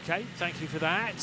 Okay, thank you for that.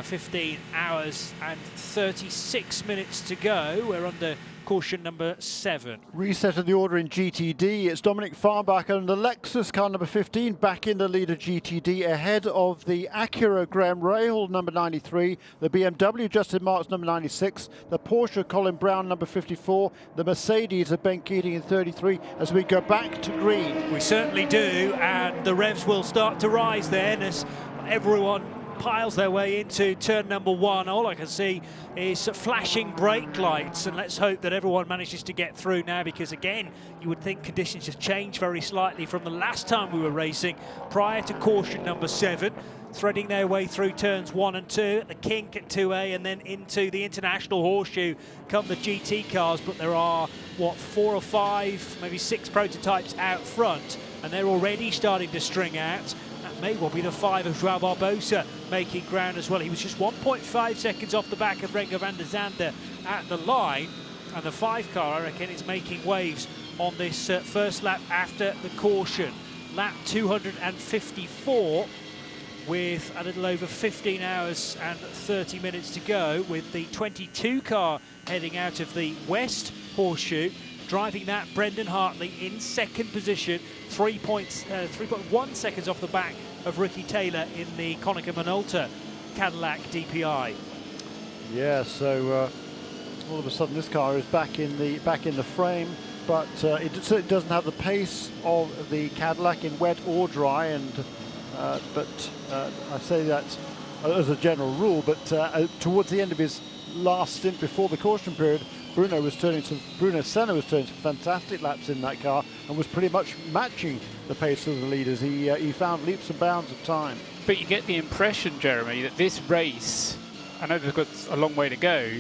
15 hours and 36 minutes to go. We're under caution number 7. Reset of the order in GTD. It's Dominic Farbach and the Lexus car number 15 back in the lead of GTD ahead of the Acura Graham Rahal number 93, the BMW Justin Marks number 96, the Porsche Colin Brown number 54, the Mercedes of Ben Keating in 33 as we go back to green. We certainly do, and the revs will start to rise then as everyone piles their way into turn number 1. All I can see is flashing brake lights, and let's hope that everyone manages to get through now, because again, you would think conditions have changed very slightly from the last time we were racing prior to caution number 7. Threading their way through turns 1 and 2 at the kink at 2A, and then into the International Horseshoe come the GT cars. But there are, what, 4 or 5, maybe 6 prototypes out front, and they're already starting to string out. That may well be the 5 of João Barbosa making ground as well. He was just 1.5 seconds off the back of Renger van der Zande at the line, and the 5 car, I reckon, is making waves on this first lap after the caution. Lap 254 with a little over 15 hours and 30 minutes to go, with the 22 car heading out of the West Horseshoe. Driving that, Brendan Hartley in second position, 3.1 seconds off the back of Ricky Taylor in the Konica Minolta Cadillac DPI. Yeah, so all of a sudden this car is back in the frame, but it doesn't have the pace of the Cadillac in wet or dry, and but I say that as a general rule. But towards the end of his last stint before the caution period, Bruno Senna was turning some fantastic laps in that car and was pretty much matching the pace of the leaders. He found leaps and bounds of time. But you get the impression, Jeremy, that this race, I know they've got a long way to go,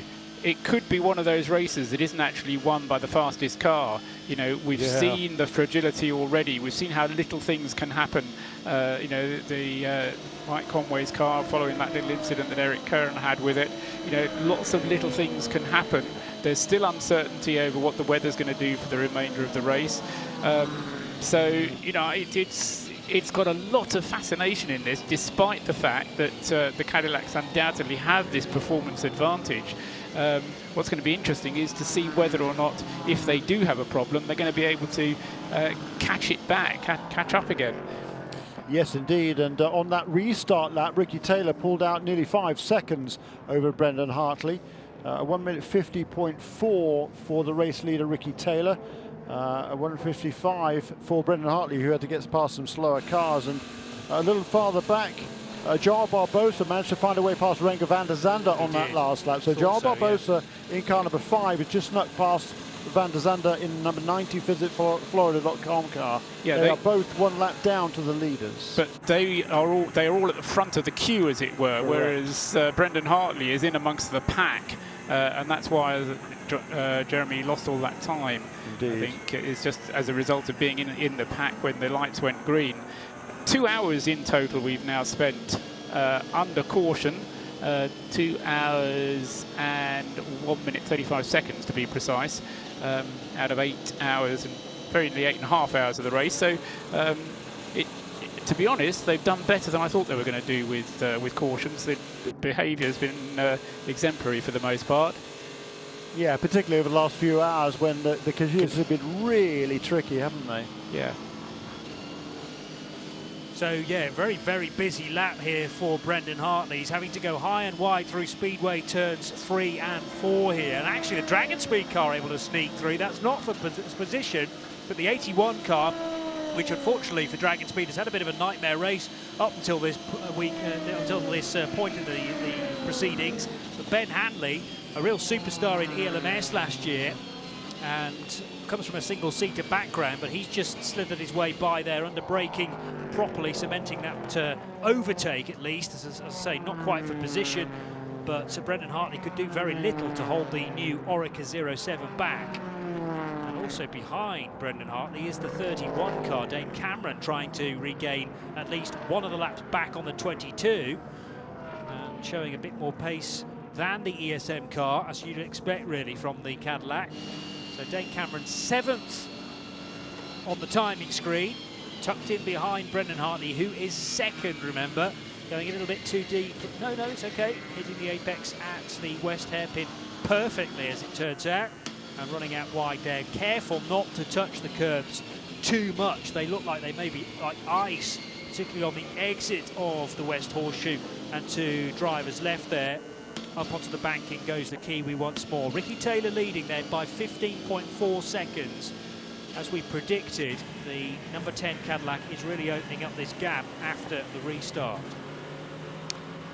it could be one of those races that isn't actually won by the fastest car. You know, we've seen the fragility already. We've seen how little things can happen. You know, the Mike Conway's car following that little incident that Eric Kern had with it. You know, lots of little things can happen. There's still uncertainty over what the weather's going to do for the remainder of the race. So, you know, it's got a lot of fascination in this, despite the fact that the Cadillacs undoubtedly have this performance advantage. What's going to be interesting is to see whether or not, if they do have a problem, they're going to be able to catch it back, catch up again. Yes, indeed. And on that restart lap, Ricky Taylor pulled out nearly 5 seconds over Brendan Hartley. 1 minute 50.4 for the race leader, Ricky Taylor. 1:55 for Brendan Hartley, who had to get past some slower cars. And a little farther back, João Barbosa managed to find a way past Renger van der Zande on that last lap. So João Barbosa in car number 5 has just snuck past van der Zande in number 90 Visit Florida.com car. Yeah, they are both 1 lap down to the leaders. But they are all at the front of the queue, as it were, whereas Brendan Hartley is in amongst the pack. And that's why Jeremy lost all that time. Indeed. I think it's just as a result of being in the pack when the lights went green. 2 hours in total we've now spent under caution. 2 hours and 1 minute 35 seconds to be precise, out of 8 hours and very nearly 8.5 hours of the race. So to be honest, they've done better than I thought they were going to do with cautions. The behaviour has been exemplary for the most part. Yeah, particularly over the last few hours when the conditions have been really tricky, haven't they? Yeah. So yeah, very, very busy lap here for Brendan Hartley. He's having to go high and wide through speedway turns 3 and 4 here. And actually the Dragon Speed car able to sneak through. That's not for position, but the 81 car, which unfortunately for Dragon Speed has had a bit of a nightmare race up until this week, until this point in the proceedings. But Ben Hanley, a real superstar in ELMS last year, and comes from a single-seater background, but he's just slithered his way by there under braking properly, cementing that overtake at least. As I say, not quite for position, but Brendan Hartley could do very little to hold the new Orica 07 back. And also behind Brendan Hartley is the 31 car, Dane Cameron, trying to regain at least one of the laps back on the 22, and showing a bit more pace than the ESM car, as you'd expect really from the Cadillac. So Dane Cameron 7th on the timing screen, tucked in behind Brendan Hartley, who is 2nd, remember, Going a little bit too deep. No, it's okay. Hitting the apex at the west hairpin perfectly, as it turns out, and running out wide there. Careful not to touch the curbs too much. They look like they may be like ice, particularly on the exit of the West Horseshoe, and to drivers left there. Up onto the banking goes the Kiwi once more. Ricky Taylor leading there by 15.4 seconds. As we predicted, the number 10 Cadillac is really opening up this gap after the restart.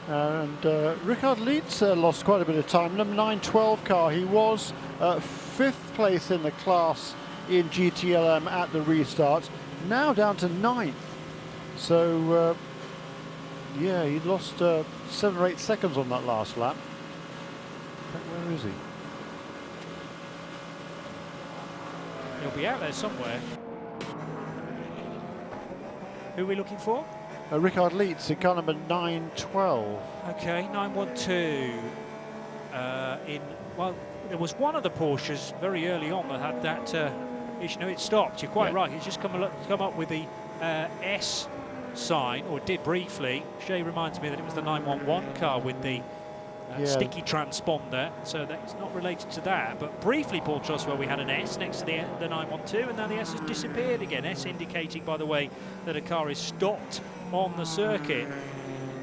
And Richard Leitz lost quite a bit of time. Number 912 car, he was 5th place in the class in GTLM at the restart. Now down to 9th. So, yeah, he lost 7 or 8 seconds on that last lap. Where is he? He'll be out there somewhere. Who are we looking for? Richard Leitz in car number 912. Okay, 912. Well, there was one of the Porsches very early on that had that issue. No, it stopped. You're quite right. It's just come up with the S sign, or it did briefly. Shay reminds me that it was the 911 car with the sticky transponder, so that's not related to that. But briefly, Paul Truswell, we had an S next to the 912, and now the S has disappeared again. S indicating, by the way, that a car is stopped on the circuit,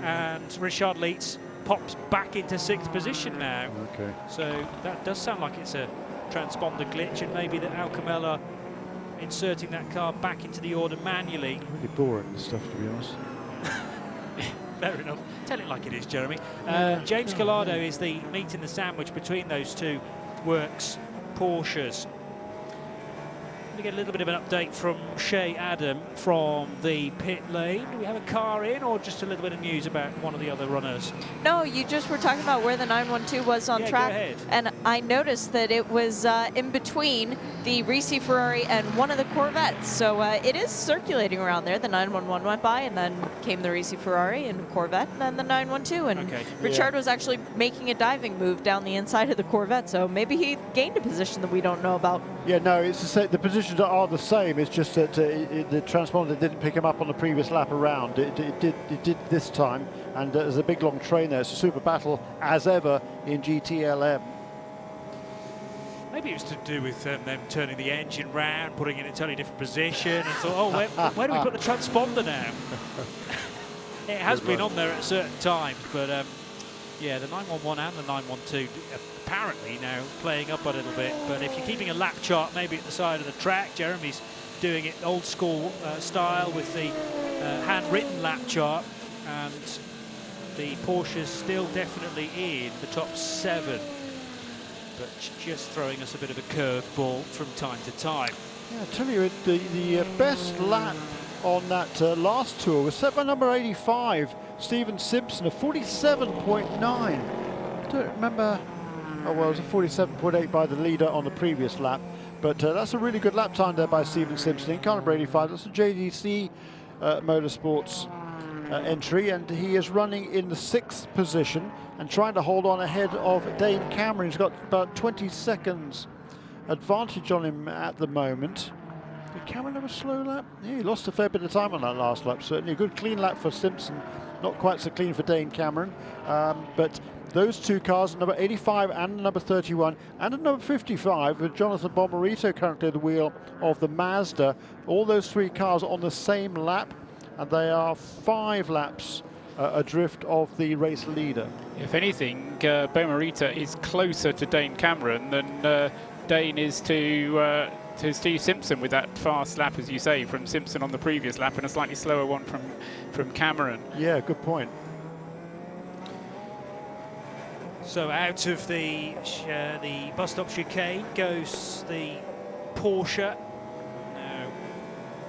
and Richard Leitz pops back into 6th position now. Okay. So that does sound like it's a transponder glitch, and maybe that Alcamella inserting that car back into the order manually. Really boring stuff, to be honest. Fair enough. Tell it like it is, Jeremy. James Collado is the meat in the sandwich between those two works Porsches. We get a little bit of an update from Shay Adam from the pit lane. Do we have a car in, or just a little bit of news about one of the other runners? No, you just were talking about where the 912 was on track. Go ahead. And I noticed that it was in between the Risi Ferrari and one of the Corvettes. So it is circulating around there. The 911 went by, and then came the Risi Ferrari and Corvette, and then the 912. And Richard was actually making a diving move down the inside of the Corvette. So maybe he gained a position that we don't know about. Yeah, no, it's the positions are the same. It's just that the transponder didn't pick him up on the previous lap around. It did this time, and there's a big long train there. It's a super battle as ever in GTLM. Maybe it was to do with them turning the engine round, putting it in a totally different position, and thought, oh, where do we put the transponder now? It has been on there at certain times, but yeah, the 911 and the 912 apparently now playing up a little bit. But if you're keeping a lap chart maybe at the side of the track, Jeremy's doing it old school style with the handwritten lap chart, and the Porsche's still definitely in the top 7, but just throwing us a bit of a curveball from time to time. Yeah, I tell you, the best lap on that last tour was set by number 85, Stephen Simpson, a 47.9. I don't remember. Oh, well, it was a 47.8 by the leader on the previous lap, but that's a really good lap time there by Stephen Simpson in car number 85. That's a JDC Motorsports entry, and he is running in the 6th position and trying to hold on ahead of Dane Cameron. He's got about 20 seconds advantage on him at the moment. Did Cameron have a slow lap? Yeah, he lost a fair bit of time on that last lap. Certainly a good clean lap for Simpson. Not quite so clean for Dane Cameron, but those two cars, number 85 and number 31, and number 55, with Jonathan Bomarito currently at the wheel of the Mazda. All those 3 cars on the same lap, and they are 5 laps adrift of the race leader. If anything, Bomarito is closer to Dane Cameron than Dane is to Steve Simpson, with that fast lap, as you say, from Simpson on the previous lap, and a slightly slower one from Cameron. Yeah, good point. So out of the bus stop chicane goes the Porsche. Now,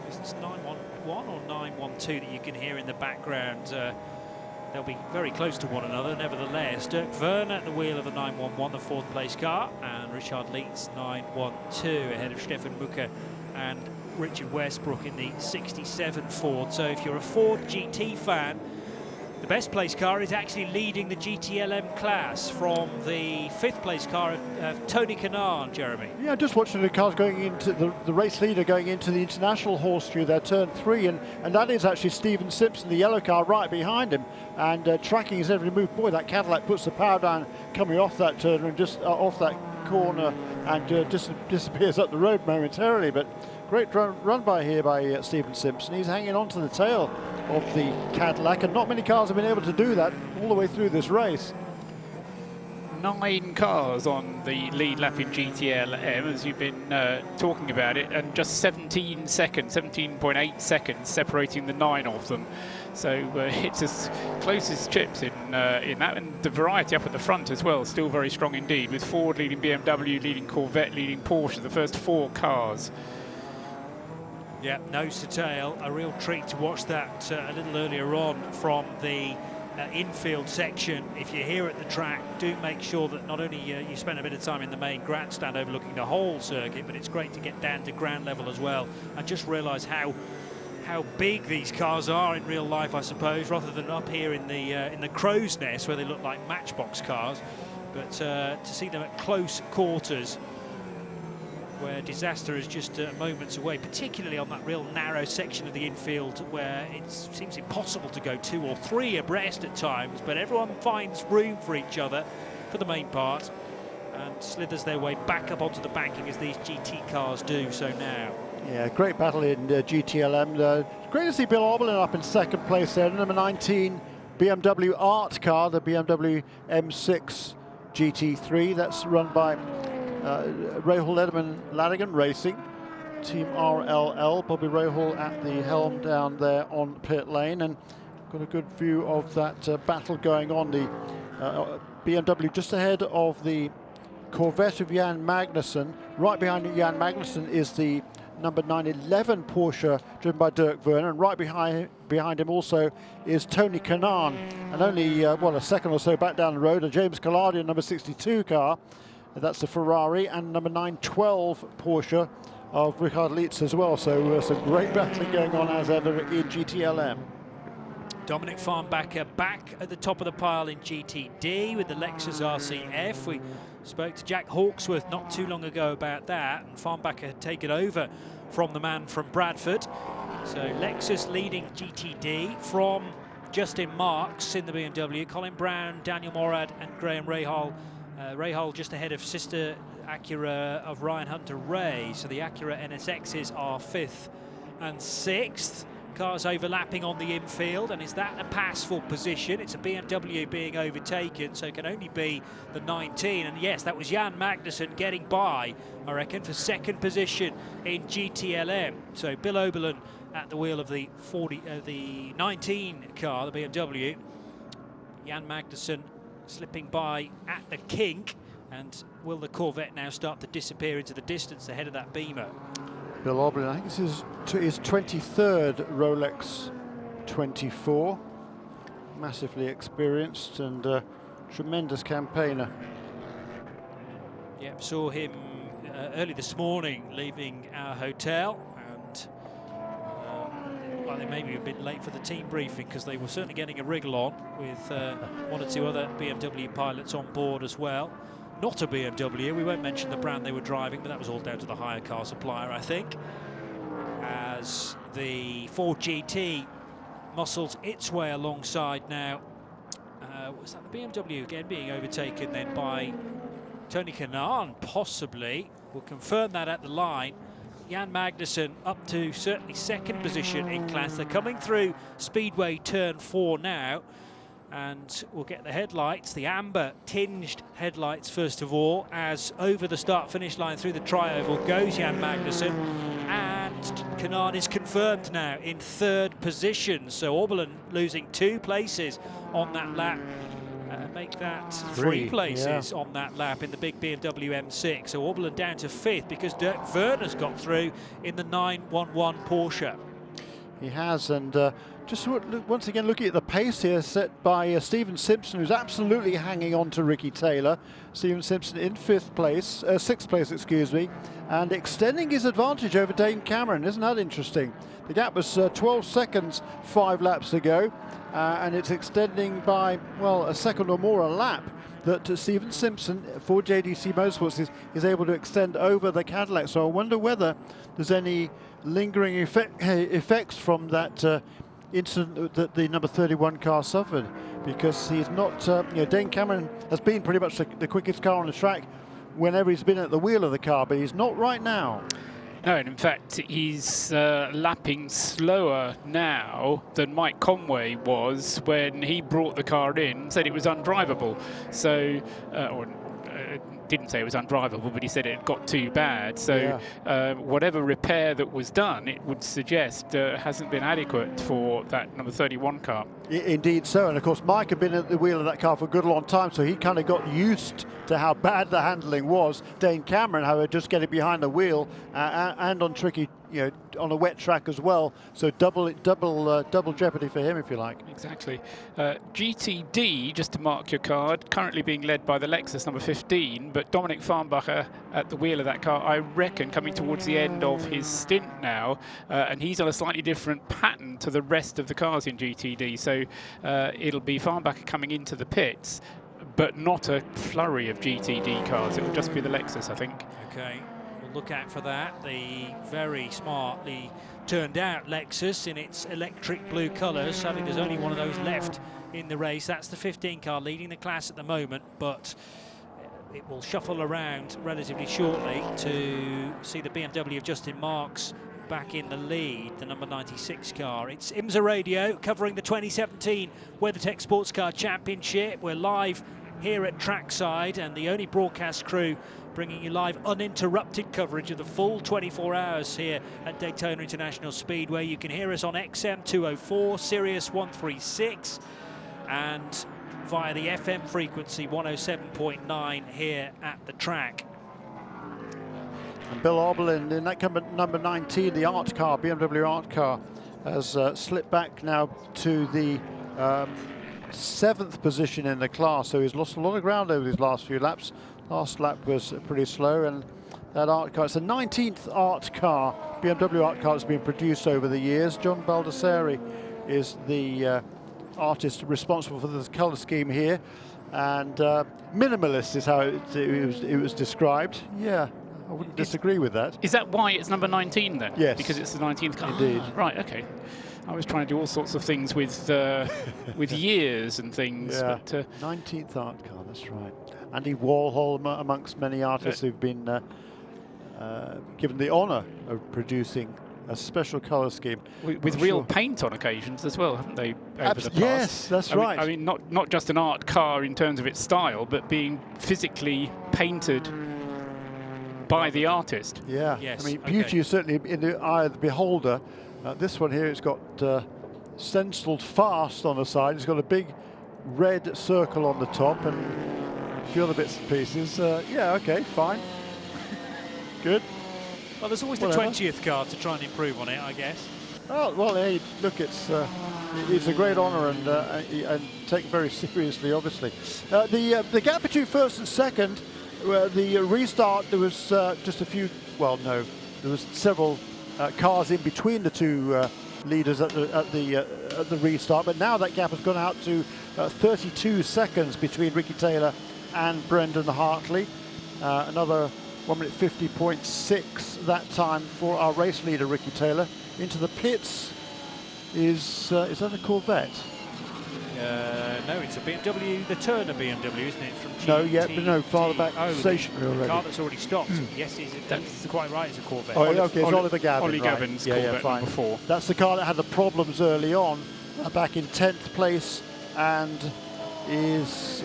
is this 911 or 912 that you can hear in the background? They'll be very close to one another, nevertheless. Dirk Werner at the wheel of the 911, the 4th place car, and Richard Leitz 912 ahead of Stefan Mucker and Richard Westbrook in the 67 Ford. So if you're a Ford GT fan, The best place car is actually leading the GTLM class from the 5th place car of Tony Kanaan, Jeremy. Yeah, just watching the cars going into the race leader going into the international horseshoe there, turn 3, and that is actually Stephen Simpson, the yellow car, right behind him, and tracking his every move. Boy, that Cadillac puts the power down coming off that turn and just off that corner, and disappears up the road momentarily. But great run by here by Stephen Simpson. He's hanging on to the tail of the Cadillac, and not many cars have been able to do that all the way through this race. 9 cars on the lead lap in GTLM, as you've been talking about it, and just 17 seconds, 17.8 seconds separating the 9 of them. So it's as close as chips in that, and the variety up at the front as well, still very strong indeed, with Ford leading BMW, leading Corvette, leading Porsche, the first 4 cars. Yeah, nose to tail, a real treat to watch that a little earlier on from the infield section. If you're here at the track, do make sure that not only you spend a bit of time in the main grandstand overlooking the whole circuit, but it's great to get down to ground level as well, and just realise how big these cars are in real life, I suppose, rather than up here in the crow's nest where they look like matchbox cars. But to see them at close quarters, where disaster is just moments away, particularly on that real narrow section of the infield where it seems impossible to go 2 or 3 abreast at times, but everyone finds room for each other for the main part and slithers their way back up onto the banking as these GT cars do so now. Yeah, great battle in GTLM. Great to see Bill Oberlin up in 2nd place there. Number 19 BMW Art car, the BMW M6 GT3. That's run by Rahul Ladigan Racing, Team RLL. Bobby Rahul at the helm down there on pit lane, and got a good view of that battle going on. The BMW just ahead of the Corvette of Jan Magnussen. Right behind Jan Magnussen is the number 911 Porsche driven by Dirk Werner, and right behind him also is Tony Kanaan, and only a second or so back down the road, a James Caladian number 62 car. That's the Ferrari, and number 912 Porsche of Richard Lietz as well. So some great battling going on as ever in GTLM. Dominic Farnbacher back at the top of the pile in GTD with the Lexus RCF. We spoke to Jack Hawksworth not too long ago about that, and Farnbacher had taken over from the man from Bradford. So Lexus leading GTD from Justin Marks in the BMW, Colin Brown, Daniel Morad and Graham Rahal. Rahal just ahead of sister Acura of Ryan Hunter-Ray. So the Acura NSXs are 5th and 6th. Cars overlapping on the infield, and is that a passful position? It's a BMW being overtaken, so it can only be the 19. And yes, that was Jan Magnussen getting by, I reckon, for 2nd position in GTLM. So Bill Oberlin at the wheel of the 19 car, the BMW. Jan Magnussen slipping by at the kink, and will the Corvette now start to disappear into the distance ahead of that Beamer? Bill Oberlin, I think this is his 23rd Rolex 24. Massively experienced and tremendous campaigner. Yep, saw him early this morning leaving our hotel, and well, they maybe a bit late for the team briefing because they were certainly getting a wriggle on with 1 or 2 other BMW pilots on board as well. Not a BMW, we won't mention the brand they were driving, but that was all down to the hire car supplier, I think. As the Ford GT muscles its way alongside now. Was that the BMW again being overtaken then by Tony Kanaan, possibly? We'll confirm that at the line. Jan Magnussen up to certainly 2nd position in class. They're coming through Speedway turn 4 now, and we'll get the headlights, the amber tinged headlights first of all, as over the start-finish line through the tri-oval goes Jan Magnussen, and Kanaan is confirmed now in 3rd position. So Oberlin losing 2 places on that lap. Make that 3 places on that lap in the big BMW M6. So Oberlin down to 5th because Dirk Werner's got through in the 911 Porsche. He has, and Just once again looking at the pace here set by Stephen Simpson, who's absolutely hanging on to Ricky Taylor. Stephen Simpson in sixth place, excuse me, and extending his advantage over Dane Cameron. Isn't that interesting? The gap was 12 seconds 5 laps ago, and it's extending by, well, a second or more a lap. That Stephen Simpson for JDC Motorsports is able to extend over the Cadillac. So I wonder whether there's any lingering effects from that incident that the number 31 car suffered, because he's not, Dane Cameron has been pretty much the quickest car on the track whenever he's been at the wheel of the car, but he's not right now. No, and in fact, he's lapping slower now than Mike Conway was when he brought the car in, said it was undrivable. So, didn't say it was undrivable, but he said it got too bad. So whatever repair that was done, it would suggest hasn't been adequate for that number 31 car. Indeed so, and of course Mike had been at the wheel of that car for a good long time, so he kind of got used to how bad the handling was. Dane Cameron, however, just getting behind the wheel and on tricky, on a wet track as well. So double jeopardy for him, if you like. Exactly. GTD, just to mark your card, currently being led by the Lexus number 15, but Dominic Farnbacher at the wheel of that car, I reckon, coming towards the end of his stint now, and he's on a slightly different pattern to the rest of the cars in GTD. So it'll be Farnbacher coming into the pits, but not a flurry of GTD cars. It will just be the Lexus, I think. Okay. Look out for that. The very smartly turned out Lexus in its electric blue colours. Sadly, there's only one of those left in the race. That's the 15 car leading the class at the moment, but it will shuffle around relatively shortly to see the BMW of Justin Marks back in the lead, the number 96 car. It's IMSA Radio covering the 2017 WeatherTech SportsCar Championship. We're live here at trackside, and the only broadcast crew bringing you live uninterrupted coverage of the full 24 hours here at Daytona International Speedway. You can hear us on XM 204, Sirius 136, and via the FM frequency 107.9 here at the track. And Bill Oberlin in that number 19, the art car, BMW art car, has slipped back now to the 7th position in the class, so he's lost a lot of ground over these last few laps. Last lap was pretty slow, and that art car, it's the 19th art car, BMW art car, that's been produced over the years. John Baldessari is the artist responsible for the colour scheme here, and minimalist is how it was described. Yeah, I wouldn't disagree with that. Is that why it's number 19 then? Yes. Because it's the 19th car? Indeed. Right, okay. I was trying to do all sorts of things with with years and things. Yeah, but, 19th art car, that's right. Andy Warhol amongst many artists who've been given the honour of producing a special colour scheme. With real paint on occasions as well, haven't they, over the past? Yes, that's right. I mean, not just an art car in terms of its style, but being physically painted by the artist. Yeah, yes, I mean, beauty is certainly in the eye of the beholder. This one here, it's got stenciled fast on the side. It's got a big red circle on the top and a few other bits and pieces. Yeah, okay, fine. Good. Well, there's always Whatever. the 20th car to try and improve on it, I guess. Oh, well, hey, look, it's a great honour and taken very seriously, obviously. The gap between first and second, the restart, there was just a few, well, no, there was several cars in between the two leaders at the restart, but now that gap has gone out to 32 seconds between Ricky Taylor and Brendan Hartley. Another 1 minute 50.6 that time for our race leader Ricky Taylor. Into the pits is that a Corvette? No, it's a BMW, the Turner BMW, isn't it? From GT. No, yeah, but no, farther back, stationary the already. car that's already stopped. Yes, that's quite right, it's a Corvette. Oh, okay, it's Oliver Gavin. Ollie right. Gavin's yeah, Corvette fine. number 4. That's the car that had the problems early on, back in 10th place, and is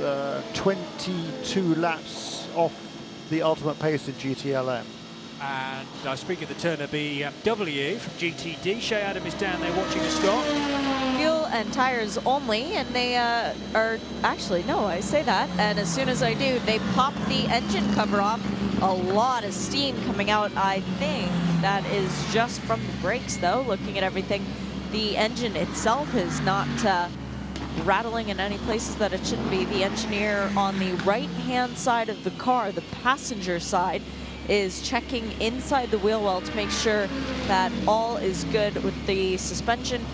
22 laps off the ultimate pace in GTLM. And I speak of the Turner BMW from GTD. Shay Adam is down there watching the stop. Fuel and tires only, and they are actually, no, I say that, and as soon as I do, they pop the engine cover off. A lot of steam coming out. I think that is just from the brakes, though, looking at everything the engine itself is not rattling in any places that it shouldn't be. The engineer on the right-hand side of the car, the passenger side, is checking inside the wheel well to make sure that all is good with the suspension.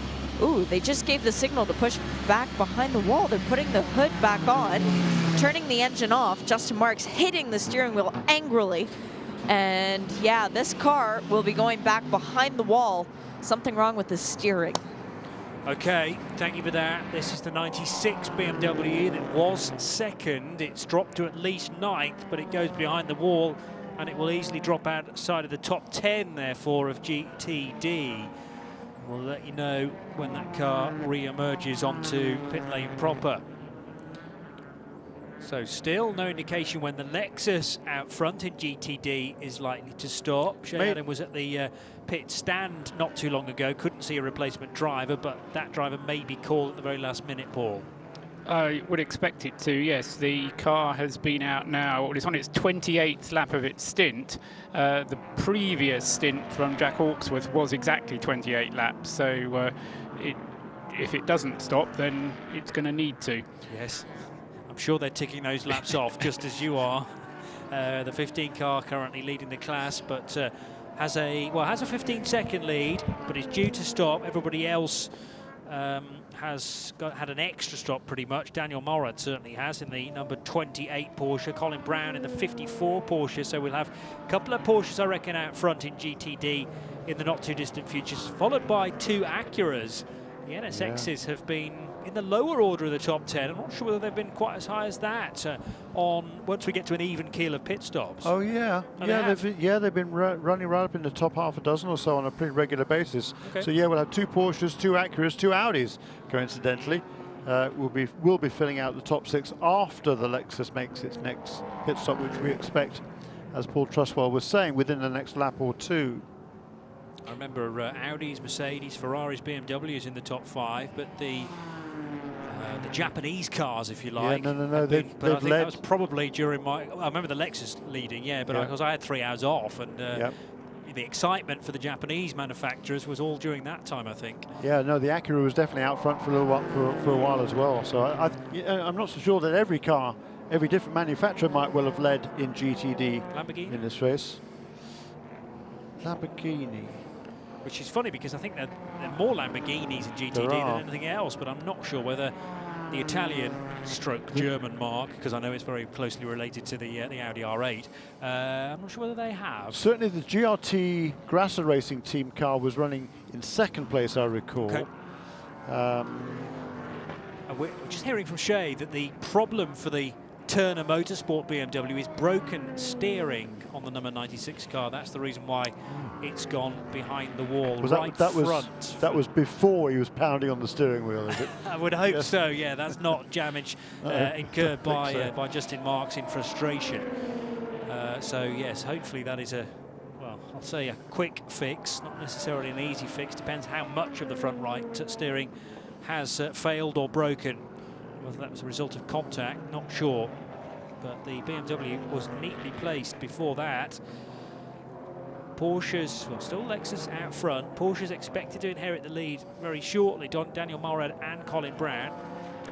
Ooh, they just gave the signal to push back behind the wall. They're putting the hood back on, turning the engine off. Justin Marks hitting the steering wheel angrily. And yeah, this car will be going back behind the wall. Something wrong with the steering. Okay, thank you for that. This is the 96 BMW that was second. It's dropped to at least 9th, but it goes behind the wall, and it will easily drop outside of the top 10, therefore, of GTD. We'll let you know when that car re-emerges onto pit lane proper. So still no indication when the Lexus out front in GTD is likely to stop. Shea Adam was at the pit stand not too long ago, couldn't see a replacement driver, but that driver may be called at the very last minute, Paul. I would expect it to, yes. The car has been out now, well, it's on its 28th lap of its stint. The previous stint from Jack Hawksworth was exactly 28 laps, so if it doesn't stop, then it's going to need to. Yes, I'm sure they're ticking those laps off, just as you are. The 15 car currently leading the class, but has a 15-second lead, but is due to stop. Everybody else has had an extra stop pretty much. Daniel Morad certainly has in the number 28 Porsche, Colin Brown in the 54 Porsche, so we'll have a couple of Porsches I reckon out front in GTD in the not too distant future, followed by 2 Acuras. The NSXs have been in the lower order of the top 10. I'm not sure whether they've been quite as high as that once we get to an even keel of pit stops. Oh yeah, they've been running right up in the top half a dozen or so on a pretty regular basis. Okay. So yeah, we'll have 2 Porsches, 2 Acuras, 2 Audis. Coincidentally, we'll be filling out the top 6 after the Lexus makes its next pit stop, which we expect, as Paul Trustwell was saying, within the next lap or 2. I remember Audis, Mercedes, Ferraris, BMWs in the top 5, but the Japanese cars, if you like. Yeah, no. But I think that was probably during my. I remember the Lexus leading, but because I had 3 hours off, and the excitement for the Japanese manufacturers was all during that time, I think. Yeah, no, the Acura was definitely out front for a little while, for a while as well. So I'm not so sure that every car, every different manufacturer might well have led in GTD Lamborghini in this race. Lamborghini. Which is funny because I think there are more Lamborghinis in GTD than anything else, but I'm not sure whether the Italian stroke German mark, because I know it's very closely related to the Audi R8, I'm not sure whether they have. Certainly the GRT Grasser Racing Team car was running in 2nd place, I recall. Okay. We're just hearing from Shea that the problem for the Turner Motorsport BMW is broken steering on the number 96 car. That's the reason why it's gone behind the wall, that was before he was pounding on the steering wheel, is it? I would hope so, yeah. That's not damage incurred by Justin Marks in frustration. So, yes, hopefully that is I'll say a quick fix, not necessarily an easy fix. Depends how much of the front right steering has failed or broken. Whether that was a result of contact, not sure. But the BMW was neatly placed before that. Porsche's, still Lexus out front. Porsche's expected to inherit the lead very shortly. Daniel Morad and Colin Brown.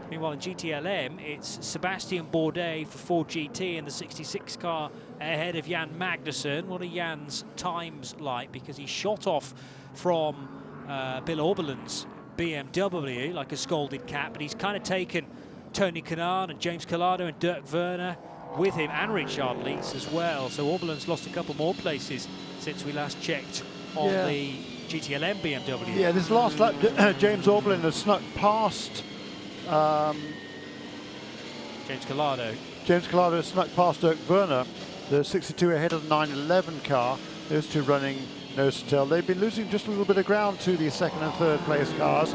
Meanwhile, in GTLM, it's Sebastian Bourdais for Ford GT in the 66 car ahead of Jan Magnussen. What are Jan's times like? Because he shot off from Bill Oberlin's BMW like a scalded cat, but he's kind of taken Tony Kanaan and James Collado and Dirk Werner with him, and Richard Leitz as well. So Oberlin's lost a couple more places since we last checked on the GTLM BMW. Yeah, this last lap, James Oberlin has snuck past James Collado. James Collado has snuck past Dirk Werner, the 62 ahead of the 911 car. Those 2 running nose to tail. They've been losing just a little bit of ground to the 2nd and 3rd place cars,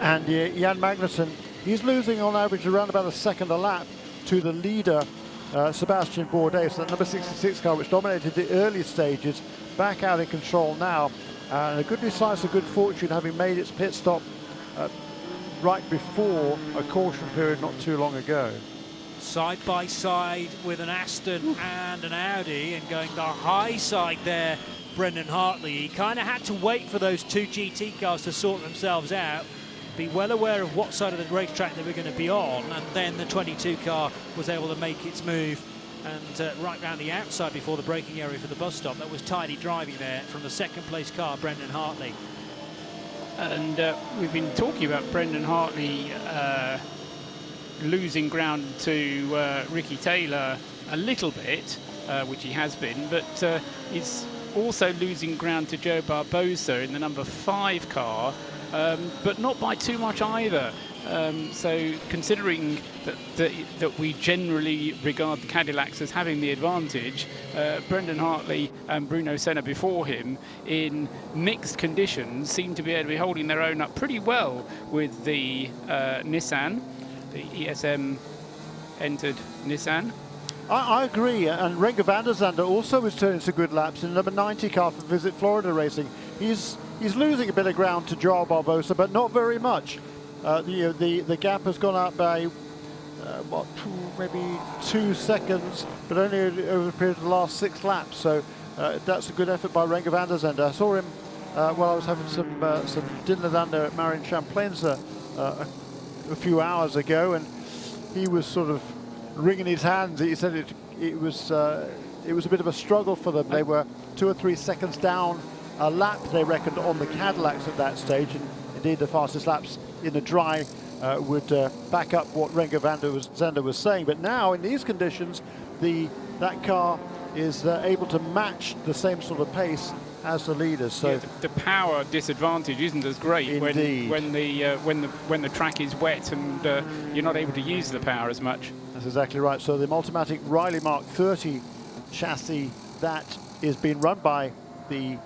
and Jan Magnussen, he's losing on average around about a 2nd a lap to the leader Sebastian Bourdais. So that number 66 car, which dominated the early stages, back out in control now, and a good decisive good fortune, having made its pit stop right before a caution period not too long ago. Side by side with an Aston and an Audi, and going the high side there Brendan Hartley. He kind of had to wait for those two GT cars to sort themselves out, be well aware of what side of the racetrack they were going to be on, and then the 22 car was able to make its move and right round the outside before the braking area for the bus stop. That was tidy driving there from the second place car, Brendan Hartley. And we've been talking about Brendan Hartley losing ground to Ricky Taylor a little bit, which he has been, but he's also losing ground to Joe Barbosa in the number 5 car, but not by too much either. So considering that we generally regard the Cadillacs as having the advantage, Brendan Hartley and Bruno Senna before him in mixed conditions seem to be able to be holding their own up pretty well with the Nissan, the ESM entered Nissan. I agree, and Renger van der Zande also is turning some good laps in the number 90 car for Visit Florida Racing. He's losing a bit of ground to Joao Barbosa, but not very much. The gap has gone up by maybe 2 seconds, but only over the period of the last 6 laps. So that's a good effort by Renger van der Zande. I saw him while I was having some dinner down there at Marin Champlain's a few hours ago, and he was sort of wringing his hands. He said it was a bit of a struggle for them. They were 2 or 3 seconds down a lap, they reckoned, on the Cadillacs at that stage, and indeed the fastest laps in the dry would back up what Renger van der Zande was saying. But now in these conditions, that car is able to match the same sort of pace as the leaders. So yeah, the power disadvantage isn't as great when the track is wet and you're not able to use the power as much. That's exactly right. So the Multimatic Riley Mark 30 chassis that is being run by the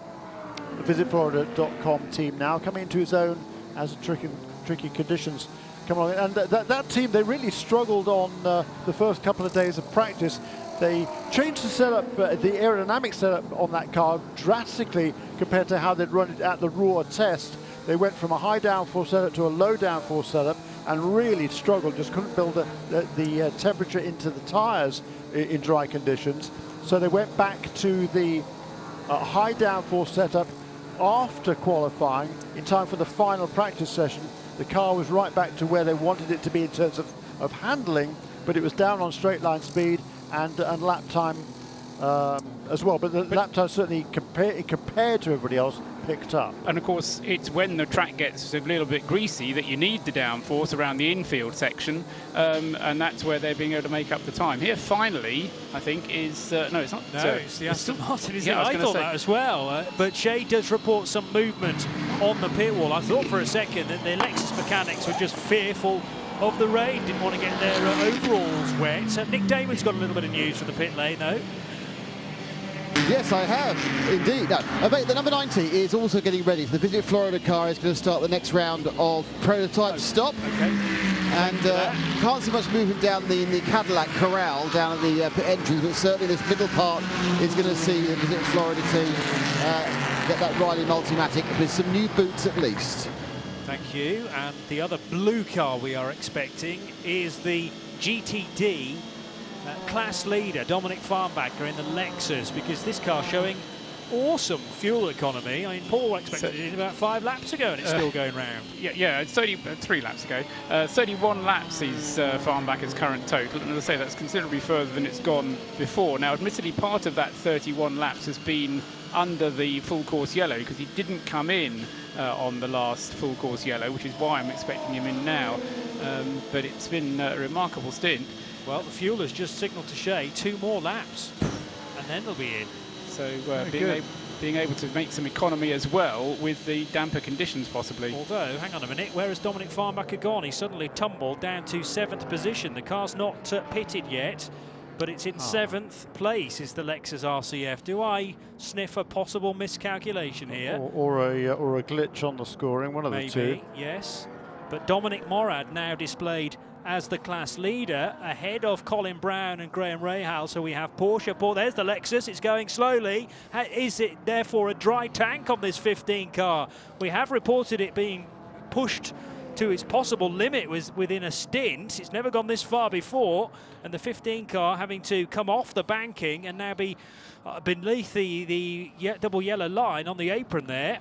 VisitFlorida.com team now, coming into its own as tricky conditions come along. And that team, they really struggled on the first couple of days of practice. They changed the setup, the aerodynamic setup on that car drastically compared to how they'd run it at the raw test. They went from a high downforce setup to a low downforce setup and really struggled, just couldn't build the temperature into the tires in dry conditions. So they went back to the high downforce setup after qualifying in time for the final practice session. The car was right back to where they wanted it to be in terms of handling, but it was down on straight line speed and lap time as well. But the lap time certainly compared to everybody else picked up. And of course, it's when the track gets a little bit greasy that you need the downforce around the infield section, and that's where they're being able to make up the time. Here, finally, I think is no, it's not. No, it's the Aston Martin. Isn't yeah, it? I thought that as well. But Shea does report some movement on the pit wall. I thought for a second that the Lexus mechanics were just fearful of the rain, didn't want to get their overalls wet. Nick Damon's got a little bit of news from the pit lane, though. Yes, I have, indeed. No, the number 90 is also getting ready. So the Visit Florida car is going to start the next round of prototype stop. Okay. And can't see much movement down the Cadillac corral down at the pit entrance, but certainly this middle part is going to see the Visit Florida team get that Riley Multimatic with some new boots at least. Thank you. And the other blue car we are expecting is the GTD class leader, Dominic Farnbacher in the Lexus, because this car showing awesome fuel economy. I mean, Paul expected it in about 5 laps ago, and it's still going round. Yeah, it's 3 laps ago. 31 laps is Farnbacher's current total, and as I say, that's considerably further than it's gone before. Now, admittedly, part of that 31 laps has been under the full course yellow because he didn't come in on the last full course yellow, which is why I'm expecting him in now. But it's been a remarkable stint. Well, the fuel has just signalled to Shea 2 more laps, and then they'll be in. So being able to make some economy as well with the damper conditions possibly. Although, hang on a minute, where has Dominic Farnbacher gone? He suddenly tumbled down to 7th position. The car's not pitted yet, but it's in 7th place is the Lexus RCF. Do I sniff a possible miscalculation here? Or a glitch on the scoring, one of the two. Maybe, yes. But Dominic Morad now displayed as the class leader, ahead of Colin Brown and Graham Rahal. So we have Porsche. There's the Lexus. It's going slowly. Is it therefore a dry tank on this 15 car? We have reported it being pushed to its possible limit was within a stint. It's never gone this far before, and the 15 car having to come off the banking and now be beneath the double yellow line on the apron there.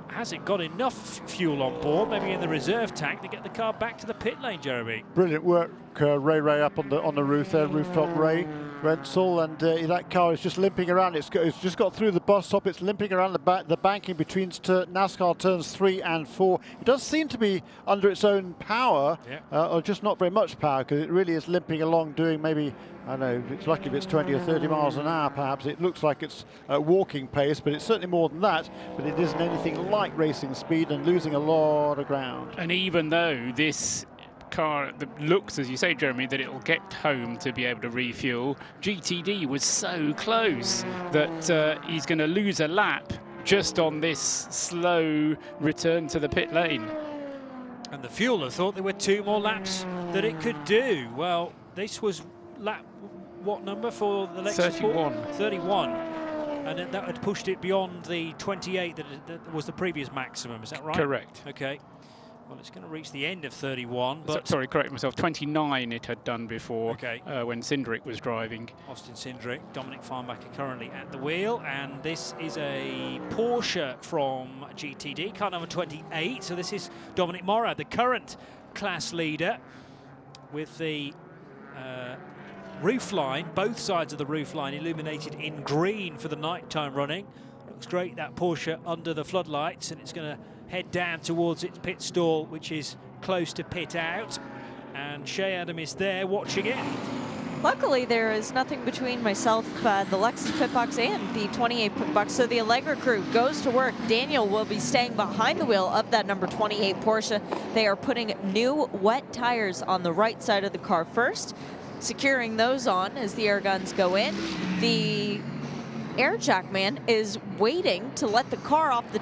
Hasn't got enough fuel on board, maybe in the reserve tank, to get the car back to the pit lane, Jeremy. Brilliant work, Ray up on the roof there, rooftop Ray Rensel, and that car is just limping around. It's just got through the bus stop. It's limping around the banking between NASCAR turns 3 and 4. It does seem to be under its own power, or just not very much power, because it really is limping along, doing maybe, I don't know, it's lucky if it's 20 or 30 miles an hour, perhaps. It looks like it's at walking pace, but it's certainly more than that. But it isn't anything like racing speed, and losing a lot of ground. And even though this car looks, as you say, Jeremy, that it'll get home to be able to refuel, GTD was so close that he's going to lose a lap just on this slow return to the pit lane. And the fueler thought there were 2 more laps that it could do. Well, this was lap, what number for the Lexus? 31. 31. And that had pushed it beyond the 28 that was the previous maximum, is that right? Correct. Okay. Well, it's going to reach the end of 31. But sorry, correct myself. 29 it had done before, okay. When Cindric was driving. Austin Cindric, Dominic Farnbacher currently at the wheel, and this is a Porsche from GTD, car number 28. So this is Dominic Morad, the current class leader, with the roof line, both sides of the roof line illuminated in green for the nighttime running. Looks great, that Porsche under the floodlights, and it's going to head down towards its pit stall, which is close to pit out. And Shea Adam is there watching it. Luckily, there is nothing between myself, the Lexus pit box, and the 28 pit box, so the Allegra crew goes to work. Daniel will be staying behind the wheel of that number 28 Porsche. They are putting new wet tires on the right side of the car first, securing those on as the air guns go in. The air jack man is waiting to let the car off the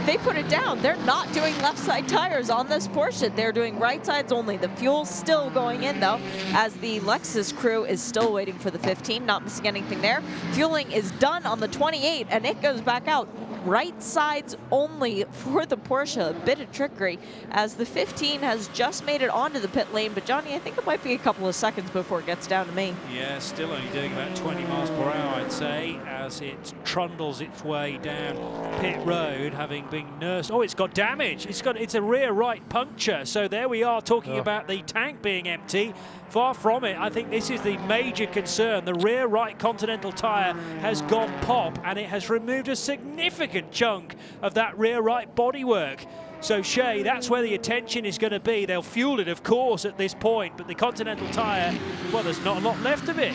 they put it down. They're not doing left side tires on this Porsche. They're doing right sides only. The fuel's still going in though, as the Lexus crew is still waiting for the 15, not missing anything there. Fueling is done on the 28 and it goes back out. Right sides only for the Porsche. A bit of trickery as the 15 has just made it onto the pit lane, but Johnny, I think it might be a couple of seconds before it gets down to me. Yeah, still only doing about 20 miles per hour, I'd say, as it trundles its way down pit road, having been nursed. Oh, it's got damage. It's a rear right puncture. So there we are talking about the tank being empty. Far from it. I think this is the major concern. The rear right Continental tyre has gone pop, and it has removed a significant chunk of that rear right bodywork. So Shea, that's where the attention is going to be. They'll fuel it, of course, at this point, but the Continental tyre, well, there's not a lot left of it.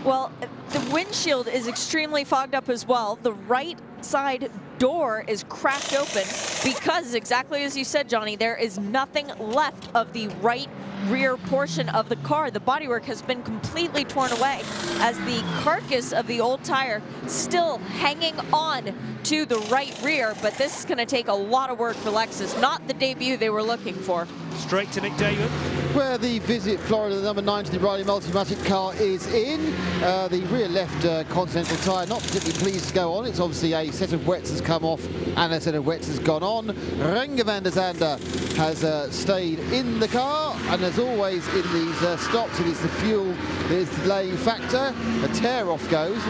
Well, the windshield is extremely fogged up as well. The right side door is cracked open because, exactly as you said, Johnny, there is nothing left of the right rear portion of the car. The bodywork has been completely torn away as the carcass of the old tire still hanging on to the right rear, but this is going to take a lot of work for Lexus. Not the debut they were looking for. Straight to Nick David. Where the Visit Florida number 90, the Riley Multimatic car is in. The rear left Continental tyre not particularly pleased to go on. It's obviously a set of wets has come off and a set of wets has gone on. Renger van der Zande has stayed in the car, and as always in these stops, it is the fuel that is the delaying factor. A tear off goes.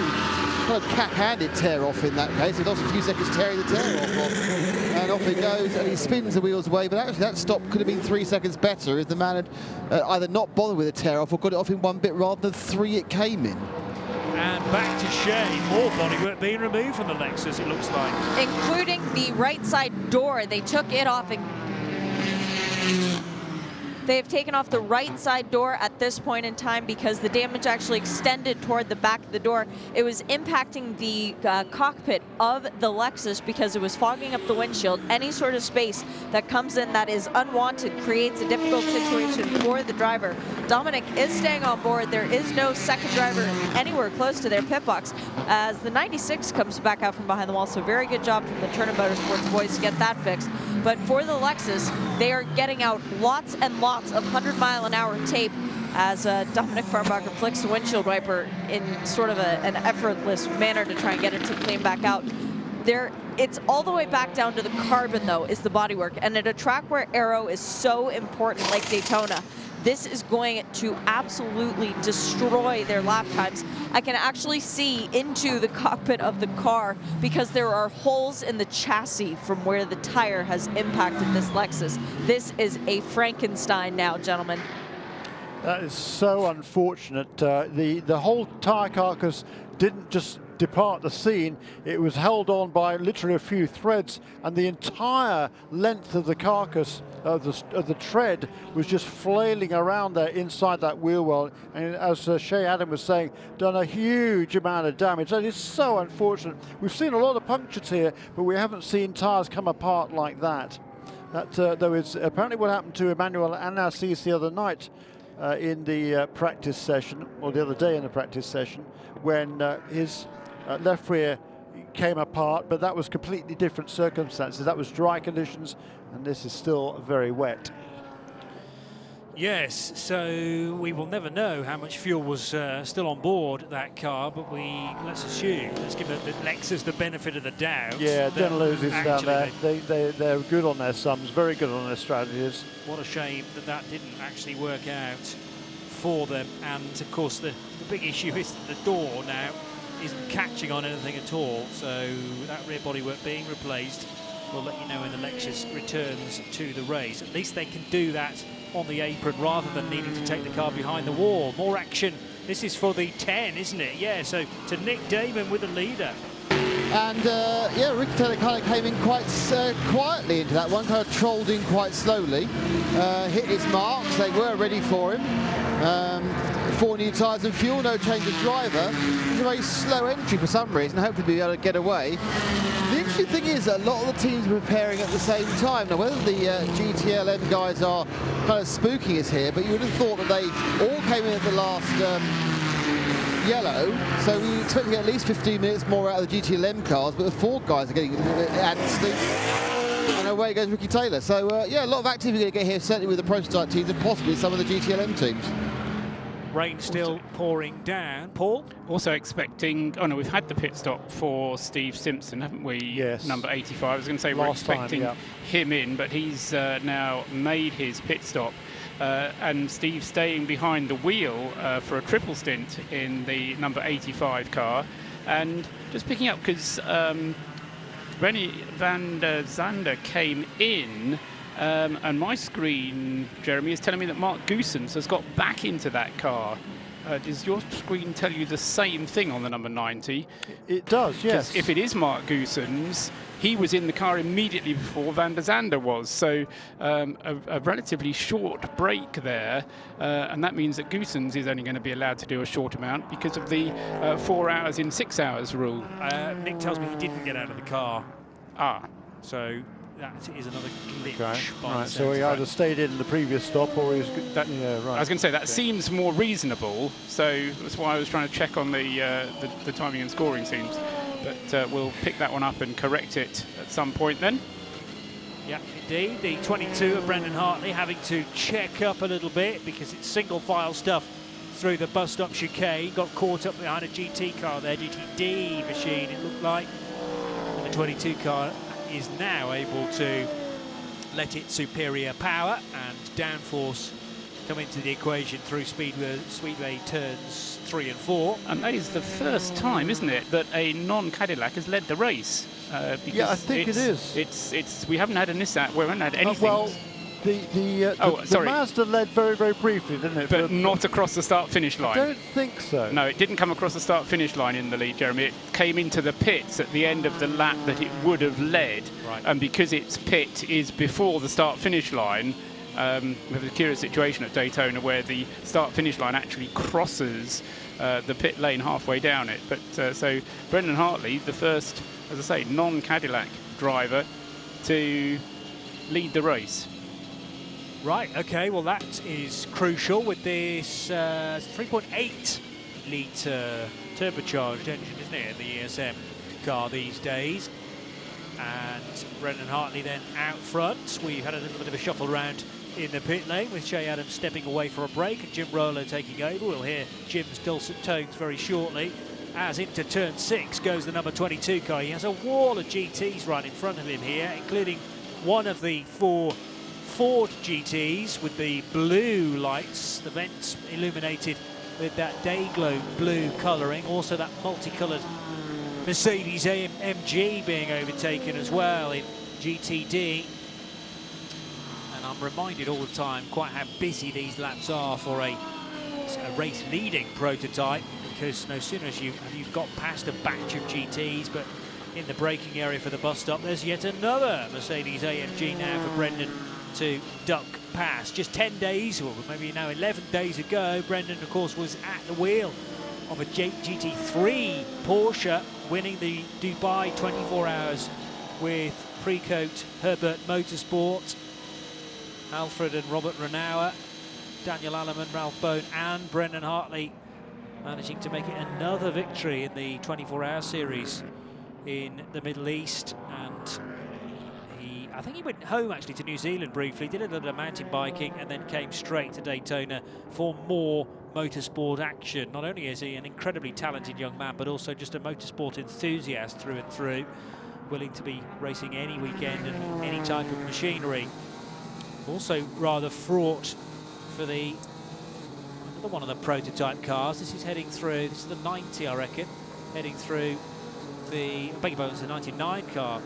Kind of cat-handed tear off in that case. It lost a few seconds tearing the tear off, and off it goes, and he spins the wheels away. But actually, that stop could have been 3 seconds better if the man had either not bothered with a tear off or got it off in one bit rather than 3 it came in. And back to Shea, more bodywork being removed from the Lexus, it looks like. Including the right side door. They took it off. They have taken off the right side door at this point in time because the damage actually extended toward the back of the door. It was impacting the cockpit of the Lexus because it was fogging up the windshield. Any sort of space that comes in that is unwanted creates a difficult situation for the driver. Dominic is staying on board. There is no second driver anywhere close to their pit box as the 96 comes back out from behind the wall. So very good job from the Turner Motorsports boys to get that fixed. But for the Lexus, they are getting out lots and lots of 100-mile-an-hour tape as Dominic Farnbacher flicks the windshield wiper in sort of an effortless manner to try and get it to clean back out. There It's all the way back down to the carbon, though, is the bodywork. And at a track where aero is so important, like Daytona, this is going to absolutely destroy their lap times. I can actually see into the cockpit of the car because there are holes in the chassis from where the tire has impacted this Lexus. This is a Frankenstein now, gentlemen. That is so unfortunate. The whole tire carcass didn't just depart the scene. It was held on by literally a few threads, and the entire length of the carcass of the tread was just flailing around there inside that wheel well. And as Shea Adam was saying, done a huge amount of damage. That is so unfortunate. We've seen a lot of punctures here, but we haven't seen tires come apart like that. That though is apparently what happened to Emmanuel Anassis the other night in the practice session, or the other day in the practice session, when his left rear came apart, but that was completely different circumstances. That was dry conditions, and this is still very wet. Yes, so we will never know how much fuel was still on board that car, but let's give the Lexus the benefit of the doubt. Yeah, don't lose this down there. They're good on their sums, very good on their strategies. What a shame that didn't actually work out for them. And of course, the big issue is that the door now isn't catching on anything at all. So that rear bodywork being replaced, we'll let you know when the Lexus returns to the race. At least they can do that on the apron rather than needing to take the car behind the wall. More action. This is for the 10, isn't it? Yeah, so to Nick Damon with the leader. And yeah, Ricky Taylor kind of came in quite quietly into that one, kind of trolled in quite slowly, hit his marks. They were ready for him. 4 new tyres and fuel, no change of driver. It's a very slow entry for some reason. Hopefully we'll be able to get away. The interesting thing is that a lot of the teams are preparing at the same time. Now, whether the GTLM guys are kind of spooking us here, but you would have thought that they all came in at the last yellow, so we expect to get at least 15 minutes more out of the GTLM cars, but the Ford guys are getting a little bit antsy. And away goes Ricky Taylor. So, yeah, a lot of activity going to get here, certainly with the prototype teams and possibly some of the GTLM teams. Rain still pouring down. Paul? Also expecting, oh no, we've had the pit stop for Steve Simpson, haven't we? Yes. Number 85. I was going to say we're expecting him in, but he's now made his pit stop. And Steve staying behind the wheel for a triple stint in the number 85 car. And just picking up, because Rennie van der Zande came in, and my screen, Jeremy, is telling me that Mark Goossens has got back into that car. Does your screen tell you the same thing on the number 90? It does, yes. If it is Mark Goossens, he was in the car immediately before van der Zande was. So a relatively short break there, and that means that Goossens is only going to be allowed to do a short amount because of the 4 hours in 6 hours rule. Nick tells me he didn't get out of the car. Ah. So that is another glitch. Okay. Right, so he either stayed in the previous stop or he's... yeah, right. I was going to say, that seems more reasonable, so that's why I was trying to check on the timing and scoring seams. But we'll pick that one up and correct it at some point then. Yeah, indeed. The 22 of Brendan Hartley having to check up a little bit because it's single file stuff through the bus stop chicane. Got caught up behind a GT car there, GTD machine it looked like. And the 22 car is now able to let its superior power and downforce come into the equation through speedway turns 3 and 4. And that is the first time, isn't it, that a non-Cadillac has led the race? Yeah, I think it is. It's we haven't had a Nissan, we haven't had anything. Well, the Mazda led very, very briefly, didn't it? But not across the start-finish line. I don't think so. No, it didn't come across the start-finish line in the lead, Jeremy. It came into the pits at the end of the lap that it would have led. Right. And because its pit is before the start-finish line, we have a curious situation at Daytona where the start-finish line actually crosses the pit lane halfway down it. But so Brendan Hartley, the first, as I say, non-Cadillac driver to lead the race. Right, okay, well that is crucial with this 3.8 litre turbocharged engine, isn't it, in the ESM car these days. And Brendan Hartley then out front. We've had a little bit of a shuffle round in the pit lane with Shea Adams stepping away for a break and Jim Rolo taking over. We'll hear Jim's dulcet tones very shortly. as into turn 6 goes the number 22 car. He has a wall of GTs right in front of him here, including one of the 4 Ford GTs with the blue lights, the vents illuminated with that day glow blue colouring. Also that multicoloured Mercedes AMG being overtaken as well in GTD. And I'm reminded all the time quite how busy these laps are for a race leading prototype, because no sooner as you've got past a batch of GTs, but in the braking area for the bus stop, there's yet another Mercedes AMG now for Brendan to duck past. Just 10 days, or maybe now 11 days ago, Brendan, of course, was at the wheel of a GT3 Porsche, winning the Dubai 24 Hours with Precoat Herbert Motorsport. Alfred and Robert Renauer, Daniel Alleman, Ralph Bone and Brendan Hartley managing to make it another victory in the 24-hour series in the Middle East. And I think he went home actually to New Zealand briefly, did a little bit of mountain biking, and then came straight to Daytona for more motorsport action. Not only is he an incredibly talented young man, but also just a motorsport enthusiast through and through, willing to be racing any weekend and any type of machinery. Also rather fraught for another one of the prototype cars. This is heading through, this is the 90, I reckon, heading through the, I beg your pardon, it's the 99 car.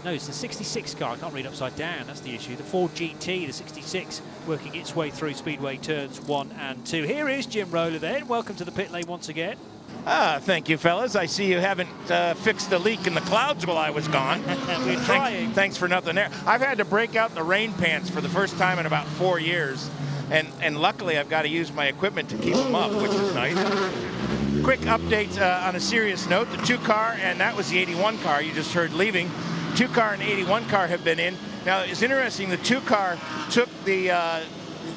No, it's the 66 car. I can't read upside down. That's the issue. The Ford GT, the 66, working its way through Speedway turns 1 and 2. Here is Jim Roller then. Welcome to the pit lane once again. Thank you, fellas. I see you haven't fixed the leak in the clouds while I was gone. We're trying. Thanks for nothing there. I've had to break out the rain pants for the first time in about 4 years. And luckily, I've got to use my equipment to keep them up, which is nice. Quick update on a serious note. The 2 car, and that was the 81 car you just heard leaving. 2 car and 81 car have been in. Now it's interesting, the 2 car took the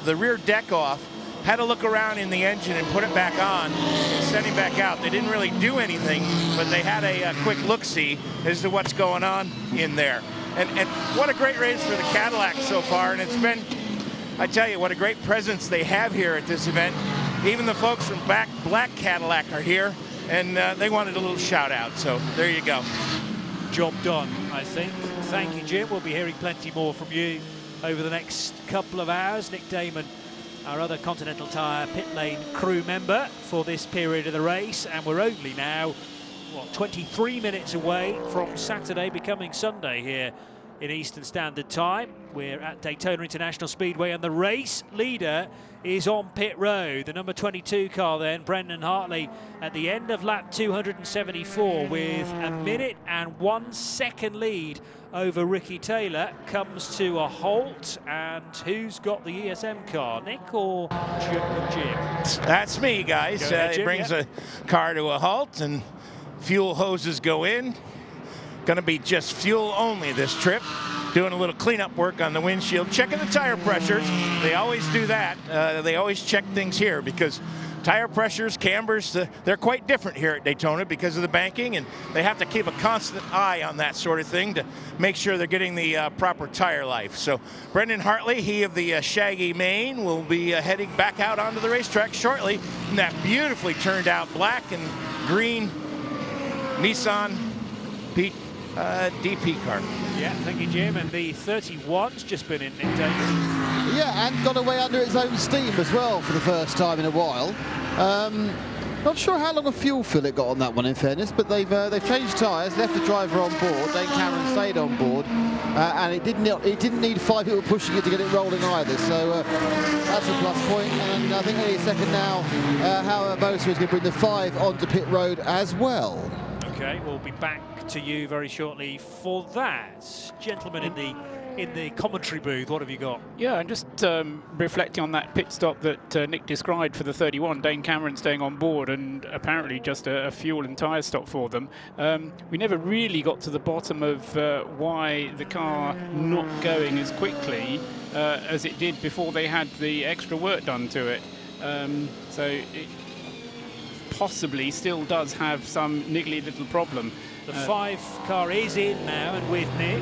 rear deck off, had to look around in the engine and put it back on and send it back out. They didn't really do anything, but they had a quick look-see as to what's going on in there. And what a great race for the Cadillac so far, and it's been, I tell you, what a great presence they have here at this event. Even the folks from Black Cadillac are here, and they wanted a little shout out, so there you go. Job done, I think. Thank you, Jim. We'll be hearing plenty more from you over the next couple of hours. Nick Damon, our other Continental Tire pit lane crew member for this period of the race, and we're only now, what, 23 minutes away from Saturday becoming Sunday here in Eastern Standard Time. We're at Daytona International Speedway, and the race leader is on pit road. The number 22 car then, Brendan Hartley, at the end of lap 274 with a minute and 1 second lead over Ricky Taylor, comes to a halt. And who's got the ESM car, Nick or Jim? That's me, guys. Ahead, Jim, it brings a car to a halt and fuel hoses go in. Going to be just fuel only this trip. Doing a little cleanup work on the windshield, checking the tire pressures. They always do that. They always check things here because tire pressures, cambers, they're quite different here at Daytona because of the banking, and they have to keep a constant eye on that sort of thing to make sure they're getting the proper tire life. So Brendan Hartley, he of the shaggy mane, will be heading back out onto the racetrack shortly in that beautifully turned out black and green Nissan DP car. Yeah, thank you, Jim. And the 31's just been in, Nick Damon. Yeah, and got away under its own steam as well for the first time in a while. Not sure how long a fuel fill it got on that one, in fairness, but they've changed tyres, left the driver on board. Dane Cameron stayed on board, and it didn't need 5 people pushing it to get it rolling either. So that's a plus point. And I think any second now, Howard Bosa is going to bring the 5 onto pit road as well. Okay, we'll be back to you very shortly for that. Gentlemen in the commentary booth, what have you got? Yeah, and just reflecting on that pit stop that Nick described for the 31, Dane Cameron staying on board, and apparently just a fuel and tyre stop for them. We never really got to the bottom of why the car not going as quickly as it did before they had the extra work done to it. So it possibly still does have some niggly little problem. The 5 car is in now and with Nick.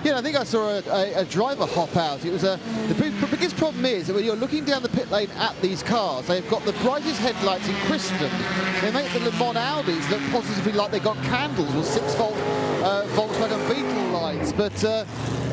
Yeah, I think I saw a driver hop out. It was the biggest problem is that when you're looking down the pit lane at these cars, they've got the brightest headlights in Christendom. They make the Le Mans Audis look positively like they got candles with 6-volt Volkswagen Beetle lights. But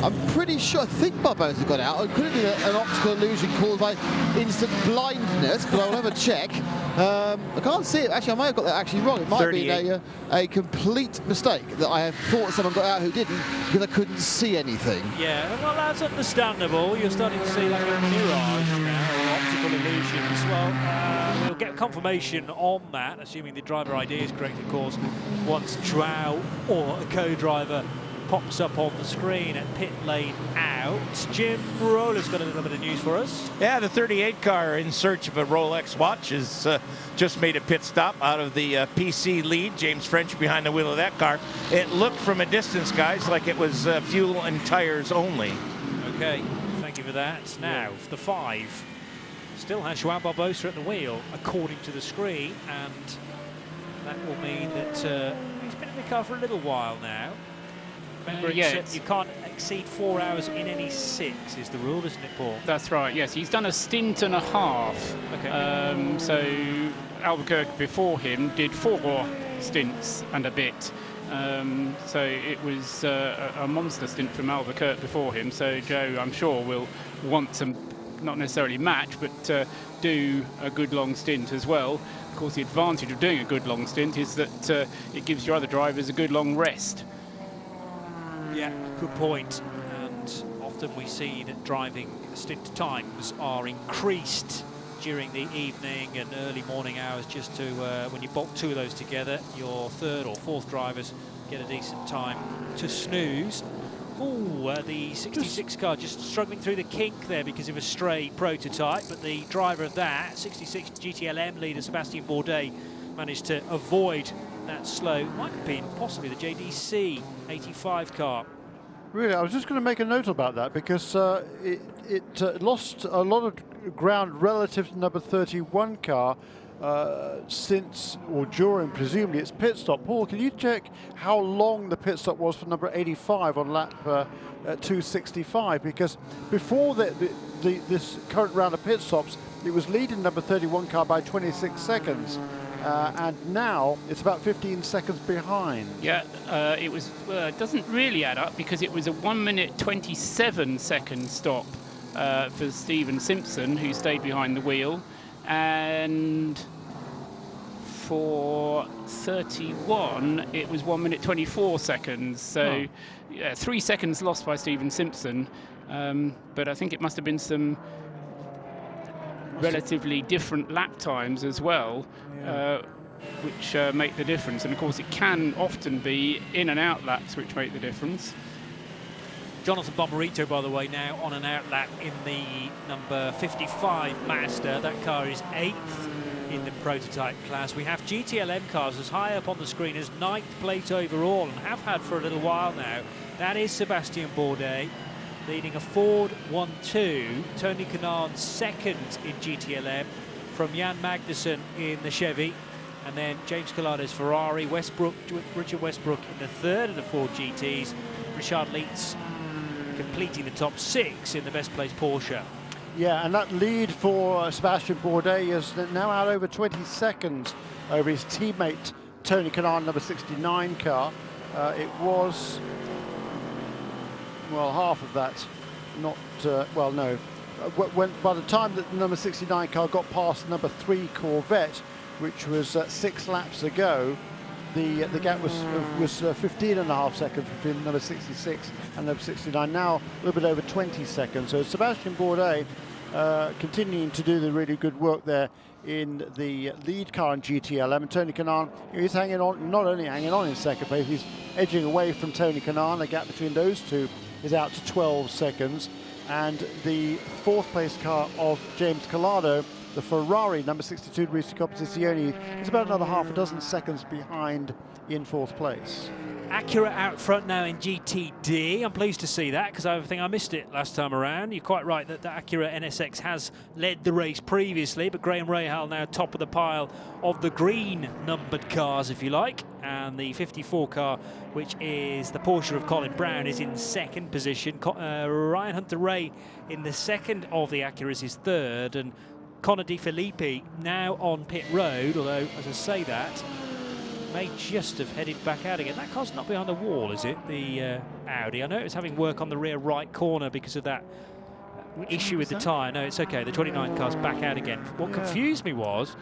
I'm pretty sure, I think Barbosa got out. It could have been an optical illusion caused by instant blindness, but I'll never check. I can't see it. Actually, I might have got that actually wrong. It might be a complete mistake that I have thought someone got out who didn't because I couldn't see anything. Yeah, well, that's understandable. You're starting to see like a mirage now, or optical illusions. Well, we'll get confirmation on that, assuming the driver ID is correct, of course, once Drow or a co-driver pops up on the screen at pit lane out. Jim Roller's got a little bit of news for us. Yeah, the 38 car in search of a Rolex watch has just made a pit stop out of the PC lead. James French behind the wheel of that car. It looked from a distance, guys, like it was fuel and tires only. Okay, thank you for that. Now, the 5 still has João Barbosa at the wheel, according to the screen, and that will mean that he's been in the car for a little while now. Remember, you can't exceed 4 hours in any 6 is the rule, isn't it, Paul? That's right, yes. He's done a stint and a half. Okay. So Albuquerque before him did 4 stints and a bit. So it was a monster stint from Albuquerque before him. So Joe, I'm sure, will want to not necessarily match, but do a good long stint as well. Of course, the advantage of doing a good long stint is that it gives your other drivers a good long rest. Yeah, good point. And often we see that driving stint times are increased during the evening and early morning hours, just to when you bolt 2 of those together, your 3rd or 4th drivers get a decent time to snooze. Oh, the 66 car just struggling through the kink there because of a stray prototype, but the driver of that, 66 GTLM leader Sebastian Bourdais, managed to avoid that slow. Might have been possibly the JDC 85 car. Really, I was just going to make a note about that because it lost a lot of ground relative to number 31 car since or during presumably its pit stop. Paul, can you check how long the pit stop was for number 85 on lap 265? Because before this current round of pit stops, it was leading number 31 car by 26 seconds. And now it's about 15 seconds behind. Yeah, it was. It doesn't really add up because it was a 1 minute 27 second stop for Stephen Simpson, who stayed behind the wheel, and for 31 it was 1 minute 24 seconds. So 3 seconds lost by Stephen Simpson, but I think it must have been some relatively different lap times as well, which make the difference. And of course it can often be in and out laps which make the difference. Jonathan Bomarito, by the way, now on an out lap in the number 55 Mazda. That car is 8th in the prototype class. We have GTLM cars as high up on the screen as 9th place overall, and have had for a little while now. That is Sebastian Bourdais, leading a Ford 1-2, Tony Kanaan 2nd in GTLM, from Jan Magnussen in the Chevy, and then James Calado's Ferrari, Richard Westbrook in the 3rd of the Ford GTs, Richard Lietz completing the top 6 in the best placed Porsche. Yeah, and that lead for Sebastian Bourdais is now out over 20 seconds over his teammate Tony Kanaan, number 69 car. It was, well, half of that. Not, well, no. By the time that the number 69 car got past the number 3 Corvette, which was 6 laps ago, the gap was 15.5 seconds between number 66 and number 69. Now a little bit over 20 seconds. So Sebastian Bourdais continuing to do the really good work there in the lead car in GTLM. And Tony Kanaan, he's hanging on, not only hanging on in second place, he's edging away from Tony Kanaan. The gap between those two is out to 12 seconds. And the 4th place car of James Calado, the Ferrari number 62 Enrico Competizione, is about another half a dozen seconds behind in 4th place. Acura out front now in GTD. I'm pleased to see that because I think I missed it last time around. You're quite right that the Acura NSX has led the race previously, but Graham Rahal now top of the pile of the green numbered cars, if you like. And the 54 car, which is the Porsche of Colin Brown, is in second position. Ryan Hunter-Ray in the second of the Acuras is third, and Connor De Filippi now on pit road, although as I say that, may just have headed back out again. That car's not behind the wall, is it? The Audi. I know it was having work on the rear right corner because of that issue with the tyre. No, it's okay. The 29 car's back out again. What confused me was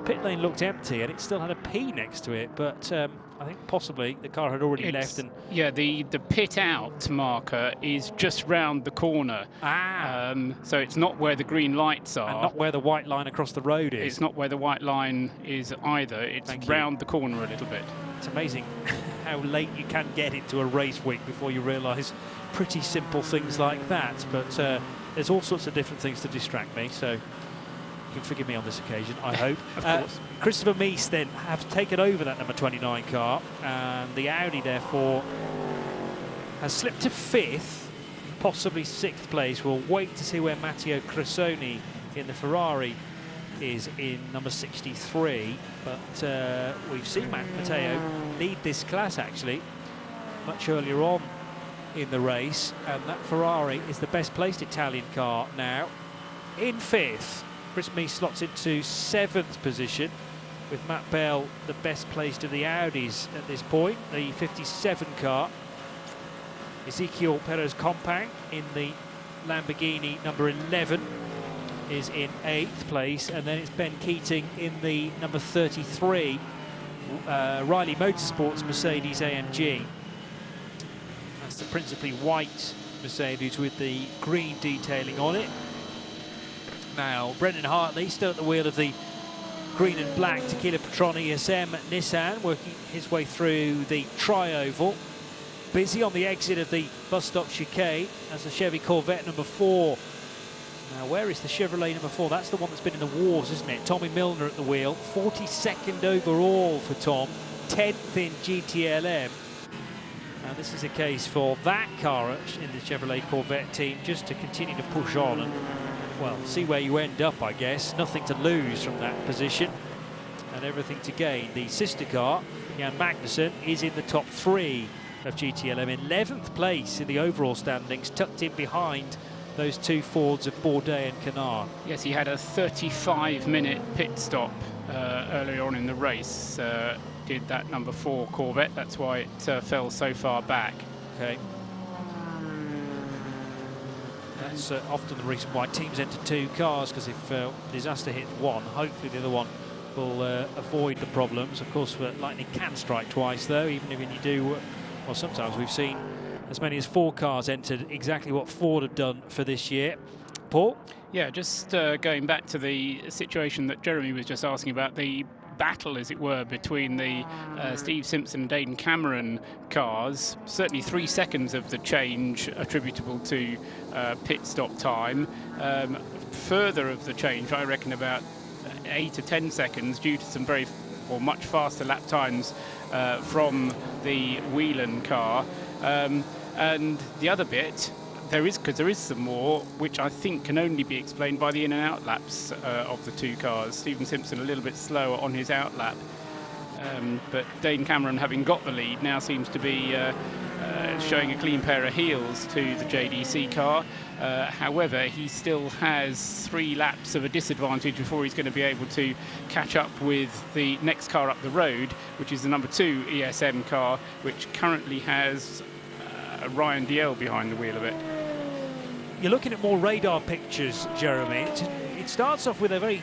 pit lane looked empty and it still had a P next to it, but I think possibly the car had already left. And yeah, the pit out marker is just round the corner. So it's not where the green lights are. And not where the white line across the road is. It's not where the white line is either. It's round the corner a little bit. It's amazing how late you can get into a race week before you realise pretty simple things like that. But there's all sorts of different things to distract me, so you can forgive me on this occasion, I hope. Of course. Christopher Meese then have taken over that number 29 car, and the Audi therefore has slipped to 5th, possibly 6th place. We'll wait to see where Matteo Cressoni in the Ferrari is in number 63, but we've seen Matteo lead this class actually much earlier on in the race, and that Ferrari is the best placed Italian car now in 5th. Chris Meese slots into 7th position, with Matt Bell the best placed of the Audis at this point, the 57 car. Ezequiel Perez Compang in the Lamborghini number 11 is in 8th place, and then it's Ben Keating in the number 33 Riley Motorsports Mercedes AMG. That's the principally white Mercedes with the green detailing on it. Now, Brendan Hartley still at the wheel of the green and black Tequila Patrón ESM Nissan, working his way through the tri-oval. Busy on the exit of the bus stop chicane as the Chevy Corvette number 4. Now, where is the Chevrolet number 4? That's the one that's been in the wars, isn't it? Tommy Milner at the wheel, 42nd overall for Tom, 10th in GTLM. Now, this is a case for that car in the Chevrolet Corvette team just to continue to push on and, well, see where you end up, I guess. Nothing to lose from that position and everything to gain. The sister car, Jan Magnussen, is in the top 3 of GTLM, 11th place in the overall standings, tucked in behind those two Fords of Bourdais and Canard. Yes, he had a 35-minute pit stop earlier on in the race. Did that number 4 Corvette. That's why it fell so far back. Okay. That's often the reason why teams enter 2 cars, because if disaster hits one, hopefully the other one will avoid the problems. Of course, lightning can strike twice, though, even if you do. Well, sometimes we've seen as many as 4 cars entered, exactly what Ford have done for this year. Paul? Yeah, just going back to the situation that Jeremy was just asking about, the battle, as it were, between the Steve Simpson and Aidan Cameron cars. Certainly 3 seconds of the change attributable to pit stop time. Further of the change, I reckon about 8 to 10 seconds due to some much faster lap times from the Whelan car. And the other bit, there is some more, which I think can only be explained by the in and out laps of the 2 cars. Stephen Simpson a little bit slower on his out lap, but Dane Cameron, having got the lead, now seems to be showing a clean pair of heels to the JDC car. However, he still has 3 laps of a disadvantage before he's going to be able to catch up with the next car up the road, which is the number 2 ESM car, which currently has Ryan DL behind the wheel of it. You're looking at more radar pictures, Jeremy. It starts off with a very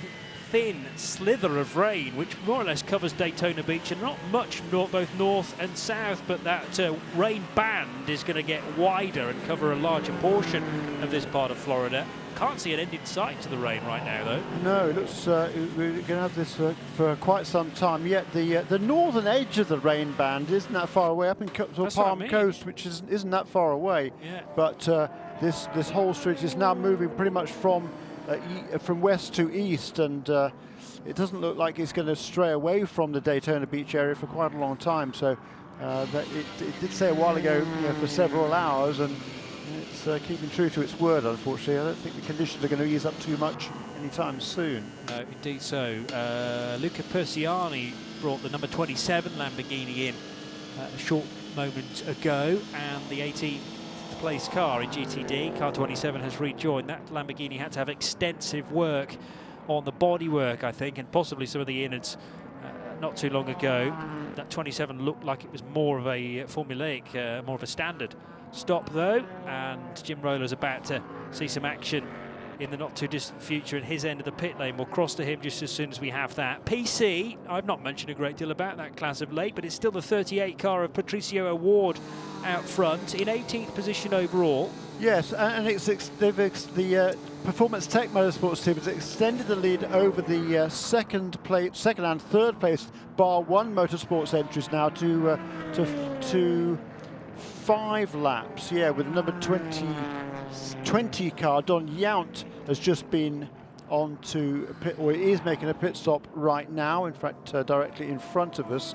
thin slither of rain, which more or less covers Daytona Beach, and not much both north and south, but that rain band is going to get wider and cover a larger portion of this part of Florida. Can't see an end in sight to the rain right now, though. No, it looks we're going to have this for quite some time yet. The northern edge of the rain band isn't that far away, up in Palm Coast, which isn't that far away. Yeah. But this whole stretch is now moving pretty much from west to east, and it doesn't look like it's going to stray away from the Daytona Beach area for quite a long time. So That it did say a while ago, for several hours, and it's keeping true to its word, unfortunately. I don't think the conditions are going to ease up too much anytime soon. No, indeed so. Luca Persiani brought the number 27 Lamborghini in a short moment ago, and the 18th place car in GTD, car 27, has rejoined. That Lamborghini had to have extensive work on the bodywork, I think, and possibly some of the innards not too long ago. That 27 looked like it was more of a formulaic, more of a standard stop though, and Jim Roller's about to see some action in the not too distant future in his end of the pit lane. We'll cross to him just as soon as we have that. PC, I've not mentioned a great deal about that class of late, but it's still the 38 car of Patricio Award out front in 18th position overall. Yes, and the Performance Tech Motorsports team has extended the lead over the second and third place Bar 1 Motorsports entries now to 5 laps. Yeah, with number 20 car, Don Yount, has just been on to pit, or is making a pit stop right now, in fact directly in front of us.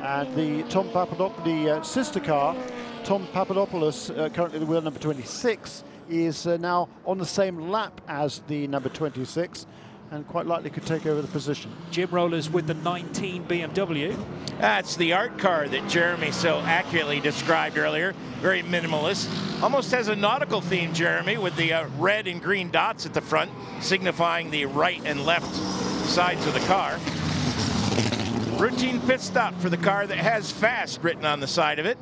And the Tom Papadopoulos sister car, Tom Papadopoulos, currently the wheel number 26, is now on the same lap as the number 26, and quite likely could take over the position. Jim Roller's with the 19 BMW. That's the art car that Jeremy so accurately described earlier. Very minimalist. Almost has a nautical theme, Jeremy, with the red and green dots at the front, signifying the right and left sides of the car. Routine pit stop for the car that has fast written on the side of it.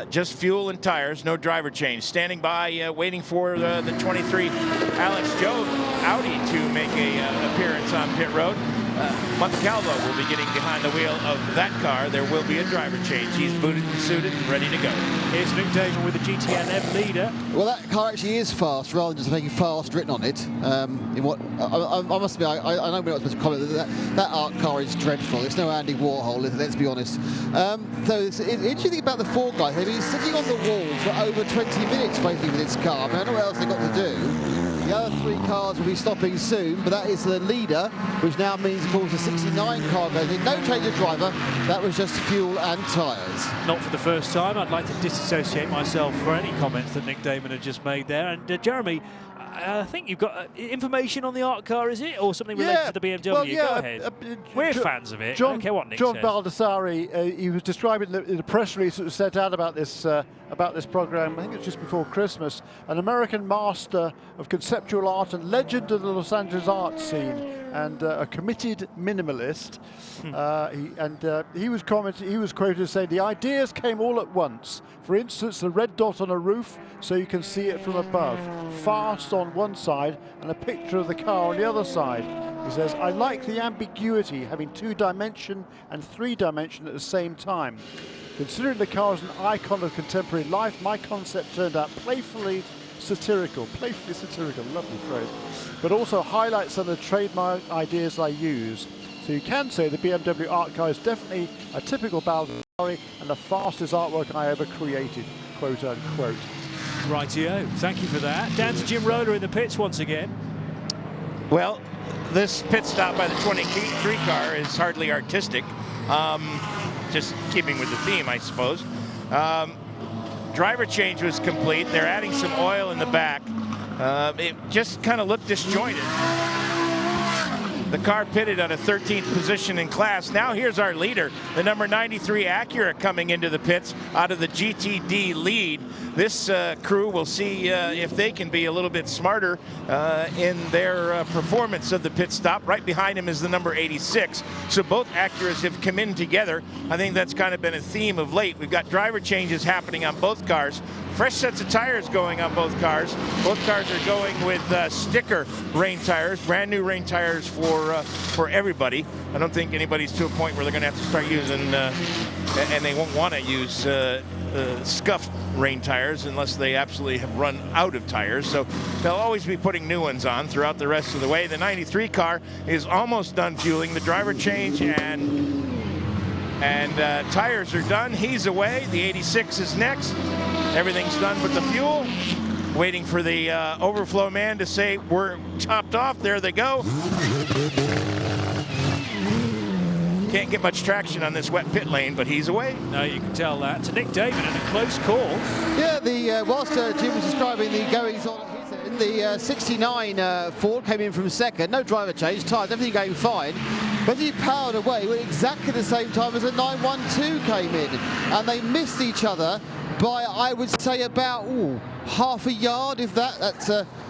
Just fuel and tires, no driver change. Standing by, waiting for the 23 Alex Job Audi to make a appearance on pit road. Montecalvo will be getting behind the wheel of that car. There will be a driver change. He's booted and suited and ready to go. Here's Nick Damon with the GTNM leader. Well, that car actually is fast, rather than just making fast written on it. In what I must admit, I know we're not supposed to comment that art car is dreadful. It's no Andy Warhol, let's be honest. So it's interesting about the four guys. They've been sitting on the wall for over 20 minutes waiting for this car. I mean, I don't know what else they've got to do. The other 3 cars will be stopping soon, but that is the leader, which now means, of course, the 69 car goes in. No change of driver. That was just fuel and tyres. Not for the first time. I'd like to disassociate myself for any comments that Nick Damon had just made there. And Jeremy, I think you've got information on the art car, is it? Or something related to the BMW? Well, yeah, go ahead. We're fans of it. I don't care what Nick John says. Baldessari, he was describing the press release that was sent out about this program, I think it's just before Christmas, an American master of conceptual art and legend of the Los Angeles art scene, and a committed minimalist. He was quoted as saying, "The ideas came all at once. For instance, the red dot on a roof so you can see it from above, fast on one side and a picture of the car on the other side." He says, "I like the ambiguity, having 2-dimension and 3-dimension at the same time. Considering the car as an icon of contemporary life, my concept turned out playfully satirical, lovely phrase, but also highlights some of the trademark ideas I use. So you can say the BMW art car is definitely a typical Baldessari and the fastest artwork I ever created," quote unquote. Rightio, thank you for that. Down to Jim Roller in the pits once again. Well, this pit stop by the 23 car is hardly artistic. Just keeping with the theme, I suppose. Driver change was complete. They're adding some oil in the back. It just kind of looked disjointed. The car pitted at a 13th position in class. Now here's our leader, the number 93 Acura, coming into the pits out of the GTD lead. This crew will see if they can be a little bit smarter in their performance of the pit stop. Right behind him is the number 86. So both Acuras have come in together. I think that's kind of been a theme of late. We've got driver changes happening on both cars. Fresh sets of tires going on both cars. Both cars are going with sticker rain tires, brand new rain tires for everybody. I don't think anybody's to a point where they're going to have to start using, and they won't want to use scuffed rain tires unless they absolutely have run out of tires. So they'll always be putting new ones on throughout the rest of the way. The 93 car is almost done fueling. The driver change and tires are done. He's away. The 86 is next. Everything's done but the fuel. Waiting for the overflow man to say we're chopped off. There they go. Can't get much traction on this wet pit lane, but he's away. No, you can tell that. To Nick Damon and a close call. Yeah, whilst Jim was describing the goings on at his end, the 69 Ford came in from second. No driver change, tyres, everything going fine. But he powered away at exactly the same time as a 912 came in. And they missed each other by, I would say, about half a yard, if that. That's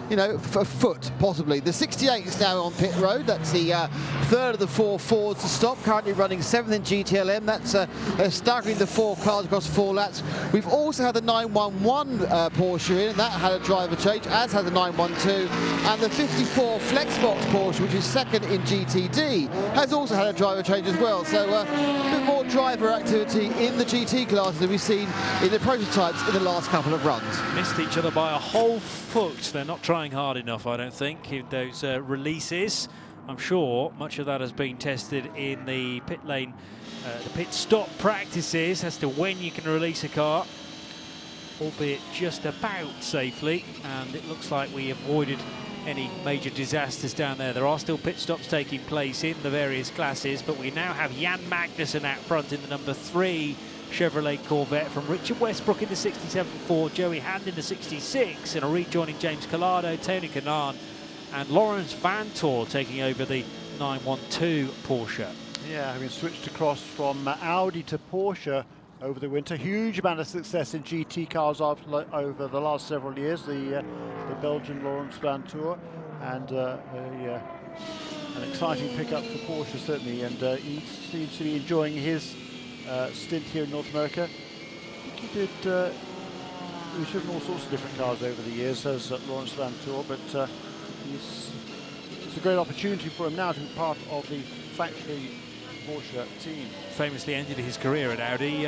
you know, a foot possibly. The 68 is now on pit road. That's the third of the 4 Fords to stop. Currently running 7th in GTLM. That's staggering the 4 cars across 4 laps. We've also had the 911 Porsche in, and that had a driver change, as had the 912. And the 54 Flexbox Porsche, which is second in GTD, has also had a driver change as well. So a bit more driver activity in the GT classes than we've seen in the prototypes in the last couple of runs. Missed each other by a whole foot. They're not trying hard enough, I don't think, in those releases. I'm sure much of that has been tested in the pit lane, the pit stop practices as to when you can release a car, albeit just about safely, and it looks like we avoided any major disasters down there. There are still pit stops taking place in the various classes, but we now have Jan Magnussen out front in the number 3 Chevrolet Corvette, from Richard Westbrook in the 67 Ford, Joey Hand in the 66, and a rejoining James Collado, Tony Kanaan, and Lawrence Vantor taking over the 912 Porsche. Yeah, having switched across from Audi to Porsche over the winter. Huge amount of success in GT cars over the last several years. The Belgian Lawrence Vantor, and an exciting pickup for Porsche certainly, and he seems to be enjoying his stint here in North America. I think he did. He's driven all sorts of different cars over the years, as Lawrence Vantor, but it's a great opportunity for him now to be part of the factory Porsche team. Famously ended his career at Audi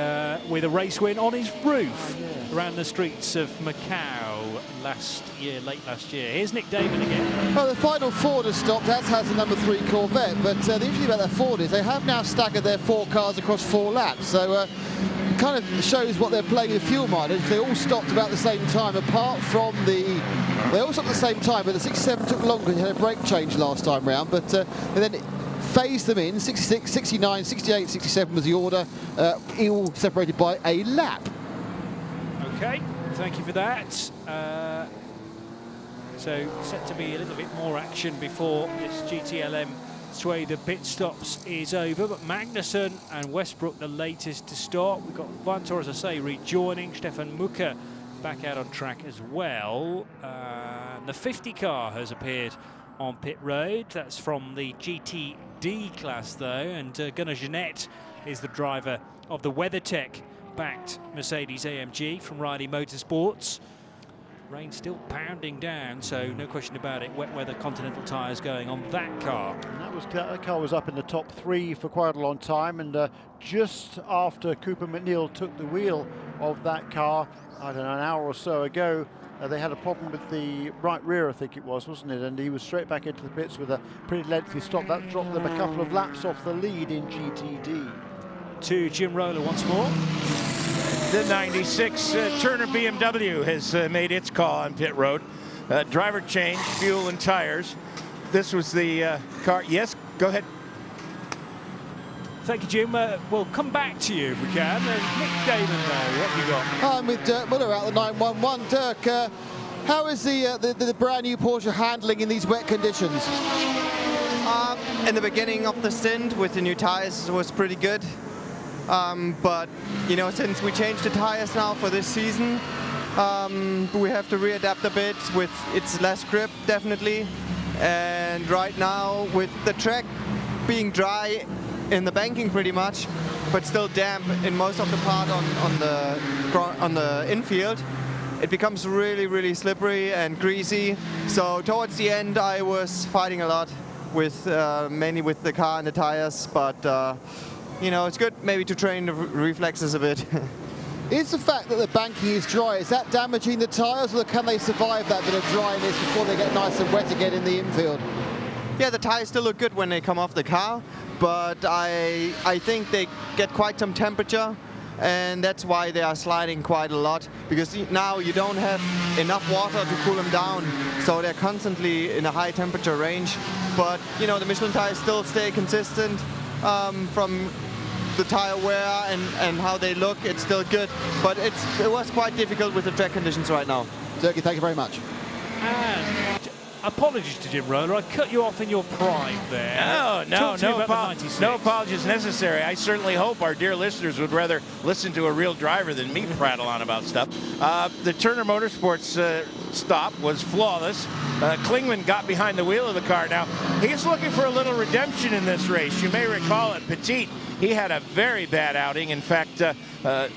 with a race win on his roof around the streets of Macau late last year. Here's Nick Damon again. Well, the final Ford has stopped, as has the number 3 Corvette, but the interesting about that Ford is they have now staggered their 4 cars across 4 laps, so kind of shows what they're playing with fuel mileage. They all stopped about the same time, apart from they all stopped at the same time, but the 67 took longer. He had a brake change last time round, but then phased them in. 66, 69, 68, 67 was the order, all separated by a lap. Okay, thank you for that. So set to be a little bit more action before this GTLM swathe of pit stops is over, but Magnussen and Westbrook the latest to start. We've got Vantor, as I say, rejoining. Stefan Mucker back out on track as well. The 50 car has appeared on pit road. That's from the GTD class though, and Gunnar Jeanette is the driver of the WeatherTech backed Mercedes AMG from Riley Motorsports. Rain still pounding down, so no question about it. Wet weather Continental tyres going on that car. And that car was up in the top 3 for quite a long time, and just after Cooper McNeil took the wheel of that car, I don't know, an hour or so ago, they had a problem with the right rear, I think it was, wasn't it? And he was straight back into the pits with a pretty lengthy stop. That dropped them a couple of laps off the lead in GTD. To Jim Roller once more. The 96 Turner BMW has made its call on pit road. Driver change, fuel and tires. This was the car. Yes, go ahead. Thank you, Jim. We'll come back to you if we can. Nick Damon, though, what have you got? I'm with Dirk Muller out the 911. Dirk, how is the brand new Porsche handling in these wet conditions? In the beginning of the stint with the new tires, it was pretty good. But, you know, since we changed the tires now for this season, we have to readapt a bit with its less grip, definitely. And right now, with the track being dry in the banking pretty much, but still damp in most of the part on the infield, it becomes really, really slippery and greasy. So towards the end, I was fighting a lot with mainly with the car and the tires, but you know, it's good maybe to train the reflexes a bit. Is the fact that the banking is dry, is that damaging the tyres, or can they survive that bit of dryness before they get nice and wet again in the infield? Yeah, the tyres still look good when they come off the car, but I think they get quite some temperature, and that's why they are sliding quite a lot, because now you don't have enough water to cool them down, so they're constantly in a high temperature range. But you know, the Michelin tires still stay consistent, from the tire wear and how they look. It's still good, but it was quite difficult with the track conditions right now. Turkey, thank you very much. And apologies to Jim Roller, I cut you off in your prime there. No apologies necessary. I certainly hope our dear listeners would rather listen to a real driver than me prattle on about stuff. The Turner Motorsports stop was flawless. Klingman got behind the wheel of the car. Now, he's looking for a little redemption in this race. You may recall at Petit, he had a very bad outing. In fact,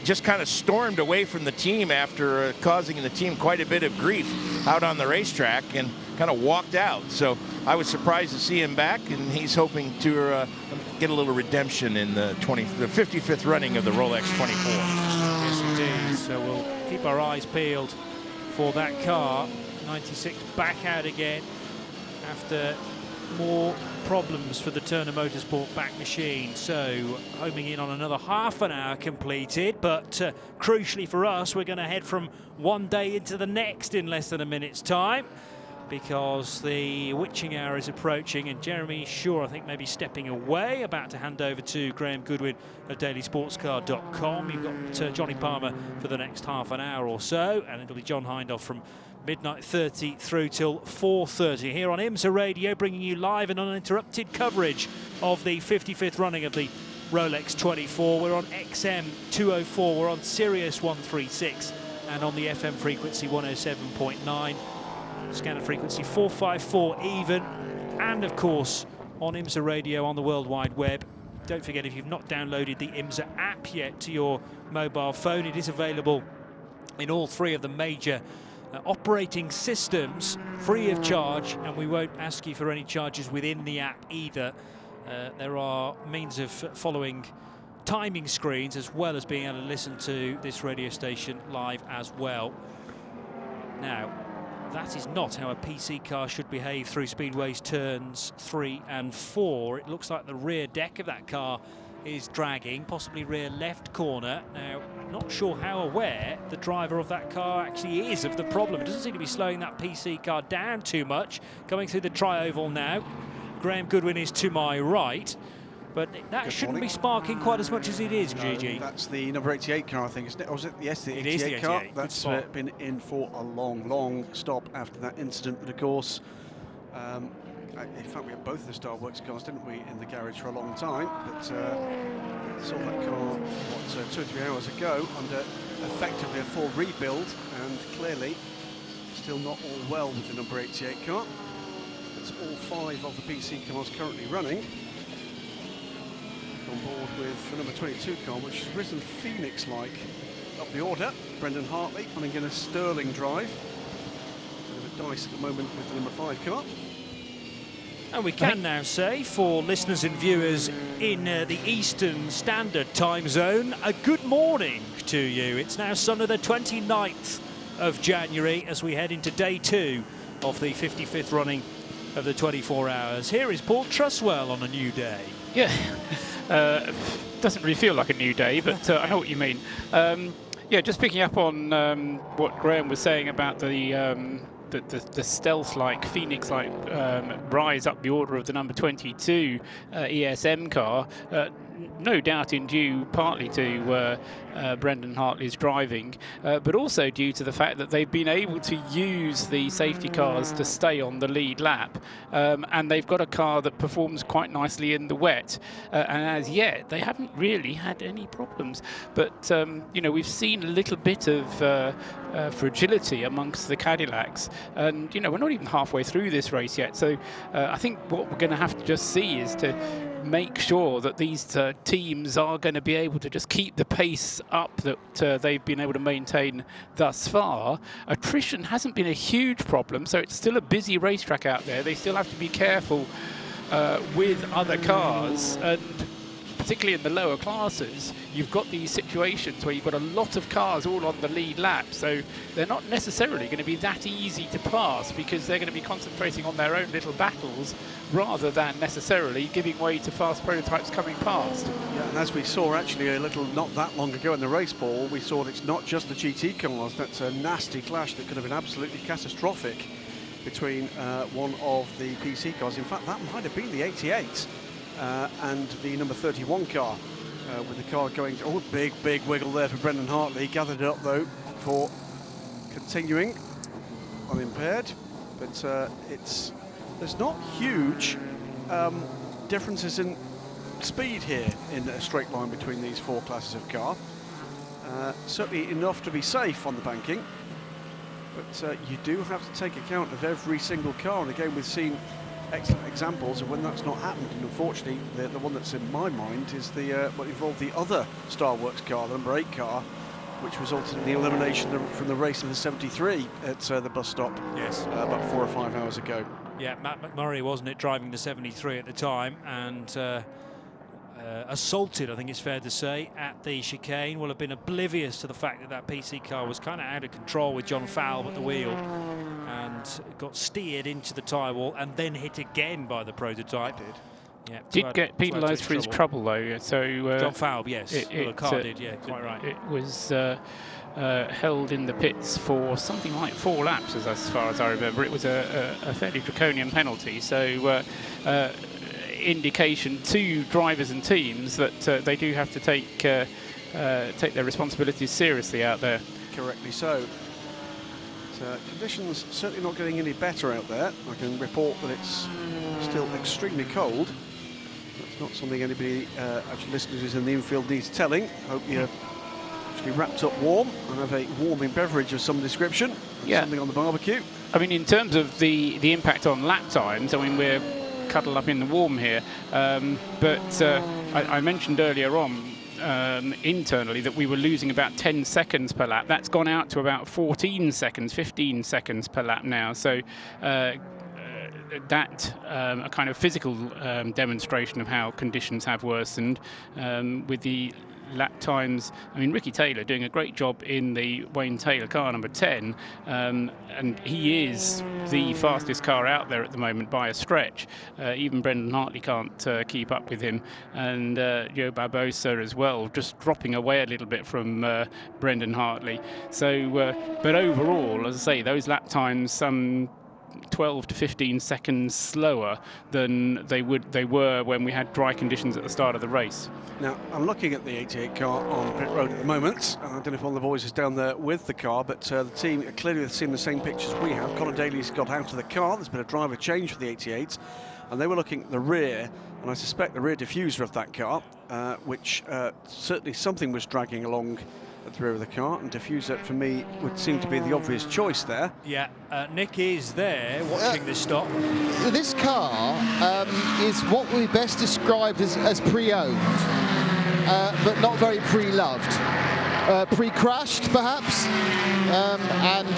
just kind of stormed away from the team after causing the team quite a bit of grief out on the racetrack and kind of walked out. So I was surprised to see him back, and he's hoping to get a little redemption in the 55th running of the Rolex 24. Yes, indeed. So we'll keep our eyes peeled for that car. 96 back out again after more problems for the Turner Motorsport back machine. So homing in on another half an hour completed, but crucially for us, we're going to head from one day into the next in less than a minute's time, because the witching hour is approaching, and Jeremy Shaw, I think, maybe stepping away, about to hand over to Graham Goodwin of dailysportscar.com. You've got Johnny Palmer for the next half an hour or so, and it'll be John Hindhaugh from midnight 30 through till 4:30 here on IMSA Radio, bringing you live and uninterrupted coverage of the 55th running of the Rolex 24. We're on XM 204, we're on Sirius 136, and on the FM frequency 107.9, scanner frequency 454 even, and of course on IMSA Radio on the World Wide Web. Don't forget, if you've not downloaded the IMSA app yet to your mobile phone, it is available in all three of the major operating systems, free of charge, and we won't ask you for any charges within the app either. There are means of following timing screens, as well as being able to listen to this radio station live as well. Now, that is not how a PC car should behave through Speedway's turns 3 and 4. It looks like the rear deck of that car is dragging, possibly rear left corner. Now, not sure how aware the driver of that car actually is of the problem. It doesn't seem to be slowing that PC car down too much. Coming through the tri-oval now, Graham Goodwin is to my right, but that shouldn't be sparking quite as much as it is, Gigi. That's the number 88 car, I think, isn't it? Or was it? Yes, the 88 it is the 88 car. That's been in for a long stop after that incident. But of course, in fact, we had both the Star Works cars, didn't we, in the garage for a long time. But saw that car, 2 or 3 hours ago, under effectively a full rebuild, and clearly still not all well with the number 88 car. It's all 5 of the PC cars currently running. On board with the number 22 car, which has risen Phoenix-like up the order. Brendan Hartley running in a Sterling drive. Bit of a dice at the moment with the number 5 car. And we can now say, for listeners and viewers in the Eastern Standard Time Zone, a good morning to you. It's now Sunday the 29th of January as we head into day 2 of the 55th running of the 24 hours. Here is Paul Truswell on a new day. Yeah, doesn't really feel like a new day, but I know what you mean. Yeah, just picking up on what Graham was saying about the stealth-like, Phoenix-like rise up the order of the number 22 ESM car, no doubt in due partly to Brendan Hartley's driving, but also due to the fact that they've been able to use the safety cars to stay on the lead lap, and they've got a car that performs quite nicely in the wet, and as yet they haven't really had any problems. But you know, we've seen a little bit of fragility amongst the Cadillacs, and you know, we're not even halfway through this race yet, so I think what we're going to have to just see is to make sure that these teams are going to be able to just keep the pace up that they've been able to maintain thus far. Attrition hasn't been a huge problem, so it's still a busy racetrack out there. They still have to be careful with other cars, and particularly in the lower classes, you've got these situations where you've got a lot of cars all on the lead lap, so they're not necessarily going to be that easy to pass, because they're going to be concentrating on their own little battles rather than necessarily giving way to fast prototypes coming past. Yeah, and as we saw actually a little not that long ago in the race, Paul, we saw that it's not just the GT cars. That's a nasty clash that could have been absolutely catastrophic between one of the PC cars. In fact, that might have been the 88. and the number 31 car, with the car going to, oh, big wiggle there for Brendan Hartley. Gathered it up though for continuing unimpaired, but there's not huge differences in speed here in a straight line between these 4 classes of car. Certainly enough to be safe on the banking, but you do have to take account of every single car, and again we've seen excellent examples of when that's not happened, and unfortunately the one that's in my mind is the what involved the other StarWorks car, the number 8 car, which resulted in the elimination from the race of the 73 at the bus stop. Yes. About 4 or 5 hours ago. Yeah, Matt McMurray, wasn't it, driving the 73 at the time, and assaulted, I think it's fair to say, at the chicane. Will have been oblivious to the fact that that PC car was kind of out of control with John Falb at the wheel, and got steered into the tyre wall and then hit again by the prototype. Yeah, did get penalised for his trouble though. So John Falb, yes, the car did. Yeah, quite right. It was held in the pits for something like 4 laps, as far as I remember. It was a fairly draconian penalty. So. Indication to drivers and teams that they do have to take their responsibilities seriously out there. Correctly so. Conditions certainly not getting any better out there. I can report that it's still extremely cold. That's not something anybody, actually listeners who's in the infield, needs telling. Hope you're actually wrapped up warm and have a warming beverage of some description. Yeah. Something on the barbecue. I mean, in terms of the impact on lap times, I mean, we're cuddle up in the warm here, but I mentioned earlier on internally that we were losing about 10 seconds per lap. That's gone out to about 14 seconds, 15 seconds per lap now. So that a kind of physical demonstration of how conditions have worsened with the lap times. I mean, Ricky Taylor doing a great job in the Wayne Taylor car, number 10, and he is the fastest car out there at the moment by a stretch. Even Brendan Hartley can't keep up with him, and Joe Barbosa as well, just dropping away a little bit from Brendan Hartley. So, but overall, as I say, those lap times, 12 to 15 seconds slower than they were when we had dry conditions at the start of the race. Now, I'm looking at the 88 car on pit road at the moment. I don't know if one of the boys is down there with the car, but the team clearly have seen the same pictures we have. Conor Daly's got out of the car. There's been a driver change for the 88, and they were looking at the rear, and I suspect the rear diffuser of that car, which certainly something was dragging along at the rear of the car, and diffuser for me would seem to be the obvious choice there. Yeah, Nick is there watching this stop. This car is what we best described as pre-owned, but not very pre-loved. Pre-crashed, perhaps, and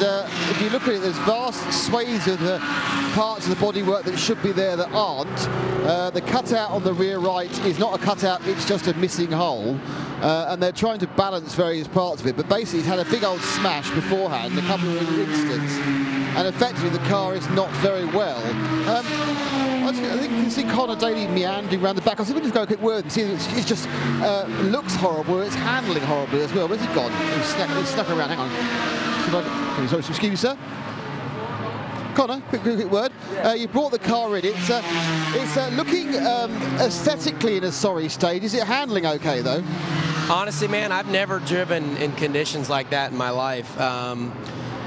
if you look at it, there's vast swathes of the parts of the bodywork that should be there that aren't. The cutout on the rear right is not a cutout, it's just a missing hole, and they're trying to balance various parts of it, but basically it's had a big old smash beforehand, a couple of incidents, and effectively the car is not very well. I think you can see Conor Daly meandering around the back. I think we just go a quick word and see it just looks horrible. It's handling horribly as well. Where's he gone? He's stuck around. Hang on. Sorry, excuse me, sir. Conor, quick word. You brought the car in. It's looking aesthetically in a sorry state. Is it handling okay though? Honestly, man, I've never driven in conditions like that in my life.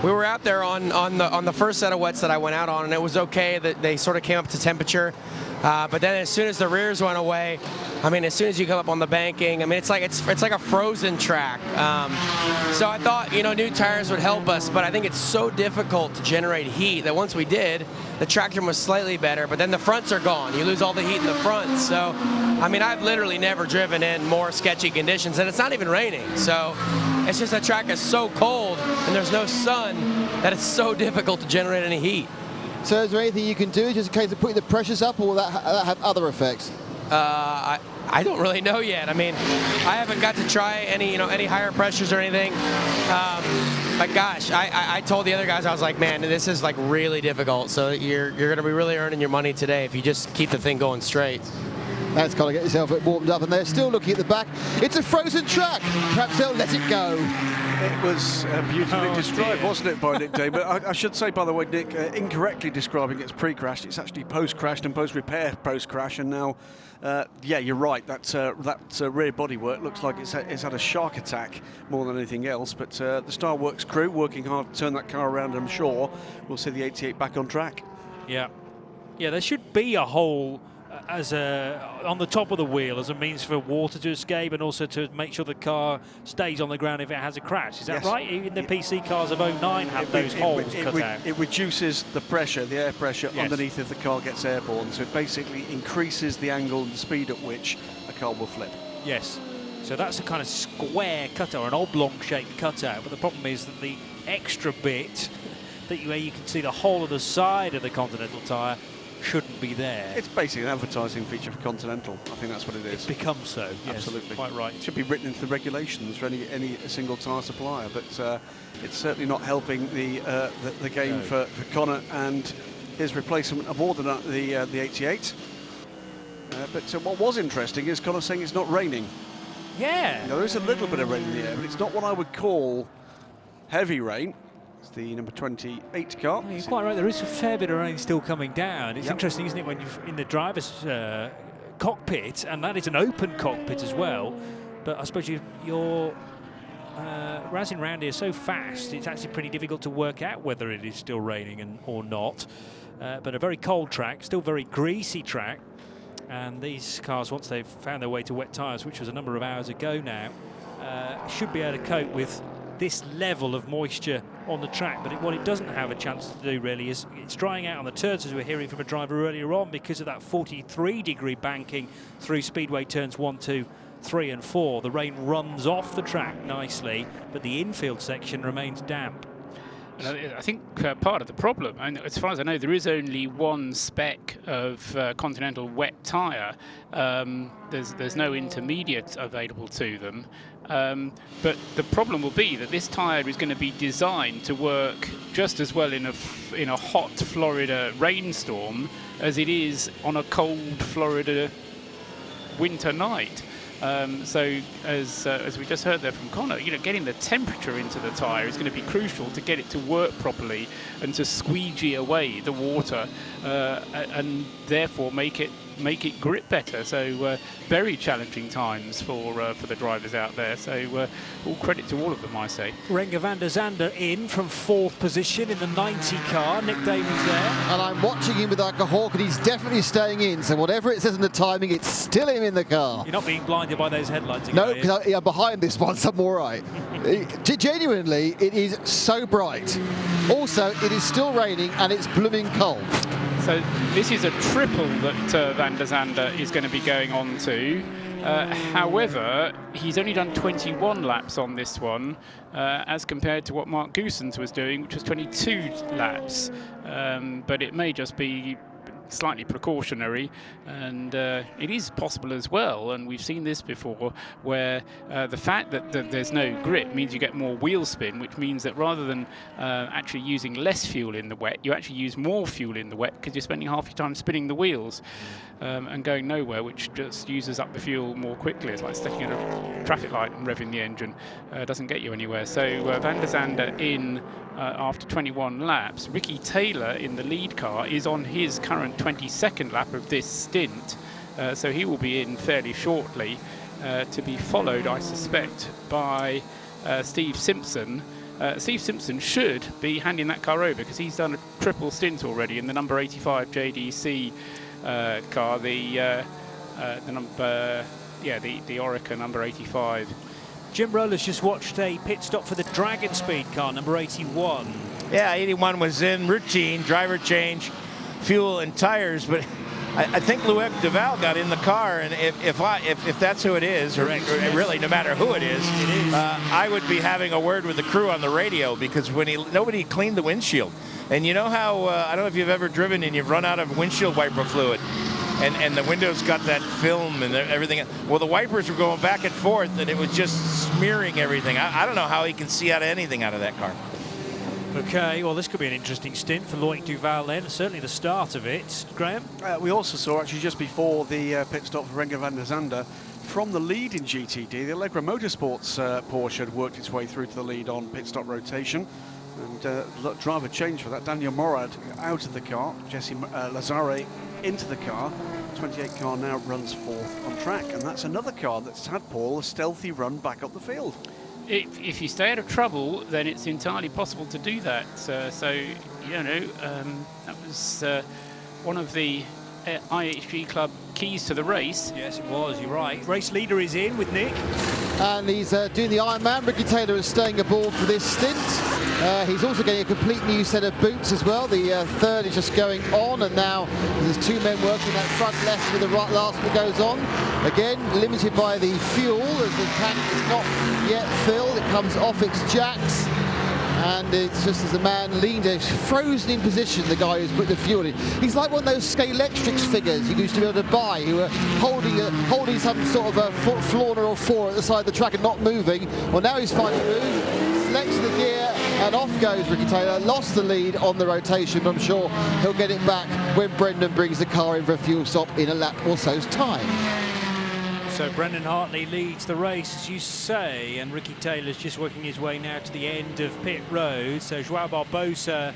We were out there on the first set of wets that I went out on, and it was okay that they sort of came up to temperature. But then as soon as the rears went away, I mean, as soon as you come up on the banking, I mean, it's like a frozen track. So I thought, you know, new tires would help us, but I think it's so difficult to generate heat that once we did, the traction was slightly better, but then the fronts are gone. You lose all the heat in the front. So, I mean, I've literally never driven in more sketchy conditions, and it's not even raining. So it's just the track is so cold and there's no sun that it's so difficult to generate any heat. So is there anything you can do, just in case of putting the pressures up, or will that have other effects? I don't really know yet. I mean, I haven't got to try any higher pressures or anything. But gosh, I told the other guys, I was like, man, this is like really difficult. So you're going to be really earning your money today if you just keep the thing going straight. That's got to get yourself warmed up, and they're still looking at the back. It's a frozen track. Perhaps they'll let it go. It was beautifully described, wasn't it, by Nick Day? But I should say, by the way, Nick, incorrectly describing it's pre-crash. It's actually post-crashed and post-repair post-crash. And now, yeah, you're right. That rear bodywork looks like it's had a shark attack more than anything else. But the StarWorks crew working hard to turn that car around. I'm sure we'll see the 88 back on track. Yeah, yeah. There should be a hole on the top of the wheel as a means for water to escape and also to make sure the car stays on the ground if it has a crash. Is that right? Even the PC cars of 09 have those holes cut out. It reduces the pressure, the air pressure underneath if the car gets airborne. So it basically increases the angle and the speed at which a car will flip. Yes. So that's a kind of square cutout, or an oblong-shaped cutout. But the problem is that the extra bit where you can see the whole of the side of the Continental tyre shouldn't be there. It's basically an advertising feature for Continental. I think that's what it is. It becomes so, yes. Absolutely. Quite right. It should be written into the regulations for any single tyre supplier, but it's certainly not helping the game for Connor and his replacement aboard the 88. But what was interesting is Connor saying it's not raining. Yeah. There is a little bit of rain in the air, but it's not what I would call heavy rain. It's the number 28 car. You're quite right. There is a fair bit of rain still coming down. It's interesting, isn't it, when you're in the driver's cockpit, and that is an open cockpit as well. But I suppose you're razzing around here so fast, it's actually pretty difficult to work out whether it is still raining or not. But a very cold track, still very greasy track. And these cars, once they've found their way to wet tyres, which was a number of hours ago now, should be able to cope with this level of moisture on the track. But what it doesn't have a chance to do really is it's drying out on the turns, as we were hearing from a driver earlier on, because of that 43-degree banking through speedway turns 1, 2, 3 and 4. The rain runs off the track nicely, but the infield section remains damp. And I think part of the problem, and as far as I know, there is only one spec of Continental wet tyre. There's no intermediate available to them. But the problem will be that this tyre is going to be designed to work just as well in a hot Florida rainstorm as it is on a cold Florida winter night. So as we just heard there from Connor, getting the temperature into the tyre is going to be crucial to get it to work properly and to squeegee away the water and therefore make it grip better. So very challenging times for the drivers out there. So all credit to all of them, I say. Renger van der Zande in from 4th position in the 90 car. Nick Davies there. And I'm watching him with like a hawk, and he's definitely staying in. So whatever it says in the timing, it's still him in the car. You're not being blinded by those headlights again, no, because I'm behind this one, so I'm all right. Genuinely, it is so bright. Also, it is still raining and it's blooming cold. So this is a triple that van der Zande is going to be going on to. However, he's only done 21 laps on this one, as compared to what Mark Goossens was doing, which was 22 laps. But it may just be slightly precautionary, and it is possible as well, and we've seen this before, where the fact that there's no grip means you get more wheel spin, which means that rather than actually using less fuel in the wet, you actually use more fuel in the wet because you're spending half your time spinning the wheels and going nowhere, which just uses up the fuel more quickly. It's like sticking at a traffic light and revving the engine. Doesn't get you anywhere. So van der Zande in after 21 laps. Ricky Taylor in the lead car is on his current 22nd lap of this stint, so he will be in fairly shortly, to be followed, I suspect, by Steve Simpson. Steve Simpson should be handing that car over because he's done a triple stint already in the number 85 JDC car, the Orica number 85. Jim Roller's just watched a pit stop for the Dragon Speed car, number 81. Yeah, 81 was in routine, driver change, fuel and tires, but I think Loic Duval got in the car, and if that's who it is, or really no matter who it is, I would be having a word with the crew on the radio, because nobody cleaned the windshield. And you know how, I don't know if you've ever driven and you've run out of windshield wiper fluid, and the window's got that film and everything. Well, the wipers were going back and forth, and it was just smearing everything. I don't know how he can see out of anything out of that car. Okay, well, this could be an interesting stint for Loic Duval then, certainly the start of it. Graham? We also saw, actually, just before the pit stop for Renger van der Zande, from the lead in GTD. The Allegra Motorsports Porsche had worked its way through to the lead on pit stop rotation. And driver change for that. Daniel Morad out of the car. Jesse Lazare into the car. 28 car now runs fourth on track. And that's another car that's had, Paul, a stealthy run back up the field. If you stay out of trouble, then it's entirely possible to do that. So you know, that was one of the IHG Club keys to the race. Yes, it was. You're right. Race leader is in with Nick. And he's doing the Ironman. Ricky Taylor is staying aboard for this stint. He's also getting a complete new set of boots as well. The third is just going on, and now there's two men working that front left with the right last that goes on. Again, limited by the fuel as the tank is not yet filled. It comes off its jacks. And it's just as the man leaned, frozen in position, the guy who's put the fuel in. He's like one of those Scalextrics figures you used to be able to buy, who were holding some sort of a Flauner or four at the side of the track and not moving. Well, now he's finally moved, selects the gear, and off goes Ricky Taylor. Lost the lead on the rotation, but I'm sure he'll get it back when Brendan brings the car in for a fuel stop in a lap or so's time. So Brendan Hartley leads the race, as you say, and Ricky Taylor's just working his way now to the end of pit road. So Joao Barbosa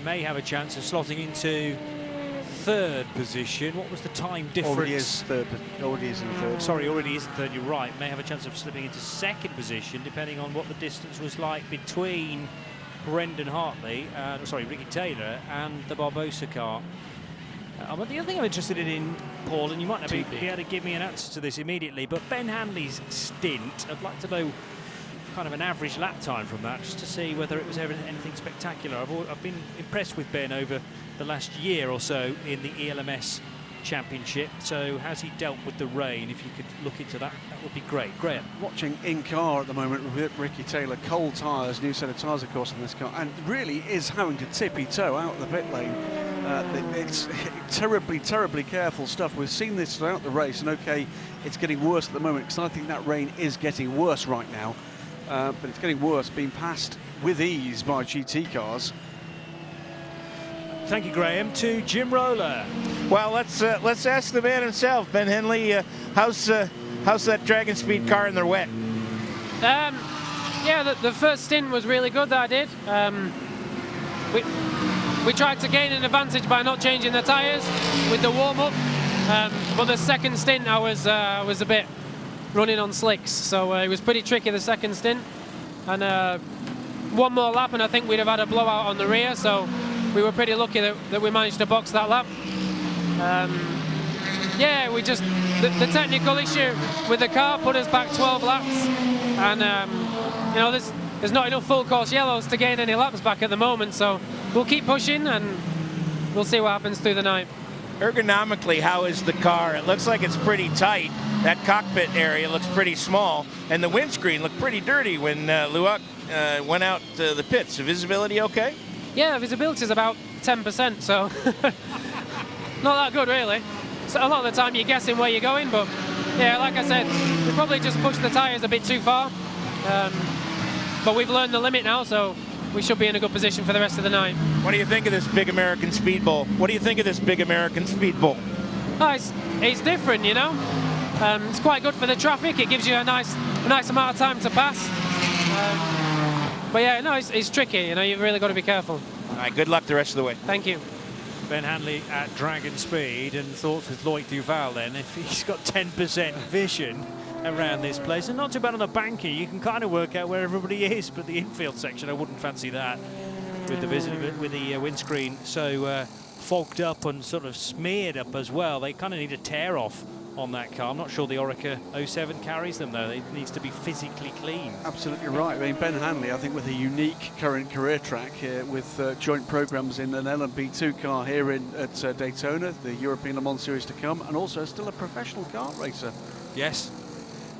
may have a chance of slotting into third position. What was the time difference? Already is third. Already is in third. Sorry, already is in third. You're right. May have a chance of slipping into second position, depending on what the distance was like between Brendan Hartley, Ricky Taylor, and the Barbosa car. But the other thing I'm interested in, Paul, and you might not be able to give me an answer to this immediately, but Ben Hanley's stint, I'd like to know kind of an average lap time from that, just to see whether it was ever anything spectacular. I've been impressed with Ben over the last year or so in the ELMS Championship. So has he dealt with the rain? If you could look into that, that would be great. Graham. Watching in car at the moment with Ricky Taylor, cold tyres, new set of tyres of course on this car, and really is having to tippy-toe out of the pit lane. It's terribly, terribly careful stuff. We've seen this throughout the race, and okay, it's getting worse at the moment because I think that rain is getting worse right now. But it's getting worse, being passed with ease by GT cars. Thank you, Graham. To Jim Roller. Well, let's ask the man himself, Ben Henley. How's that Dragon Speed car in the wet? Yeah, the first stint was really good that I did. We tried to gain an advantage by not changing the tyres with the warm-up, but the second stint I was a bit running on slicks, so it was pretty tricky the second stint. And one more lap, and I think we'd have had a blowout on the rear. So we were pretty lucky that we managed to box that lap. Yeah, we just the technical issue with the car put us back 12 laps, and you know there's not enough full course yellows to gain any laps back at the moment. So we'll keep pushing, and we'll see what happens through the night. Ergonomically, how is the car? It looks like it's pretty tight. That cockpit area looks pretty small, and the windscreen looked pretty dirty when Luak went out to the pits. The visibility okay? Yeah, visibility is about 10%, so not that good really. So a lot of the time you're guessing where you're going, but yeah, like I said, we probably just pushed the tyres a bit too far. But we've learned the limit now, so we should be in a good position for the rest of the night. What do you think of this big American Speed Bowl? What do you think of this big American Speed Bowl? Oh, it's different, you know. It's quite good for the traffic. It gives you a nice amount of time to pass. But yeah, no, it's tricky. You know, you've really got to be careful. All right, good luck the rest of the way. Thank you. Ben Hanley at Dragon Speed, and thoughts with Loic Duval then, if he's got 10% vision around this place, and not too bad on the banking, you can kind of work out where everybody is, but the infield section, I wouldn't fancy that with the windscreen so fogged up and sort of smeared up as well. They kind of need a tear off on that car. I'm not sure the Orica 07 carries them though. It needs to be physically clean. Absolutely right. I mean, Ben Hanley, I think, with a unique current career track here with joint programs in an LMP2 car here at Daytona, the European Le Mans Series to come, and also still a professional kart racer. Yes,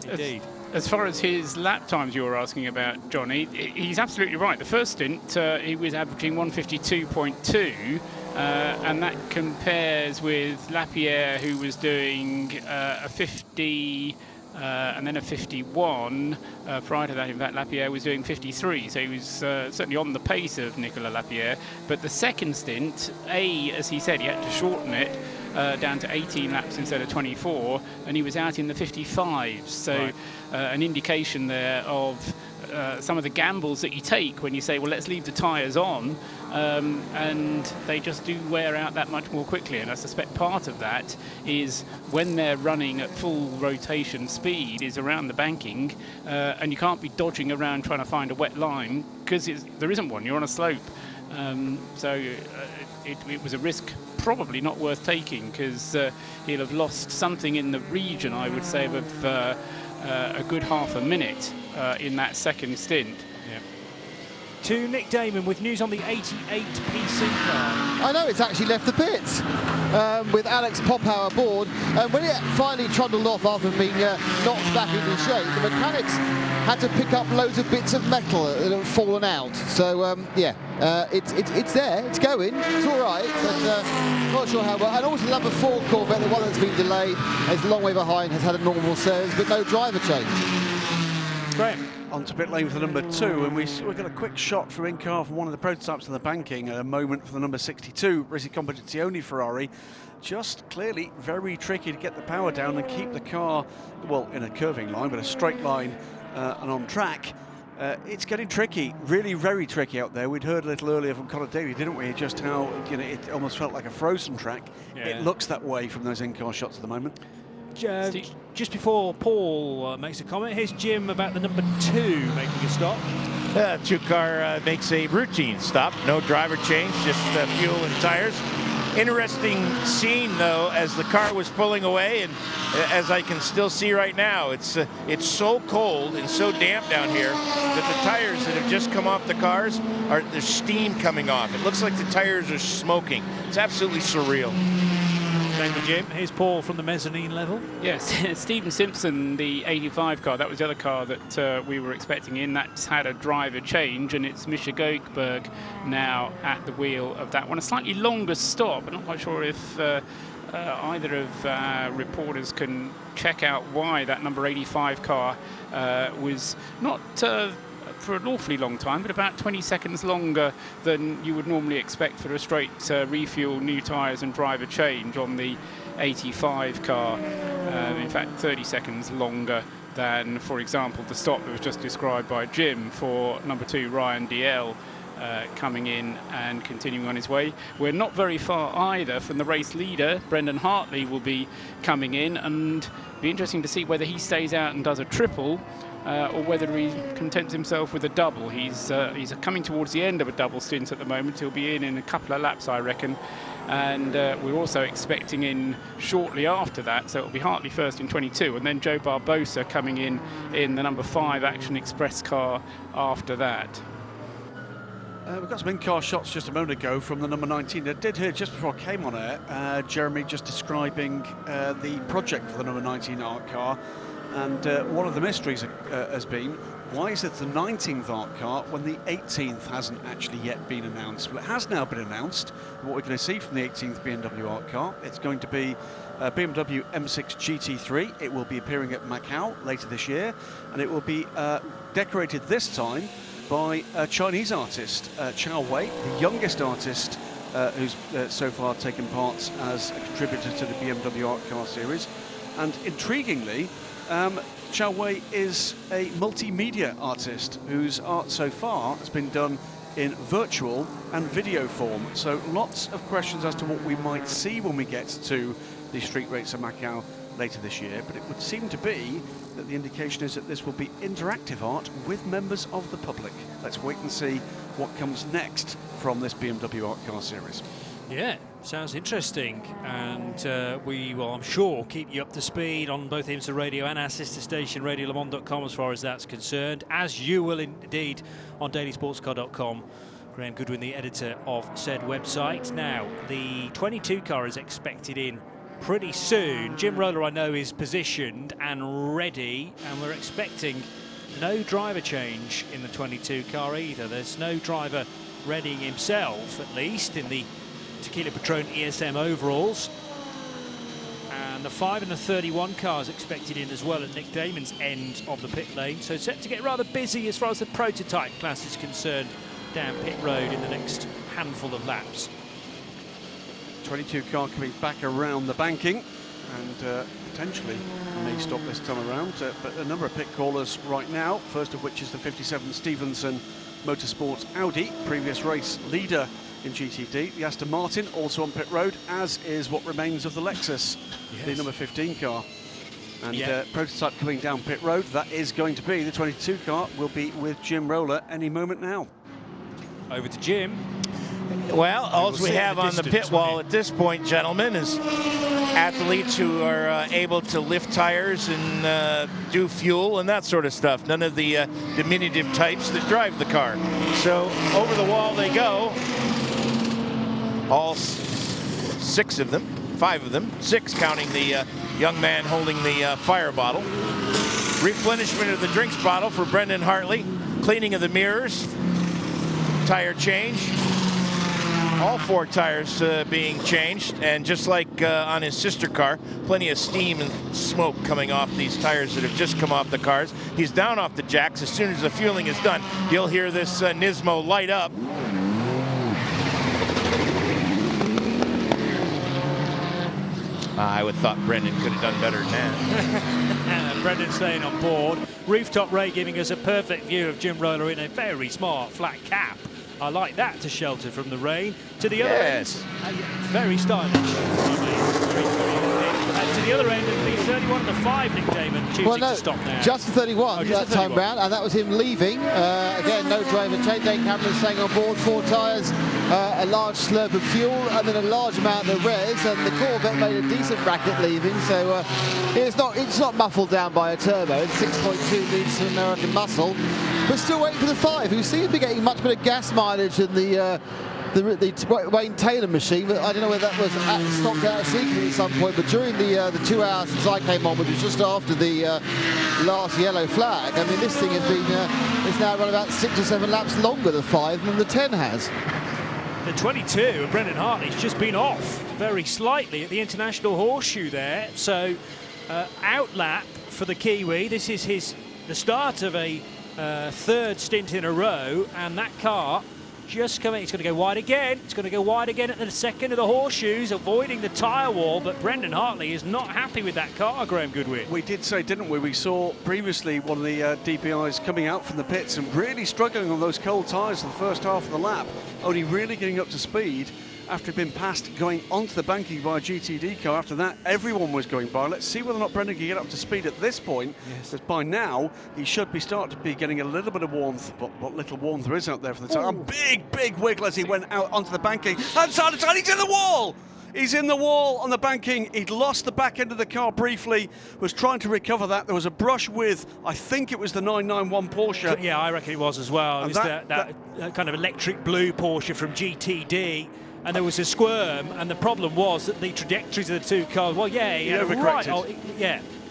indeed. As far as his lap times you were asking about, Johnny, he's absolutely right. The first stint, he was averaging 152.2. And that compares with Lapierre, who was doing a 50 and then a 51. Prior to that, in fact, Lapierre was doing 53, so he was certainly on the pace of Nicolas Lapierre. But the second stint, as he said, he had to shorten it. down to 18 laps instead of 24, and he was out in the 55s. So an indication there of some of the gambles that you take when you say, well, let's leave the tyres on, and they just do wear out that much more quickly. And I suspect part of that is when they're running at full rotation speed is around the banking, and you can't be dodging around trying to find a wet line because there isn't one. You're on a slope. So it was a risk probably not worth taking, because he'll have lost something in the region, I would say, of a good half a minute in that second stint. Yeah. To Nick Damon with news on the 88 PC car. I know it's actually left the pits with Alex Popow aboard. When it finally trundled off after being knocked back into shape, the mechanics had to pick up loads of bits of metal that had fallen out. So it's there, it's going, it's all right, but not sure how well. And also number 4 Corvette, the one that's been delayed, is a long way behind, has had a normal service, but no driver change. Graham. On to pit lane for the number 2, and we got a quick shot from in-car from one of the prototypes of the banking, a moment for the number 62, Risi Competizione Ferrari. Just clearly very tricky to get the power down and keep the car, well, in a curving line, but a straight line and on track. It's getting tricky, really very tricky out there. We'd heard a little earlier from Conor Daly, didn't we, just how it almost felt like a frozen track. Yeah. It looks that way from those in-car shots at the moment. Just before Paul makes a comment, here's Jim about the number 2 making a stop. 2-car makes a routine stop, no driver change, just fuel and tires. Interesting scene, though, as the car was pulling away, and as I can still see right now, it's so cold and so damp down here that the tires that have just come off the cars, there's steam coming off. It looks like the tires are smoking. It's absolutely surreal. Thank you, Jim. Here's Paul from the mezzanine level. Yes, Stephen Simpson, the 85 car, that was the other car that we were expecting in. That's had a driver change, and it's Misha Goikberg now at the wheel of that one. A slightly longer stop. I'm not quite sure if either of reporters can check out why that number 85 car was not for an awfully long time, but about 20 seconds longer than you would normally expect for a straight refuel, new tyres and driver change on the 85 car. In fact, 30 seconds longer than, for example, the stop that was just described by Jim for number 2, Ryan DL, coming in and continuing on his way. We're not very far either from the race leader. Brendan Hartley will be coming in, and it'll be interesting to see whether he stays out and does a triple, or whether he contents himself with a double. He's coming towards the end of a double stint at the moment. He'll be in a couple of laps, I reckon. And we're also expecting in shortly after that, so it'll be Hartley first in 22, and then Joe Barbosa coming in the number 5 Action Express car after that. We've got some in-car shots just a moment ago from the number 19. I did hear just before I came on air, Jeremy just describing the project for the number 19 art car. And one of the mysteries has been, why is it the 19th art car when the 18th hasn't actually yet been announced? Well, it has now been announced. What we're going to see from the 18th BMW art car, it's going to be BMW M6 GT3. It will be appearing at Macau later this year, and it will be decorated this time by a Chinese artist, Chao Wei, the youngest artist who's so far taken part as a contributor to the BMW art car series. And intriguingly, Chao Wei is a multimedia artist whose art so far has been done in virtual and video form. So lots of questions as to what we might see when we get to the street race of Macau later this year. But it would seem to be that the indication is that this will be interactive art with members of the public. Let's wait and see what comes next from this BMW art car series. Yeah, sounds interesting, and we will, I'm sure, keep you up to speed on both IMSA Radio and our sister station, radiolemans.com, as far as that's concerned, as you will indeed on dailysportscar.com. Graham Goodwin, the editor of said website. Now, the 22 car is expected in pretty soon. Jim Roller, I know, is positioned and ready, and we're expecting no driver change in the 22 car either. There's no driver readying himself, at least, in the Tequila Patrón ESM overalls. And the 5 and the 31 cars expected in as well at Nick Damon's end of the pit lane. So set to get rather busy as far as the prototype class is concerned down pit road in the next handful of laps. 22 car coming back around the banking, and potentially may stop this time around. But a number of pit callers right now, first of which is the 57 Stevenson Motorsports Audi, previous race leader in GTD. The Aston Martin also on pit road, as is what remains of the Lexus, the number 15 car. And prototype coming down pit road, that is going to be the 22 car, will be with Jim Roller any moment now. Over to Jim. Well, all we have on the pit wall at this point, gentlemen, is athletes who are able to lift tires and do fuel and that sort of stuff. None of the diminutive types that drive the car. So over the wall they go. All 6 of them, 5 of them, 6 counting the young man holding the fire bottle. Replenishment of the drinks bottle for Brendan Hartley. Cleaning of the mirrors. Tire change. All 4 tires being changed, and just like on his sister car, plenty of steam and smoke coming off these tires that have just come off the cars. He's down off the jacks. As soon as the fueling is done, you'll hear this Nismo light up. I would have thought Brendan could have done better than that. Brendan staying on board. Rooftop Ray giving us a perfect view of Jim Roller in a very smart flat cap. I like that to shelter from the rain. To the other end, very stylish. And to the other end, it'll be 31 and the 5, Nick Damon, choosing to stop now. Just 31 that time round, and that was him leaving. Again, no driver change. Dave Cameron staying on board, 4 tyres, a large slurp of fuel, and then a large amount of res, and the Corvette made a decent racket leaving, so it's not muffled down by a turbo. It's 6.2 litres of American muscle, but still waiting for the 5, who seems to be getting much better gas mileage than the Wayne Taylor machine. But I don't know whether that was stopped out of sequence at some point, but during the 2 hours since I came on, which was just after the last yellow flag, I mean, this thing has been it's now run about 6 or 7 laps longer, the 5, than the 10 has. The 22 of Brendan Hartley's just been off very slightly at the International Horseshoe there, so out lap for the Kiwi. This is the start of a 3rd stint in a row, and that car just coming. It's going to go wide again. It's going to go wide again at the second of the horseshoes, avoiding the tyre wall. But Brendan Hartley is not happy with that car, Graham Goodwin. We did say, didn't we? We saw previously one of the DPIs coming out from the pits and really struggling on those cold tyres in the first half of the lap, only really getting up to speed after he'd been passed going onto the banking by a GTD car. After that, everyone was going by. Let's see whether or not Brendan can get up to speed at this point, because by now he should be starting to be getting a little bit of warmth, what little warmth there is out there for the time. Big wiggle as he went out onto the banking, and he's in the wall! He's in the wall on the banking. He'd lost the back end of the car briefly, was trying to recover that. There was a brush with, I think it was the 991 Porsche. Yeah, I reckon it was as well. It was that kind of electric blue Porsche from GTD. And there was a squirm, and the problem was that the trajectories of the 2 cars, well,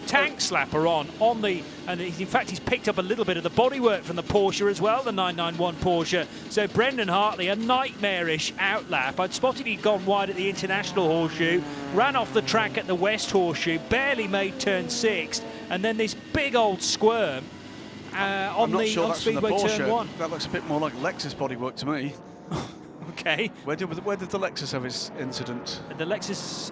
tank slapper on the, and in fact he's picked up a little bit of the bodywork from the Porsche as well, the 991 Porsche. So Brendan Hartley, a nightmarish outlap. I'd spotted he'd gone wide at the International Horseshoe, ran off the track at the West Horseshoe, barely made turn 6, and then this big old squirm on Speedway turn 1. That looks a bit more like Lexus bodywork to me. Okay. Where did the Lexus have his incident? The Lexus,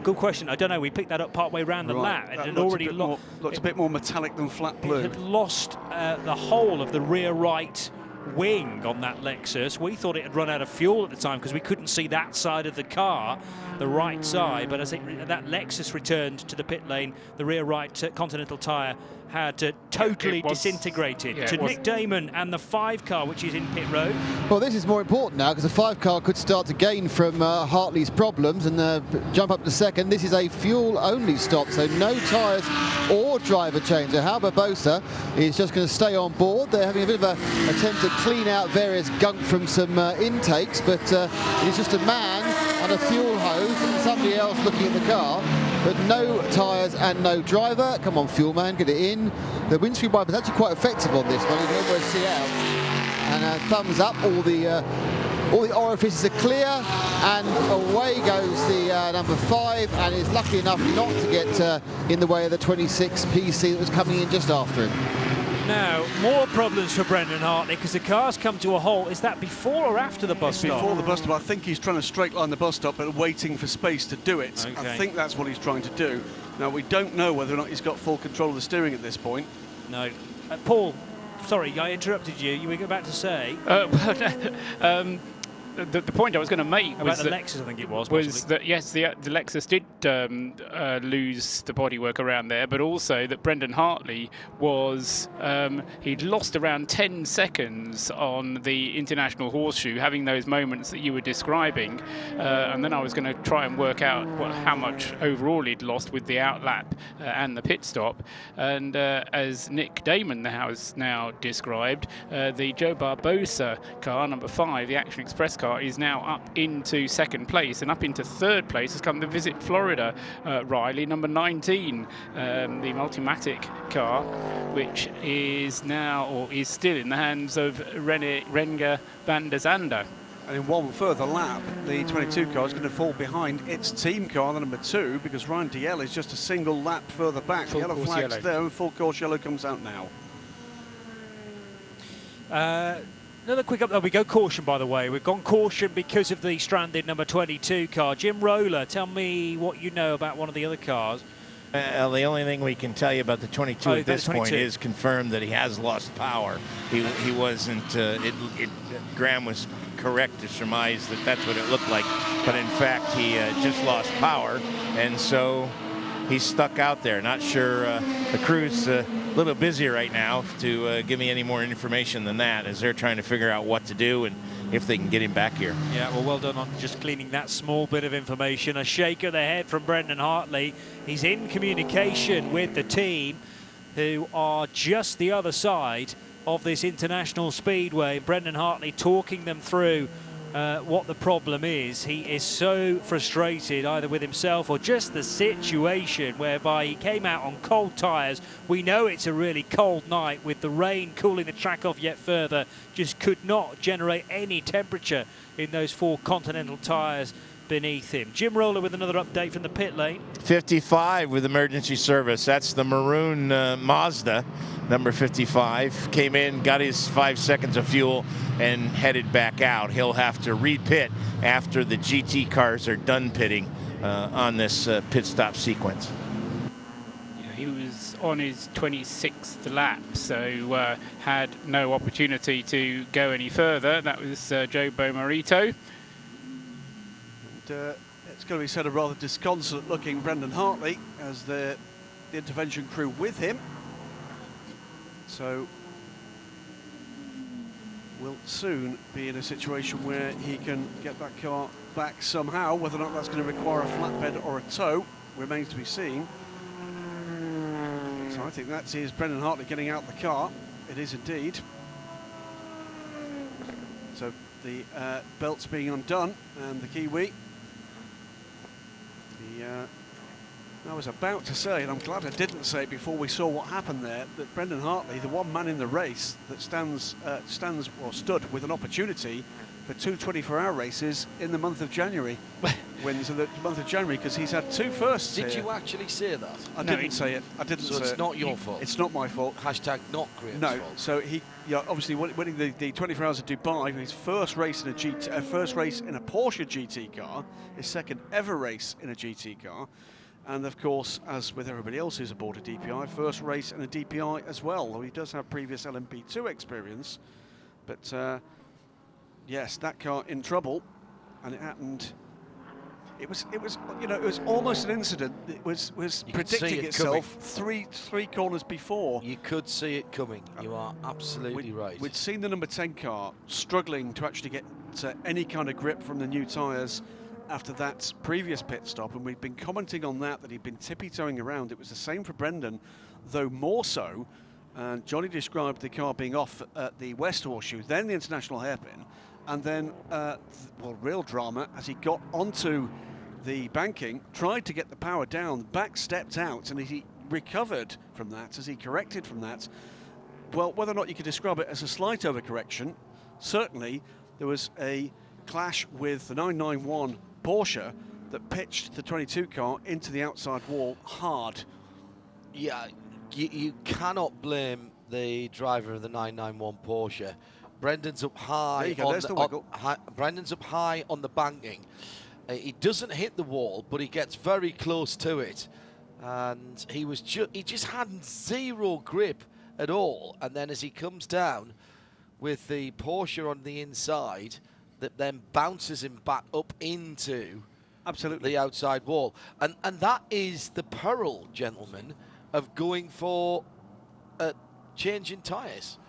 good question. I don't know. We picked that up partway around the lap. It had already looked a bit more metallic than flat blue. It had lost the whole of the rear right wing on that Lexus. We thought it had run out of fuel at the time because we couldn't see that side of the car, the right side. But as that Lexus returned to the pit lane, the rear right Continental tyre had totally disintegrated. To Nick Damon and the 5 car, which is in pit road. Well, this is more important now because the 5 car could start to gain from Hartley's problems and jump up to second. This is a fuel-only stop, so no tyres or driver change. So Hal Barbosa is just going to stay on board. They're having a bit of an attempt to clean out various gunk from some intakes, but it's just a man and a fuel hose and somebody else looking at the car. But no tyres and no driver. Come on, fuel man, get it in. The windscreen wiper is actually quite effective on this one. You can almost see out. And thumbs up. All the orifices are clear, and away goes the number 5, and is lucky enough not to get in the way of the 26 PC that was coming in just after him. Now, more problems for Brendan Hartley because the car's come to a halt. Is that before or after the bus stop? Before the bus stop. I think he's trying to straight line the bus stop but waiting for space to do it. Okay. I think that's what he's trying to do. Now, we don't know whether or not he's got full control of the steering at this point. No. Paul, sorry, I interrupted you. You were about to say? The point I was going to make was that the Lexus, I think it was that yes, the Lexus did lose the bodywork around there, but also that Brendan Hartley was he'd lost around 10 seconds on the International Horseshoe, having those moments that you were describing, and then I was going to try and work out how much overall he'd lost with the outlap and the pit stop, and as Nick Damon has now described, the Joe Barbosa car, number 5, the Action Express car, is now up into second place, and up into third place has come the Visit Florida Riley, number 19, the Multimatic car, which is now, or is still in the hands of Renger van der Zande. And in one further lap, the 22 car is going to fall behind its team car, the number 2, because Ryan DL is just a single lap further back. Full Yellow course flag's yellow. there, and full course yellow comes out now. Another quick up. We go caution, by the way. We've gone caution because of the stranded number 22 car. Jim Roller, tell me what you know about one of the other cars. The only thing we can tell you about the 22 at this point is confirmed that he has lost power. He wasn't. Graham was correct to surmise that that's what it looked like, but in fact he just lost power, and so he's stuck out there. Not sure. The crew's a little busy right now to give me any more information than that, as they're trying to figure out what to do and if they can get him back here. Yeah, well done on just cleaning that small bit of information. A shake of the head from Brendan Hartley. He's in communication with the team, who are just the other side of this international speedway. Brendan Hartley talking them through what the problem is. He is so frustrated either with himself or just the situation whereby he came out on cold tyres. We know it's a really cold night with the rain cooling the track off yet further. Just could not generate any temperature in those 4 Continental tyres beneath him. Jim Roller with another update from the pit lane. 55 with emergency service. That's the maroon Mazda, number 55. Came in, got his 5 seconds of fuel, and headed back out. He'll have to re-pit after the GT cars are done pitting on this pit stop sequence. Yeah, he was on his 26th lap, so had no opportunity to go any further. That was Joe Bomarito. It's going to be said, a rather disconsolate looking Brendan Hartley as the intervention crew with him. So we'll soon be in a situation where he can get that car back somehow. Whether or not that's going to require a flatbed or a tow remains to be seen. So I think that is Brendan Hartley getting out the car. It is indeed. So the belts being undone, and the Kiwi. I was about to say, and I'm glad I didn't say it before we saw what happened there, that Brendan Hartley, the one man in the race that stood with an opportunity for 2 24-hour races in the month of January, wins in the month of January, because he's had 2 firsts. Did you actually say that? I didn't say it. I didn't say it. So it's not your fault? It's not my fault. Hashtag not Graham's no, fault. so he, obviously winning the 24 Hours of Dubai, his first race in a Porsche GT car, his second ever race in a GT car, and of course, as with everybody else who's aboard a DPI, first race in a DPI as well, though he does have previous LMP2 experience. But yes, that car in trouble, and it happened. It was almost an incident. It was predicting itself three corners before. You could see it coming. You are absolutely right. We'd seen the number 10 car struggling to actually get any kind of grip from the new tyres after that previous pit stop, and we'd been commenting on that he'd been tippy-toeing around. It was the same for Brendan, though more so. And Johnny described the car being off at the West Horseshoe, then the International Hairpin, and then, real drama, as he got onto the banking, tried to get the power down, back stepped out, and he recovered from that, as he corrected from that. Well, whether or not you could describe it as a slight overcorrection, certainly there was a clash with the 991 Porsche that pitched the 22 car into the outside wall hard. Yeah, you cannot blame the driver of the 991 Porsche. Brendan's up high. Brendan's up high on the banking. He doesn't hit the wall, but he gets very close to it, and he just had zero grip at all. And then as he comes down with the Porsche on the inside, that then bounces him back up into the outside wall, and that is the peril, gentlemen, of going for changing tyres,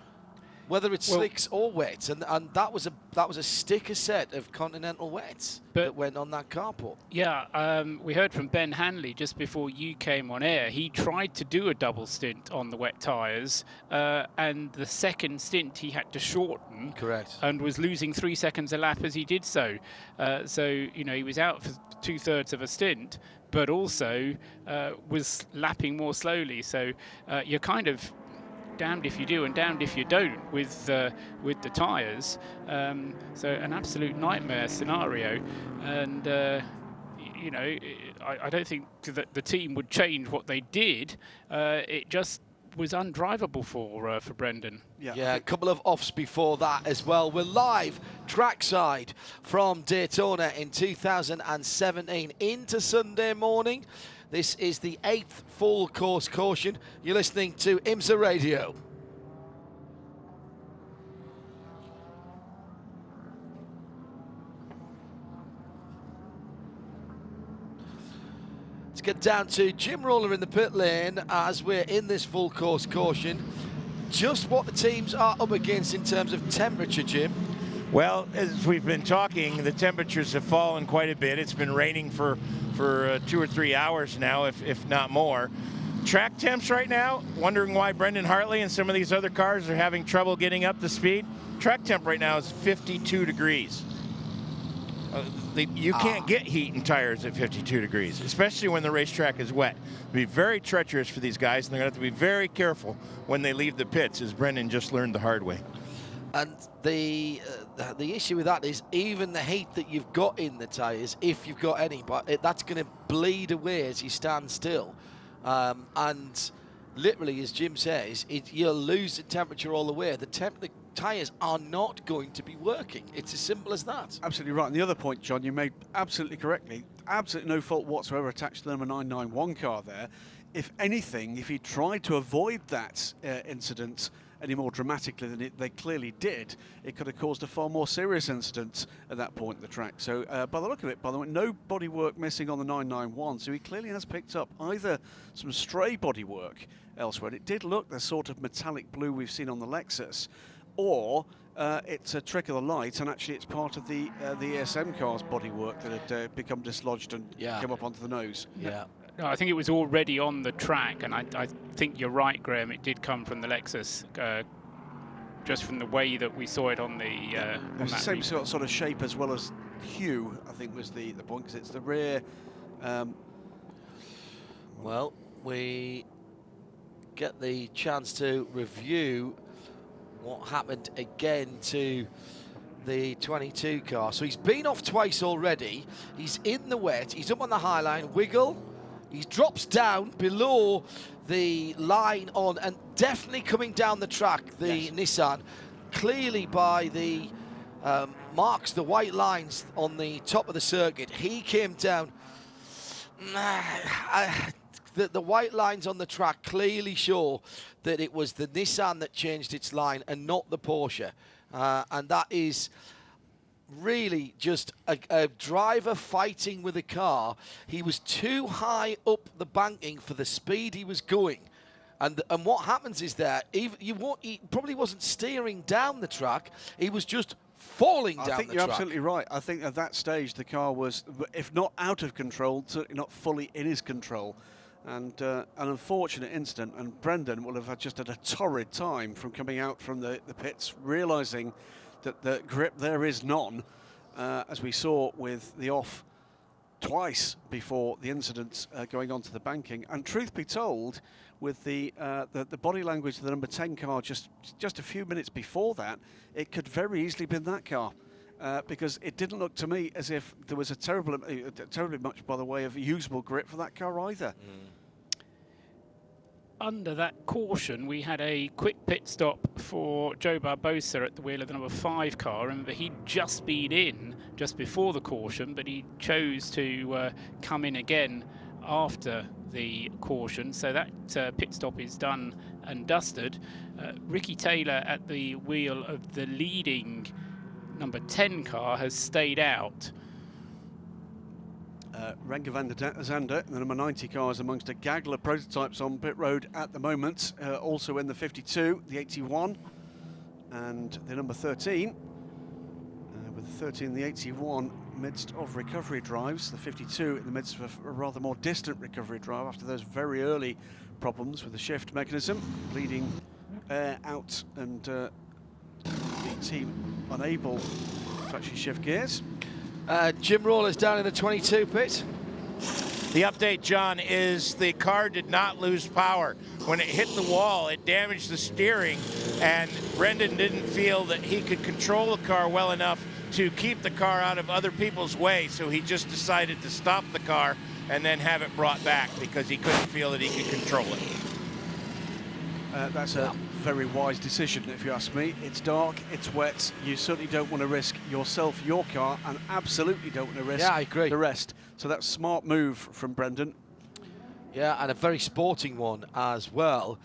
whether it's slicks or wets, and that was a sticker set of Continental wets that went on that carport. Yeah, we heard from Ben Hanley just before you came on air. He tried to do a double stint on the wet tyres, and the second stint he had to shorten. Correct. And was losing 3 seconds a lap as he did so. So, you know, he was out for 2/3 of a stint, but also was lapping more slowly. So you're kind of damned if you do and damned if you don't with the tyres. So an absolute nightmare scenario, and you know, I don't think that the team would change what they did. It just was undrivable for Brendan. Yeah, a couple of offs before that as well. We're live trackside from Daytona in 2017 into Sunday morning. This is the 8th full course caution. You're listening to IMSA Radio. Let's get down to Jim Roller in the pit lane as we're in this full course caution. Just what the teams are up against in terms of temperature, Jim. Well, as we've been talking, the temperatures have fallen quite a bit. It's been raining for 2 or 3 hours now, if not more. Track temps right now, wondering why Brendan Hartley and some of these other cars are having trouble getting up to speed. Track temp right now is 52 degrees. You can't get heat in tires at 52 degrees, especially when the racetrack is wet. It'll be very treacherous for these guys, and they're going to have to be very careful when they leave the pits, as Brendan just learned the hard way. And the issue with that is even the heat that you've got in the tyres, if you've got any, but that's going to bleed away as you stand still. And literally, as Jim says, you'll lose the temperature all the way. The tyres are not going to be working. It's as simple as that. Absolutely right. And the other point, John, you made absolutely correctly. Absolutely no fault whatsoever attached to the number 991 car there. If anything, if he tried to avoid that incident any more dramatically than they clearly did, it could have caused a far more serious incident at that point in the track. So by the look of it, by the way, no bodywork missing on the 991, so he clearly has picked up either some stray bodywork elsewhere, and it did look the sort of metallic blue we've seen on the Lexus, or it's a trick of the light, and actually it's part of the ESM car's bodywork that had become dislodged and come up onto the nose. Yeah. No, I think it was already on the track, and I think you're right, Graham. It did come from the Lexus, just from the way that we saw it on the. It was the same sort of shape as well as hue, I think, was the point, because it's the rear. Well, we get the chance to review what happened again to the 22 car. So he's been off twice already. He's in the wet. He's up on the high line. Wiggle. He drops down below the line on, and definitely coming down the track, the Nissan, clearly by the marks, the white lines on the top of the circuit. He came down. The white lines on the track clearly show that it was the Nissan that changed its line and not the Porsche. And that is really just a driver fighting with a car. He was too high up the banking for the speed he was going. And what happens is that he probably wasn't steering down the track. He was just falling down the track. I think you're absolutely right. I think at that stage the car was, if not out of control, certainly not fully in his control. And an unfortunate incident, and Brendan will have just had a torrid time from coming out from the pits, realising that the grip there is none, as we saw with the off twice before the incident going onto the banking. And truth be told, with the body language of the number 10 car just a few minutes before that, it could very easily have been that car. Because it didn't look to me as if there was terribly much by the way of usable grip for that car either. under that caution, we had a quick pit stop for Joe Barbosa at the wheel of the number 5 car. Remember, he'd just been in just before the caution, but he chose to come in again after the caution. So that pit stop is done and dusted. Ricky Taylor at the wheel of the leading number 10 car has stayed out. Renger van der Zande, the number 90 car, is amongst a gaggle of prototypes on pit road at the moment. Also in the 52, the 81, and the number 13. With the 13 and the 81 midst of recovery drives, the 52 in the midst of a rather more distant recovery drive after those very early problems with the shift mechanism, bleeding air out and the team unable to actually shift gears. Jim Rawlers down in the 22 pit. The update, John, is the car did not lose power. When it hit the wall, it damaged the steering, and Brendan didn't feel that he could control the car well enough to keep the car out of other people's way, so he just decided to stop the car and then have it brought back because he couldn't feel that he could control it. That's a very wise decision, if you ask me. It's dark, it's wet. You certainly don't want to risk yourself, your car, and absolutely don't want to risk the rest. So that's a smart move from Brendan. Yeah, and a very sporting one as well.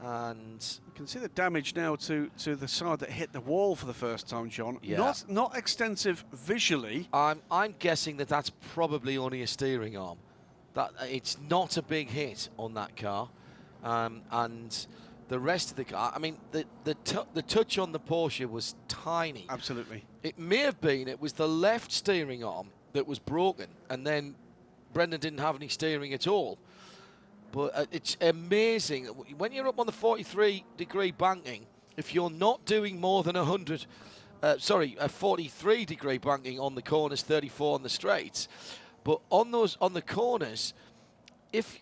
And you can see the damage now to the side that hit the wall for the first time, John. Yeah. Not extensive visually. I'm guessing that that's probably only a steering arm. That it's not a big hit on that car, and the rest of the car. I mean, the touch on the Porsche was tiny. Absolutely. It may have been it was the left steering arm that was broken, and then Brendan didn't have any steering at all. But it's amazing when you're up on the 43-degree banking. If you're not doing more than a 43-degree banking on the corners, 34 on the straights, but on the corners,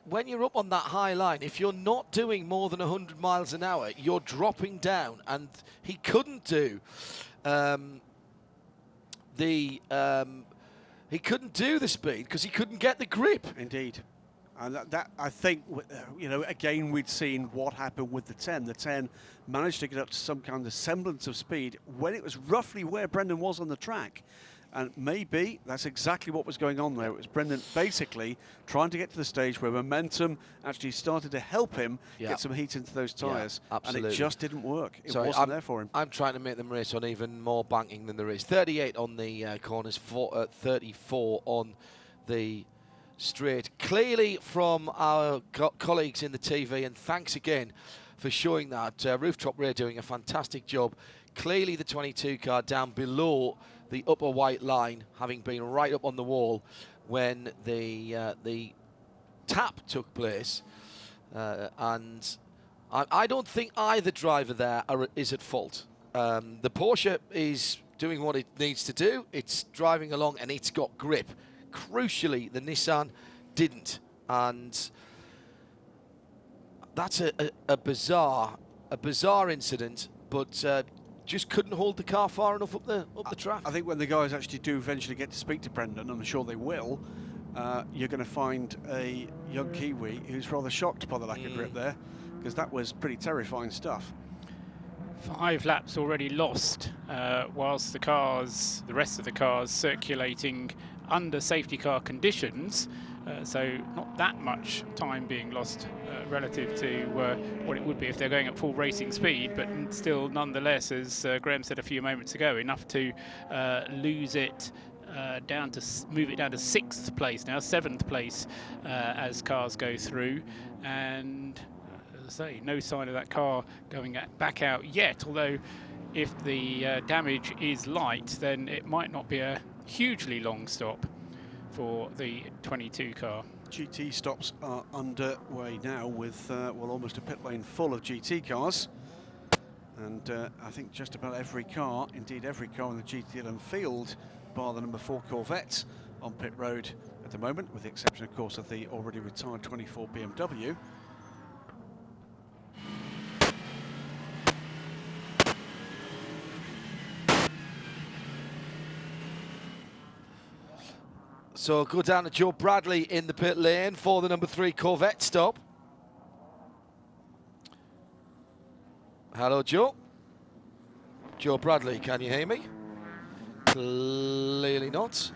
when you're up on that high line, if you're not doing more than 100 miles an hour, you're dropping down. And he couldn't do the speed because he couldn't get the grip. Indeed. And that I think, you know, again, we'd seen what happened with the 10. The 10 managed to get up to some kind of semblance of speed when it was roughly where Brendan was on the track. And maybe that's exactly what was going on there. It was Brendan basically trying to get to the stage where momentum actually started to help him get some heat into those tyres. Yeah, absolutely. And it just didn't work. It wasn't there for him. I'm trying to make them race on even more banking than there is. 38 on the corners, 34 on the straight. Clearly from our colleagues in the TV, and thanks again for showing that. Rooftop Ray doing a fantastic job. Clearly the 22 car down below the upper white line, having been right up on the wall when the tap took place. And I don't think either driver there is at fault. The Porsche is doing what it needs to do. It's driving along and it's got grip. Crucially, the Nissan didn't, and that's a bizarre incident, but just couldn't hold the car far enough up the track. I think when the guys actually do eventually get to speak to Brendan, I'm sure they will, you're going to find a young Kiwi who's rather shocked by the lack of grip there, because that was pretty terrifying stuff. 5 laps already lost, whilst the rest of the cars circulating under safety car conditions, so not that much time being lost relative to what it would be if they're going at full racing speed, but still nonetheless, as Graham said a few moments ago, enough to move it down to 6th place now, 7th place as cars go through. And as I say, no sign of that car going back out yet, although if the damage is light, then it might not be a hugely long stop for the 22 car. GT stops are underway now with well, almost a pit lane full of GT cars, and I think just about every car, indeed every car in the GT field, bar the number 4 Corvette, on pit road at the moment, with the exception of course of the already retired 24 BMW. So go down to Joe Bradley in the pit lane for the number 3 Corvette stop. Hello, Joe. Joe Bradley, can you hear me? Clearly not.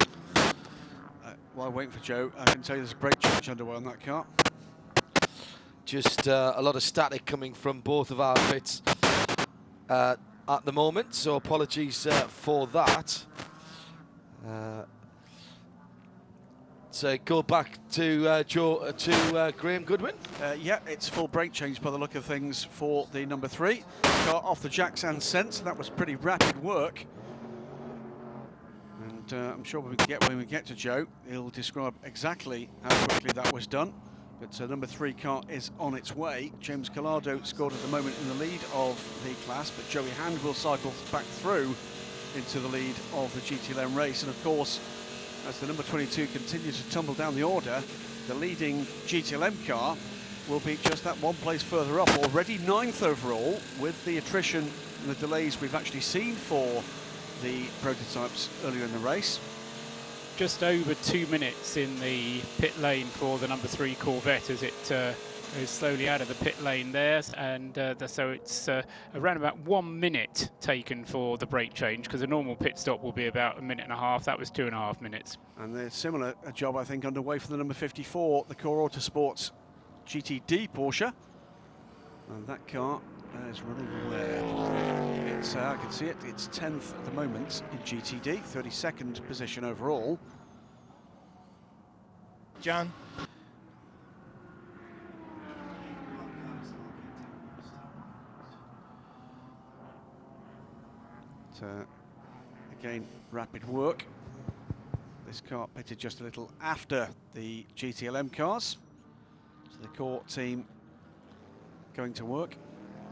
While waiting for Joe, I can tell you there's a brake change underway on that car. Just a lot of static coming from both of our pits at the moment, so apologies for that. So go back to Graham Goodwin. Yeah, it's full brake change by the look of things for the number 3. Car off the jacks and scents, that was pretty rapid work. And I'm sure when we get to Joe, he'll describe exactly how quickly that was done. But number 3 car is on its way. James Collado scored at the moment in the lead of the class, but Joey Hand will cycle back through into the lead of the GTLM race. And of course, as the number 22 continues to tumble down the order, the leading GTLM car will be just that one place further up, already 9th overall, with the attrition and the delays we've actually seen for the prototypes earlier in the race. Just over 2 minutes in the pit lane for the number 3 Corvette as it is slowly out of the pit lane there, and so it's around about 1 minute taken for the brake change, because a normal pit stop will be about 1.5 minutes. That was 2.5 minutes. And there's similar job, I think, underway for the number 54, the Core Autosports GTD Porsche. And that car is running where? It's, I can see it, it's 10th at the moment in GTD, 32nd position overall. John? Again, rapid work. This car pitted just a little after the GTLM cars. So the core team going to work.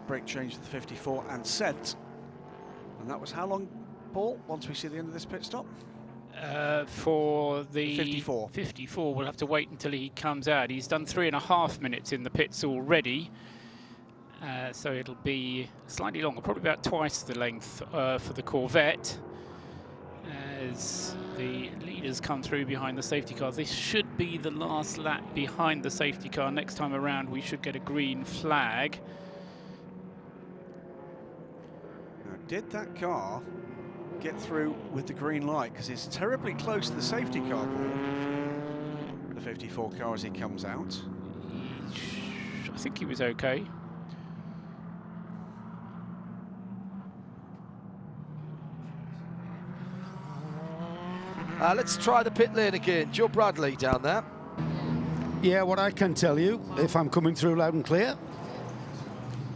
Brake change to the 54 and set. And that was how long, Paul, once we see the end of this pit stop? For the 54, we'll have to wait until he comes out. He's done 3.5 minutes in the pits already. So it'll be slightly longer, probably about twice the length for the Corvette. As the leaders come through behind the safety car. This should be the last lap behind the safety car. Next time around we should get a green flag. Now, did that car get through with the green light? Because it's terribly close to the safety car, Paul. The 54 car as he comes out. I think he was okay. Let's try the pit lane again. Joe Bradley down there. Yeah, what I can tell you, if I'm coming through loud and clear,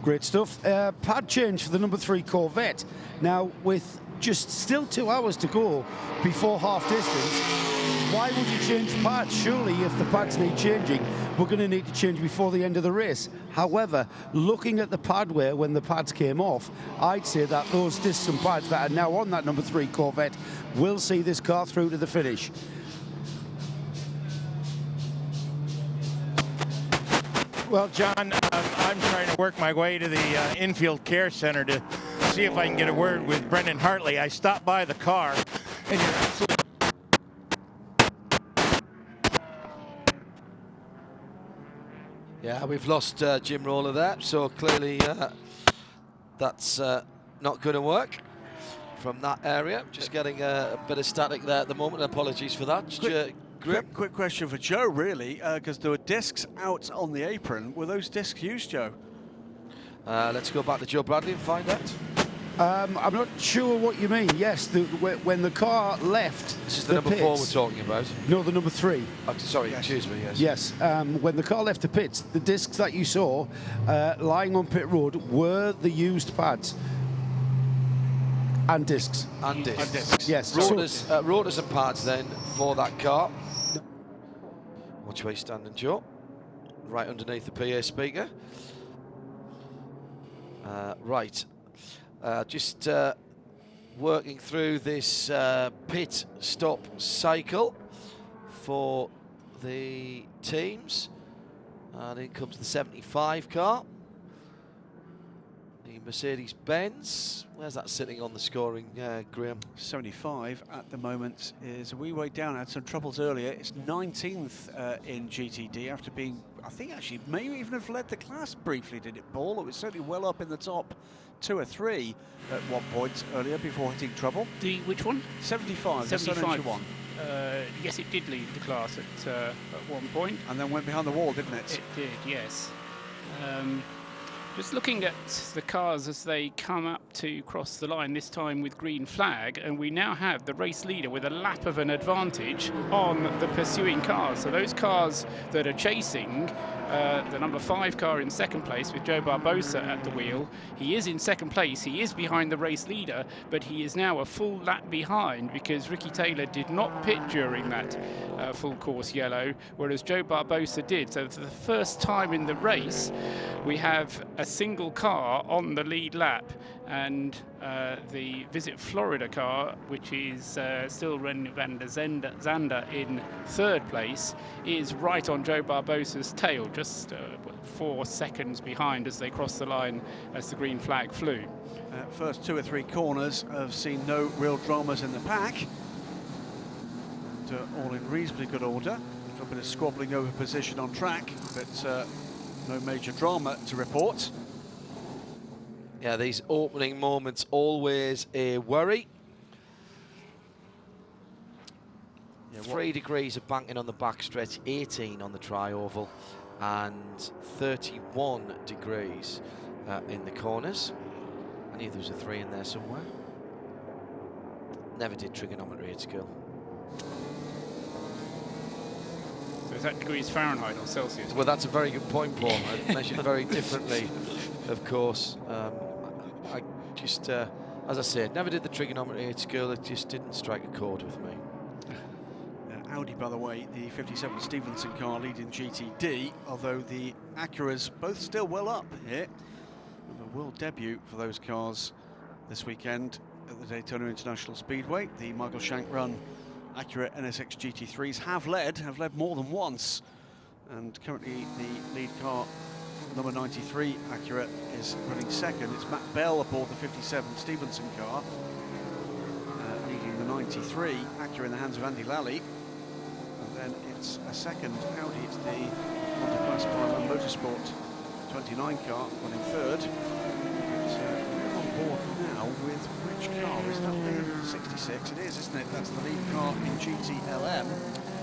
great stuff. Pad change for the number 3 Corvette. Now, with just still 2 hours to go before half distance, why would you change pads? Surely, if the pads need changing, we're going to need to change before the end of the race. However, looking at the pad wear when the pads came off, I'd say that those discs and pads that are now on that number 3 Corvette will see this car through to the finish. Well, John, I'm trying to work my way to the infield care center to see if I can get a word with Brendan Hartley. I stopped by the car, and you're absolutely... Yeah, we've lost Jim Roller there, so clearly that's not going to work from that area. Just getting a bit of static there at the moment. Apologies for that. Quick question for Joe, really, because there were discs out on the apron. Were those discs used, Joe? Let's go back to Joe Bradley and find out. I'm not sure what you mean. Yes, when the car left. This is the number 4 we're talking about. No, the number 3. Sorry, yes. Excuse me. Yes. Yes. When the car left the pits, the discs that you saw lying on pit road were the used pads and discs. And discs. Yes. Rotors and pads then for that car. Watch where you're standing, Joe. Right underneath the PA speaker. Right. Just working through this pit stop cycle for the teams. And in comes the 75 car. The Mercedes-Benz. Where's that sitting on the scoring, Graham? 75 at the moment is a wee way down. Had some troubles earlier. It's 19th in GTD after being I think actually maybe even have led the class briefly, did it, Paul? It was certainly well up in the top 2 or 3 at one point earlier before hitting trouble. Which one? 75. 75. Yes, it did lead the class at one point. And then went behind the wall, didn't it? It did, yes. Just looking at the cars as they come up to cross the line, this time with green flag, and we now have the race leader with a lap of an advantage on the pursuing cars. So those cars that are chasing, the number 5 car in second place with Joe Barbosa at the wheel, he is in second place, he is behind the race leader, but he is now a full lap behind because Ricky Taylor did not pit during that full course yellow, whereas Joe Barbosa did. So for the first time in the race, we have a single car on the lead lap, and the Visit Florida car, which is still Ren van der Zande in third place, is right on Joe Barbosa's tail, just 4 seconds behind as they cross the line as the green flag flew. First 2 or 3 corners have seen no real dramas in the pack. And, all in reasonably good order. A bit of squabbling over position on track, but no major drama to report. Yeah, these opening moments always a worry. Yeah, 3 degrees of banking on the backstretch, 18 on the tri-oval, and 31 degrees in the corners. I knew there was a 3 in there somewhere. Never did trigonometry at school. So is that degrees Fahrenheit or Celsius? Well, that's a very good point, Paul. I measured very differently, of course. I just, as I said, never did the trigonometry at school. It just didn't strike a chord with me. Audi, by the way, the 57 Stevenson car leading GTD, although the Acuras both still well up here. The world debut for those cars this weekend at the Daytona International Speedway. The Michael Shank run Acura NSX GT3s have led more than once. And currently the lead car, number 93 Acura, is running second. It's Matt Bell aboard the 57 Stevenson car, leading the 93 Acura in the hands of Andy Lally. And then it's a second Audi, it's the Monte Pasquale Motorsport 29 car running third. But we're on board now with which car? Is that the 66? It is, isn't it? That's the lead car in GTLM.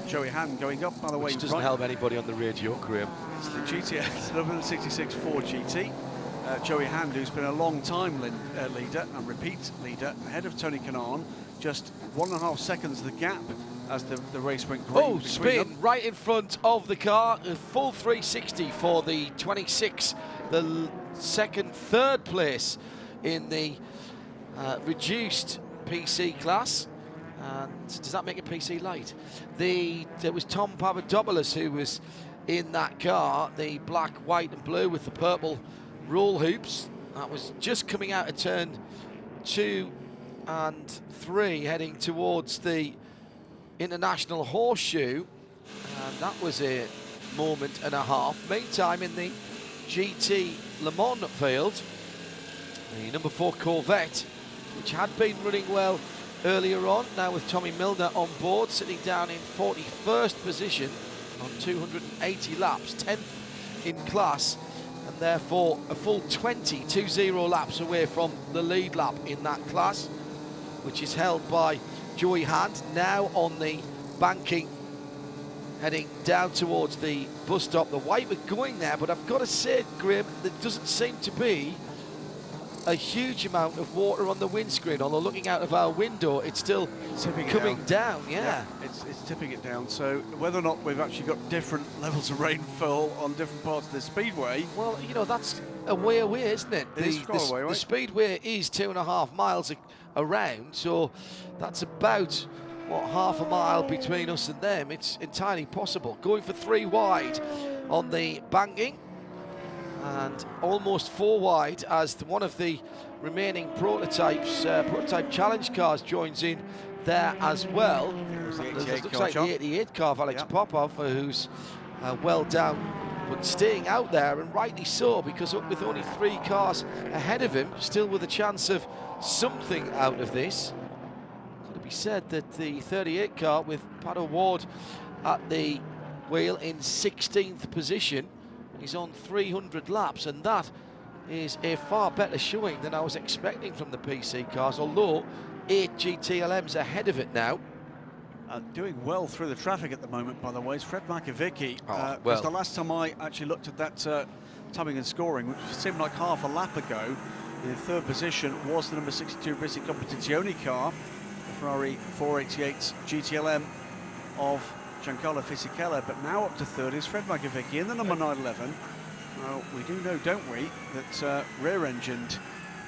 Joey Hand going up, by the way. Which doesn't help anybody on the radio, Graham. It's the GTS, number 66 Ford GT. Joey Hand, who's been a long time leader and repeat leader, ahead of Tony Kanaan. Just 1.5 seconds the gap as the race went green. Oh, spin right in front of the car. A full 360 for the 26, the third place in the reduced PC class. And does that make it PC light? There was Tom Papadopoulos who was in that car, the black, white and blue with the purple roll hoops. That was just coming out of turn 2 and 3, heading towards the International Horseshoe. And that was a moment and a half. Meantime, in the GT Le Mans field, the number 4 Corvette, which had been running well earlier on, now with Tommy Milner on board, sitting down in 41st position on 280 laps, 10th in class, and therefore a full 20 laps away from the lead lap in that class, which is held by Joey Hand, now on the banking, heading down towards the bus stop. The white were going there, but I've got to say, Graham, there doesn't seem to be a huge amount of water on the windscreen. Although looking out of our window, it's still coming down. Yeah, it's tipping it down. So whether or not we've actually got different levels of rainfall on different parts of the speedway, well, you know, that's a way away, isn't it? It is quite a way away. The speedway is 2.5 miles around, so that's about what, half a mile between us and them. It's entirely possible. Going for 3 wide on the banking, and almost 4 wide as one of the remaining prototype challenge cars joins in there as well. It looks like the 88 car of Alex Popov, who's well down, but staying out there, and rightly so, because with only 3 cars ahead of him, still with a chance of something out of this. Got to be said that the 38 car with Pat O'Ward at the wheel in 16th position. He's on 300 laps, and that is a far better showing than I was expecting from the PC cars, although 8 GTLMs ahead of it now. Doing well through the traffic at the moment, by the way, is Fred Makovic. Well, because the last time I actually looked at that timing and scoring, which seemed like half a lap ago, in third position was the number 62 British Competizione car, the Ferrari 488 GTLM of Giancarlo Fisichella, but now up to third is Fred Makovic in the number 911. We do know, don't we, that rear-engined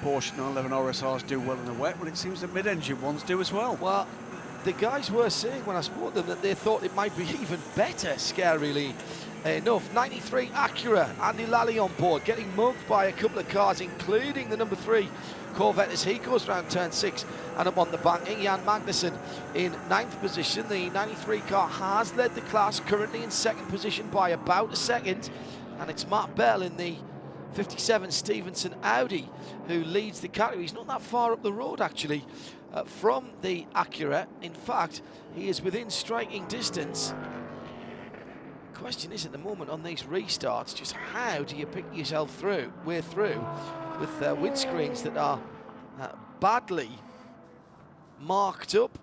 Porsche 911 RSRs do well in the wet, but it seems that mid-engine ones do as well. Well, the guys were saying when I spoke to them that they thought it might be even better, scarily enough. 93 Acura, Andy Lally on board, getting mugged by a couple of cars, including the number 3 Corvette as he goes round turn 6 and up on the banking. Jan Magnussen in 9th position. The 93 car has led the class, currently in 2nd position by about a second, and it's Matt Bell in the 57 Stevenson Audi who leads the category. He's not that far up the road, actually, from the Acura. In fact, he is within striking distance. The question is, at the moment on these restarts, just how do you pick yourself way through with windscreens that are badly marked up,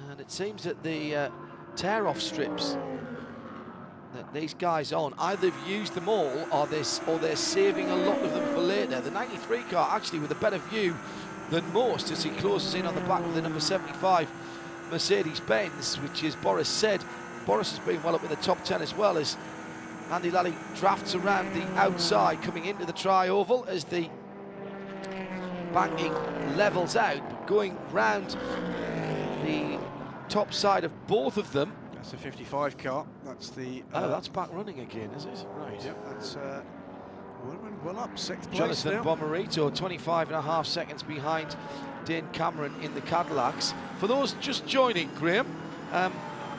and it seems that the tear-off strips that these guys on, either have used them all or they're saving a lot of them for later. The 93 car actually with a better view than most as he closes in on the back of the number 75 Mercedes-Benz, which, as Boris said, Boris has been well up in the top 10 as well, as Andy Lally drafts around the outside coming into the tri-oval as the banking levels out, but going round the top side of both of them. That's a 55 car. That's the... that's back running again, is it? Right. Yep, that's... well up, 6th place Jonathan now. Bomarito, 25.5 seconds behind Dane Cameron in the Cadillacs. For those just joining, Graham,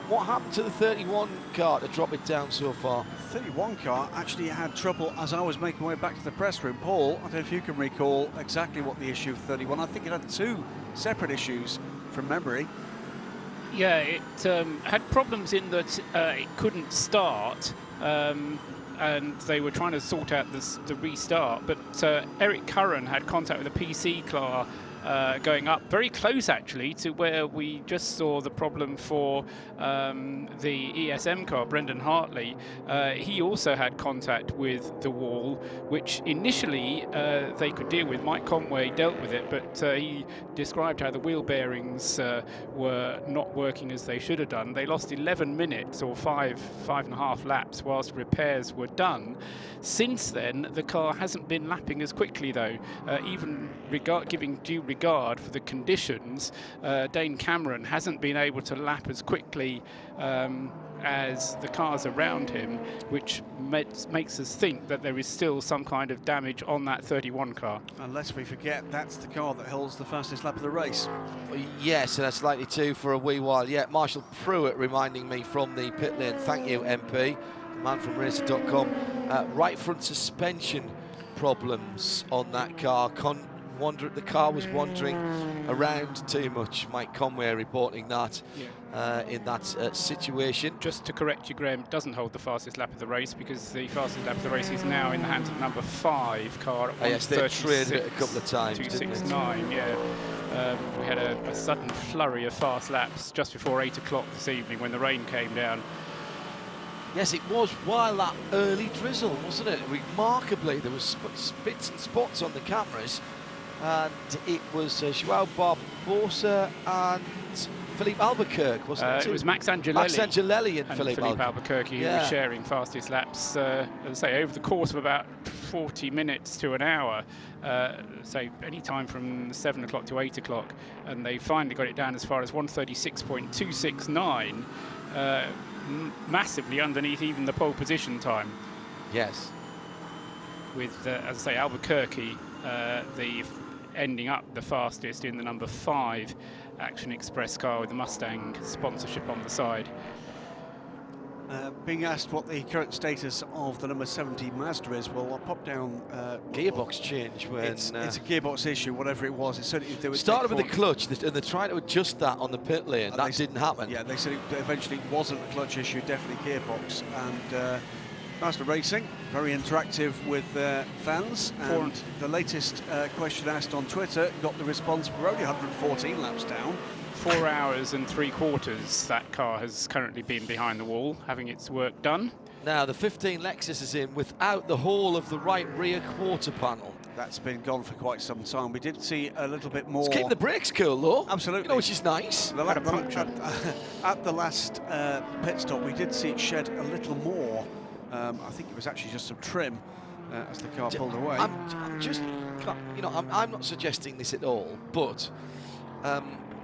what happened to the 31 car to drop it down so far? 31 car actually had trouble as I was making my way back to the press room. Paul, I don't know if you can recall exactly what the issue of 31. I think it had 2 separate issues from memory. Yeah, it had problems in that it couldn't start, and they were trying to sort out the restart, but Eric Curran had contact with the PC car going up, very close actually to where we just saw the problem for the ESM car, Brendan Hartley. He also had contact with the wall, which initially they could deal with. Mike Conway dealt with it, but he described how the wheel bearings were not working as they should have done. They lost 11 minutes or five and a half laps whilst repairs were done. Since then, the car hasn't been lapping as quickly though, even giving due regard for the conditions. Dane Cameron hasn't been able to lap as quickly as the cars around him, which makes us think that there is still some kind of damage on that 31 car. Unless we forget, that's the car that holds the fastest lap of the race. Yes, and that's likely to for a wee while. Yeah, Marshall Pruitt reminding me from the pit lane. Thank you, MP, man from Racer.com. Right front suspension problems on that car. The car was wandering around too much. Mike Conway reporting that in that situation. Just to correct you, Graham, doesn't hold the fastest lap of the race, because the fastest lap of the race is now in the hands of number 5 car. Yes, they traded it a couple of times. 269, yeah. We had a sudden flurry of fast laps just before 8 o'clock this evening when the rain came down. Yes, it was while that early drizzle, wasn't it? Remarkably, there was spits and spots on the cameras. And it was Joao Barbosa and Philippe Albuquerque, wasn't it? It was Max Angelelli. Max Angelelli and Philippe Albuquerque who were sharing fastest laps, as I say, over the course of about 40 minutes to an hour. So any time from 7 o'clock to 8 o'clock. And they finally got it down as far as 1:36.269, massively underneath even the pole position time. Yes. With, as I say, Albuquerque, ending up the fastest in the number 5 Action Express car with the Mustang sponsorship on the side. being asked what the current status of the number 70 Mazda is, well, I'll pop down... gearbox change when... It's a gearbox issue, whatever it was. It certainly, there was started with the clutch, and they're trying to adjust that on the pit lane. That didn't happen. Yeah, they said it eventually wasn't a clutch issue, definitely gearbox. And Mazda Racing, very interactive with their fans. And the latest question asked on Twitter got the response, we're only 114 laps down. 4 hours and 3/4 that car has currently been behind the wall, having its work done. Now the 15 Lexus is in without the whole of the right rear quarter panel. That's been gone for quite some time. We did see a little bit more... It's keeping the brakes cool, though. Absolutely. You know, which is nice. At the last pit stop, we did see it shed a little more. I think it was actually just some trim as the car pulled away. I'm just, you know, I'm not suggesting this at all, but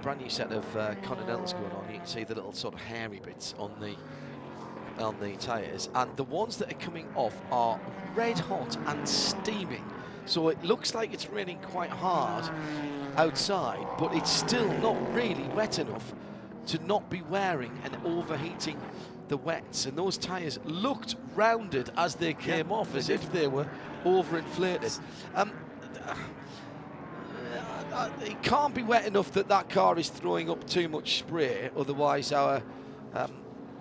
brand new set of Continentals going on. You can see the little sort of hairy bits on the tyres, and the ones that are coming off are red hot and steaming. So it looks like it's raining quite hard outside, but it's still not really wet enough to not be wearing and overheating the wets. And those tyres looked rounded as they came off, as if they were overinflated. It can't be wet enough that that car is throwing up too much spray, otherwise our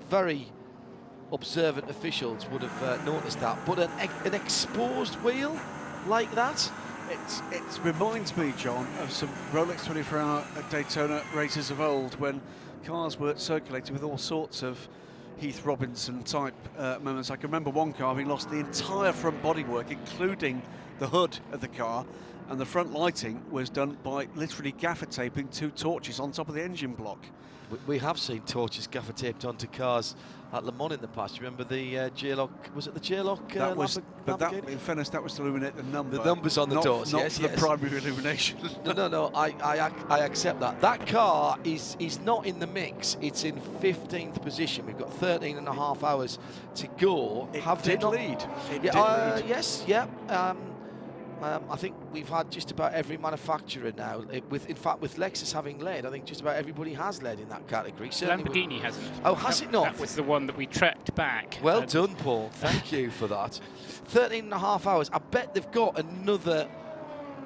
very observant officials would have noticed that. But an exposed wheel like that? It reminds me, John, of some Rolex 24-hour at Daytona races of old, when cars were circulated with all sorts of Heath Robinson type moments. I can remember one car having lost the entire front bodywork, including the hood of the car, and the front lighting was done by literally gaffer taping 2 torches on top of the engine block. We have seen torches gaffer taped onto cars at Le Mans in the past. Remember the J-Lock? Was it the J-Lock? That was, but that, in fairness, that was to illuminate the number. The numbers on the doors, not yes, for the primary illumination. No. I accept that. That car is not in the mix. It's in 15th position. We've got 13 and a half hours to go. It did lead. Yes. Yeah. I think we've had just about every manufacturer now. In fact, with Lexus having led, I think just about everybody has led in that category. Certainly Lamborghini hasn't. Oh, has it not? That was the one that we tracked back. Well done, Paul. Thank you for that. 13 and a half hours. I bet they've got another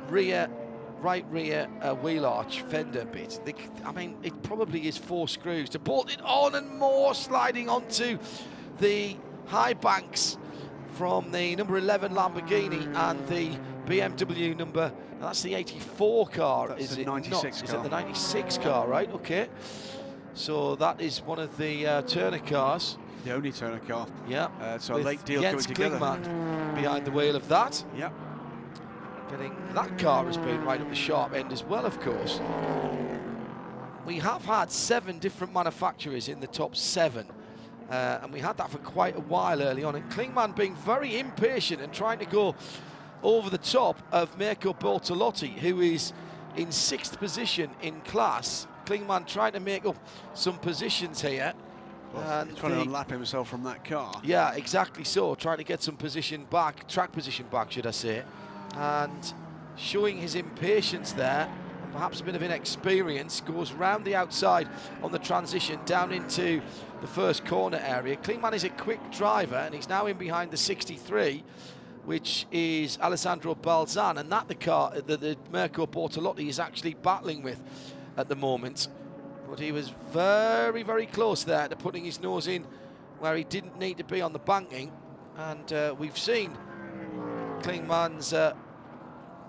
right rear wheel arch fender bit. I mean, it probably is 4 screws to bolt it on, and more sliding onto the high banks from the number 11 Lamborghini and the BMW number, that's the 84 car. That's is the it 96 not? car. Is it the 96 car, right? Okay. So that is one of the Turner cars. The only Turner car. Yeah. So a late deal Jens coming together. Klingman behind the wheel of that. Yeah. That car has been right up the sharp end as well, of course. We have had 7 different manufacturers in the top 7. And we had that for quite a while early on. And Klingman being very impatient and trying to go over the top of Mirko Bortolotti, who is in 6th position in class. Klingman trying to make up some positions here. Well, he's trying to unlap himself from that car. Yeah, exactly so. Trying to get some position back, track position back, should I say. And showing his impatience there, and perhaps a bit of inexperience, goes round the outside on the transition down into the first corner area. Klingman is a quick driver, and he's now in behind the 63, which is Alessandro Balzan, and that the car that the Mirko Bortolotti is actually battling with at the moment. But he was very, very close there to putting his nose in where he didn't need to be on the banking. And we've seen Klingman's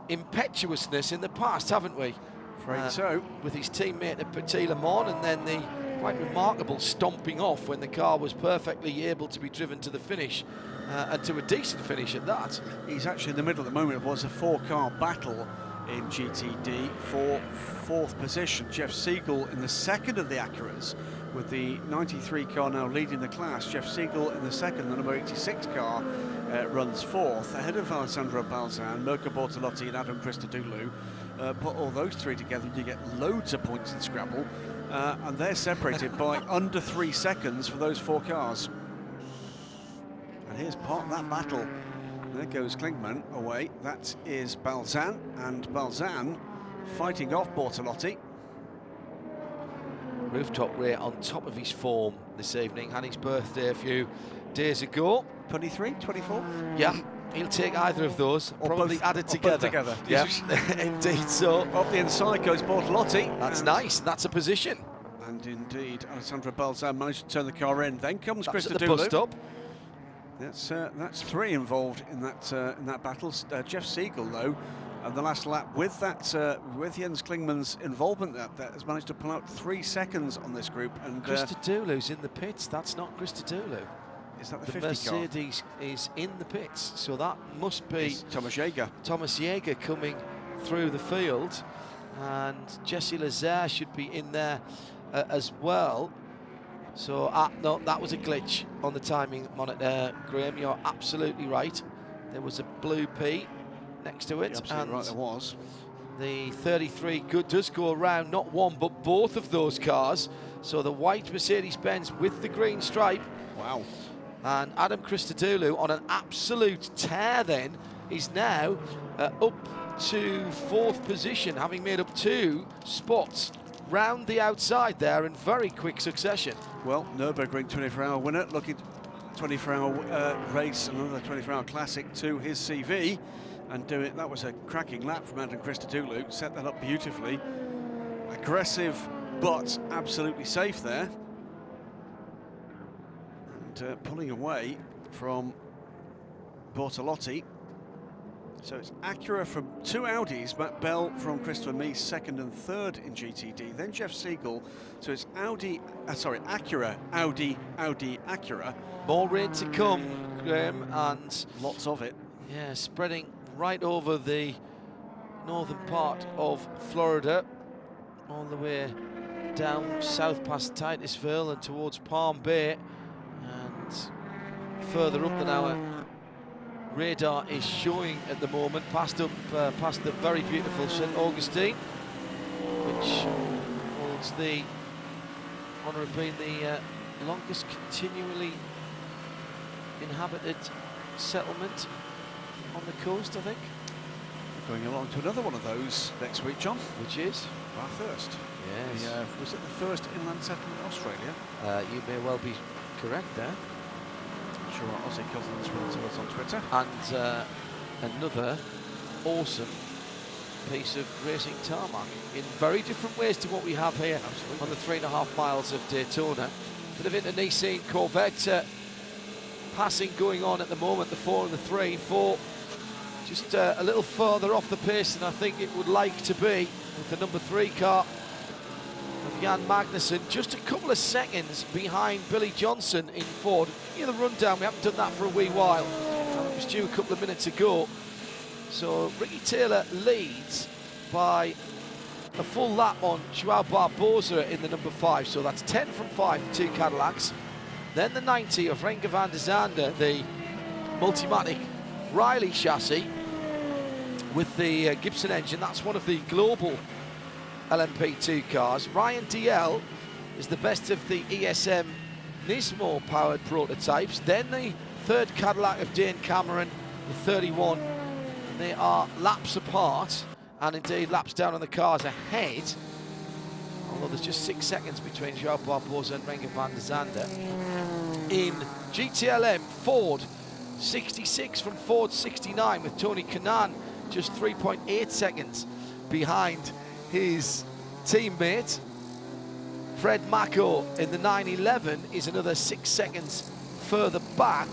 impetuousness in the past, haven't we? Afraid so. With his teammate at Petit Le Mans, and then the quite remarkable stomping off when the car was perfectly able to be driven to the finish, and to a decent finish at that. He's actually in the middle at the moment. It was a 4-car battle in GTD for 4th position. Jeff Siegel in the 2nd of the Acuras, with the 93 car now leading the class. Jeff Siegel in the 2nd, the number 86 car runs 4th, ahead of Alessandro Balzan, Mirko Bortolotti and Adam Christodoulou. Put all those 3 together, you get loads of points in Scrabble, and they're separated by under 3 seconds for those 4 cars. And here's part of that battle. There goes Klingman away. That is Balzan, and Balzan fighting off Bortolotti. Rooftop Ray on top of his form this evening. Had his birthday a few days ago. 23, 24? Yeah, he'll take either of those. Or probably both, added together. Both together. Yeah, indeed so. Off the inside goes Bortolotti. That's nice. That's a position. And indeed, Alessandro Balzan managed to turn the car in. Then comes Christopher at the bus stop. That's three involved in that battle. Jeff Siegel, though, and the last lap with Jens Klingman's involvement, that has managed to pull out 3 seconds on this group. And Christodoulou's in the pits. That's not Christodoulou. Is that the 50 Mercedes car? Is in the pits, so that must be it's Thomas Jaeger. Thomas Jaeger coming through the field, and Jesse Lazare should be in there as well. So no, that was a glitch on the timing monitor, Graham. You're absolutely right. There was a blue P next to it, and right, there was. The 33 does go around not one but both of those cars. So the white Mercedes-Benz with the green stripe. Wow. And Adam Christodoulou on an absolute tear then is now up to 4th position, having made up 2 spots round the outside there in very quick succession. Well, Nürburgring 24-hour winner, looking 24-hour race, another 24-hour classic to his CV, and do it. That was a cracking lap from Adam Christodoulou, set that up beautifully. Aggressive, but absolutely safe there. And pulling away from Bortolotti. So it's Acura from 2 Audis, Matt Bell from Christopher Mee, 2nd and 3rd in GTD, then Jeff Siegel. So it's Acura, Audi, Acura. More rain to come, Graham, and lots of it. Yeah, spreading right over the northern part of Florida, all the way down south past Titusville and towards Palm Bay, and further up than our radar is showing at the moment, past the very beautiful St. Augustine, which holds the honour of being the longest continually inhabited settlement on the coast, I think. We're going along to another one of those next week, John. Which is? Bathurst. Yes. Was it the first inland settlement in Australia? You may well be correct there. I'm sure our Aussie cousins will tell us on Twitter. And another awesome piece of racing tarmac in very different ways to what we have here. Absolutely. On the 3.5 miles of Daytona. Bit of internecine Corvette passing going on at the moment, the 4 and the 3. 4 just a little further off the pace than I think it would like to be, with the number 3 car of Jan Magnussen just a couple of seconds behind Billy Johnson in Ford. Give you the rundown, we haven't done that for a wee while. It was due a couple of minutes ago. So Ricky Taylor leads by a full lap on Joao Barbosa in the number 5. So that's 10 from 5 for 2 Cadillacs. Then the 90 of Renger van der Zande, the Multimatic Riley chassis with the Gibson engine. That's one of the global LMP2 cars. Ryan DL is the best of the ESM Nismo powered prototypes. Then the 3rd Cadillac of Dane Cameron, the 31. And they are laps apart, and indeed laps down on the cars ahead. Although there's just 6 seconds between Joao Barbosa and Renger van der Zande. In GTLM, Ford 66 from Ford 69, with Tony Kanaan just 3.8 seconds behind his teammate. Fred Mako in the 911 is another 6 seconds further back,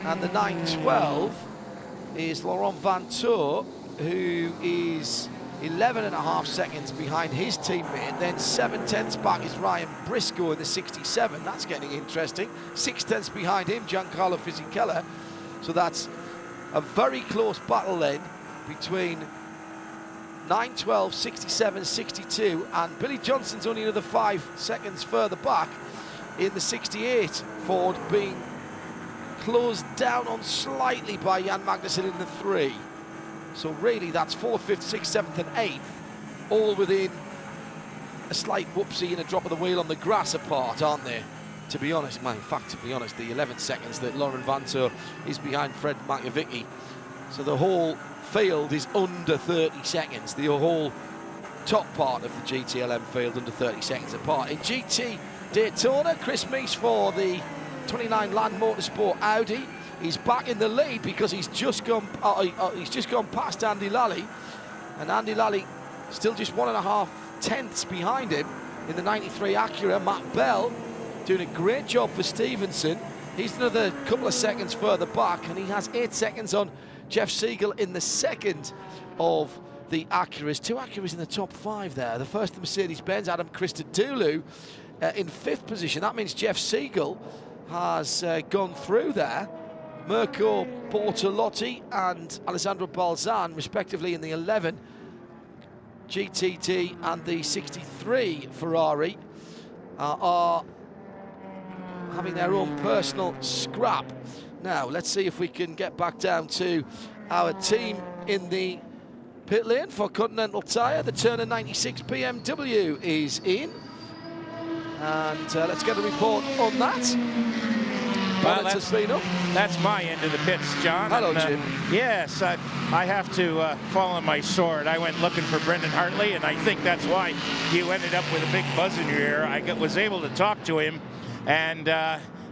and the 912 is Laurent Vantour, who is 11.5 seconds behind his teammate. Then 7/10 back is Ryan Briscoe in the 67. That's getting interesting. 6/10 behind him, Giancarlo Fisichella. So that's a very close battle then between 912, 67, 62, and Billy Johnson's only another 5 seconds further back in the 68. Ford being closed down on slightly by Jan Magnussen in the 3. So really that's 4th, 5th, 6th, 7th and 8th, all within a slight whoopsie and a drop of the wheel on the grass apart, aren't they? To be honest, in fact, to be honest, the 11 seconds that Laurent Vantour is behind Fred Makovicky. So the whole field is under 30 seconds. The whole top part of the GTLM field, under 30 seconds apart. In GT Daytona, Chris Meese for the 29 Land Motorsport Audi. He's back in the lead because he's just gone past Andy Lally, and Andy Lally still just 1.5 tenths behind him in the 93 Acura. Matt Bell doing a great job for Stevenson. He's another couple of seconds further back, and he has 8 seconds on Jeff Siegel in the second of the Acuras. 2 Acuras in the top 5 there. The first, the Mercedes-Benz, Adam Christodoulou in 5th position. That means Jeff Siegel has gone through there. Mirko Bortolotti and Alessandro Balzan, respectively, in the 11 GTD and the 63 Ferrari, are having their own personal scrap. Now, let's see if we can get back down to our team in the pit lane for Continental Tire. The Turner 96 BMW is in. And let's get a report on that. Well, that's my end of the pits, John. Hello, Jim. Yes, I have to fall on my sword. I went looking for Brendan Hartley, and I think that's why you ended up with a big buzz in your ear. I was able to talk to him, and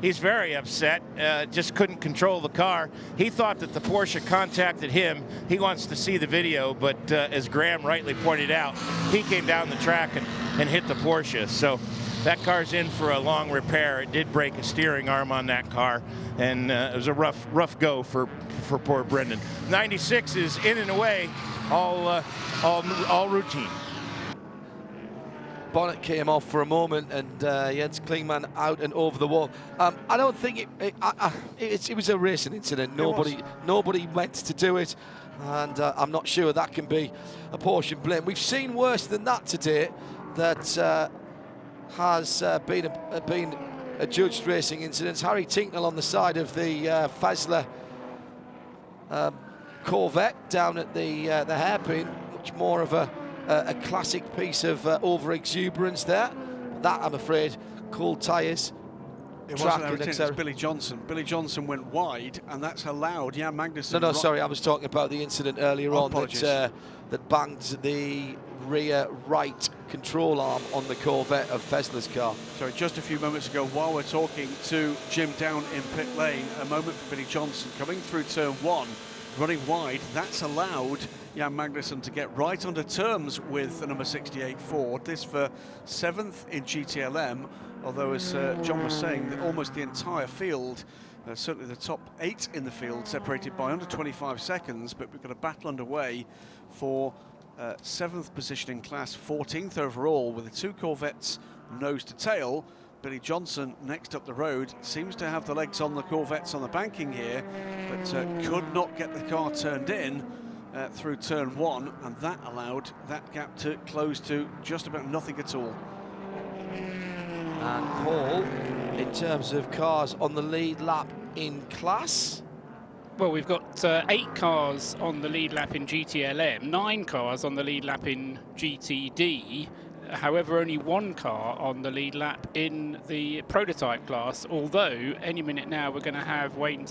he's very upset, just couldn't control the car. He thought that the Porsche contacted him. He wants to see the video, but as Graham rightly pointed out, he came down the track and hit the Porsche. So that car's in for a long repair. It did break a steering arm on that car, and it was a rough go for poor Brendan. 96 is in and away, all routine. Bonnet came off for a moment, and Jens Klingman out and over the wall. I don't think it was a racing incident. Nobody meant to do it, and I'm not sure that can be a Porsche blame. We've seen worse than that today. That has been adjudged racing incidents. Harry Tinknell on the side of the Fazler Corvette down at the hairpin. Much more of a classic piece of over-exuberance there. That, I'm afraid, cold tyres. It wasn't Harry Tinknell, it's Billy Johnson. Billy Johnson went wide, and that's allowed Jan Magnussen... No, sorry, I was talking about the incident earlier on that banged the rear right control arm on the Corvette of Fessler's car. Sorry, just a few moments ago, while we're talking to Jim down in pit lane, a moment for Billy Johnson coming through turn 1, running wide. That's allowed Jan Magnussen to get right under terms with the number 68 Ford. This for 7th in GTLM, although as John was saying, that almost the entire field, certainly the top 8 in the field, separated by under 25 seconds, but we've got a battle underway for 7th position in class, 14th overall, with the 2 Corvettes nose to tail. Billy Johnson next up the road seems to have the legs on the Corvettes on the banking here, but could not get the car turned in through turn 1, and that allowed that gap to close to just about nothing at all. And Paul, in terms of cars on the lead lap in class? Well, we've got 8 cars on the lead lap in GTLM, 9 cars on the lead lap in GTD. However, only 1 car on the lead lap in the prototype class, although any minute now we're going to have Ricky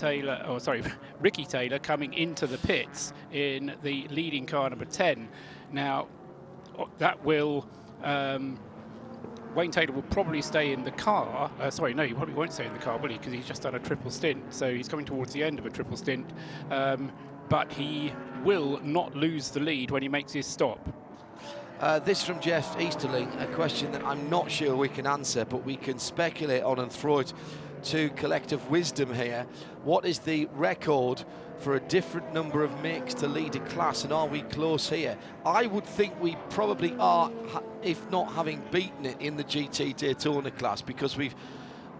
Taylor coming into the pits in the leading car number 10. Now, that will... Wayne Taylor will probably stay in the car. Sorry, no, he probably won't stay in the car, will he? Because he's just done a triple stint. So he's coming towards the end of a triple stint. But he will not lose the lead when he makes his stop. This from Jeff Easterling, a question that I'm not sure we can answer, but we can speculate on and throw it to collective wisdom here. What is the record for a different number of makes to lead a class, and are we close here? I would think we probably are, if not having beaten it in the GT Daytona class, because we've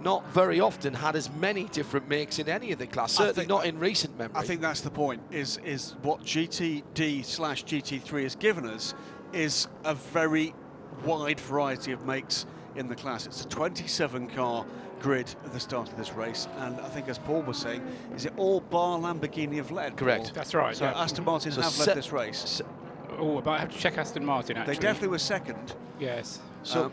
not very often had as many different makes in any of the class, certainly not in recent memory. I think that's the point, is what GTD/GT3 has given us is a very wide variety of makes in the class. It's a 27-car grid at the start of this race, and I think, as Paul was saying, is it all bar Lamborghini have led? Correct. Paul? That's right. So yeah. Aston Martin have led this race. Oh, I might have to check Aston Martin, actually. They definitely were second. Yes. So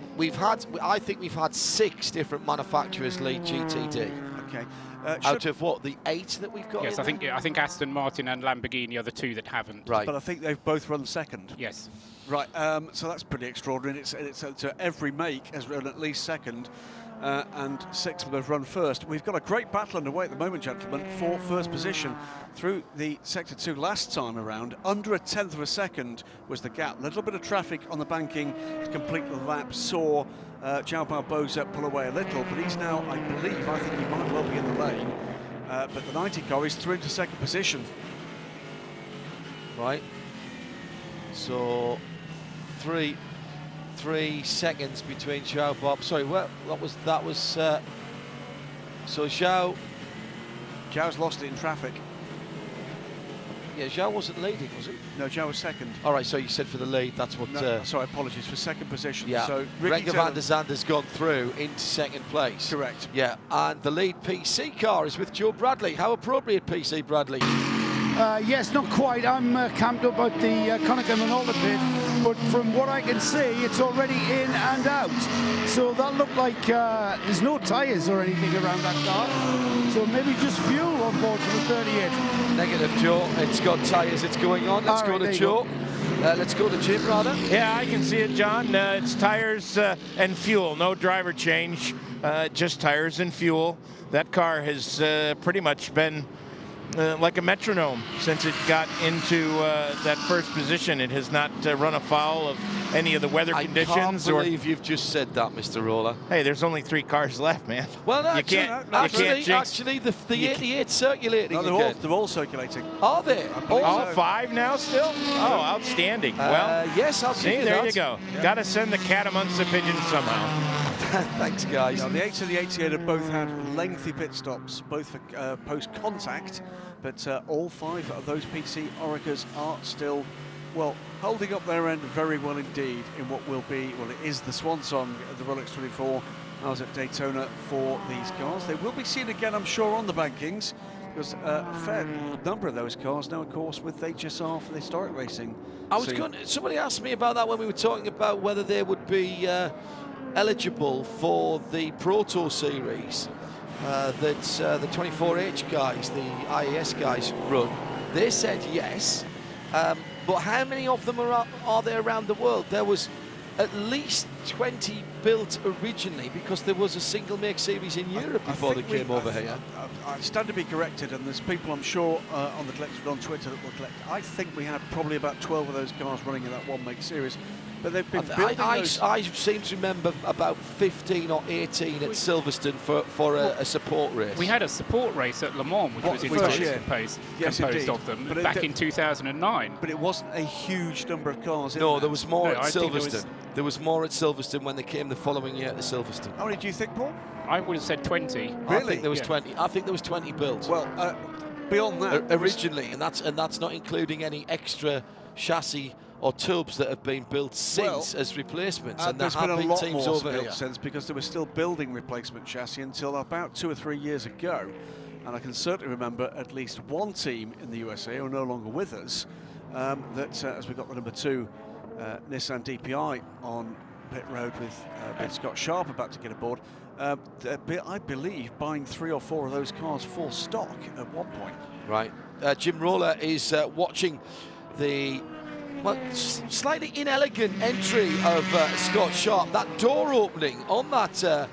I think we've had 6 different manufacturers lead GTD. Okay. Out of what, the 8 that we've got? Yes, I think Aston Martin and Lamborghini are the 2 that haven't. Right. But I think they've both run second. Yes. Right, so that's pretty extraordinary. It's every make has run at least second, and 6 of them have run first. We've got a great battle underway at the moment, gentlemen, for first position through the Sector 2 last time around. Under a 1/10 of a second was the gap. A little bit of traffic on the banking to complete the lap saw João Barbosa pull away a little, but he's now, I think he might well be in the lane. But the 90 car is through to second position. Right. So 3 seconds between João Bob. Sorry, that was so João's lost it in traffic. Yeah, João wasn't leading, was he? No, João was second. All right, so you said for the lead, that's what... No, sorry, apologies, for second position. Yeah, so Renger van der Zander's gone through into second place. Correct. Yeah, and the lead PC car is with Joe Bradley. How appropriate, PC Bradley? Yes, not quite. I'm camped up at the Konica Minolta pit, but from what I can see, it's already in and out. So that looked like there's no tyres or anything around that car. So maybe just fuel on board for the 38. Negative, Joe. It's got tyres. It's going on. Let's go to Joe. Let's go to Jim, rather. Yeah, I can see it, John. It's tyres and fuel. No driver change. Just tyres and fuel. That car has pretty much been like a metronome since it got into that first position. It has not run afoul of any of the weather conditions. I can't believe you've just said that, Mr. Roller. Hey, there's only 3 cars left, man. Well, no, actually, the 88 circulating. No, they're all circulating. Are they? All 5 now still? Oh, outstanding. Well, yes, I'll see, give you there that. you go. Yeah. Got to send the cat amongst the pigeons somehow. Thanks, guys. Now, the 8 and the 88 have both had lengthy pit stops, both for post-contact, but all 5 of those PC Oricas are still, well, holding up their end very well indeed in what will be, well, it is the swan song of the Rolex 24 Hours at Daytona for these cars. They will be seen again, I'm sure, on the bankings, because a fair number of those cars now, of course, with HSR for the historic racing. Somebody asked me about that when we were talking about whether they would be eligible for the Pro Tour series that the 24H guys, the IAS guys, run. They said yes, but how many of them are there around the world? There was at least 20 built originally, because there was a single make series in Europe before they came over here. I stand to be corrected, and there's people, I'm sure, on the collective on Twitter that will collect. I think we had probably about 12 of those cars running in that one make series. But they've been building those. I seem to remember about 15 or 18 at Silverstone for a support race. We had a support race at Le Mans, which was entirely composed of them, back in 2009. But it wasn't a huge number of cars. No, there was more at Silverstone. There was more at Silverstone when they came the following year to Silverstone. How many do you think, Paul? I would have said 20. Really? I think there was 20. I think there was 20 built. Well, beyond that, originally, and that's not including any extra chassis or tubes that have been built since as replacements, and there there's have been a been lot teams more over built here since, because they were still building replacement chassis until about 2 or 3 years ago. And I can certainly remember at least one team in the USA who are no longer with us, as we got the number 2 Nissan DPI on pit road with Scott Sharp about to get aboard, I believe buying 3 or 4 of those cars full stock at one point. Right. Jim Roller is watching the slightly inelegant entry of Scott Sharp. That door opening on that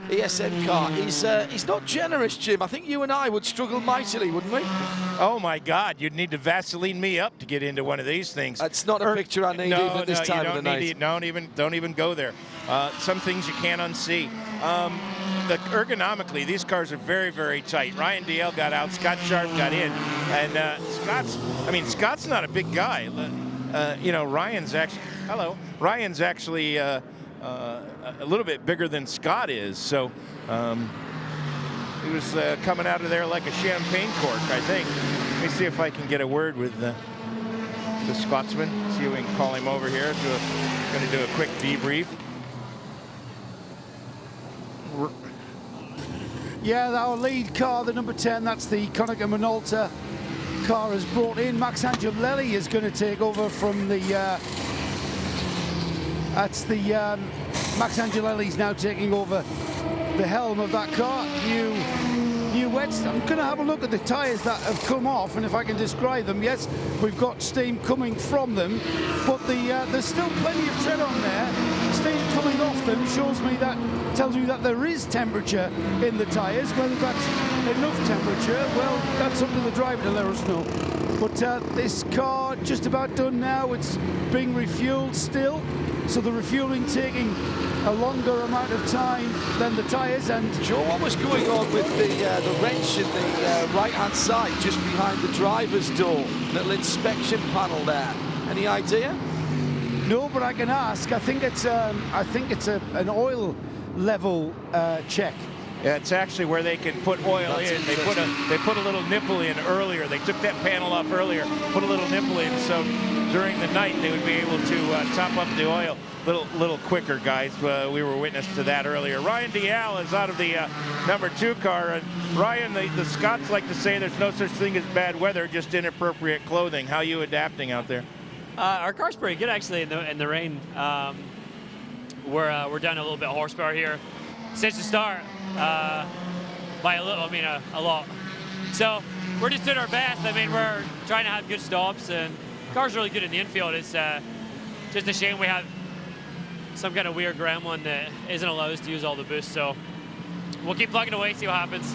ESM car is not generous, Jim. I think you and I would struggle mightily, wouldn't we? Oh my God, you'd need to Vaseline me up to get into one of these things. That's not a picture I need even this time of the night. Don't even go there. Some things you can't unsee. Ergonomically, these cars are very, very tight. Ryan DL got out, Scott Sharp got in, and Scott's not a big guy. Ryan's actually a little bit bigger than Scott is, so he was coming out of there like a champagne cork, I think. Let me see if I can get a word with the Scotsman. See if we can call him over here. Going to do a quick debrief. Yeah, our lead car, the number 10, that's the Konica Minolta car, is brought in. Max Angelelli is going to take over from the... Max Angelelli's now taking over the helm of that car. New new wets. I'm going to have a look at the tyres that have come off, and if I can describe them, yes, we've got steam coming from them, but there's still plenty of tread on there. Steam coming off them tells me that there is temperature in the tyres. Whether that's enough temperature, well, that's up to the driver to let us know. But this car just about done now. It's being refueled still, so the refueling taking a longer amount of time than the tyres. And Joe, what was going on with the wrench in the right-hand side, just behind the driver's door, little inspection panel there? Any idea? No, but I can ask. I think it's an oil level check. Yeah, it's actually where they can put oil in. They put a little nipple in earlier. They took that panel off earlier, put a little nipple in, so during the night they would be able to top up the oil little quicker, guys. We were witness to that earlier. Ryan Dial is out of the number 2 car, and Ryan, the Scots like to say there's no such thing as bad weather, just inappropriate clothing. How are you adapting out there? Our car's pretty good actually in the rain. We're down a little bit of horsepower here since the start, by a little, a lot. So we're just doing our best. We're trying to have good stops, and the car's really good in the infield. It's just a shame we have some kind of weird ground one that isn't allowed us to use all the boosts. So we'll keep plugging away, see what happens.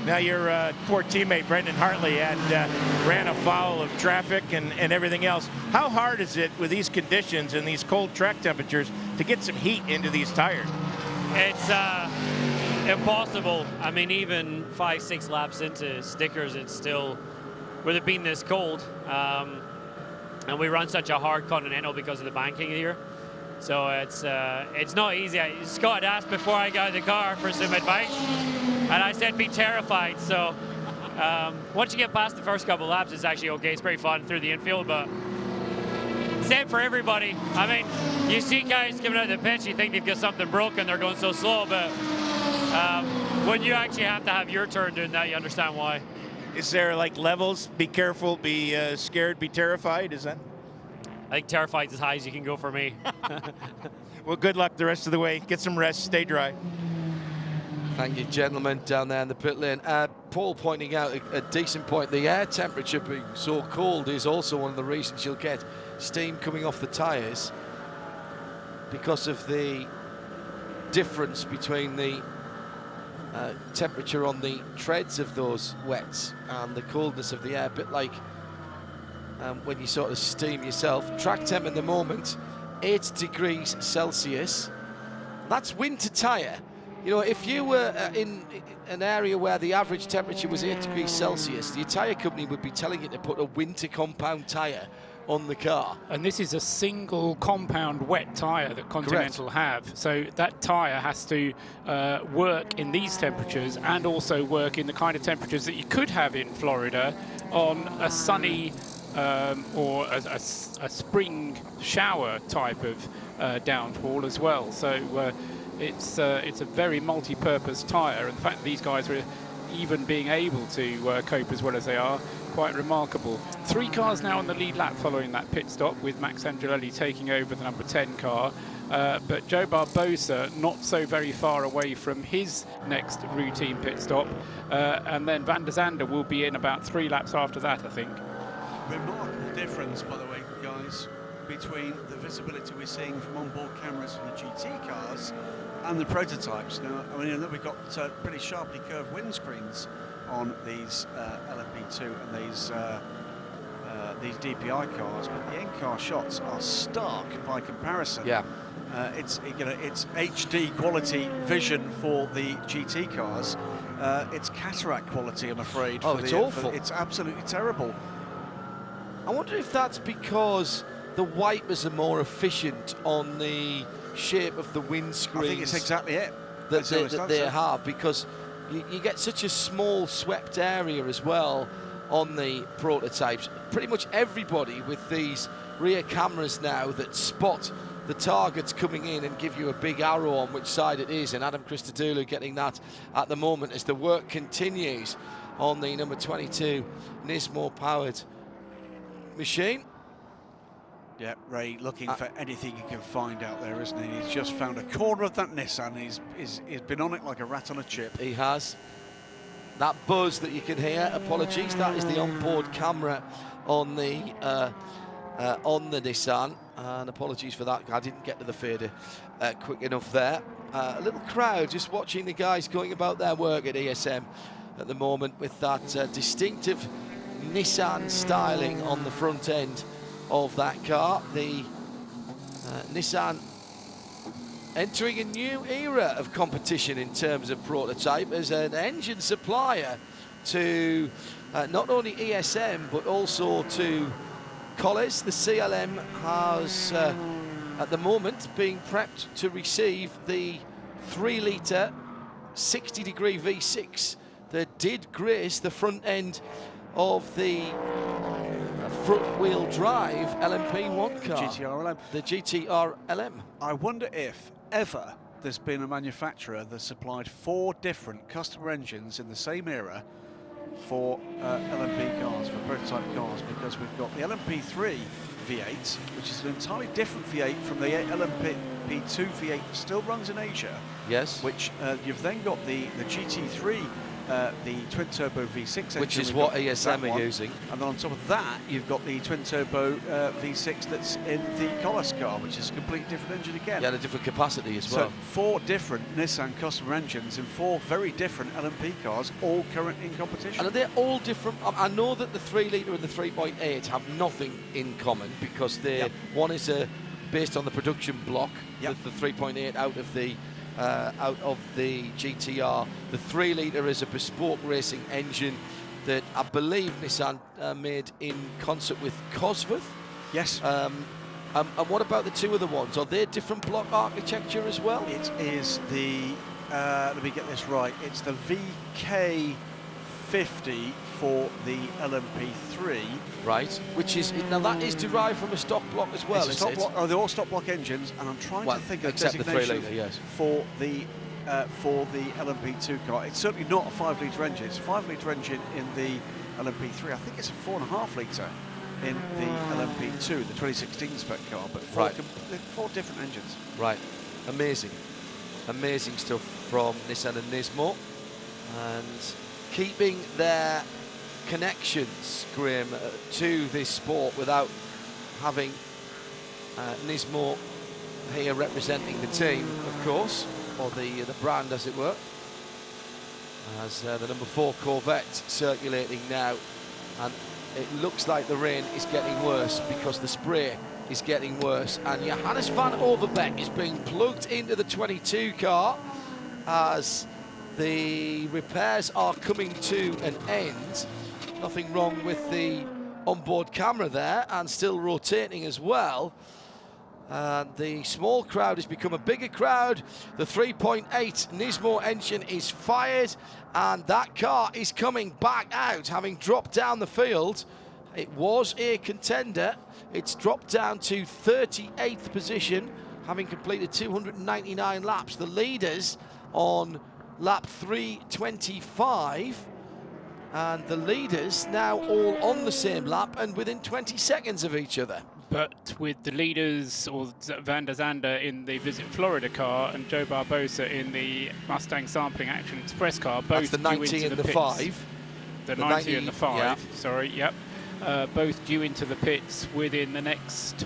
Now your poor teammate Brendan Hartley ran afoul of traffic and everything else. How hard is it with these conditions and these cold track temperatures to get some heat into these tires? It's impossible. Even 5-6 laps into stickers, it's still, with it being this cold, and we run such a hard continental because of the banking here. So it's not easy. Scott asked before I got out of the car for some advice, and I said be terrified. So once you get past the first couple of laps, it's actually okay. It's pretty fun through the infield, but same for everybody. You see guys coming out of the pits, you think they've got something broken, they're going so slow, but when you actually have to have your turn doing that, you understand why. Is there like levels? Be careful, be scared, be terrified, is that? I think terrified's as high as you can go for me. Well, good luck the rest of the way. Get some rest, stay dry. Thank you, gentlemen, down there in the pit lane. Paul pointing out a decent point. The air temperature being so cold is also one of the reasons you'll get steam coming off the tyres, because of the difference between the temperature on the treads of those wets and the coldness of the air, a bit like when you sort of steam yourself. Track temp at the moment, 8 degrees Celsius. That's winter tyre. You know, if you were in an area where the average temperature was 8 degrees Celsius, the tyre company would be telling you to put a winter compound tyre on the car. And this is a single compound wet tyre that Continental have. So that tyre has to work in these temperatures and also work in the kind of temperatures that you could have in Florida on a sunny or a spring shower type of downfall as well. So it's a very multi-purpose tyre, and the fact that these guys are even being able to cope as well as they are, quite remarkable. 3 cars now on the lead lap following that pit stop, with Max Angelelli taking over the number 10 car. But Joe Barbosa not so very far away from his next routine pit stop. And then Van der Zande will be in about 3 laps after that, I think. Remarkable difference, by the way, guys, between the visibility we're seeing from onboard cameras from the GT cars and the prototypes. Now, we've got pretty sharply curved windscreens on these LMP2 and these DPI cars, but the in-car shots are stark by comparison. Yeah. It's HD quality vision for the GT cars. It's cataract quality, I'm afraid. Oh, it's awful. It's absolutely terrible. I wonder if that's because the wipers are more efficient on the shape of the windscreen. I think it's exactly it. That they have, because you get such a small swept area as well on the prototypes. Pretty much everybody with these rear cameras now that spot the targets coming in and give you a big arrow on which side it is, and Adam Christodoulou getting that at the moment as the work continues on the number 22 Nismo powered machine. Yeah, Ray looking for anything he can find out there, isn't he? He's just found a corner of that Nissan. He's been on it like a rat on a chip. He has. That buzz that you can hear, apologies, that is the onboard camera on the Nissan, and apologies for that, I didn't get to the fader quick enough there. A little crowd just watching the guys going about their work at ESM at the moment with that distinctive Nissan styling on the front end of that car. The Nissan entering a new era of competition in terms of prototype as an engine supplier to not only ESM but also to Collis. The CLM has at the moment being prepped to receive the 3-litre 60-degree V6 that did grace the front end of the front-wheel drive LMP1 car. GTR LM. The GTR LM. I wonder if ever there's been a manufacturer that supplied 4 different customer engines in the same era for LMP cars, for prototype cars, because we've got the LMP3 V8, which is an entirely different V8 from the LMP2 V8 that still runs in Asia. Yes. Which you've then got the GT3, the twin-turbo V6 engine. Which is what ESM are using. And then on top of that, you've got the twin-turbo V6 that's in the Collis car, which is a completely different engine again. Yeah, and a different capacity as well. So 4 different Nissan customer engines in 4 very different LMP cars, all currently in competition. And they're all different. I know that the 3-litre and the 3.8 have nothing in common because they're one is based on the production block, the 3.8 out of the GTR. The 3-litre is a bespoke racing engine that I believe Nissan made in concert with Cosworth. Yes. And what about the 2 other ones? Are they different block architecture as well? It is the, let me get this right, it's the VK50 for the LMP3. Right, which is, now that is derived from a stock block as well, It's a stock block, they're all stock block engines, and I'm trying to think of except the designation 3-litre, yes. for the LMP2 car. It's certainly not a 5-litre engine. It's a 5-litre engine in the LMP3. I think it's a 4.5-litre in the LMP2, the 2016 spec car, but 4 different engines. Right, amazing. Amazing stuff from Nissan and Nismo. And keeping their connections, Graham, to this sport without having Nismo here representing the team, of course, or the brand, as it were. As the number 4 Corvette circulating now, and it looks like the rain is getting worse because the spray is getting worse. And Johannes van Overbeek is being plugged into the 22 car as the repairs are coming to an end. Nothing wrong with the onboard camera there, and still rotating as well. And the small crowd has become a bigger crowd. The 3.8 Nismo engine is fired, and that car is coming back out, having dropped down the field. It was a contender. It's dropped down to 38th position, having completed 299 laps. The leaders on lap 325, and the leaders now all on the same lap and within 20 seconds of each other. But with the leaders, or Van der Zande in the Visit Florida car and Joe Barbosa in the Mustang Sampling Action Express car, both That's the 90 and the 5. The 90 and the 5, sorry, yep. Both due into the pits within the next,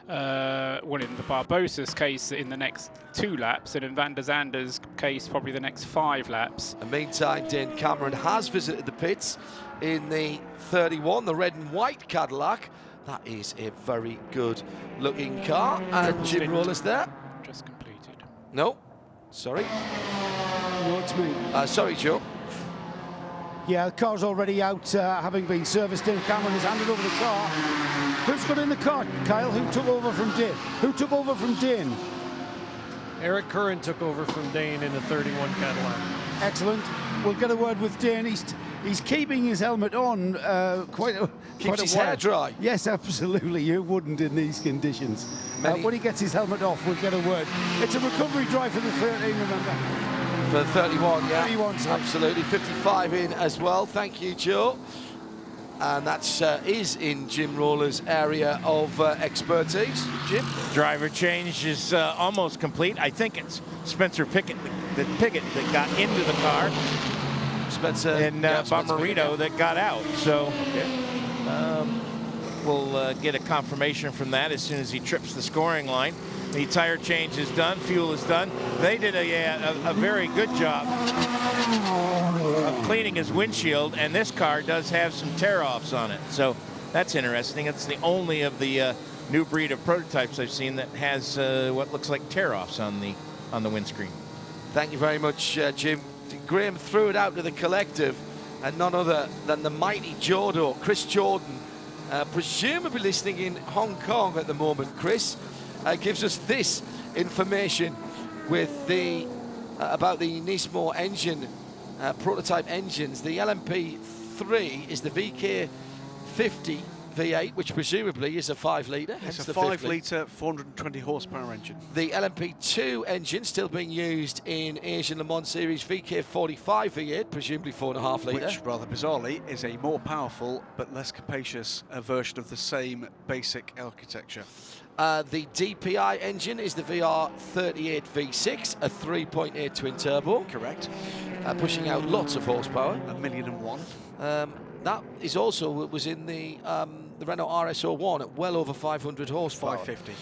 well, in the Barbosa's case, in the next 2 laps, and in Van der Zande's case, probably the next 5 laps. In the meantime, Dane Cameron has visited the pits in the 31, the red and white Cadillac. That is a very good looking car. And Jim Roller's there. Just completed. No, sorry. No, it's me. Sorry, Joe. Yeah, the car's already out, having been serviced in. Cameron has handed over the car. Who's got in the car, Kyle? Who took over from Dane? Who took over from Dane? Eric Curran took over from Dane in the 31 Cadillac. Excellent. We'll get a word with Dane. He's keeping his helmet on quite a Keeps his while. hair dry. Yes, absolutely. You wouldn't in these conditions. When he gets his helmet off, we'll get a word. It's a recovery drive for the 13, remember? For the 31, yeah. 31, sorry. Absolutely. 55 in as well. Thank you, Joe. And that is in Jim Roller's area of expertise. Jim? Driver change is almost complete. I think it's Spencer Pickett that got into the car. Spencer and Bomarito that got out. So we'll get a confirmation from that as soon as he trips the scoring line. The tire change is done, fuel is done. They did a very good job of cleaning his windshield, and this car does have some tear-offs on it. So that's interesting. It's the only of the new breed of prototypes I've seen that has what looks like tear-offs on the windscreen. Thank you very much, Jim. Graham threw it out to the collective, and none other than the mighty Jodo, Chris Jordan, presumably listening in Hong Kong at the moment. Chris gives us this information with the about the Nismo engine, prototype engines. The LMP3 is the VK50 V8, which presumably is a 5-litre. It's a 5-litre, 420 horsepower engine. The LMP2 engine still being used in Asian Le Mans Series VK45 V8, presumably 4.5 litre. Which, rather bizarrely, is a more powerful but less capacious version of the same basic architecture. The DPI engine is the VR38 V6, a 3.8 twin turbo. Correct. Pushing out lots of horsepower. 1,000,001. That is also was in the Renault RS01 at well over 500 horsepower. 550.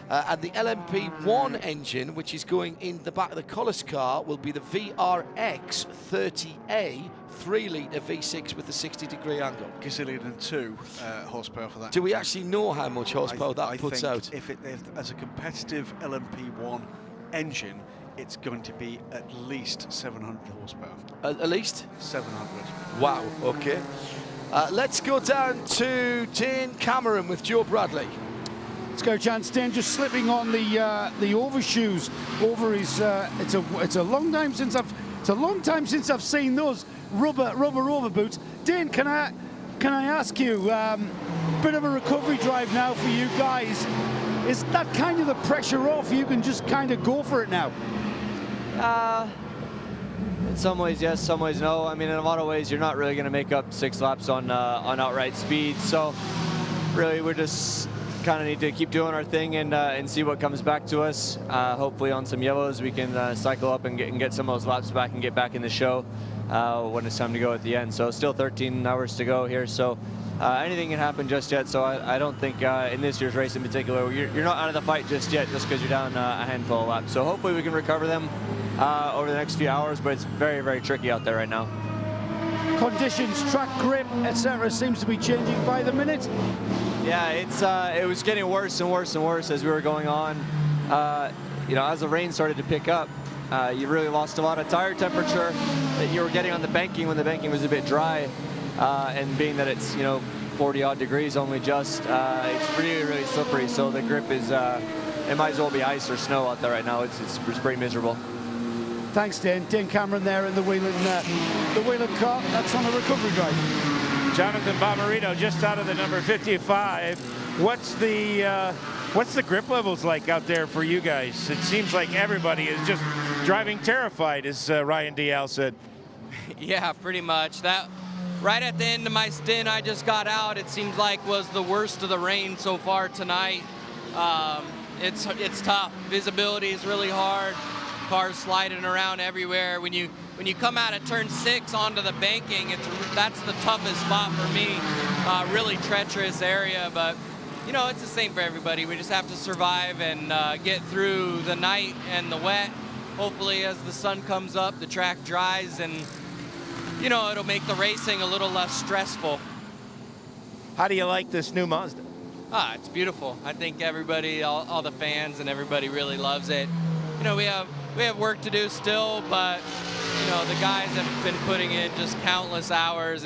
And the LMP1 engine, which is going in the back of the Collis car, will be the VRX 30A 3-litre V6 with the 60-degree angle. Gazillion 2 horsepower for that. Do we actually know how much horsepower that puts out? If as a competitive LMP1 engine, it's going to be at least 700 horsepower. At least? 700. Wow, okay. Let's go down to Dane Cameron with Joe Bradley. Let's go, chance. Dane just slipping on the overshoes over his. It's a long time since I've seen those rubber over boots. Dane, can I ask you, bit of a recovery drive now for you guys? Is that kind of the pressure off? You can just kind of go for it now. In some ways, yes. Some ways, no. I mean, in a lot of ways, you're not really going to make up 6 laps on outright speed. So, really, we're just kind of need to keep doing our thing and see what comes back to us. Hopefully, on some yellows, we can cycle up and get some of those laps back and get back in the show when it's time to go at the end. So, still 13 hours to go here. So, anything can happen just yet. So, I don't think in this year's race in particular, you're not out of the fight just yet, just because you're down a handful of laps. So, hopefully, we can recover them over the next few hours, but it's very, very tricky out there right now. Conditions, track grip, etc. seems to be changing by the minute. Yeah, it was getting worse and worse and worse as we were going on. As the rain started to pick up, you really lost a lot of tire temperature that you were getting on the banking when the banking was a bit dry, and being that it's 40-odd degrees only just, it's really, really slippery. So the grip is, it might as well be ice or snow out there right now. It's pretty miserable. Thanks, Dane. Dane Cameron there in the Whelen car. That's on a recovery drive. Jonathan Bomarito just out of the number 55. What's the grip levels like out there for you guys? It seems like everybody is just driving terrified, as Ryan Dial said. Yeah, pretty much. That right at the end of my stint I just got out, it seems like was the worst of the rain so far tonight. It's tough. Visibility is really hard. Cars sliding around everywhere. When you come out of turn 6 onto the banking, that's the toughest spot for me. Really treacherous area, but it's the same for everybody. We just have to survive and get through the night and the wet. Hopefully, as the sun comes up, the track dries, and it'll make the racing a little less stressful. How do you like this new Mazda? It's beautiful. I think everybody, all the fans and everybody really loves it. We have work to do still, but the guys have been putting in just countless hours.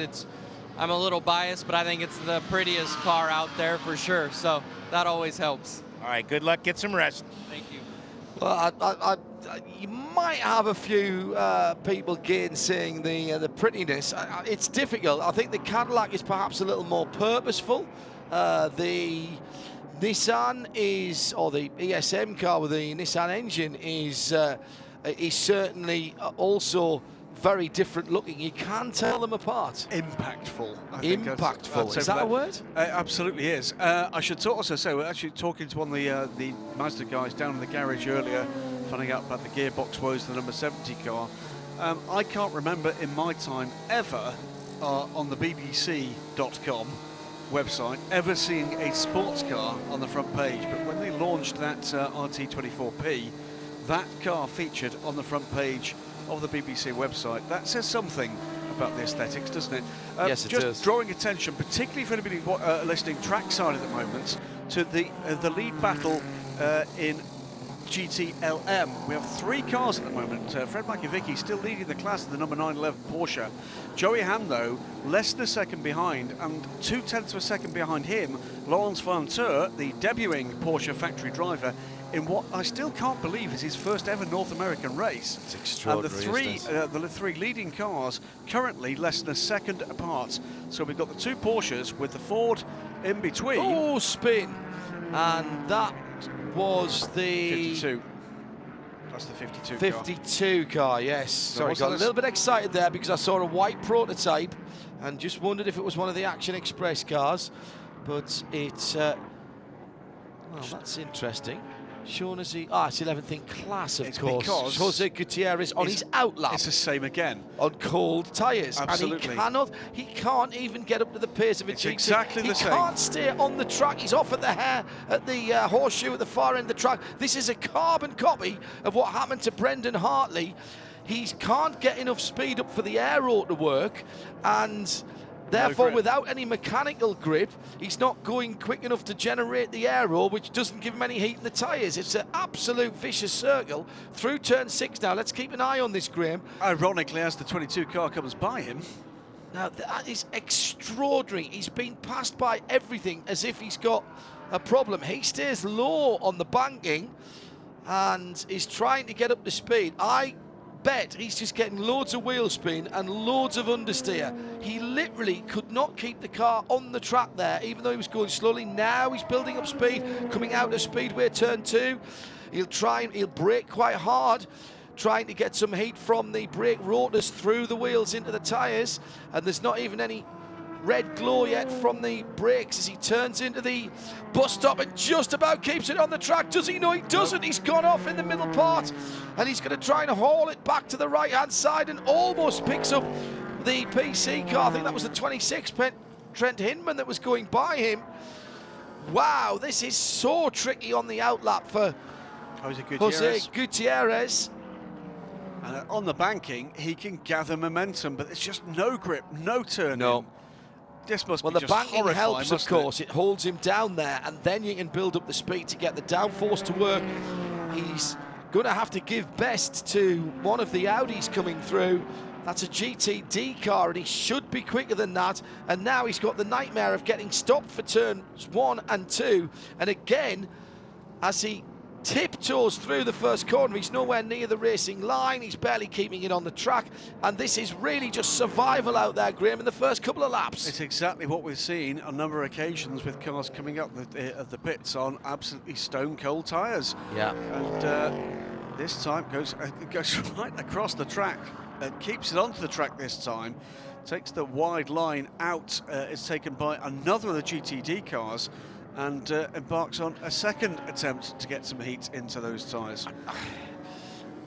I'm a little biased, but I think it's the prettiest car out there for sure. So that always helps. All right, good luck. Get some rest. Thank you. Well, you might have a few people gainsaying the prettiness. It's difficult. I think the Cadillac is perhaps a little more purposeful. The Nissan is, or the ESM car with the Nissan engine is certainly also very different looking. You can't tell them apart. Impactful. Impactful. Is that a word? Absolutely is. I should also say, we're actually talking to one of the Mazda guys down in the garage earlier, finding out about the gearbox woes of the number 70 car. I can't remember in my time ever on the BBC.com website ever seeing a sports car on the front page, but when they launched that RT24P, that car featured on the front page of the BBC website. That says something about the aesthetics, doesn't it? Yes, it just does. Drawing attention, particularly for anybody listening trackside at the moment, to the lead battle in GTLM. We have 3 cars at the moment. Fred Makiewicz still leading the class in the number 911 Porsche. Joey Ham, though, less than a second behind, and 0.2 of a second behind him, Laurens van Teur, the debuting Porsche factory driver, in what I still can't believe is his first ever North American race. It's extraordinary. And the three leading cars currently less than a second apart. So we've got the 2 Porsches with the Ford in between. Oh, spin! And that was the 52. That's the 52 car. 52 car, yes. Sorry, got a little bit excited there because I saw a white prototype and just wondered if it was one of the Action Express cars. But it's well, that's interesting. Shown as it's 11th in class, of course. Because Jose Gutierrez on his outlap. It's the same again. On cold tyres. Absolutely. And he can't even get up to the pace of a GT. Exactly the same. He can't stay on the track. He's off at the horseshoe at the far end of the track. This is a carbon copy of what happened to Brendan Hartley. He can't get enough speed up for the aero to work, and therefore, without any mechanical grip, he's not going quick enough to generate the aero, which doesn't give him any heat in the tyres. It's an absolute vicious circle through turn 6 now. Let's keep an eye on this, Graham. Ironically, as the 22 car comes by him. Now, that is extraordinary. He's been passed by everything as if he's got a problem. He stays low on the banking and is trying to get up to speed. I bet he's just getting loads of wheel spin and loads of understeer. He literally could not keep the car on the track there, even though he was going slowly. Now he's building up speed, coming out of Speedway turn 2. He'll brake quite hard, trying to get some heat from the brake rotors through the wheels into the tyres, and there's not even any red glow yet from the brakes as he turns into the bus stop and just about keeps it on the track. Does he? No, he doesn't. He's gone off in the middle part, and he's going to try and haul it back to the right-hand side and almost picks up the PC car. I think that was the 26 Trent Hinman that was going by him. Wow, this is so tricky on the outlap for Jose Gutierrez. And on the banking, he can gather momentum, but there's just no grip, no turn. No. This must well, be the just banking helps, of course. It it holds him down there, and then you can build up the speed to get the downforce to work. He's going to have to give best to one of the Audis coming through. That's a GTD car, and he should be quicker than that. And now he's got the nightmare of getting stopped for turns 1 and 2. And again, as he tiptoes through the first corner, he's nowhere near the racing line. He's barely keeping it on the track, and this is really just survival out there, Graham, in the first couple of laps. It's exactly what we've seen on a number of occasions with cars coming up the pits on absolutely stone cold tyres. Yeah. And this time goes right across the track. Keeps it onto the track this time. Takes the wide line out. It's taken by another of the GTD cars, and embarks on a second attempt to get some heat into those tyres.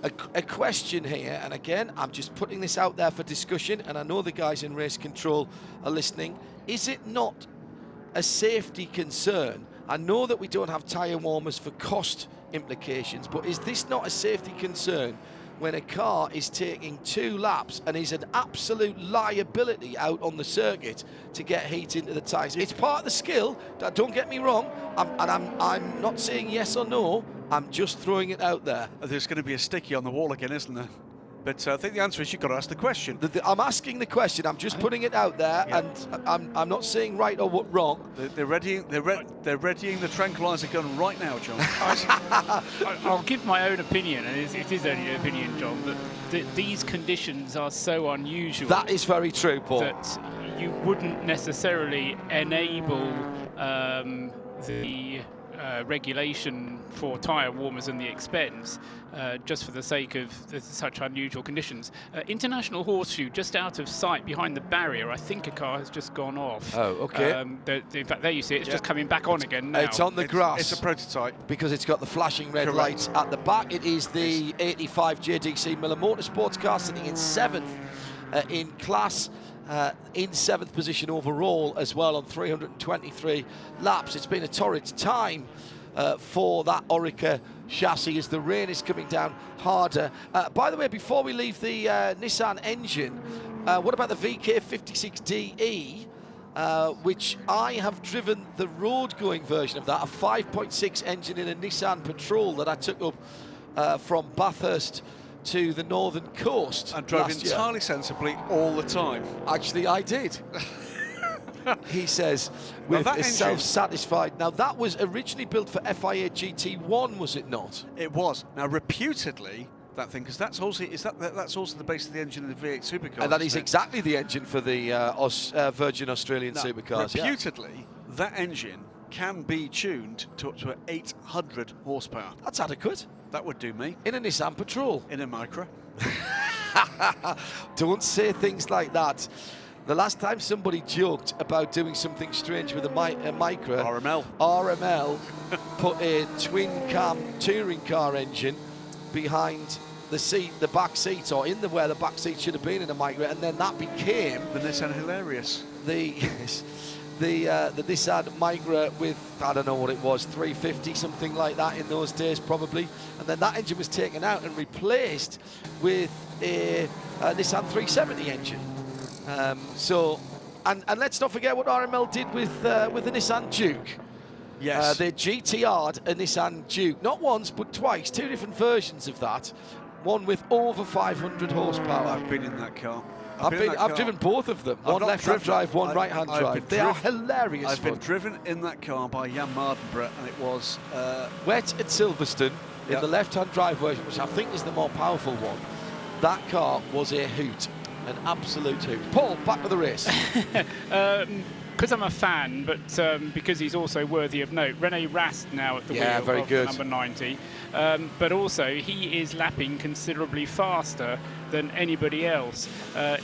A question here, and again, I'm just putting this out there for discussion, and I know the guys in race control are listening. Is it not a safety concern? I know that we don't have tyre warmers for cost implications, but is this not a safety concern when a car is taking 2 laps and is an absolute liability out on the circuit to get heat into the tyres? It's part of the skill, don't get me wrong, I'm not saying yes or no, I'm just throwing it out there. There's going to be a sticky on the wall again, isn't there? But I think the answer is you've got to ask the question. I'm asking the question. I'm just putting it out there, and I'm not saying right or wrong. They're readying the tranquilizer gun right now, John. I'll give my own opinion, and it is only an opinion, John, but these conditions are so unusual. That is very true, Paul. That you wouldn't necessarily enable the regulation for tyre warmers and the expense, just for the sake of such unusual conditions. International Horseshoe, just out of sight behind the barrier, I think a car has just gone off. Oh, okay. In fact, there you see it, it's just coming back on again now. It's on the grass. It's a prototype. Because it's got the flashing red lights at the back. It is the 85 JDC Miller Motorsports car sitting in 7th in class. In 7th position overall as well on 323 laps. It's been a torrid time for that Orica chassis as the rain is coming down harder. By the way, before we leave the Nissan engine, what about the VK56DE, which I have driven the road-going version of that, a 5.6 engine in a Nissan Patrol that I took up from Bathurst to the northern coast. And drove entirely sensibly all the time. Actually, I did. He says, with a self-satisfied. Now, that was originally built for FIA GT1, was it not? It was. Now, reputedly, that thing, because that's also the base of the engine of the V8 supercars. And that is exactly the engine for the Virgin Australian supercars. Reputedly, that engine can be tuned to up to 800 horsepower. That's adequate. That would do me. In a Nissan Patrol. In a Micra. Don't say things like that. The last time somebody joked about doing something strange with a Micra, RML put a twin-cam touring car engine behind the seat, the back seat, or in the where the back seat should have been in a Micra, and then that became the Nissan Hilarious. The Nissan Micra with, I don't know what it was, 350, something like that in those days probably. And then that engine was taken out and replaced with a Nissan 370 engine. And let's not forget what RML did with the Nissan Duke. Yes. They GTR'd a Nissan Duke, not once but twice, 2 different versions of that. One with over 500 horsepower. I've been in that car. I've driven both of them. One left-hand drive, one right-hand drive. They are hilarious. I've been driven in that car by Jan Mardenborough, and it was wet at Silverstone in the left-hand drive version, which I think is the more powerful one. That car was a hoot, an absolute hoot. Paul, back to the race. Because I'm a fan, but because he's also worthy of note, René Rast now at the wheel very of good. number 90. But also, he is lapping considerably faster than anybody else.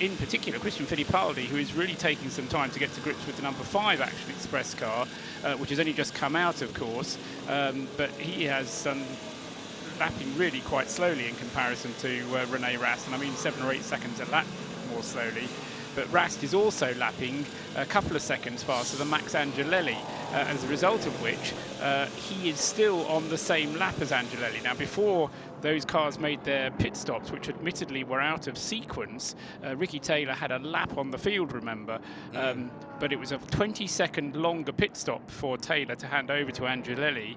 In particular, Christian Fittipaldi, who is really taking some time to get to grips with the number 5 Action Express car, which has only just come out, of course. But he has lapping really quite slowly in comparison to René Rast, and I mean 7 or 8 seconds a lap more slowly. But Rast is also lapping a couple of seconds faster than Max Angelelli, as a result of which he is still on the same lap as Angelelli. Now, before those cars made their pit stops, which admittedly were out of sequence, Ricky Taylor had a lap on the field, remember, but it was a 20-second longer pit stop for Taylor to hand over to Angelelli.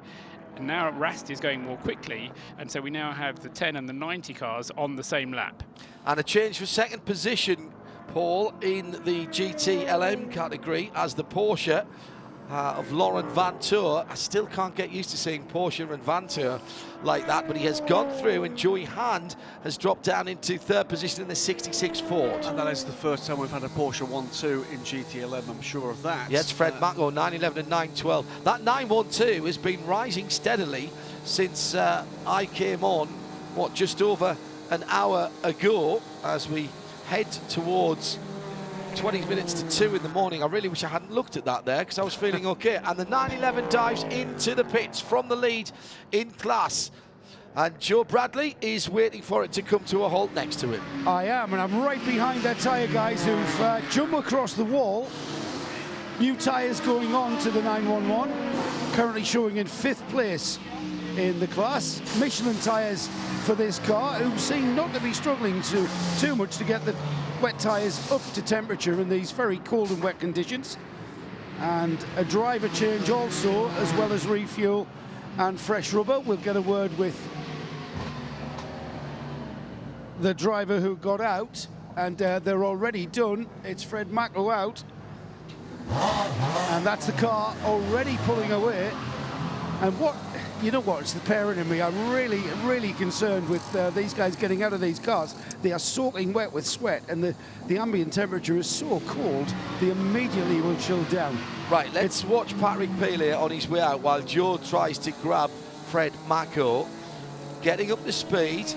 And now Rast is going more quickly, and so we now have the 10 and the 90 cars on the same lap. And a change for second position, Paul, in the GT LM category as the Porsche of Laurent Vantour. I still can't get used to seeing Porsche and Vantour like that, but he has gone through, and Joey Hand has dropped down into 3rd position in the 66 Ford. And that is the first time we've had a Porsche 1-2 in GT11, I'm sure of that. Yeah, it's Fred Macko, 911 and 912. That 912 has been rising steadily since I came on, just over an hour ago, as we head towards 20 minutes to 2 in the morning. I really wish I hadn't looked at that there, because I was feeling okay. And the 911 dives into the pits from the lead in class. And Joe Bradley is waiting for it to come to a halt next to him. I am, and I'm right behind their tyre guys who've jumped across the wall. New tyres going on to the 911, currently showing in 5th place in the class. Michelin tyres for this car, who seem not to be struggling too much to get the wet tyres up to temperature in these very cold and wet conditions. And a driver change also, as well as refuel and fresh rubber. We'll get a word with the driver who got out, and they're already done. It's Fred Macko out, and that's the car already pulling away. And you know what, it's the parent in me. I'm really concerned with these guys getting out of these cars. They are soaking wet with sweat, and the ambient temperature is so cold, they immediately will chill down. Right, let's watch Patrick Pele on his way out while Joe tries to grab Fred Mako. Getting up to speed.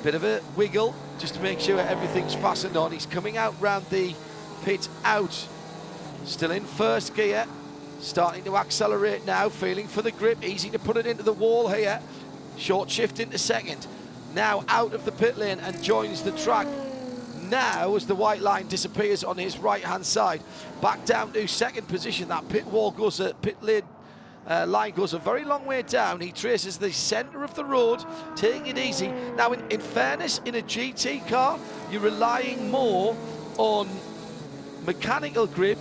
Bit of a wiggle just to make sure everything's fastened on. He's coming out round the pit out. Still in first gear. Starting to accelerate now, feeling for the grip. Easy to put it into the wall here. Short shift into second. Now out of the pit lane and joins the track. Now, as the white line disappears on his right-hand side, back down to second position. That pit wall goes, pit lane line goes a very long way down. He traces the centre of the road, taking it easy. Now, in fairness, in a GT car, you're relying more on mechanical grip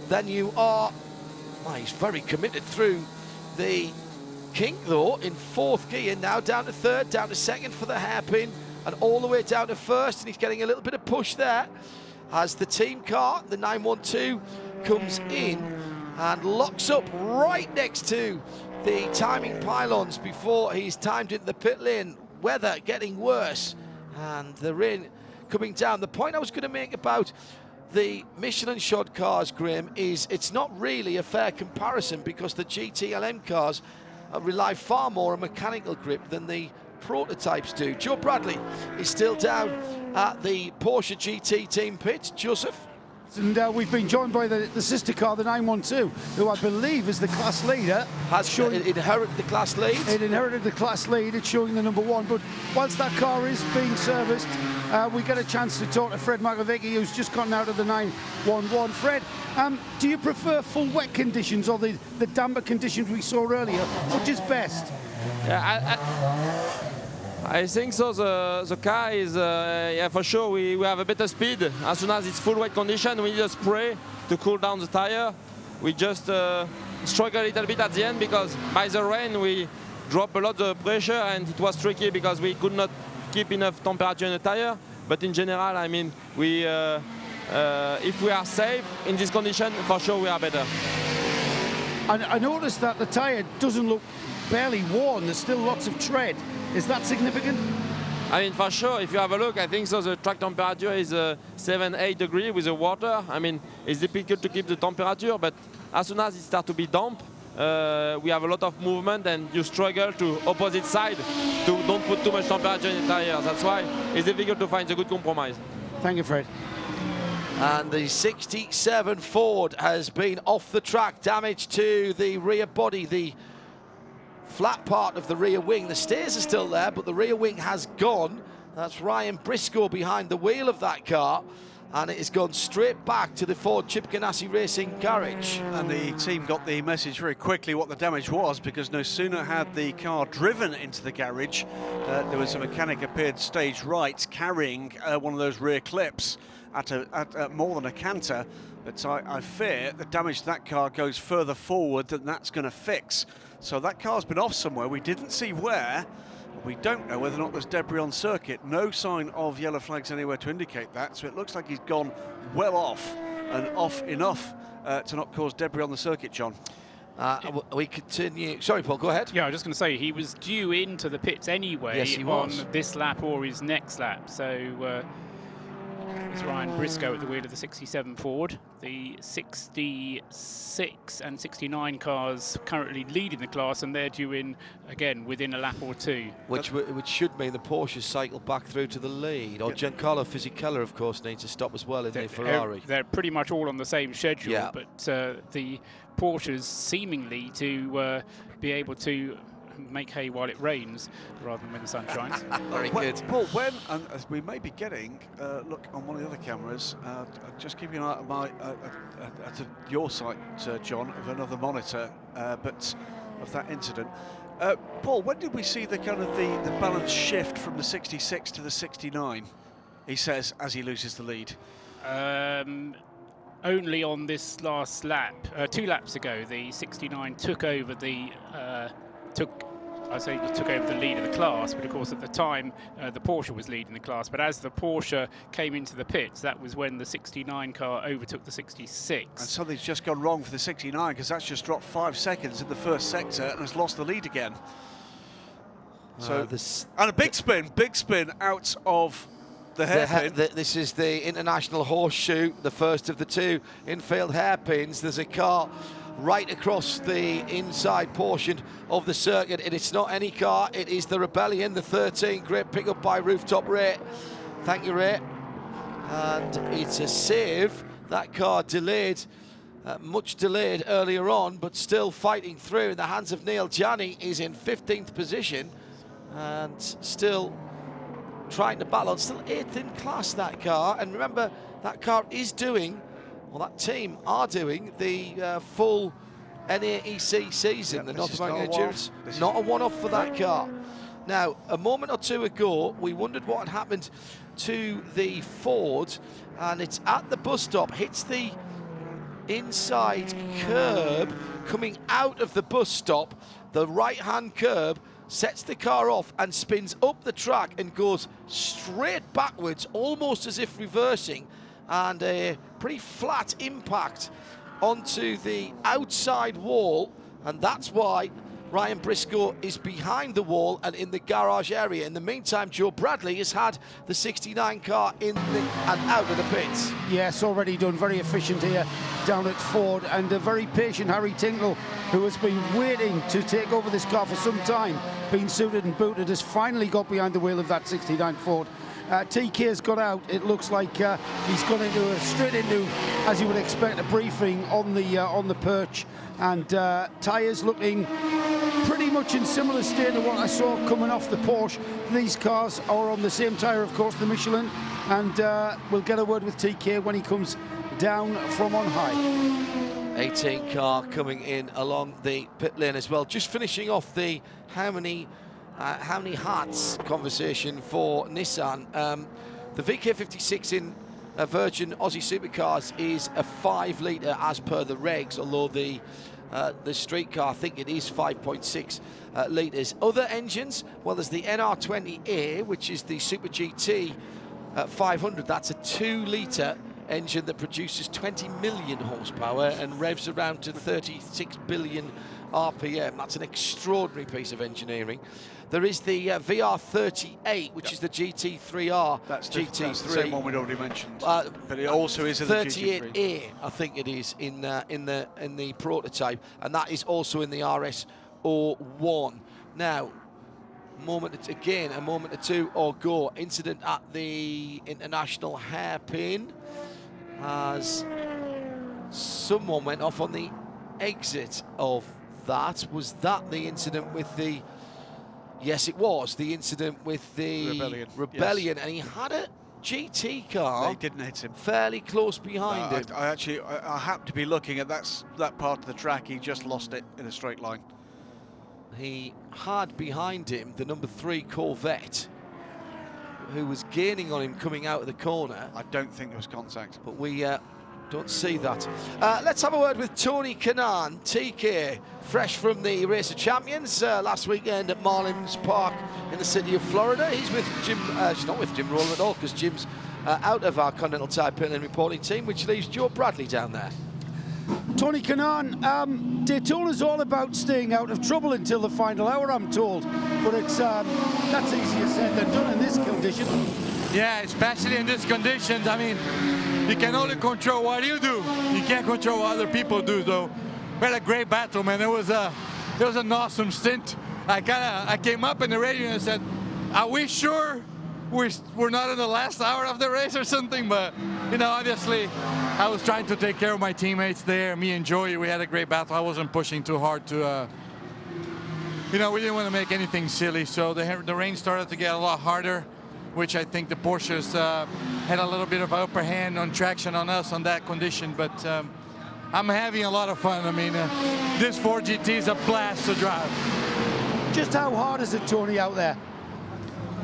than you are. Well, he's very committed through the kink, though, in fourth gear. Now down to third, down to second for the hairpin, and all the way down to first, and he's getting a little bit of push there as the team car, the 912, comes in and locks up right next to the timing pylons before he's timed into the pit lane. Weather getting worse and the rain coming down. The point I was going to make about the Michelin shod cars, Graham, is it's not really a fair comparison because the GTLM cars rely far more on mechanical grip than the prototypes do. Joe Bradley is still down at the Porsche GT team pit. Joseph? And we've been joined by the sister car, the 912, who I believe is the class leader. Has inherited the class lead? It inherited the class lead. It's showing the number one. But whilst that car is being serviced, we get a chance to talk to Fred Makovic, who's just gotten out of the 911. Fred, do you prefer full wet conditions or the damper conditions we saw earlier? Which is best? Yeah, I think so. The car is, yeah, for sure, we have a better speed. As soon as it's full wet condition, we need a spray to cool down the tire. We just struggle a little bit at the end because by the rain, we drop a lot of pressure and it was tricky because we could not keep enough temperature in the tire. But in general, I mean, we, if we are safe in this condition, for sure we are better. I noticed that the tire doesn't look barely worn. There's still lots of tread. Is that significant? I mean, for sure, if you have a look, I think so the track temperature is 7-8 degrees with the water. I mean, it's difficult to keep the temperature, but as soon as it starts to be damp, we have a lot of movement and you struggle to opposite side to don't put too much temperature in the tires. That's why it's difficult to find a good compromise. Thank you, Fred. And the 67 Ford has been off the track, damage to the rear body, the flat part of the rear wing. The steers are still there, but the rear wing has gone. That's Ryan Briscoe behind the wheel of that car, and it has gone straight back to the Ford Chip Ganassi Racing garage. And the team got the message very quickly what the damage was, because no sooner had the car driven into the garage, there was a mechanic appeared stage right carrying one of those rear clips at more than a canter. But I fear the damage to that car goes further forward than that's going to fix. So that car's been off somewhere. We didn't see where. We don't know whether or not there's debris on circuit. No sign of yellow flags anywhere to indicate that. So it looks like he's gone well off and off enough to not cause debris on the circuit, John. We continue. Sorry, Paul, go ahead. Yeah, I was just going to say, he was due into the pits anyway. Yes, he was. On this lap or his next lap. So it's Ryan Briscoe at the wheel of the 67 Ford. The 66 and 69 cars currently leading the class, and they're due in again within a lap or two. Which should mean the Porsche cycle back through to the lead. Or Giancarlo Fisichella, of course, needs to stop as well in the Ferrari. They're pretty much all on the same schedule, yeah. But the Porsches seemingly to be able to make hay while it rains rather than when the sun shines. Very good. Paul, when, and as we may be getting, look on one of the other cameras, just keeping an eye at your site, John, of another monitor, but of that incident. Paul, when did we see the kind of the balance shift from the 66 to the 69, he says, as he loses the lead? Only on this last lap. 2 laps ago, the 69 took over the took over the lead of the class, but of course at the time the Porsche was leading the class. But as the Porsche came into the pits, that was when the 69 car overtook the 66. And something's just gone wrong for the 69, because that's just dropped 5 seconds in the first sector and has lost the lead again. So and a big spin out of The hairpin. This is the International Horseshoe, the first of the two infield hairpins. There's a car right across the inside portion of the circuit, and it's not any car, it is the Rebellion, the 13 grip, pick up by Rooftop Ray. Thank you, Ray. And it's a save. That car delayed, much delayed earlier on, but still fighting through in the hands of Neil Janney. Is in 15th position and still trying to battle on, still 8th in class, that car. And remember, that car is doing, well, that team are doing the full NAEC season, yep, the North American Endurance. Not Not a one-off for that car. Now, a moment or two ago, we wondered what had happened to the Ford, and it's at the bus stop, hits the inside curb, coming out of the bus stop, the right-hand curb, sets the car off and spins up the track and goes straight backwards, almost as if reversing, and a pretty flat impact onto the outside wall, and that's why Ryan Briscoe is behind the wall and in the garage area. In the meantime, Joe Bradley has had the 69 car in and out of the pits. Yes, already done, very efficient here down at Ford, and a very patient Harry Tinkle, who has been waiting to take over this car for some time, been suited and booted, has finally got behind the wheel of that 69 Ford. TK's got out. It looks like he's gone into straight into, as you would expect, a briefing on the perch, and tyres looking pretty much in similar state to what I saw coming off the Porsche. These cars are on the same tyre, of course, the Michelin, and we'll get a word with TK when he comes down from on high. 18 car coming in along the pit lane as well. Just finishing off the how many hats conversation for Nissan. The VK56 in Virgin Aussie Supercars is a 5 litre as per the regs, although the street car, I think it is 5.6 litres. Other engines, well, there's the NR20A, which is the Super GT 500. That's a 2 litre engine that produces 20 million horsepower and revs around to 36 billion RPM. That's an extraordinary piece of engineering. There is the VR38, which is the GT3R. That's GT3. That's the same one we'd already mentioned. But it also is in the GT3. 38A, I think it is in the prototype, and that is also in the RS01. Now, a moment or two or go. Incident at the International Hairpin as someone went off on the exit of that. Was that the incident with the... Yes, it was the incident with the Rebellion, yes. And he had a GT car. They didn't hit him. Fairly close behind him. I happened to be looking at that part of the track. He just lost it in a straight line. He had behind him the number 3 Corvette, who was gaining on him coming out of the corner. I don't think there was contact. But we don't see that. Let's have a word with Tony Kanaan, TK, fresh from the Race of Champions last weekend at Marlins Park in the city of Florida. He's with Jim, he's not with Jim Rowland at all, because Jim's out of our Continental Tire Pit and reporting team, which leaves Joe Bradley down there. Tony Kanaan, Daytona's all about staying out of trouble until the final hour, I'm told. But it's that's easier said than done in this condition. Yeah, especially in these conditions. I mean, you can only control what you do. You can't control what other people do, though. We had a great battle, man. It was an awesome stint. I came up in the radio and said, are we sure we're not in the last hour of the race or something? But, you know, obviously, I was trying to take care of my teammates there. Me and Joey, we had a great battle. I wasn't pushing too hard to, you know, we didn't want to make anything silly. So the rain started to get a lot harder, which I think the Porsches had a little bit of upper hand on traction on us on that condition. But I'm having a lot of fun. I mean, this Ford GT is a blast to drive. Just how hard is it, Tony, out there?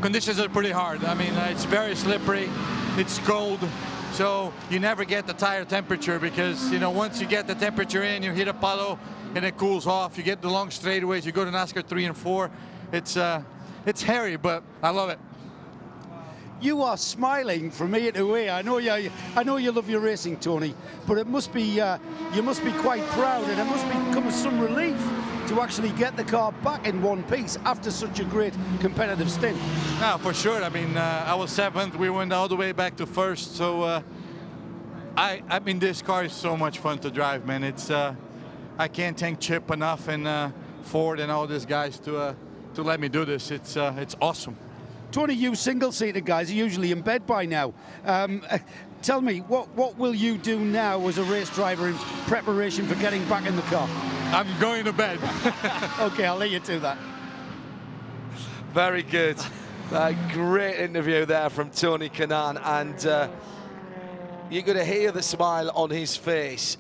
Conditions are pretty hard. I mean, it's very slippery. It's cold. So you never get the tire temperature because, you know, once you get the temperature in, you hit a puddle and it cools off. You get the long straightaways. You go to NASCAR 3 and 4. It's hairy, but I love it. You are smiling from ear to ear. I know you love your racing, Tony, but it must be you must be quite proud, and it must become some relief to actually get the car back in one piece after such a great competitive stint. No, for sure. I mean, I was 7th. We went all the way back to 1st. So, I mean, this car is so much fun to drive, man. It's I can't thank Chip enough and Ford and all these guys to let me do this. It's awesome. Tony, you single-seater guys are usually in bed by now. Tell me, what will you do now as a race driver in preparation for getting back in the car? I'm going to bed. Okay, I'll let you do that. Very good. Great interview there from Tony Kanaan, and you're going to hear the smile on his face.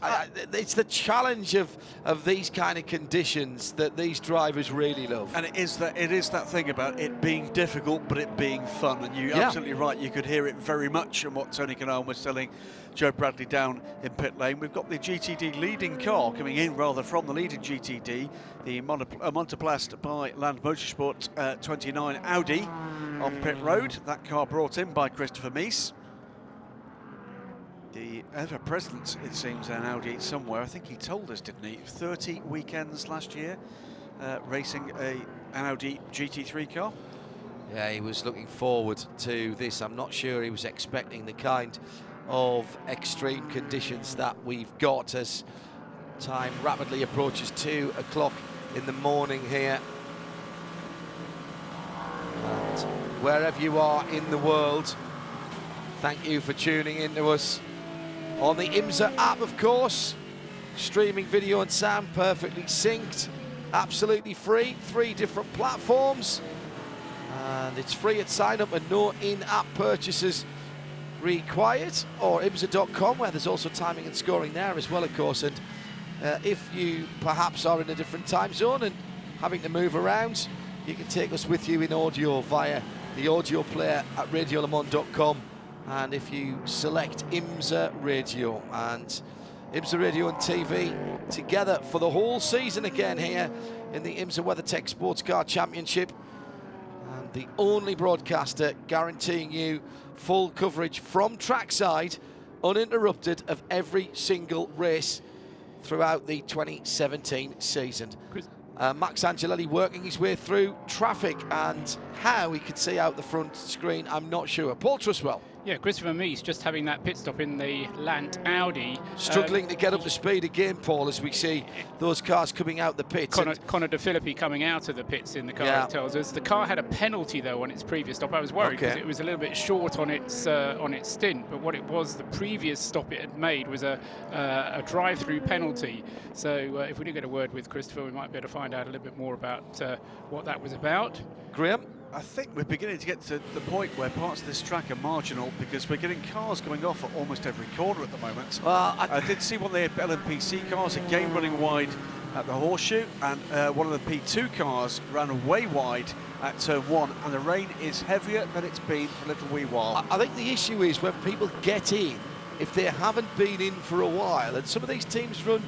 It's the challenge of these kind of conditions that these drivers really love. And it is that thing about it being difficult, but it being fun. And you're absolutely right. You could hear it very much in what Tony Kanaan was telling Joe Bradley down in pit lane. We've got the GTD leading car coming in, rather, from the leading GTD, the Monoplast by Land Motorsport 29 Audi on pit road. That car brought in by Christopher Mies. The ever-present, it seems, an Audi somewhere. I think he told us, didn't he? 30 weekends last year racing an Audi GT3 car. Yeah, he was looking forward to this. I'm not sure he was expecting the kind of extreme conditions that we've got as time rapidly approaches 2 o'clock in the morning here. And wherever you are in the world, thank you for tuning in to us on the IMSA app, of course. Streaming video and sound perfectly synced, absolutely free, 3 different platforms, and it's free at sign up and no in-app purchases required, or IMSA.com, where there's also timing and scoring there as well, of course. And if you perhaps are in a different time zone and having to move around, you can take us with you in audio via the audio player at radiolemans.com. And if you select IMSA Radio, and IMSA Radio and TV together for the whole season again here in the IMSA WeatherTech SportsCar Championship, and the only broadcaster guaranteeing you full coverage from trackside, uninterrupted, of every single race throughout the 2017 season. Max Angelelli working his way through traffic, and how he could see out the front screen, I'm not sure. Paul Truswell. Yeah, Christopher Mies just having that pit stop in the Lant Audi. Struggling to get up to speed again, Paul, as we see those cars coming out the pits. Conor De Filippi coming out of the pits in the car, it tells us. The car had a penalty, though, on its previous stop. I was worried because it was a little bit short on its stint, but what it was, the previous stop it had made was a drive-through penalty. So if we do get a word with Christopher, we might be able to find out a little bit more about what that was about. Graham? I think we're beginning to get to the point where parts of this track are marginal, because we're getting cars going off at almost every corner at the moment. Well, I did see one of the LMPC cars again running wide at the Horseshoe, and one of the P2 cars ran way wide at turn 1, and the rain is heavier than it's been for a little wee while. I think the issue is when people get in, if they haven't been in for a while, and some of these teams run,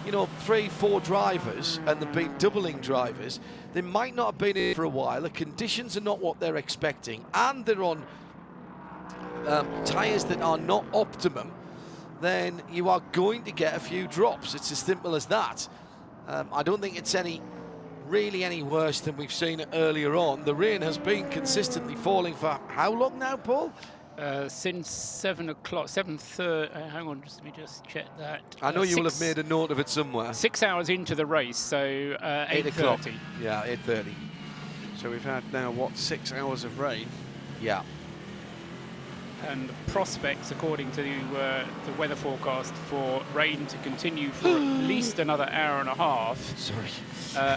you know, 3-4 drivers, and they've been doubling drivers, they might not have been in for a while, the conditions are not what they're expecting, and they're on tyres that are not optimum, then you are going to get a few drops. It's as simple as that. I don't think it's really any worse than we've seen earlier on. The rain has been consistently falling for how long now, Paul? Since 7 o'clock, 7:30. Hang on, let me just check that. I know you will have made a note of it somewhere. 6 hours into the race, so 8:30. Yeah, 8:30. So we've had now, what, 6 hours of rain? Yeah. And the prospects, according to the weather forecast, for rain to continue for at least another hour and a half. Sorry.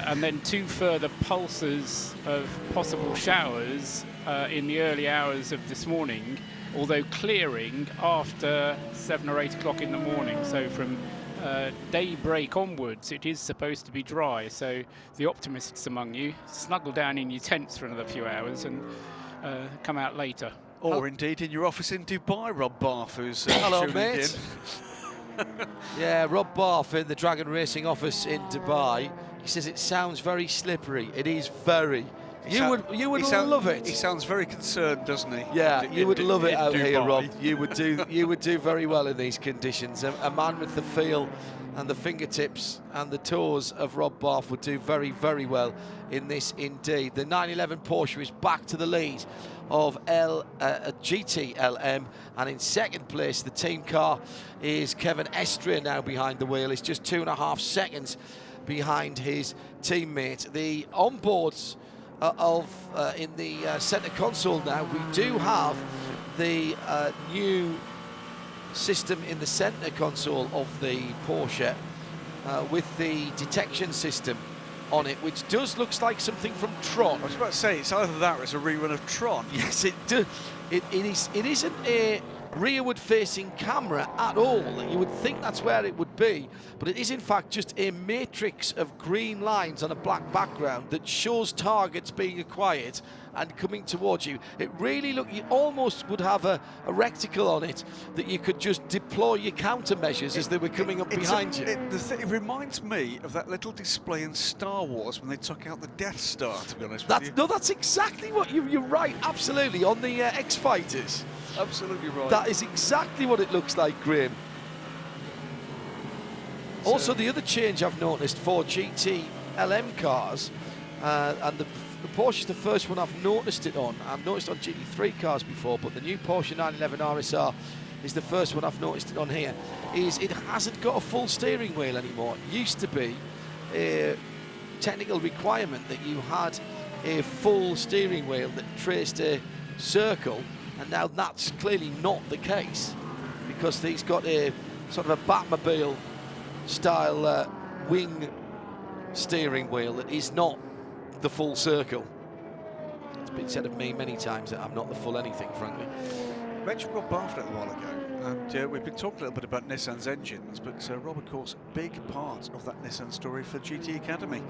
And then 2 further pulses of possible showers in the early hours of this morning, although clearing after 7 or 8 o'clock in the morning. So from daybreak onwards, it is supposed to be dry. So the optimists among you, snuggle down in your tents for another few hours and come out later. Or indeed in your office in Dubai, Rob Barth, who's hello, tuning mate. in. Yeah, Rob Barth in the Dragon Racing office in Dubai. He says it sounds very slippery. It is very You would love it. He sounds very concerned, doesn't he? Yeah, you would love it out here, Dubai. Rob. You would do very well in these conditions. A man with the feel and the fingertips and the toes of Rob Barth would do very, very well in this indeed. The 911 Porsche is back to the lead of GT LM, and in second place the team car is Kevin Estria, now behind the wheel. He's just 2.5 seconds behind his teammate. The onboards in the centre console now, we do have the new system in the centre console of the Porsche with the detection system on it, which does look like something from Tron. I was about to say, it's either that or it's a rerun of Tron. Yes, it does. It isn't a rearward-facing camera at all. You would think that's where it would be, but it is in fact just a matrix of green lines on a black background that shows targets being acquired and coming towards you. It really you almost would have a reticle on it that you could just deploy your countermeasures as they were coming up behind you. It reminds me of that little display in Star Wars when they took out the Death Star, to be honest with you. No, that's exactly what you're right, absolutely, on the X-Fighters. Absolutely right. That is exactly what it looks like, Graham. Also, the other change I've noticed for GT LM cars, and the Porsche is the first one I've noticed it on. I've noticed on GT3 cars before, but the new Porsche 911 RSR is the first one I've noticed it on here, is it hasn't got a full steering wheel anymore. It used to be a technical requirement that you had a full steering wheel that traced a circle, and now that's clearly not the case, because he's got a sort of a Batmobile style wing steering wheel that is not the full circle. It's been said of me many times that I'm not the full anything, frankly. I mentioned Rob Barth a little while ago, and we've been talking a little bit about Nissan's engines, but Rob, of course, big part of that Nissan story for GT Academy.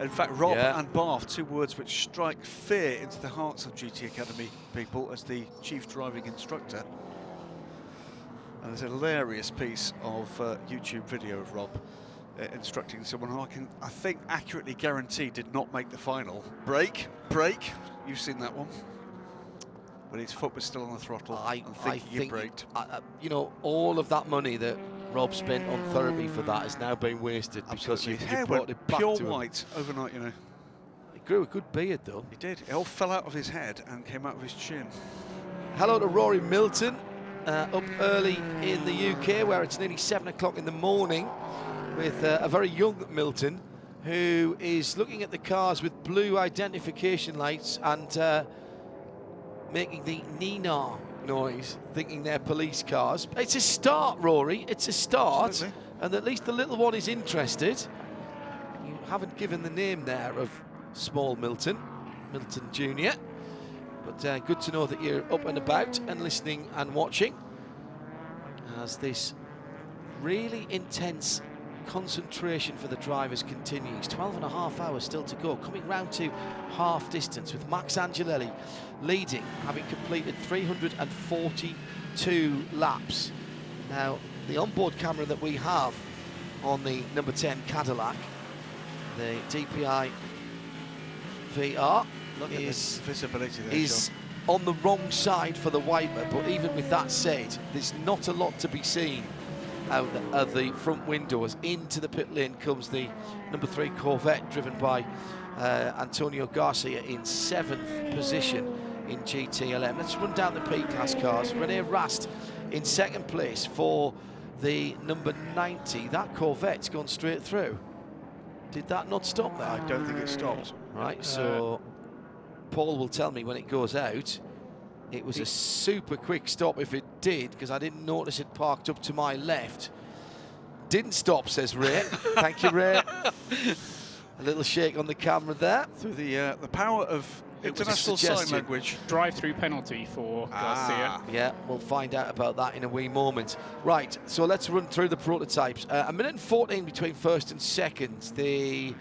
In fact, Rob and Barth, two words which strike fear into the hearts of GT Academy people as the chief driving instructor. And there's a hilarious piece of YouTube video of Rob instructing someone who I think accurately guarantee did not make the final. Brake. You've seen that one. But his foot was still on the throttle. I think he braked. You know, all of that money that Rob spent on therapy for that has now been wasted. Absolutely. Because his hair brought it back pure to white overnight, you know. He grew a good beard, though. He did. It all fell out of his head and came out of his chin. Hello to Rory Milton, up early in the UK, where it's nearly 7 o'clock in the morning, with a very young Milton, who is looking at the cars with blue identification lights and making the Nina noise, thinking they're police cars. It's a start, Rory, it's a start. Absolutely. And at least the little one is interested. You haven't given the name there of small Milton Jr., but good to know that you're up and about and listening and watching as this really intense concentration for the drivers continues. 12.5 hours still to go, coming round to half distance with Max Angelelli leading, having completed 342 laps. Now, the onboard camera that we have on the number 10 Cadillac, the DPI VR, is visibility there, is on the wrong side for the wiper, but even with that said, there's not a lot to be seen out of the front windows. Into the pit lane comes the number 3 Corvette, driven by Antonio Garcia in 7th position in GTLM. Let's run down the P-Class cars. Rene Rast in 2nd place for the number 90. That Corvette's gone straight through. Did that not stop there? I don't think it stopped. Right, so Paul will tell me when it goes out. It was a super quick stop if it did, because I didn't notice it parked up to my left. Didn't stop, says Ray. Thank you, Ray. A little shake on the camera there. Through the power of international sign language. Drive-through penalty for Garcia. Yeah, we'll find out about that in a wee moment. Right, so let's run through the prototypes. 1:14 between first and second. The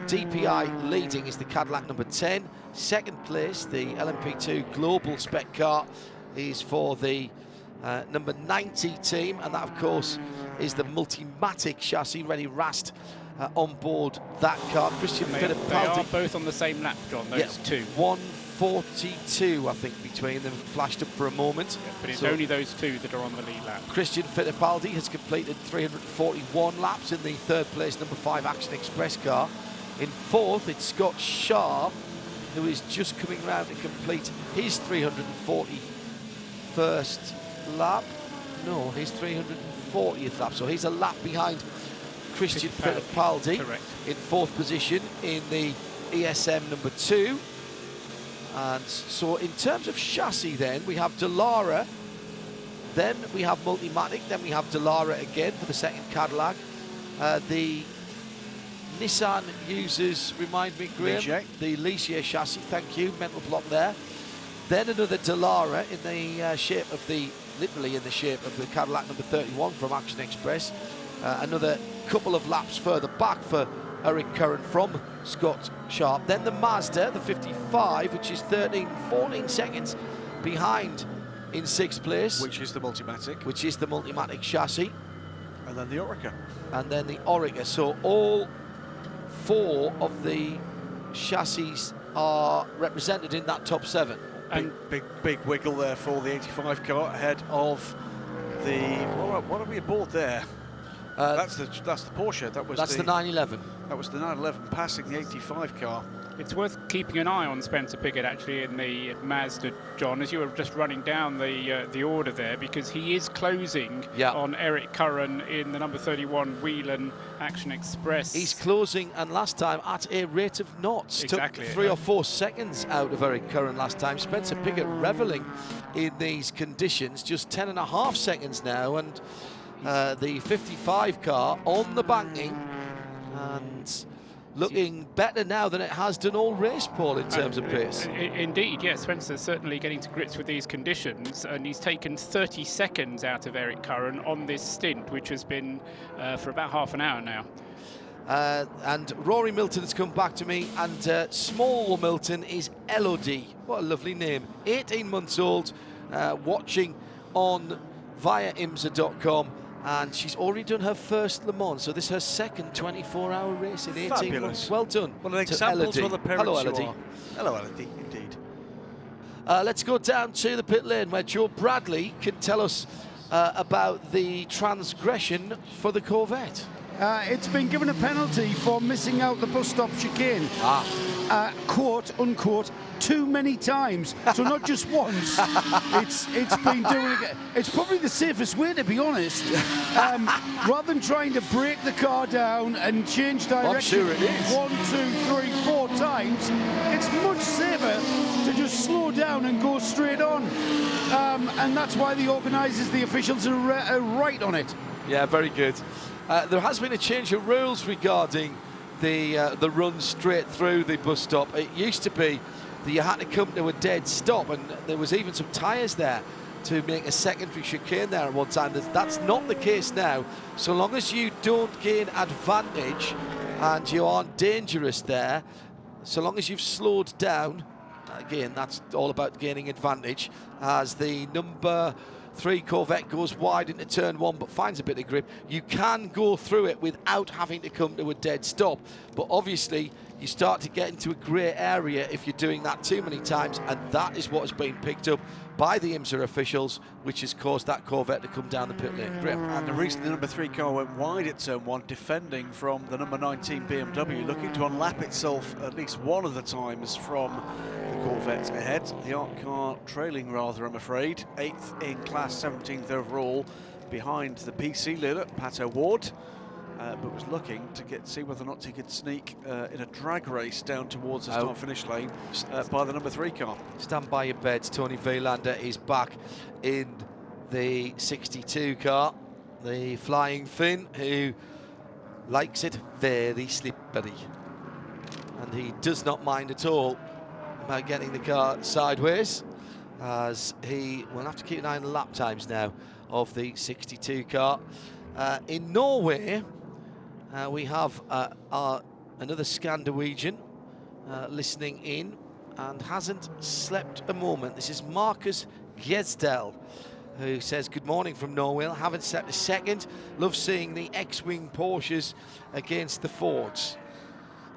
DPI leading is the Cadillac number 10. 2nd place, the LMP2 Global Spec car, is for the number 90 team, and that, of course, is the Multimatic chassis. Rennie Rast on board that car. Christian Fittipaldi. They are both on the same lap, John, those two. 1:42, I think, between them. Flashed up for a moment. Yeah, but it's only those two that are on the lead lap. Christian Fittipaldi has completed 341 laps in the third place number 5 Action Express car. In fourth, it's Scott Sharp, who is just coming round to complete his 341st lap. No, his 340th lap. So he's a lap behind Christian Fittipaldi. Correct. In fourth position in the ESM number 2. And so in terms of chassis then, we have Dallara, then we have Multimatic, then we have Dallara again for the second Cadillac. The Nissan uses, remind me, Graham, the Ligier chassis, thank you, mental block there. Then another Dallara in the shape of the, literally in the shape of the Cadillac number 31 from Action Express. Another couple of laps further back for Eric Curran from Scott Sharp. Then the Mazda, the 55, which is 14 seconds behind in 6th place. Which is the Multimatic. Which is the Multimatic chassis. And then the Orica. And then the Orica. So all 4 of the chassis are represented in that top 7. And big wiggle there for the 85 car ahead of the, what are we aboard there? That's the Porsche. That's the 911. That was the 911 passing the 85 car. It's worth keeping an eye on Spencer Pigot actually in the Mazda, John, as you were just running down the order there, because he is closing on Eric Curran in the number 31 Whelan Action Express. He's closing, and last time at a rate of knots. Exactly. Took 3 or 4 seconds out of Eric Curran last time. Spencer Pigot reveling in these conditions, just 10.5 seconds now, and the 55 car on the banking and looking better now than it has done all race, Paul, in terms of pace. Indeed, yes. Spencer's certainly getting to grips with these conditions, and he's taken 30 seconds out of Eric Curran on this stint, which has been for about half an hour now. And Rory Milton has come back to me, and small Milton is Elodie. What a lovely name. 18 months old, watching on via IMSA.com. And she's already done her first Le Mans, so this is her second 24-hour race in 18 months. Well done. What an example to other parents. Hello, Elodie. Hello, Elodie, indeed. Let's go down to the pit lane where Joe Bradley can tell us about the transgression for the Corvette. It's been given a penalty for missing out the bus stop chicane. Quote, unquote, too many times. So not just once. It's been doing it. It's probably the safest way, to be honest. Rather than trying to break the car down and change direction I'm sure it is. 1, 2, 3, 4 times, it's much safer to just slow down and go straight on. And that's why the organisers, the officials, are right on it. Yeah, very good. There has been a change of rules regarding the run straight through the bus stop. It used to be that you had to come to a dead stop, and there was even some tyres there to make a secondary chicane there at one time. That's not the case now. So long as you don't gain advantage and you aren't dangerous there, so long as you've slowed down, again, that's all about gaining advantage. As the number 3 Corvette goes wide into turn 1 but finds a bit of grip, you can go through it without having to come to a dead stop. But obviously you start to get into a grey area if you're doing that too many times, and that is what has been picked up by the IMSA officials, which has caused that Corvette to come down the pit lane. Grim. And the reason the number 3 car went wide at turn 1, defending from the number 19 BMW, looking to unlap itself at least one of the times from the Corvette ahead. The ARC car trailing rather, I'm afraid. 8th in class, 17th overall, behind the PC leader, Pato Ward. But was looking to see whether or not he could sneak in a drag race down towards the start-finish lane by the number 3 car. Stand by your beds. Tony Vilander is back in the 62 car. The Flying Finn, who likes it very slippery. And he does not mind at all about getting the car sideways, as he will have to keep an eye on the lap times now of the 62 car. In Norway, we have another Scandinavian listening in and hasn't slept a moment. This is Marcus Gjesdal, who says, good morning from Norway. Haven't set a second. Love seeing the X-Wing Porsches against the Fords.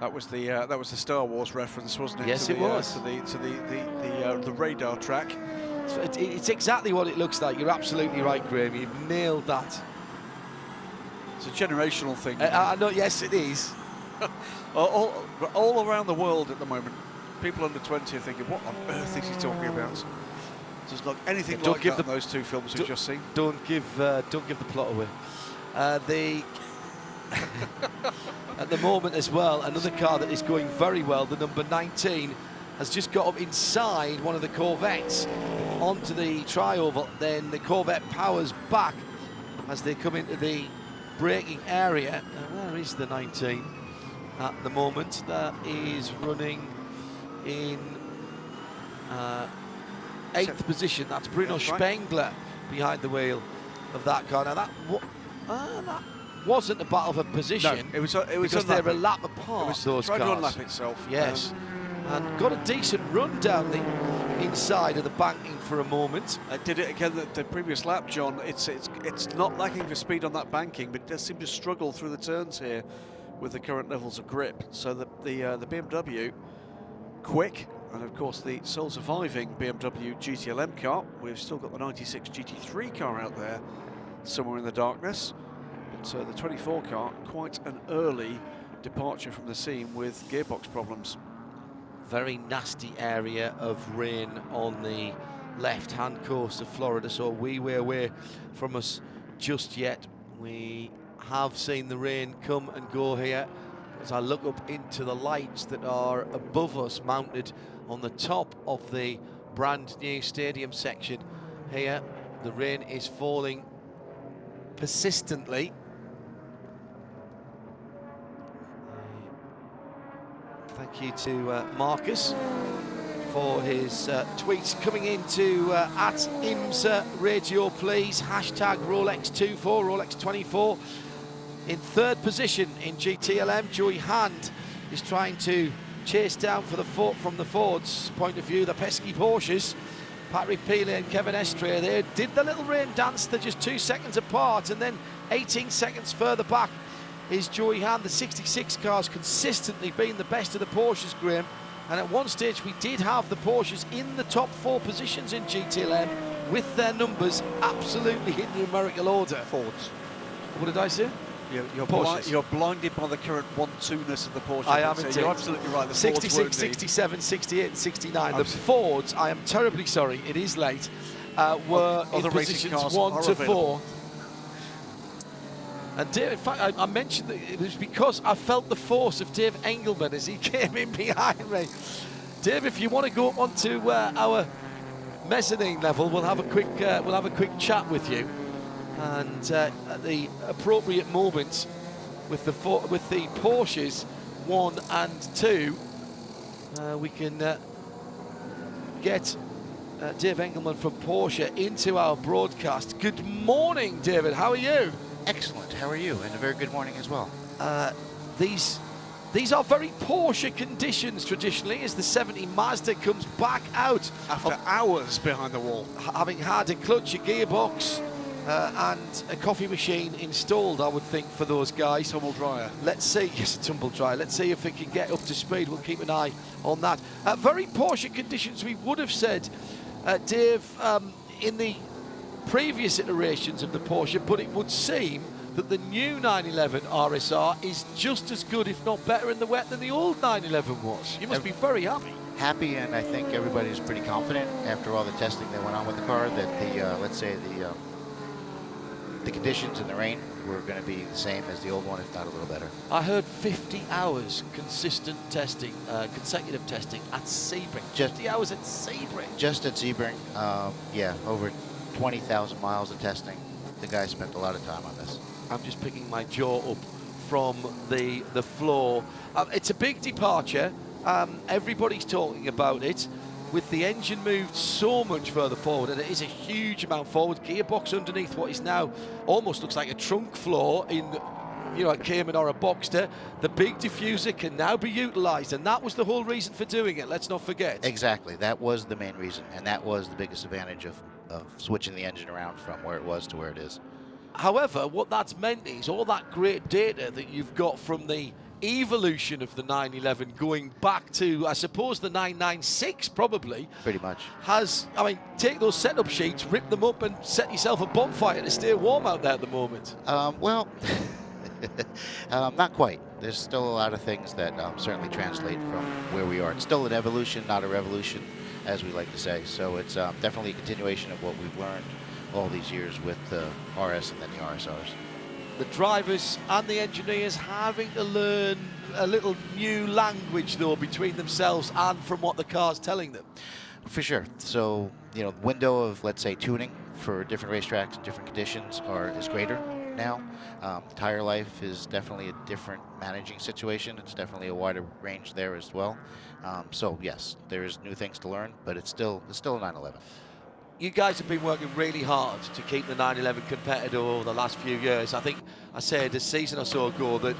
That was the Star Wars reference, wasn't it? Yes, it was. To the radar track. It's exactly what it looks like. You're absolutely right, Graham. You've nailed that. It's a generational thing. I know, yes, it is. all around the world at the moment, people under 20 are thinking, what on earth is he talking about? Does look anything like that in those two films we've just seen. Don't give the plot away. At the moment as well, another car that is going very well, the number 19, has just got up inside one of the Corvettes onto the tri-oval. Then the Corvette powers back as they come into the braking area. Where is the 19 at the moment? That is running in 8th position. That's Bruno Spengler behind the wheel of that car. Now that wasn't a battle for position. No, it was because they're a lap apart. It was those trying cars. to unlap itself. Yes, and got a decent run down the inside of the banking for a moment. Did it again the previous lap, John. It's not lacking for speed on that banking, but it does seem to struggle through the turns here with the current levels of grip. So the BMW, quick, and of course the sole surviving BMW GTLM car. We've still got the 96 GT3 car out there somewhere in the darkness. But the 24 car, quite an early departure from the scene with gearbox problems. Very nasty area of rain on the left-hand coast of Florida, so we were away from us just yet. We have seen the rain come and go here. As I look up into the lights that are above us, mounted on the top of the brand new stadium section here, the rain is falling persistently. Thank you to Marcus for his tweets coming into at IMSA Radio, please. Hashtag Rolex24, Rolex24. In 3rd position in GTLM, Joey Hand is trying to chase down from the Ford's point of view the pesky Porsches. Patrick Peely and Kevin Estre, they did the little rain dance. They're just 2 seconds apart, and then 18 seconds further back is Joey Hand. The 66 car's consistently been the best of the Porsches, Graham, and at one stage we did have the Porsches in the top 4 positions in GTLM with their numbers absolutely in numerical order. Fords. What did I say? You're blinded by the current 1-2-ness of the Porsche. I am indeed. You're absolutely right. The 66, 67, 68 and 69. The Fords, I am terribly sorry, it is late, were in positions 1 to 4. And Dave, in fact, I mentioned that it was because I felt the force of Dave Engelman as he came in behind me. Dave, if you want to go up onto our mezzanine level, we'll have a quick chat with you. And at the appropriate moment, with the Porsches 1 and 2, we can get Dave Engelman from Porsche into our broadcast. Good morning, David. How are you? Excellent. How are you? And a very good morning as well. These are very Porsche conditions traditionally, as the 70 Mazda comes back out after hours behind the wall, having had a clutch, a gearbox, and a coffee machine installed, I would think, for those guys. Tumble dryer. Let's see, yes, a tumble dryer. Let's see if it can get up to speed. We'll keep an eye on that. Very Porsche conditions, we would have said, Dave, in the previous iterations of the Porsche, but it would seem that the new 911 RSR is just as good, if not better, in the wet than the old 911 was. You must be very happy. Happy, and I think everybody's pretty confident after all the testing that went on with the car that the, let's say, the conditions in the rain were going to be the same as the old one, if not a little better. I heard 50 hours consistent testing, consecutive testing at Sebring. 50 hours at Sebring. Just at Sebring, yeah, over 20,000 miles of testing. The guy spent a lot of time on this. I'm just picking my jaw up from the floor. It's a big departure. Everybody's talking about it. With the engine moved so much further forward, and it is a huge amount forward. Gearbox underneath what is now almost looks like a trunk floor in, a Cayman or a Boxster. The big diffuser can now be utilised, and that was the whole reason for doing it. Let's not forget. Exactly, that was the main reason, and that was the biggest advantage of switching the engine around from where it was to where it is. However, what that's meant is all that great data that you've got from the evolution of the 911 going back to, I suppose, the 996 probably. Pretty much. Take those setup sheets, rip them up and set yourself a bonfire to stay warm out there at the moment. Well, not quite. There's still a lot of things that certainly translate from where we are. It's still an evolution, not a revolution, as we like to say. So it's definitely a continuation of what we've learned all these years with the RS and then the RSRs. The drivers and the engineers having to learn a little new language, though, between themselves and from what the car's telling them. For sure. So, the window of, let's say, tuning for different racetracks and different conditions is greater now. Tire life is definitely a different managing situation. It's definitely a wider range there as well. So, yes, there's new things to learn, but it's still a 911. You guys have been working really hard to keep the 911 competitive over the last few years. I think I said a season or so ago that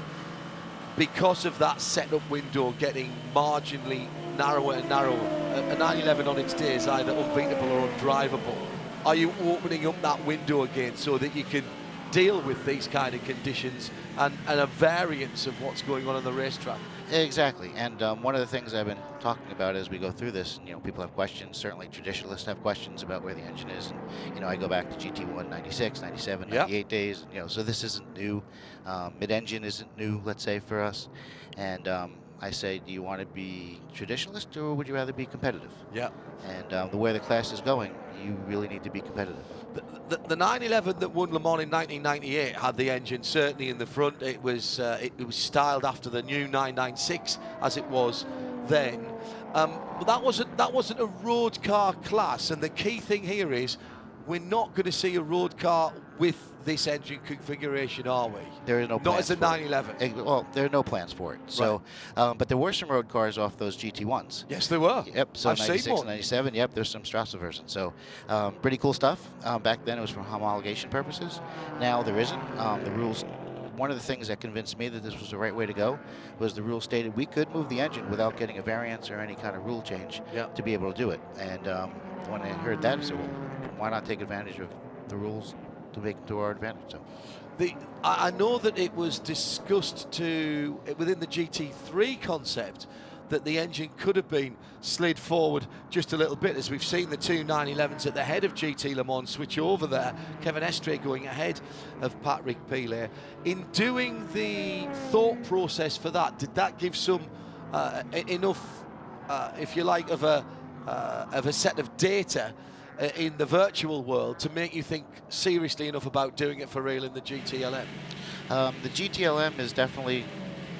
because of that setup window getting marginally narrower and narrower, a 911 on its day is either unbeatable or undrivable. Are you opening up that window again so that you can deal with these kind of conditions and a variance of what's going on the racetrack? Exactly, and one of the things I've been talking about as we go through this, people have questions, certainly traditionalists have questions about where the engine is, and, I go back to GT1 96, 97, 98 days, so this isn't new. Mid-engine isn't new, let's say, for us, and I say, do you want to be traditionalist or would you rather be competitive? Yeah. And the way the class is going, you really need to be competitive. The 911 that won Le Mans in 1998 had the engine certainly in the front. It was styled after the new 996 as it was then. But that wasn't a road car class, and the key thing here is we're not going to see a road car with this engine configuration, are we? There is no plans. Not as a 911. Well, there are no plans for it. So, right. But there were some road cars off those GT1s. Yes, there were. Yep. So I've 96, 97. Yep. There's some Strasser versions. So, pretty cool stuff. Back then, it was for homologation purposes. Now there isn't. The rules. One of the things that convinced me that this was the right way to go was the rule stated we could move the engine without getting a variance or any kind of rule change to be able to do it. And when I heard that, I said, well, why not take advantage of the rules to make it to our advantage? So, I know that it was discussed within the GT3 concept that the engine could have been slid forward just a little bit, as we've seen the two 911s at the head of GT Le Mans switch over there. Kevin Estre going ahead of Patrick Pilet. In doing the thought process for that, did that give some enough, if you like, of a set of data in the virtual world to make you think seriously enough about doing it for real in the GTLM? The GTLM is definitely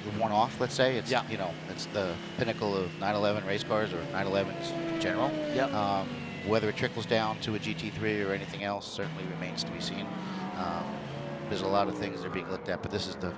the one-off, let's say. It's it's the pinnacle of 911 race cars or 911s in general. Yeah. Whether it trickles down to a GT3 or anything else certainly remains to be seen. There's a lot of things that are being looked at, but this is the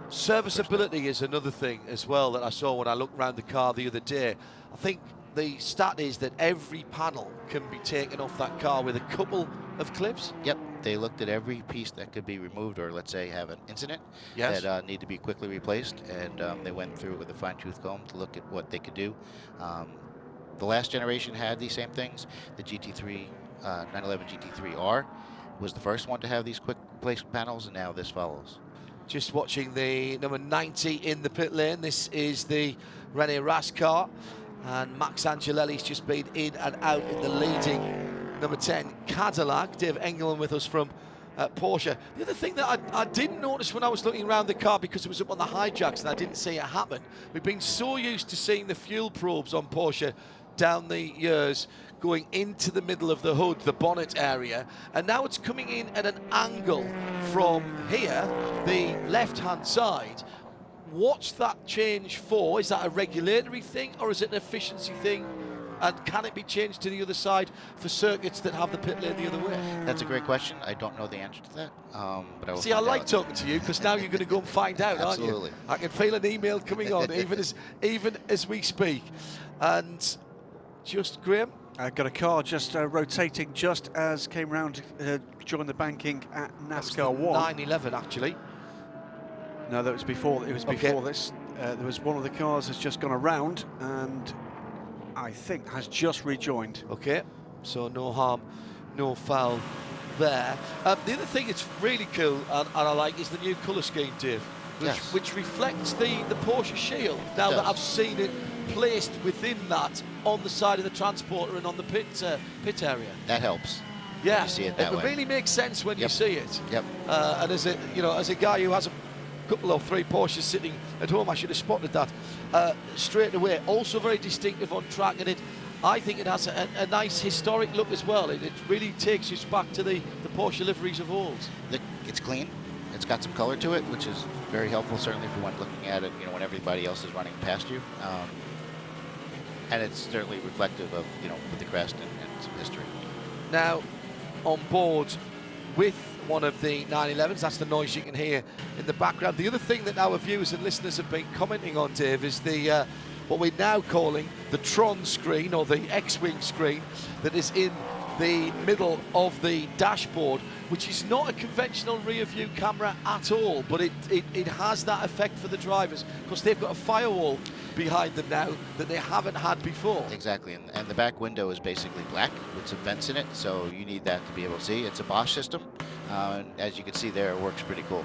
serviceability is another thing as well that I saw when I looked around the car the other day. I think the stat is that every panel can be taken off that car with a couple of clips. Yep, they looked at every piece that could be removed or, let's say, have an incident that need to be quickly replaced, and they went through it with a fine-tooth comb to look at what they could do. The last generation had these same things. The GT3, 911 GT3R was the first one to have these quick replacement panels, and now this follows. Just watching the number 90 in the pit lane. This is the Rene Rast car. And Max Angelelli's just been in and out in the leading number 10 Cadillac. Dave Engelman with us from Porsche. The other thing that I didn't notice when I was looking around the car, because it was up on the hijacks and I didn't see it happen, we've been so used to seeing the fuel probes on Porsche down the years going into the middle of the hood, the bonnet area, and now it's coming in at an angle from here, the left-hand side. What's that change for? Is that a regulatory thing or is it an efficiency thing? And can it be changed to the other side for circuits that have the pit lane the other way? That's a great question. I don't know the answer to that. But I will See, I like talking to you because now you're going to go and find out, aren't you? Absolutely. I can feel an email coming on even as we speak. And just, Graham? I've got a car just rotating just as came round to join the banking at NASCAR 1. 911, actually. No, that was before. It was before this. There was one of the cars has just gone around and I think has just rejoined. Okay, so no harm no foul there. The other thing that's really cool and I like is the new colour scheme, Dave, which reflects the Porsche shield. Now that I've seen it placed within that on the side of the transporter and on the pit area. That helps. Yeah, when you see it that way. Really makes sense when you see it. Yep. And as a guy who has a couple or three Porsches sitting at home, I should have spotted that straight away. Also very distinctive on track, and I think it has a nice historic look as well. It really takes us back to the Porsche liveries of old. It's clean. It's got some color to it, which is very helpful, certainly for when looking at it, when everybody else is running past you. And it's certainly reflective of, with the crest and some history. Now, on board with one of the 911s, that's the noise you can hear in the background. The other thing that our viewers and listeners have been commenting on, Dave, is the what we're now calling the Tron screen, or the X-Wing screen, that is in the middle of the dashboard, which is not a conventional rear view camera at all, but it has that effect for the drivers, because they've got a firewall behind them now that they haven't had before. Exactly, and the back window is basically black with some vents in it, so you need that to be able to see. It's a Bosch system, and as you can see there, it works pretty cool.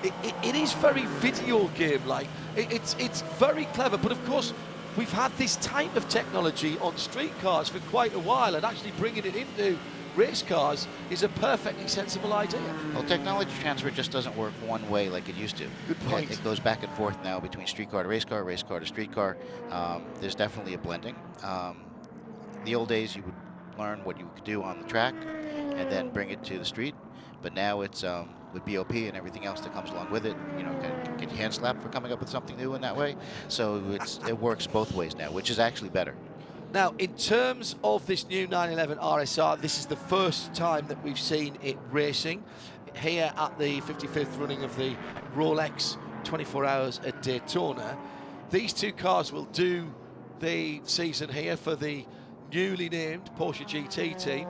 It is very video game-like. It's very clever, but of course, we've had this type of technology on street cars for quite a while, and actually bringing it into race cars is a perfectly sensible idea. Well, technology transfer just doesn't work one way like it used to. Good point. It goes back and forth now between street car to race car to street car. There's definitely a blending. The old days, you would learn what you could do on the track and then bring it to the street, but now it's with BOP and everything else that comes along with it, get your hand slapped for coming up with something new in that way. So it works both ways now, which is actually better. Now, in terms of this new 911 RSR, this is the first time that we've seen it racing here at the 55th running of the Rolex 24 Hours at Daytona. These two cars will do the season here for the newly named Porsche GT team.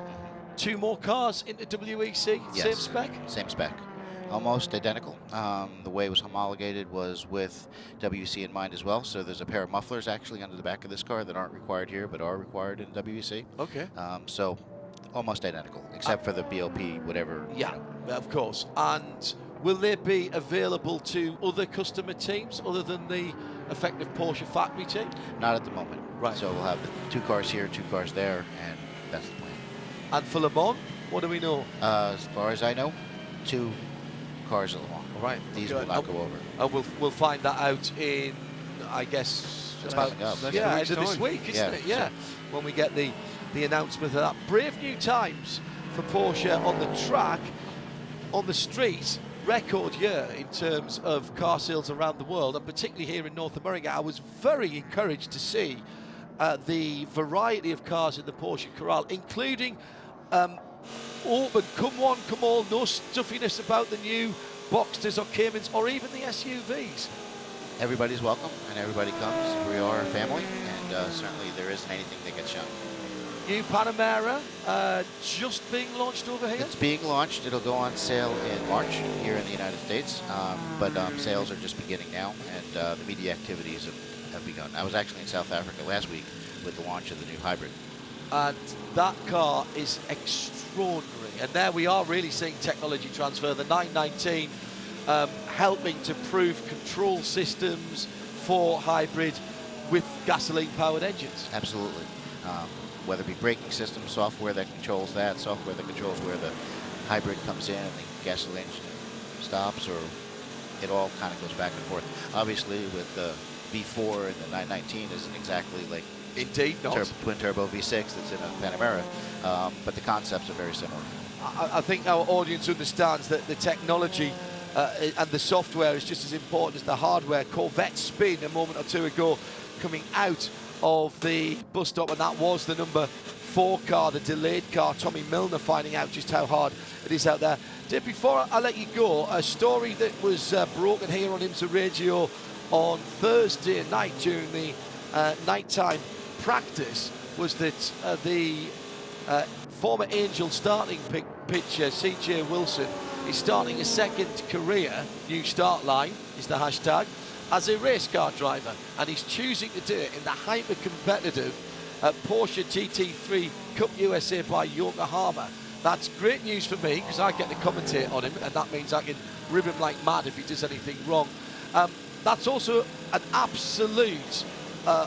Two more cars into WEC, yes. Same spec? Same spec. Almost identical. The way it was homologated was with WEC in mind as well. So there's a pair of mufflers actually under the back of this car that aren't required here, but are required in WEC. Okay. So almost identical, except for the BOP, whatever. Yeah, of course. And will they be available to other customer teams other than the effective Porsche factory team? Not at the moment. Right. So we'll have the 2 cars here, 2 cars there, and that's the plan. And for Le Mans, what do we know? As far as I know, 2 cars at Le Mans. All right. These will not go over. We'll find that out in, I guess, it's about coming up. end of this week, isn't it? Yeah. So when we get the announcement of that. Brave new times for Porsche on the track. On the street, record year in terms of car sales around the world, and particularly here in North America. I was very encouraged to see the variety of cars in the Porsche Corral, including open, come one, come all, no stuffiness about the new Boxsters or Caymans or even the SUVs. Everybody's welcome and everybody comes. We are a family, and certainly there isn't anything that gets shown. New Panamera just being launched over here? It's being launched. It'll go on sale in March here in the United States, but sales are just beginning now, and the media activities have begun. I was actually in South Africa last week with the launch of the new hybrid. And that car is extraordinary. And there we are really seeing technology transfer. The 919 helping to prove control systems for hybrid with gasoline-powered engines. Absolutely. Whether it be braking system, software that controls that, software that controls where the hybrid comes in and the gasoline stops, or it all kind of goes back and forth. Obviously, with the V4 and the 919 isn't exactly like indeed not twin turbo V6 that's in a Panamera, but the concepts are very similar. I think our audience understands that the technology and the software is just as important as the hardware. Corvette Spin a moment or two ago coming out of the bus stop, and that was the number 4 car, the delayed car. Tommy Milner finding out just how hard it is out there. Dave, before I let you go, a story that was broken here on IMSA Radio on Thursday night during the nighttime practice was that the former Angel starting pitcher CJ Wilson is starting a second career, new start line is the hashtag, as a race car driver, and he's choosing to do it in the hyper-competitive Porsche GT3 Cup USA by Yokohama. That's great news for me because I get to commentate on him, and that means I can rib him like mad if he does anything wrong. That's also an absolute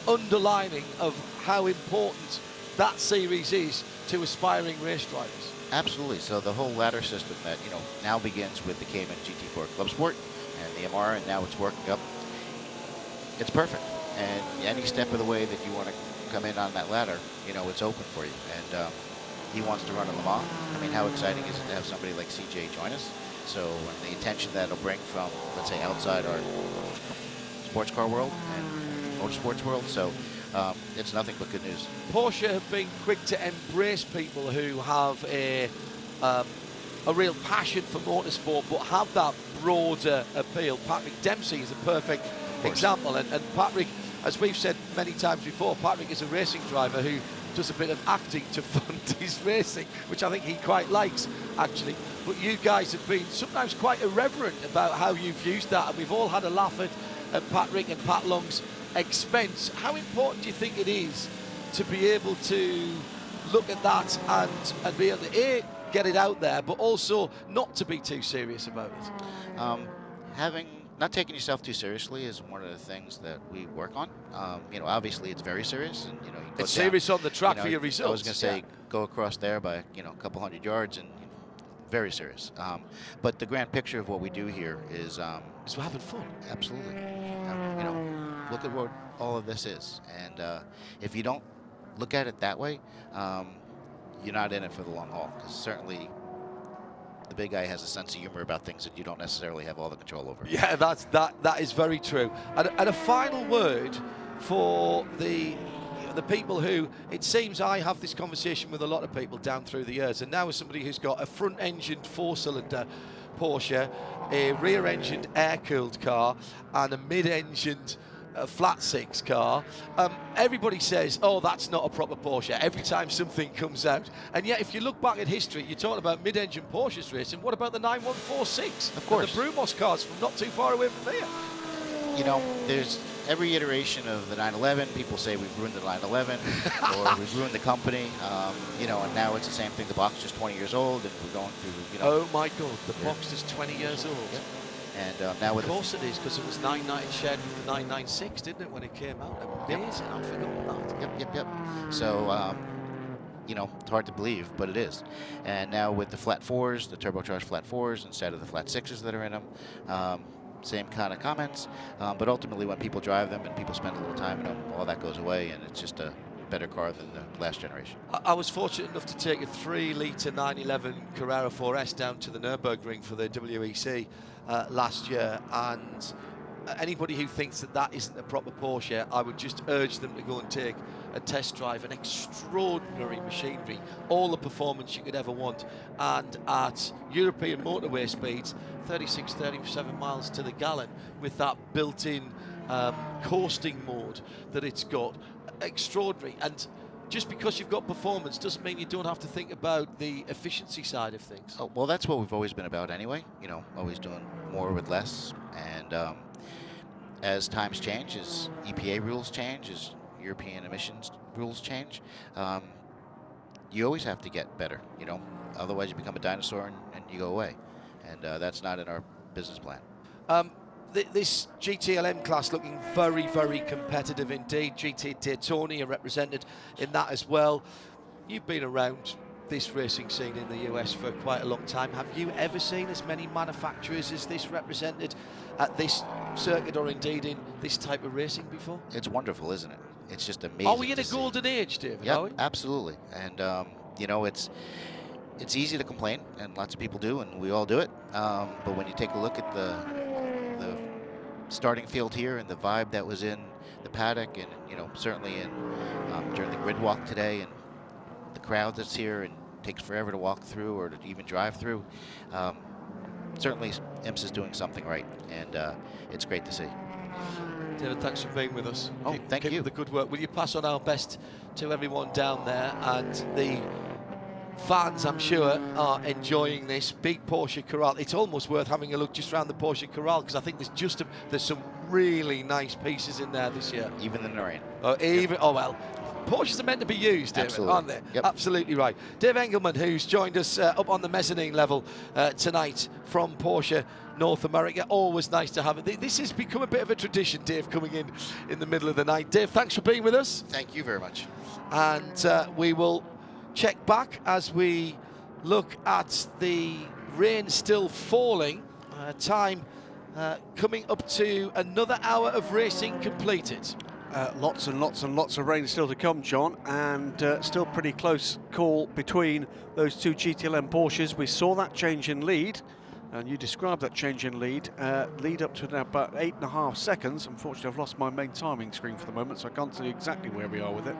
underlining of how important that series is to aspiring race drivers. Absolutely. So the whole ladder system that now begins with the Cayman GT4 Club Sport and the MR, and now it's working up. It's perfect. And any step of the way that you want to come in on that ladder, it's open for you. And he wants to run in Le Mans. I mean, how exciting is it to have somebody like CJ join us? So the attention that it'll bring from, let's say, outside our sports car world and motorsports world. So it's nothing but good news. Porsche have been quick to embrace people who have a real passion for motorsport, but have that broader appeal. Patrick Dempsey is a perfect example. And Patrick, as we've said many times before, Patrick is a racing driver who does a bit of acting to fund his racing, which I think he quite likes, actually. But you guys have been sometimes quite irreverent about how you've used that, and we've all had a laugh at Patrick and Pat Long's expense. How important do you think it is to be able to look at that and be able to get it out there, but also not to be too serious about it? Not taking yourself too seriously is one of the things that we work on. Obviously it's very serious, and it's serious on the track for your results. I was going to say go across there by a couple hundred yards, and very serious. But the grand picture of what we do here is we're having fun. Absolutely. Look at what all of this is, and if you don't look at it that way, you're not in it for the long haul. Because certainly the big guy has a sense of humor about things that you don't necessarily have all the control over. Yeah, that is very true. And a final word for the people who, it seems I have this conversation with a lot of people down through the years, and now as somebody who's got a front-engined 4-cylinder Porsche, a rear-engined air-cooled car, and a mid-engined flat 6 car, everybody says, oh, that's not a proper Porsche every time something comes out. And yet, if you look back at history, you're talking about mid-engine Porsches racing. What about the 9146? Of course. The Brumos cars from not too far away from here. There's every iteration of the 911. People say we've ruined the 911 or we've ruined the company. And now it's the same thing. The Boxster's 20 years old, and we're going through, Oh my God, the Boxster's 20 years old. Yep. And now with of course it is, because it was 990 shared with the 996, didn't it, when it came out? Amazing, I forgot that. Yep. So, it's hard to believe, but it is. And now with the flat 4s, the turbocharged flat 4s instead of the flat 6s that are in them, same kind of comments. But ultimately, when people drive them and people spend a little time in them, all that goes away, and it's just a better car than the last generation. I was fortunate enough to take a 3-litre 911 Carrera 4S down to the Nürburgring for the WEC last year, and anybody who thinks that isn't a proper Porsche, I would just urge them to go and take a test drive. An extraordinary machinery, all the performance you could ever want, and at European motorway speeds, 36, 37 miles to the gallon, with that built-in coasting mode that it's got. Extraordinary. And just because you've got performance doesn't mean you don't have to think about the efficiency side of things. Oh, well, that's what we've always been about anyway, always doing more with less. And as times change, as EPA rules change, as European emissions rules change, you always have to get better, otherwise you become a dinosaur and you go away. And that's not in our business plan. This GTLM class looking very, very competitive indeed. GT Daytona are represented in that as well. You've been around this racing scene in the US for quite a long time. Have you ever seen as many manufacturers as this represented at this circuit, or indeed in this type of racing before? It's wonderful, isn't it? It's just amazing. Are we in a golden age, David? Yeah, absolutely. And it's easy to complain, and lots of people do, and we all do it. But when you take a look at the starting field here and the vibe that was in the paddock, and certainly in during the grid walk today, and the crowd that's here and takes forever to walk through or to even drive through, certainly IMSA is doing something right, and it's great to see. David, thanks for being with us. Oh, thank you. The good work. Will you pass on our best to everyone down there, and the fans, I'm sure, are enjoying this big Porsche Corral. It's almost worth having a look just around the Porsche Corral, because I think there's some really nice pieces in there this year. Even in the rain. Oh, well, Porsches are meant to be used, David, Absolutely. aren't they? Yep. Absolutely right. Dave Engelman, who's joined us up on the mezzanine level tonight from Porsche North America. Always nice to have it. This has become a bit of a tradition, Dave, coming in the middle of the night. Dave, thanks for being with us. Thank you very much. And we will check back as we look at the rain still falling. Time coming up to another hour of racing completed. Lots and lots and lots of rain still to come, John, and still pretty close call between those two GTLM Porsches. We saw that change in lead, and you described that change in lead. Lead up to now about 8.5 seconds. Unfortunately, I've lost my main timing screen for the moment, so I can't tell you exactly where we are with it.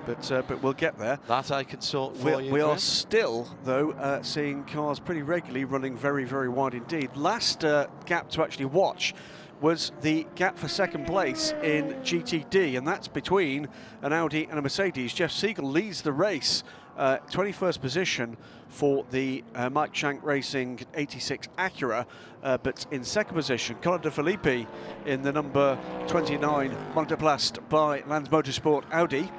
But we'll get there. That I can sort for you. We are still, though, seeing cars pretty regularly running very, very wide indeed. Last gap to actually watch was the gap for second place in GTD, and that's between an Audi and a Mercedes. Jeff Siegel leads the race, 21st position for the Mike Shank Racing 86 Acura, but in second position, Colin De Filippi in the number 29 monoplast by Lands Motorsport Audi.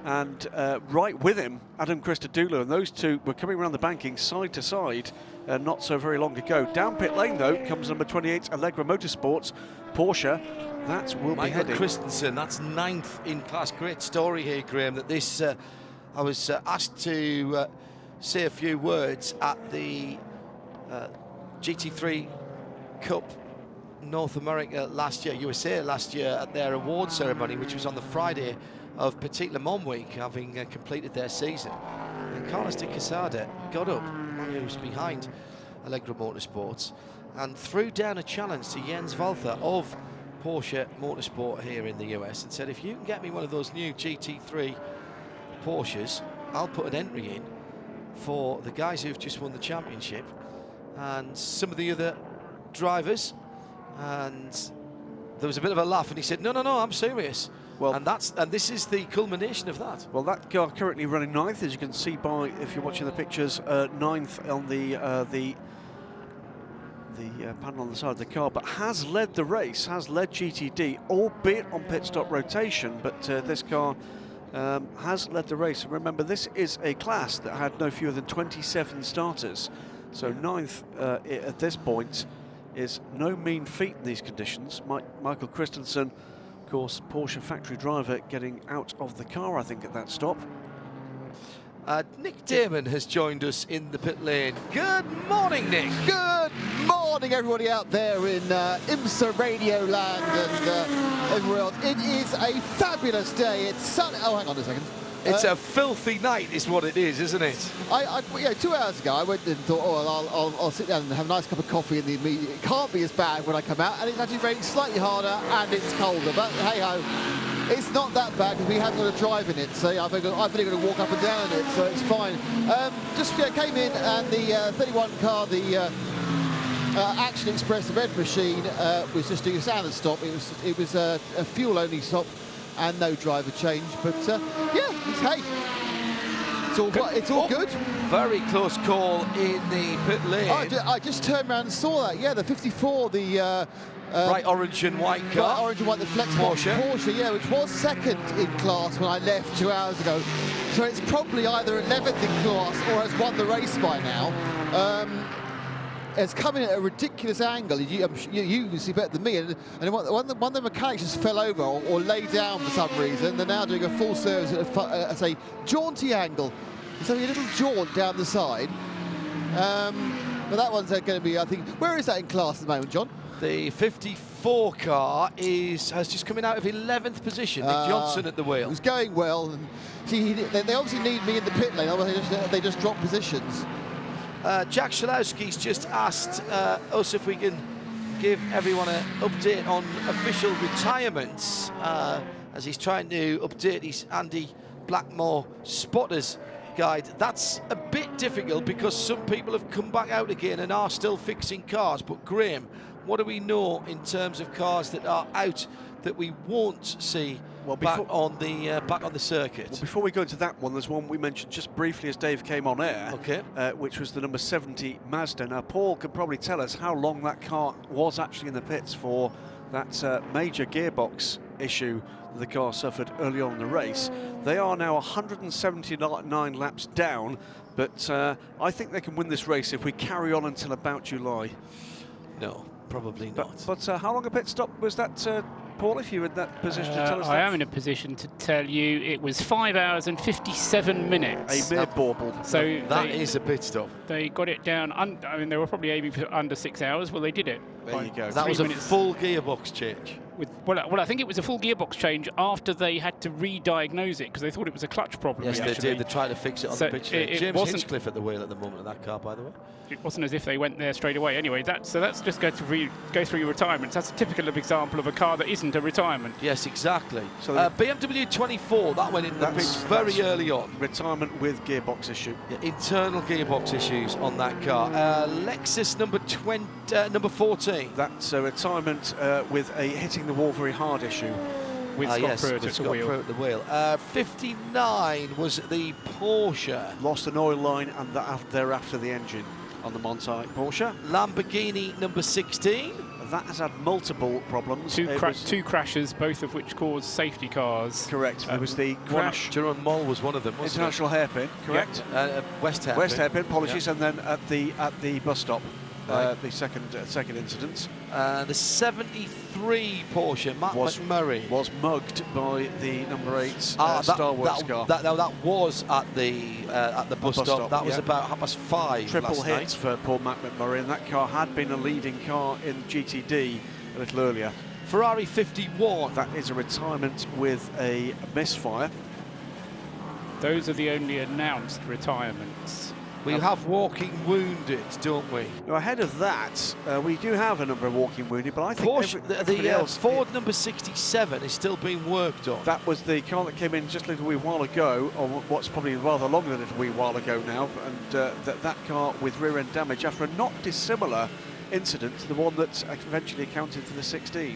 And right with him, Adam Christodoulou, and those two were coming around the banking side to side not so very long ago. Down pit lane, though, comes number 28, Allegra Motorsports, Porsche. That will be heading. Michael Christensen, that's 9th in class. Great story here, Graham, that this, I was asked to say a few words at the GT3 Cup North America last year, USA last year, at their award ceremony, which was on the Friday of Petit Le Mans week, having completed their season. And Carlos de Quesada got up, man who was behind Allegra Motorsports, and threw down a challenge to Jens Walther of Porsche Motorsport here in the US and said, if you can get me one of those new GT3 Porsches, I'll put an entry in for the guys who've just won the championship and some of the other drivers. And there was a bit of a laugh, and he said, no, I'm serious. Well, and this is the culmination of that. Well, that car currently running 9th, as you can see by, if you're watching the pictures, 9th on the panel on the side of the car, but has led the race, has led GTD, albeit on pit stop rotation, but this car has led the race. And remember, this is a class that had no fewer than 27 starters, so 9th at this point is no mean feat in these conditions. Michael Christensen, of course, Porsche factory driver, getting out of the car, I think, at that stop. Nick Damon has joined us in the pit lane. Good morning, Nick. Good morning, everybody out there in IMSA Radio Land and everywhere else. It is a fabulous day. It's sunny. Oh, hang on a second. It's a filthy night, is what it is, isn't it? Yeah, 2 hours ago, I went and thought, oh, I'll sit down and have a nice cup of coffee in the immediate. It can't be as bad when I come out, and it's actually raining slightly harder and it's colder. But hey ho, it's not that bad because we haven't got a drive in it. So I've only got to walk up and down it, so it's fine. Came in, and the 31 car, the Action Express Red Machine, was just doing a standard stop. It was a fuel-only stop and no driver change, but yeah, hey, it's all good. Very close call in the pit lane. I just turned around and saw that. Yeah, the 54, the bright orange and white car. Bright orange and white, the Flex Porsche, yeah, which was second in class when I left 2 hours ago. So it's probably either 11th in class or has won the race by now. It's coming at a ridiculous angle. You can see better than me. And one of the mechanics just fell over or lay down for some reason. They're now doing a full service at a jaunty angle. It's only a little jaunt down the side. But that one's going to be, I think, where is that in class at the moment, John? The 54 car has just coming out of 11th position. Nick Johnson at the wheel. It was going well. And see, they obviously need me in the pit lane, otherwise they just drop positions. Jack Shalowski's just asked us if we can give everyone an update on official retirements as he's trying to update his Andy Blackmore spotters guide. That's a bit difficult because some people have come back out again and are still fixing cars. But Graham, what do we know in terms of cars that are out that we won't see back on the circuit? Well, before we go into that one, there's one we mentioned just briefly as Dave came on air, which was the number 70 Mazda. Now, Paul could probably tell us how long that car was actually in the pits for. That major gearbox issue that the car suffered early on in the race. They are now 179 laps down, but I think they can win this race if we carry on until about July. No, probably not. But how long a pit stop was that, Paul, if you were in that position to tell us that? I am in a position to tell you it was 5 hours and 57 minutes. A mere bauble. So that is a pit stop. They got it down, I mean, they were probably aiming for under 6 hours. Well, they did it. There you go. That was a full gearbox change. Well, I think it was a full gearbox change after they had to re-diagnose it because they thought it was a clutch problem. Yes, actually. they did. They tried to fix it on the pitch. James Hinchcliffe at the wheel at the moment of that car, by the way. It wasn't as if they went there straight away. Anyway, so that's just go through your retirements. That's a typical example of a car that isn't a retirement. Yes, exactly. So BMW 24, that went in the pitch very early on. Retirement with gearbox issue. Yeah, internal gearbox issues on that car. Lexus number 14. That's a retirement with a hitting the wall very hard issue. With Scott Pruitt at the wheel. 59 was the Porsche. Lost an oil line and thereafter the engine on the Montai Porsche. Lamborghini number 16. That has had multiple problems. Two crashes, both of which caused safety cars. Correct. There was the crash. Jerome Moll was one of them, wasn't International Hairpin, correct? Yeah. West Hairpin. West Hairpin, apologies, and then at the bus stop. The second incident. The 73 Porsche, Matt McMurray, was mugged by the number 8 Star Wars car. That was at the bus stop. That was about 5:30 Triple last hit night. for poor Matt McMurray, and that car had been a leading car in GTD a little earlier. Ferrari 51. That is a retirement with a misfire. Those are the only announced retirements. We have walking wounded, don't we? Now, ahead of that, we do have a number of walking wounded, but I think Porsche, Ford number 67 is still being worked on. That was the car that came in just a little wee while ago, or what's probably rather longer than a little wee while ago now, and that car with rear end damage after a not dissimilar incident to the one that eventually accounted for the 16.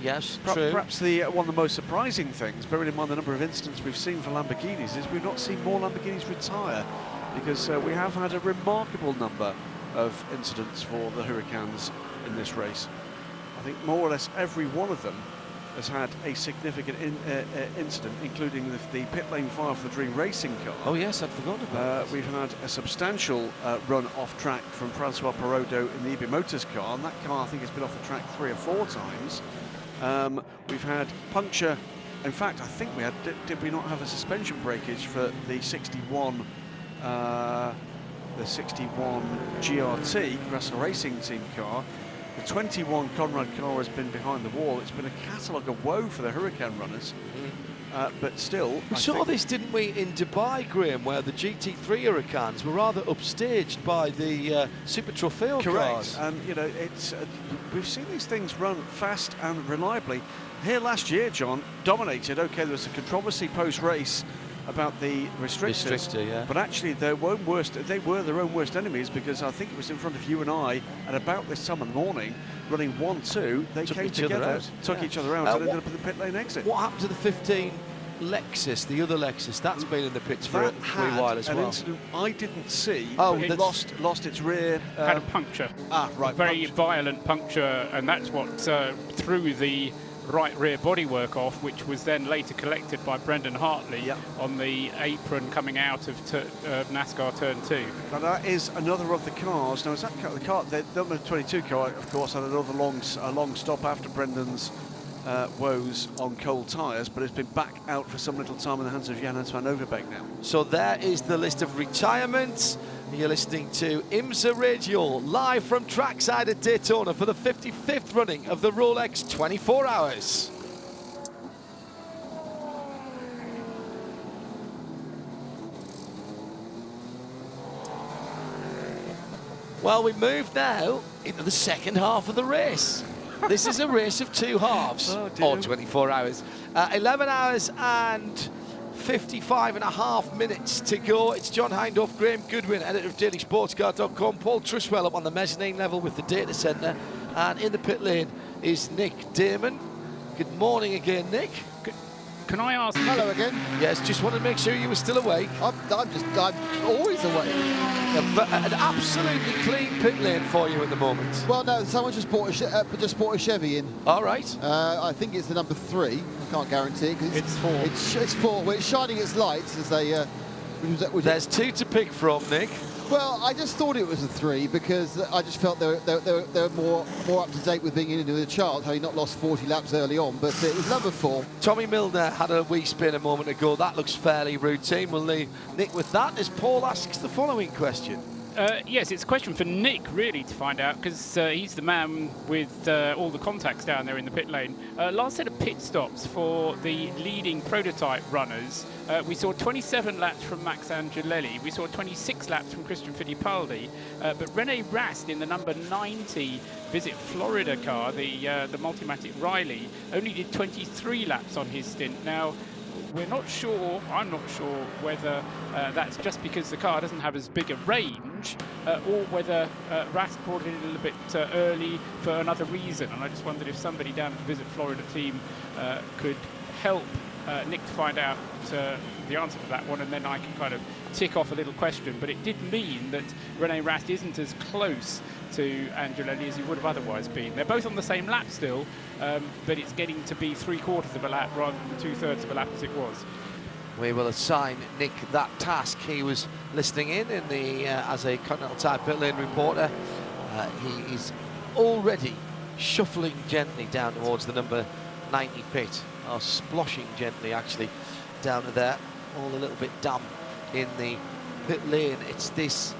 Yes, true. Perhaps one of the most surprising things, bearing in mind the number of incidents we've seen for Lamborghinis, is we've not seen more Lamborghinis retire, because we have had a remarkable number of incidents for the Huracans in this race. I think more or less every one of them has had a significant incident, including the pit lane fire for the Dream Racing car. Oh yes, I'd forgotten about that. We've had a substantial run off track from Francois Perrodo in the EB Motors car, and that car I think has been off the track 3 or 4 times. We've had puncture. In fact, I think we had. Did we not have a suspension breakage for the 61? The 61 GRT Russell Racing Team car. The 21 Conrad car has been behind the wall. It's been a catalogue of woe for the Huracan runners. But still, we saw this, didn't we, in Dubai, Graham, where the GT3 Huracans were rather upstaged by the Super Trofeo cars. And you know, it's we've seen these things run fast and reliably. Here last year, John dominated. Okay, there was a controversy post-race about the restrictors, but actually they were their own worst enemies, because I think it was in front of you and I at about this time of the morning, running 1-2, they came together, took each other out, and ended up at the pit lane exit. What happened to the 15 Lexus, the other Lexus? That's been in the pits for a wee while as well. An incident I didn't see. Oh, it lost its rear. Had a puncture. Right. Very violent puncture, and that's what threw the right rear bodywork off, which was then later collected by Brendan Hartley on the apron coming out of NASCAR Turn 2. Now that is another of the cars. Now is that the car? The number 22 car, of course, had another long stop after Brendan's woes on cold tyres, but it's been back out for some little time in the hands of Johannes van Overbeek now. So there is the list of retirements. You're listening to IMSA Radio, live from trackside at Daytona for the 55th running of the Rolex 24 Hours. Well, we move now into the second half of the race. This is a race of 2 halves, or 24 hours. 11 hours and 55.5 minutes to go. It's John Hindhaugh, Graham Goodwin, editor of DailySportsCar.com, Paul Truswell up on the mezzanine level with the data centre, and in the pit lane is Nick Damon. Good morning again, Nick. Can I ask? Hello again. Yes, just wanted to make sure you were still awake. I'm always awake. An absolutely clean pit lane for you at the moment. Well, no, someone just bought a Chevy in. All right. I think it's the number 3. I can't guarantee it. It's 4. It's 4. Well, it's shining its lights as they. There's 2 to pick from, Nick. Well, I just thought it was a 3 because I just felt they were more up to date with being in the chart, having not lost 40 laps early on. But it was number 4. Tommy Milner had a wee spin a moment ago. That looks fairly routine. We'll leave Nick with that as Paul asks the following question. Yes, it's a question for Nick, really, to find out, because he's the man with all the contacts down there in the pit lane. Last set of pit stops for the leading prototype runners. We saw 27 laps from Max Angelelli. We saw 26 laps from Christian Fittipaldi. But Rene Rast in the number 90 Visit Florida car, the Multimatic Riley, only did 23 laps on his stint. Now, we're not sure, I'm not sure whether that's just because the car doesn't have as big a range or whether Rast brought it in a little bit early for another reason. And I just wondered if somebody down at the Visit Florida team could help Nick to find out the answer to that one, and then I can kind of tick off a little question. But it did mean that Rene Rast isn't as close to Angelelli as he would have otherwise been. They're both on the same lap still, but it's getting to be 3/4 of a lap rather than 2/3 of a lap as it was. We will assign Nick that task. He was listening in the as a Continental Tire pit lane reporter. He is already shuffling gently down towards the number 90 pit, or sploshing gently actually down to there, all a little bit damp in the pit lane. It's this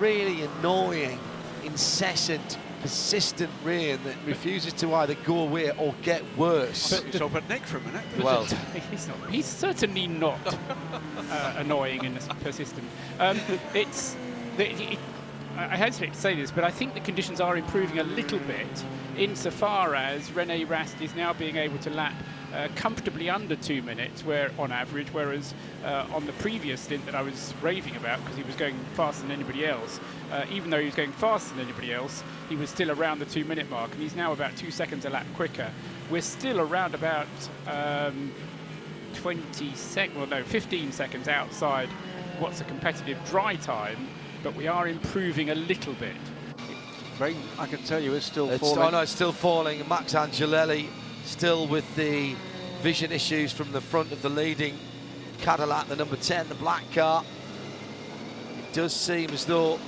really annoying, incessant, persistent rain that refuses to either go away or get worse. But it's over Nick for a minute. Well, he's certainly not annoying and persistent. I hesitate to say this, but I think the conditions are improving a little bit insofar as Rene Rast is now being able to lap comfortably under 2 minutes, where on average, whereas on the previous stint that I was raving about, because he was going faster than anybody else, even though he was going faster than anybody else, he was still around the 2 minute mark, and he's now about 2 seconds a lap quicker. We're still around about 15 seconds outside what's a competitive dry time, but we are improving a little bit. Rain, I can tell you, is still falling. Oh no, it's still falling. Max Angelelli still with the vision issues from the front of the leading Cadillac, the number 10, the black car. It does seem as though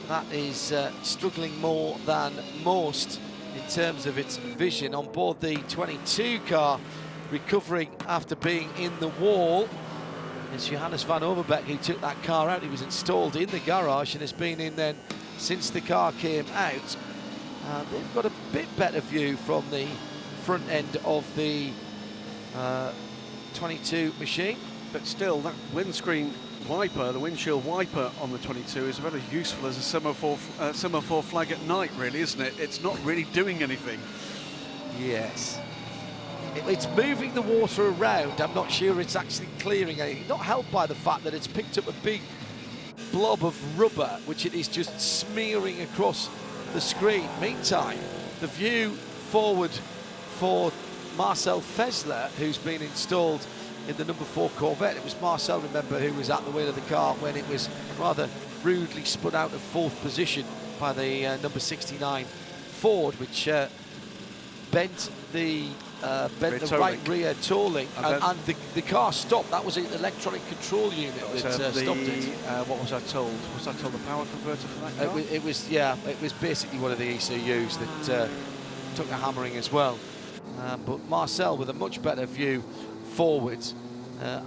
that is struggling more than most in terms of its vision. On board the 22 car, recovering after being in the wall, it's Johannes van Overbeek who took that car out. He was installed in the garage and has been in then since the car came out. They've got a bit better view from the front end of the 22 machine. But still, that windscreen wiper, the windshield wiper on the 22 is very useful as a semaphore flag at night, really, isn't it? It's not really doing anything. Yes. It's moving the water around. I'm not sure it's actually clearing anything. Not helped by the fact that it's picked up a big blob of rubber, which it is just smearing across the screen. Meantime, the view forward for Marcel Fessler, who's been installed in the number 4 Corvette. It was Marcel, remember, who was at the wheel of the car when it was rather rudely spun out of 4th position by the number 69 Ford, which bent the right rear toe link, and the car stopped. That was an electronic control unit that stopped it. What was I told? Was I told the power converter for that car? It was basically one of the ECUs that took a hammering as well. But Marcel with a much better view forward.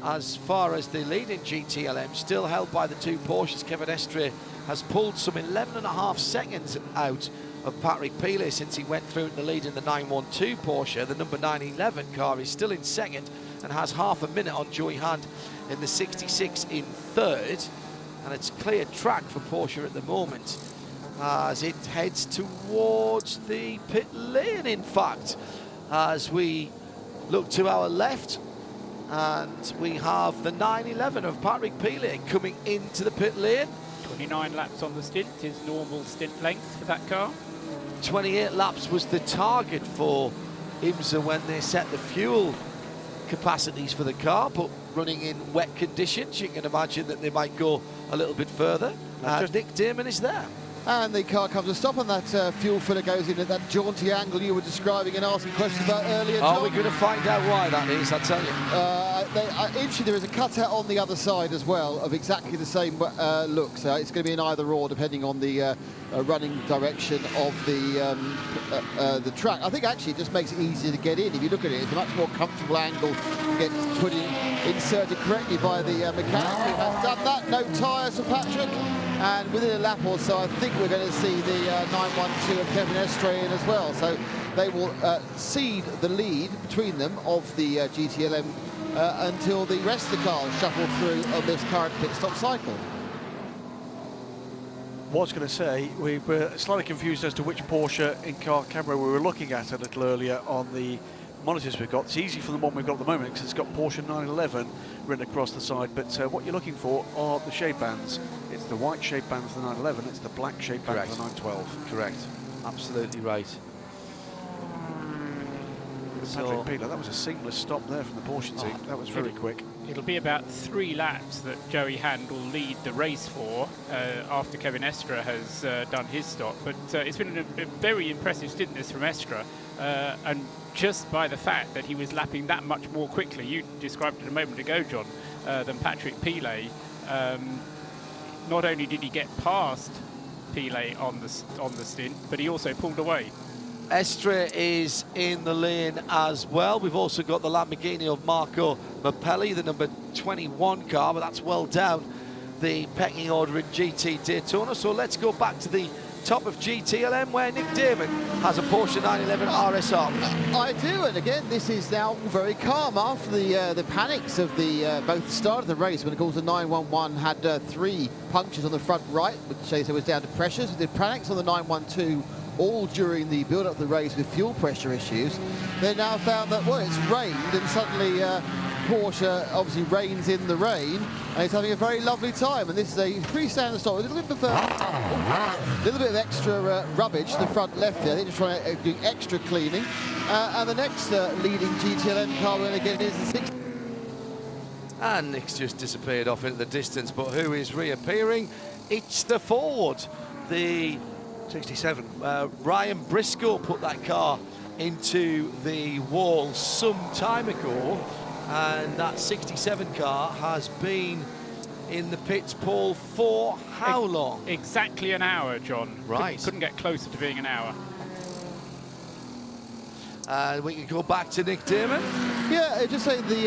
As far as the leading GTLM, still held by the 2 Porsches, Kevin Estre has pulled some 11.5 seconds out of Patrick Pilet since he went through the lead in the 912 Porsche. The number 911 car is still in second and has half a minute on Joey Hand in the 66 in third. And it's clear track for Porsche at the moment as it heads towards the pit lane, in fact, as we look to our left, and we have the 911 of Patrick Pilet coming into the pit lane. 29 laps on the stint, his normal stint length for that car. 28 laps was the target for IMSA when they set the fuel capacities for the car, but running in wet conditions, you can imagine that they might go a little bit further. Nick Damon is there. And the car comes to stop, and that fuel filler goes in at that jaunty angle you were describing and asking questions about earlier, John. Are we going to find out why that is, I tell you? Interesting, there is a cutout on the other side as well of exactly the same look. So it's going to be an either or depending on the running direction of the track. I think actually it just makes it easier to get in. If you look at it, it's a much more comfortable angle to get inserted correctly by the mechanic who has done that. No tyres for Patrick. And within a lap or so, I think we're going to see the 912 of Kevin Estre in as well. So they will cede the lead between them of the GTLM until the rest of the cars shuffle through on this current pit stop cycle. Was going to say, we were slightly confused as to which Porsche in-car camera we were looking at a little earlier on the monitors we've got. It's easy for the one we've got at the moment because it's got Porsche 911 written across the side, but what you're looking for are the shade bands. It's the white shade band for the 911, it's the black shade band for the 912. Correct, absolutely right. Patrick Peeler, that was a seamless stop there from the Porsche team. That was very quick. It'll be about 3 laps that Joey Hand will lead the race for after Kevin Estre has done his stop. But it's been a very impressive stint this from Estre, and just by the fact that he was lapping that much more quickly, you described it a moment ago, John, than Patrick Peeler. Not only did he get past Peeler on the stint, but he also pulled away. Estre is in the lane as well. We've also got the Lamborghini of Marco Mappelli, the number 21 car, but that's well down the pecking order in GT Daytona. So let's go back to the top of GTLM where Nick Damon has a Porsche 911 RSR. I do, and again, this is now very calm after the panics of the both the start of the race when of course the 911 had 3 punctures on the front right, which shows it was down to pressures. With the panics on the 912 all during the build-up of the race with fuel pressure issues, they now found that, well, it's rained and suddenly Porsche obviously reigns in the rain and it's having a very lovely time. And this is a pretty standard stop, a little bit of extra rubbish to the front left there. They're just trying to do extra cleaning. And the next leading GTLM car we're going to get is the 6. And Nick's just disappeared off into the distance, but who is reappearing? It's the Ford, the 67. Ryan Briscoe put that car into the wall some time ago, and that 67 car has been in the pits, Paul, for how long? Exactly an hour, John. Right. Couldn't get closer to being an hour. We can go back to Nick Damon. Yeah, just saying the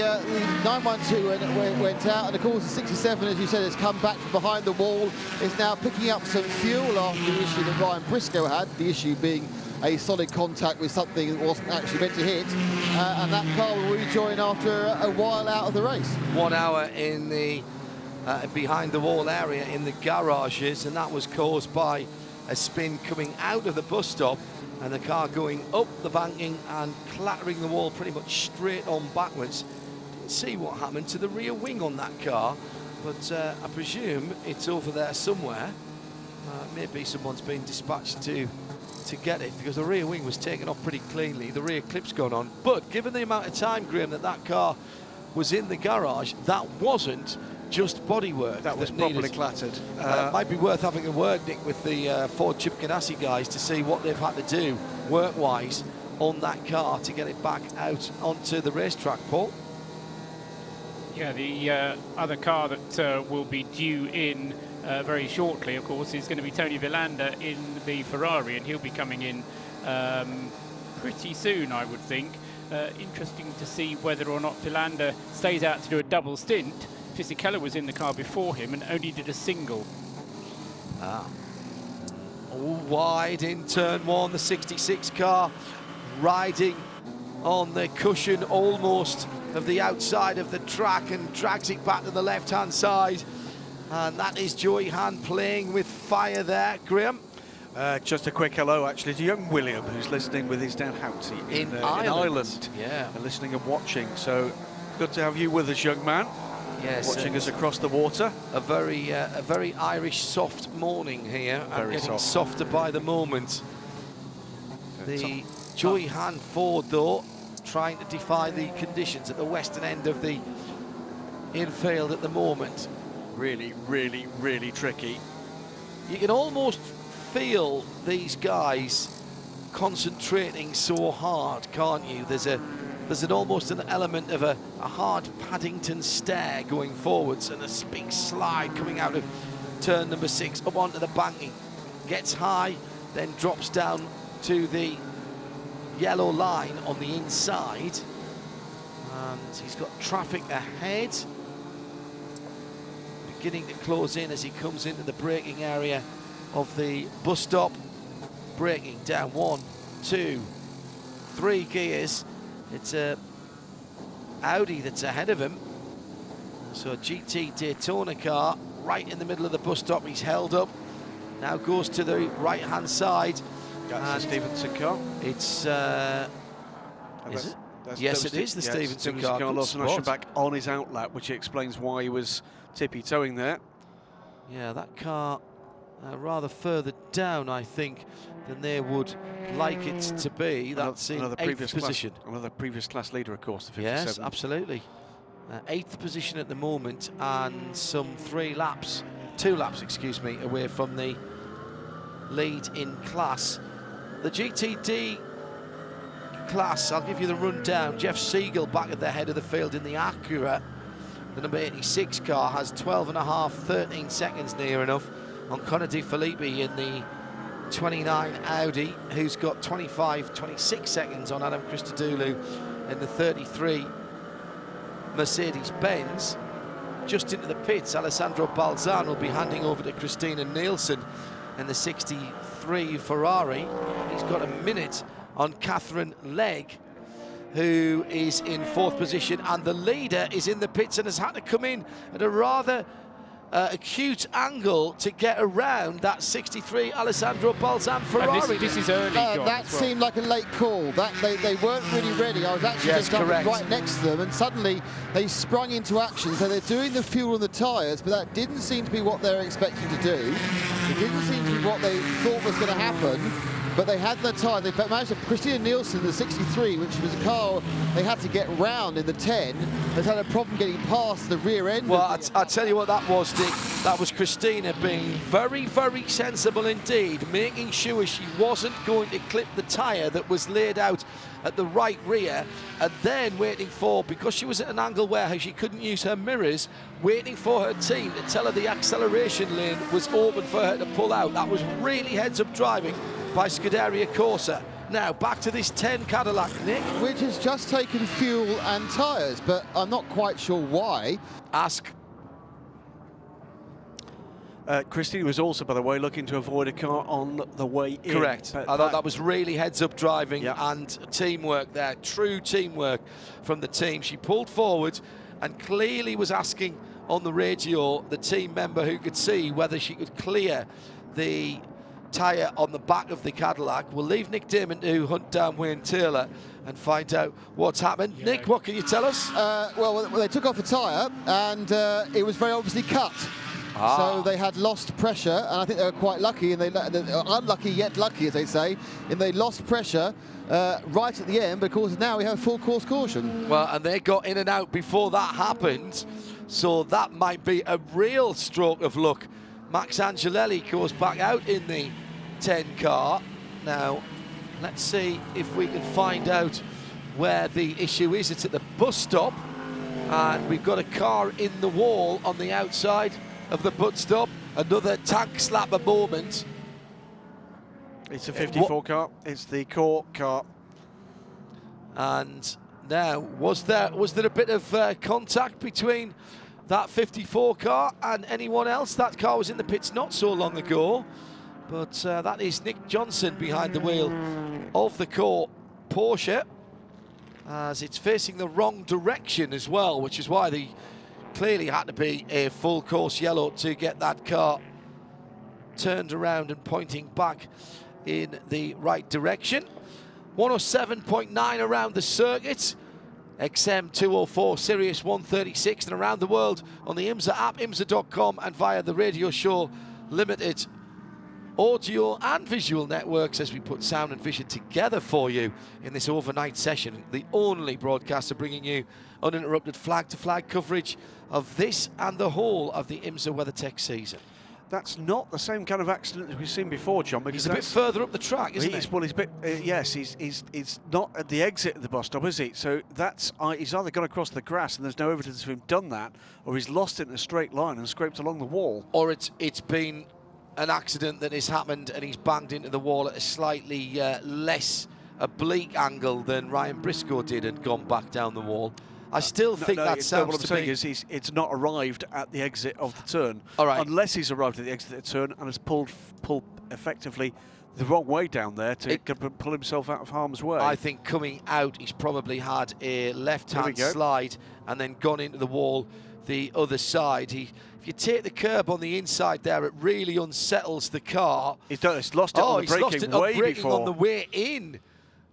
912 went out, and of course the 67, as you said, has come back from behind the wall, is now picking up some fuel after the issue that Ryan Briscoe had, the issue being a solid contact with something that wasn't actually meant to hit, and that car will rejoin after a while out of the race. 1 hour in the behind the wall area in the garages, and that was caused by a spin coming out of the bus stop and the car going up the banking and clattering the wall pretty much straight on backwards. Didn't see what happened to the rear wing on that car, but I presume it's over there somewhere. Maybe someone's been dispatched to get it, because the rear wing was taken off pretty cleanly. The rear clip's gone on, but given the amount of time, Graham, that car was in the garage, that wasn't just bodywork. That was properly clattered. Might be worth having a word, Nick, with the Ford Chip Ganassi guys to see what they've had to do work-wise on that car to get it back out onto the racetrack, Paul. Yeah, the other car that will be due in very shortly, of course, is going to be Tony Villander in the Ferrari, and he'll be coming in pretty soon, I would think. Interesting to see whether or not Villander stays out to do a double stint. Fisichella was in the car before him and only did a single. All wide in turn 1, the 66 car riding on the cushion almost of the outside of the track and drags it back to the left-hand side. And that is Joey Hand playing with fire there, Graham. Just a quick hello, actually, to young William, who's listening with his dad, Houty, in Ireland. Yeah. And listening and watching. So good to have you with us, young man. Yes, watching us across the water. A very Irish soft morning here. Very getting softer by the moment. The Joey Hand Ford, though, trying to defy the conditions at the western end of the infield at the moment. Really, really, really tricky. You can almost feel these guys concentrating so hard, can't you? There's almost an element of a hard Paddington stare going forwards, and a big slide coming out of turn number 6 up onto the banking. Gets high, then drops down to the yellow line on the inside, and he's got traffic ahead, beginning to close in as he comes into the braking area of the bus stop. Braking down 1, 2, 3 gears. It's a Audi that's ahead of him, so a GT Daytona car right in the middle of the bus stop. He's held up, now goes to the right hand side. That's the Stevenson car. It's is it? Yes, it is the Stevenson car. Lost an usher back on his outlap, which explains why he was tippy-toeing there. Yeah, that car rather further down, I think, than they would like it to be. That's in 8th position. Another previous class leader, of course, the 57. Yes, absolutely. 8th position at the moment, and some 2 laps, excuse me, away from the lead in class. The GTD class, I'll give you the rundown. Jeff Siegel back at the head of the field in the Acura. The number 86 car has 12.5, 13 seconds near enough on Connor De Filippi in the 29 Audi, who's got 25, 26 seconds on Adam Christodoulou in the 33 Mercedes-Benz. Just into the pits, Alessandro Balzan will be handing over to Christina Nielsen in the 63 Ferrari. He's got a minute on Catherine Legg, who is in 4th position, and the leader is in the pits and has had to come in at a rather acute angle to get around that 63 Alessandro Balzan Ferrari. This is early. That seemed like a late call. That they weren't really ready. I was actually just right next to them, and suddenly they sprung into action. So they're doing the fuel and the tyres, but that didn't seem to be what they were expecting to do. It didn't seem to be what they thought was going to happen. But they had the tyre. They managed to. Christina Nielsen, the 63, which was a car they had to get round in the 10, has had a problem getting past the rear end. Well, I'll tell you what that was, Dick. That was Christina being very, very sensible indeed, making sure she wasn't going to clip the tyre that was laid out at the right rear, and then waiting for, because she was at an angle where she couldn't use her mirrors, waiting for her team to tell her the acceleration lane was open for her to pull out. That was really heads-up driving by Scuderia Corsa. Now back to this 10 Cadillac, Nick, which has just taken fuel and tyres, but I'm not quite sure why. Ask. Christine was also, by the way, looking to avoid a car on the way in. Correct. I thought that was really heads-up driving and teamwork there, true teamwork from the team. She pulled forward and clearly was asking on the radio the team member who could see whether she could clear the tyre on the back of the Cadillac. We'll leave Nick Damon to hunt down Wayne Taylor and find out what's happened. Yeah. Nick, what can you tell us? Well, they took off a tyre and it was very obviously cut. So they had lost pressure, and I think they were quite lucky, and they unlucky yet lucky, as they say, and they lost pressure right at the end, but of course now we have a full course caution. Well, and they got in and out before that happened, so that might be a real stroke of luck. Max Angelelli goes back out in the 10 car. Now, let's see if we can find out where the issue is. It's at the bus stop, and we've got a car in the wall on the outside of the bus stop. Another tank slapper moment. It's a 54 car. It's the core car. And now, was there a bit of contact between that 54 car and anyone else? That car was in the pits not so long ago, but that is Nick Johnson behind the wheel of the core Porsche, as it's facing the wrong direction as well, which is why they clearly had to be a full course yellow to get that car turned around and pointing back in the right direction. 107.9 around the circuit. XM 204, Sirius 136, and around the world on the IMSA app, IMSA.com, and via the Radio Show Limited audio and visual networks as we put sound and vision together for you in this overnight session. The only broadcaster bringing you uninterrupted flag-to-flag coverage of this and the whole of the IMSA WeatherTech season. That's not the same kind of accident as we've seen before, John. Because he's a bit further up the track, isn't he? Well, he's a bit. Yes, he's not at the exit of the bus stop, is he? So that's he's either gone across the grass and there's no evidence of him done that, or he's lost it in a straight line and scraped along the wall. Or it's been an accident that has happened and he's banged into the wall at a slightly less oblique angle than Ryan Briscoe did and gone back down the wall. I still think that sounds what I'm saying is it's not arrived at the exit of the turn. All right. Unless he's arrived at the exit of the turn and has pulled effectively the wrong way down there to pull himself out of harm's way. I think coming out, he's probably had a left-hand slide and then gone into the wall the other side. If you take the curb on the inside there, it really unsettles the car. He's lost it on the braking lost it way before. On the way in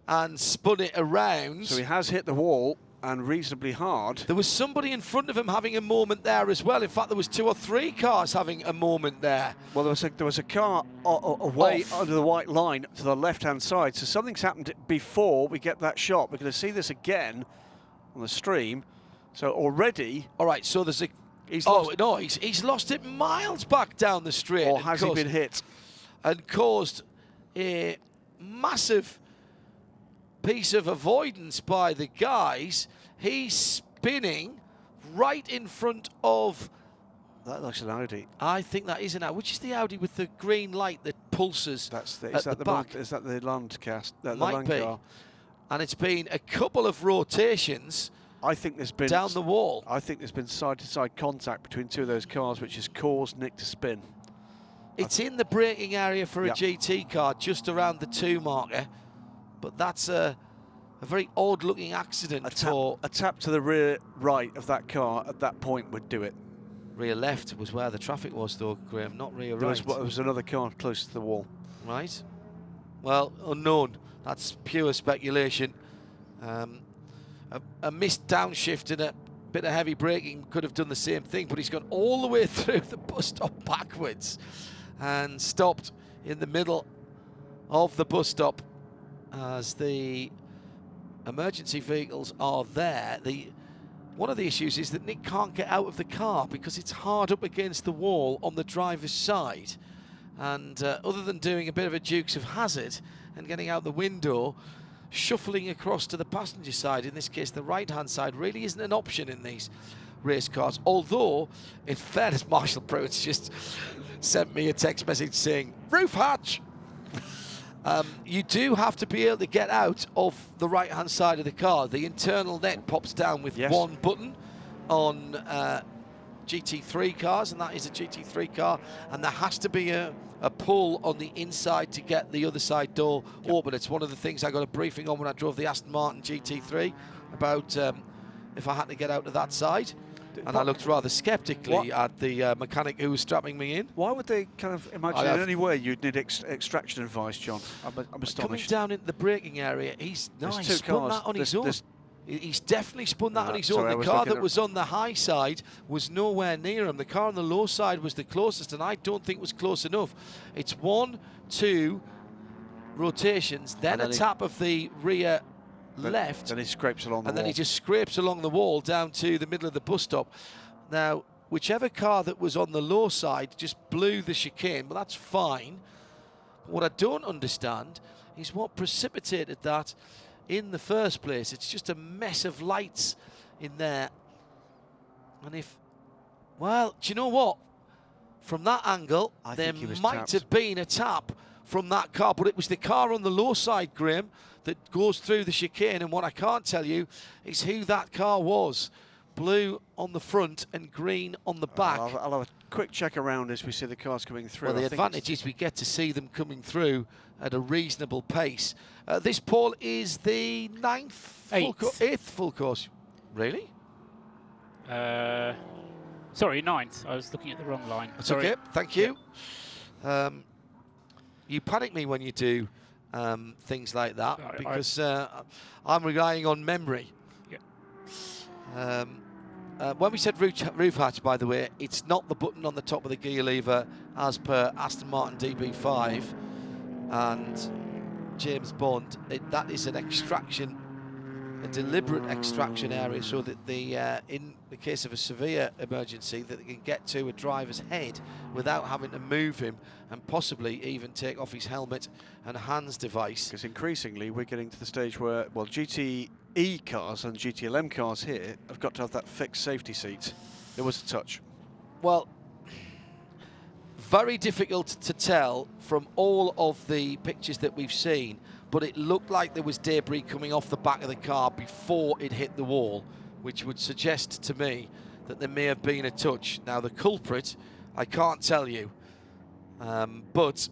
and spun it around. So he has hit the wall, and reasonably hard. There was somebody in front of him having a moment there as well. In fact, there was 2 or 3 cars having a moment there. Well, there was a car away under the white line to the left-hand side, so something's happened before we get that shot. We're going to see this again on the stream. So already... All right, so there's a... He's lost it miles back down the straight. Or has he been hit? And caused a massive piece of avoidance by the guys. He's spinning right in front of... That looks an Audi. I think that is an Audi. Which is the Audi with the green light that pulses is at that the back? Is that the Landcast? The Might Land be. car? And it's been a couple of rotations. I think there's been down the wall. I think there's been side-to-side contact between 2 of those cars, which has caused Nick to spin. It's in the braking area for a GT car, just around the 2 marker. But that's a very odd-looking accident. A tap to the rear right of that car at that point would do it. Rear left was where the traffic was, though, Graham, not rear There right. was another car close to the wall. Right. Well, unknown. That's pure speculation. A missed downshift and a bit of heavy braking could have done the same thing, but he's gone all the way through the bus stop backwards and stopped in the middle of the bus stop as the emergency vehicles are there. One of the issues is that Nick can't get out of the car because it's hard up against the wall on the driver's side. And other than doing a bit of a Dukes of Hazzard and getting out the window, shuffling across to the passenger side, in this case the right-hand side, really isn't an option in these race cars. Although, in fairness, Marshall Pruitt's just sent me a text message saying, roof hatch! You do have to be able to get out of the right-hand side of the car. The internal net pops down with one button on GT3 cars, and that is a GT3 car, and there has to be a pull on the inside to get the other side door open. It's one of the things I got a briefing on when I drove the Aston Martin GT3 about if I had to get out of that side. And I looked rather sceptically at the mechanic who was strapping me in. Why would they kind of imagine in any way you'd need extraction advice, John? I'm astonished. Coming down into the braking area, he's spun that on his own. He's definitely spun that on his own. The car that was on the high side was nowhere near him. The car on the low side was the closest, and I don't think was close enough. It's 1, 2 rotations, then a tap of the rear left. Then he scrapes along the wall. And then he just scrapes along the wall down to the middle of the bus stop. Now, whichever car that was on the low side just blew the chicane, but that's fine. But what I don't understand is what precipitated that in the first place. It's just a mess of lights in there. And well, do you know what? From that angle, there might have been a tap from that car, but it was the car on the low side, Graham, that goes through the chicane, and what I can't tell you is who that car was. Blue on the front and green on the back. I'll have a quick check around as we see the cars coming through. Well, the advantage is we get to see them coming through at a reasonable pace. This, Paul, is the 8th full course. Really? Sorry, 9th. I was looking at the wrong line. That's okay. Thank you. You panic me when you do things like that because I'm relying on memory. when we said roof hatch, by the way, it's not the button on the top of the gear lever as per Aston Martin DB5 and James Bond. That is an extraction, a deliberate extraction area, so that in the case of a severe emergency, that they can get to a driver's head without having to move him and possibly even take off his helmet and hands device. Because increasingly we're getting to the stage where, well, GTE cars and GTLM cars here have got to have that fixed safety seat. It was a touch. Well, very difficult to tell from all of the pictures that we've seen, but it looked like there was debris coming off the back of the car before it hit the wall, which would suggest to me that there may have been a touch. Now, the culprit, I can't tell you, but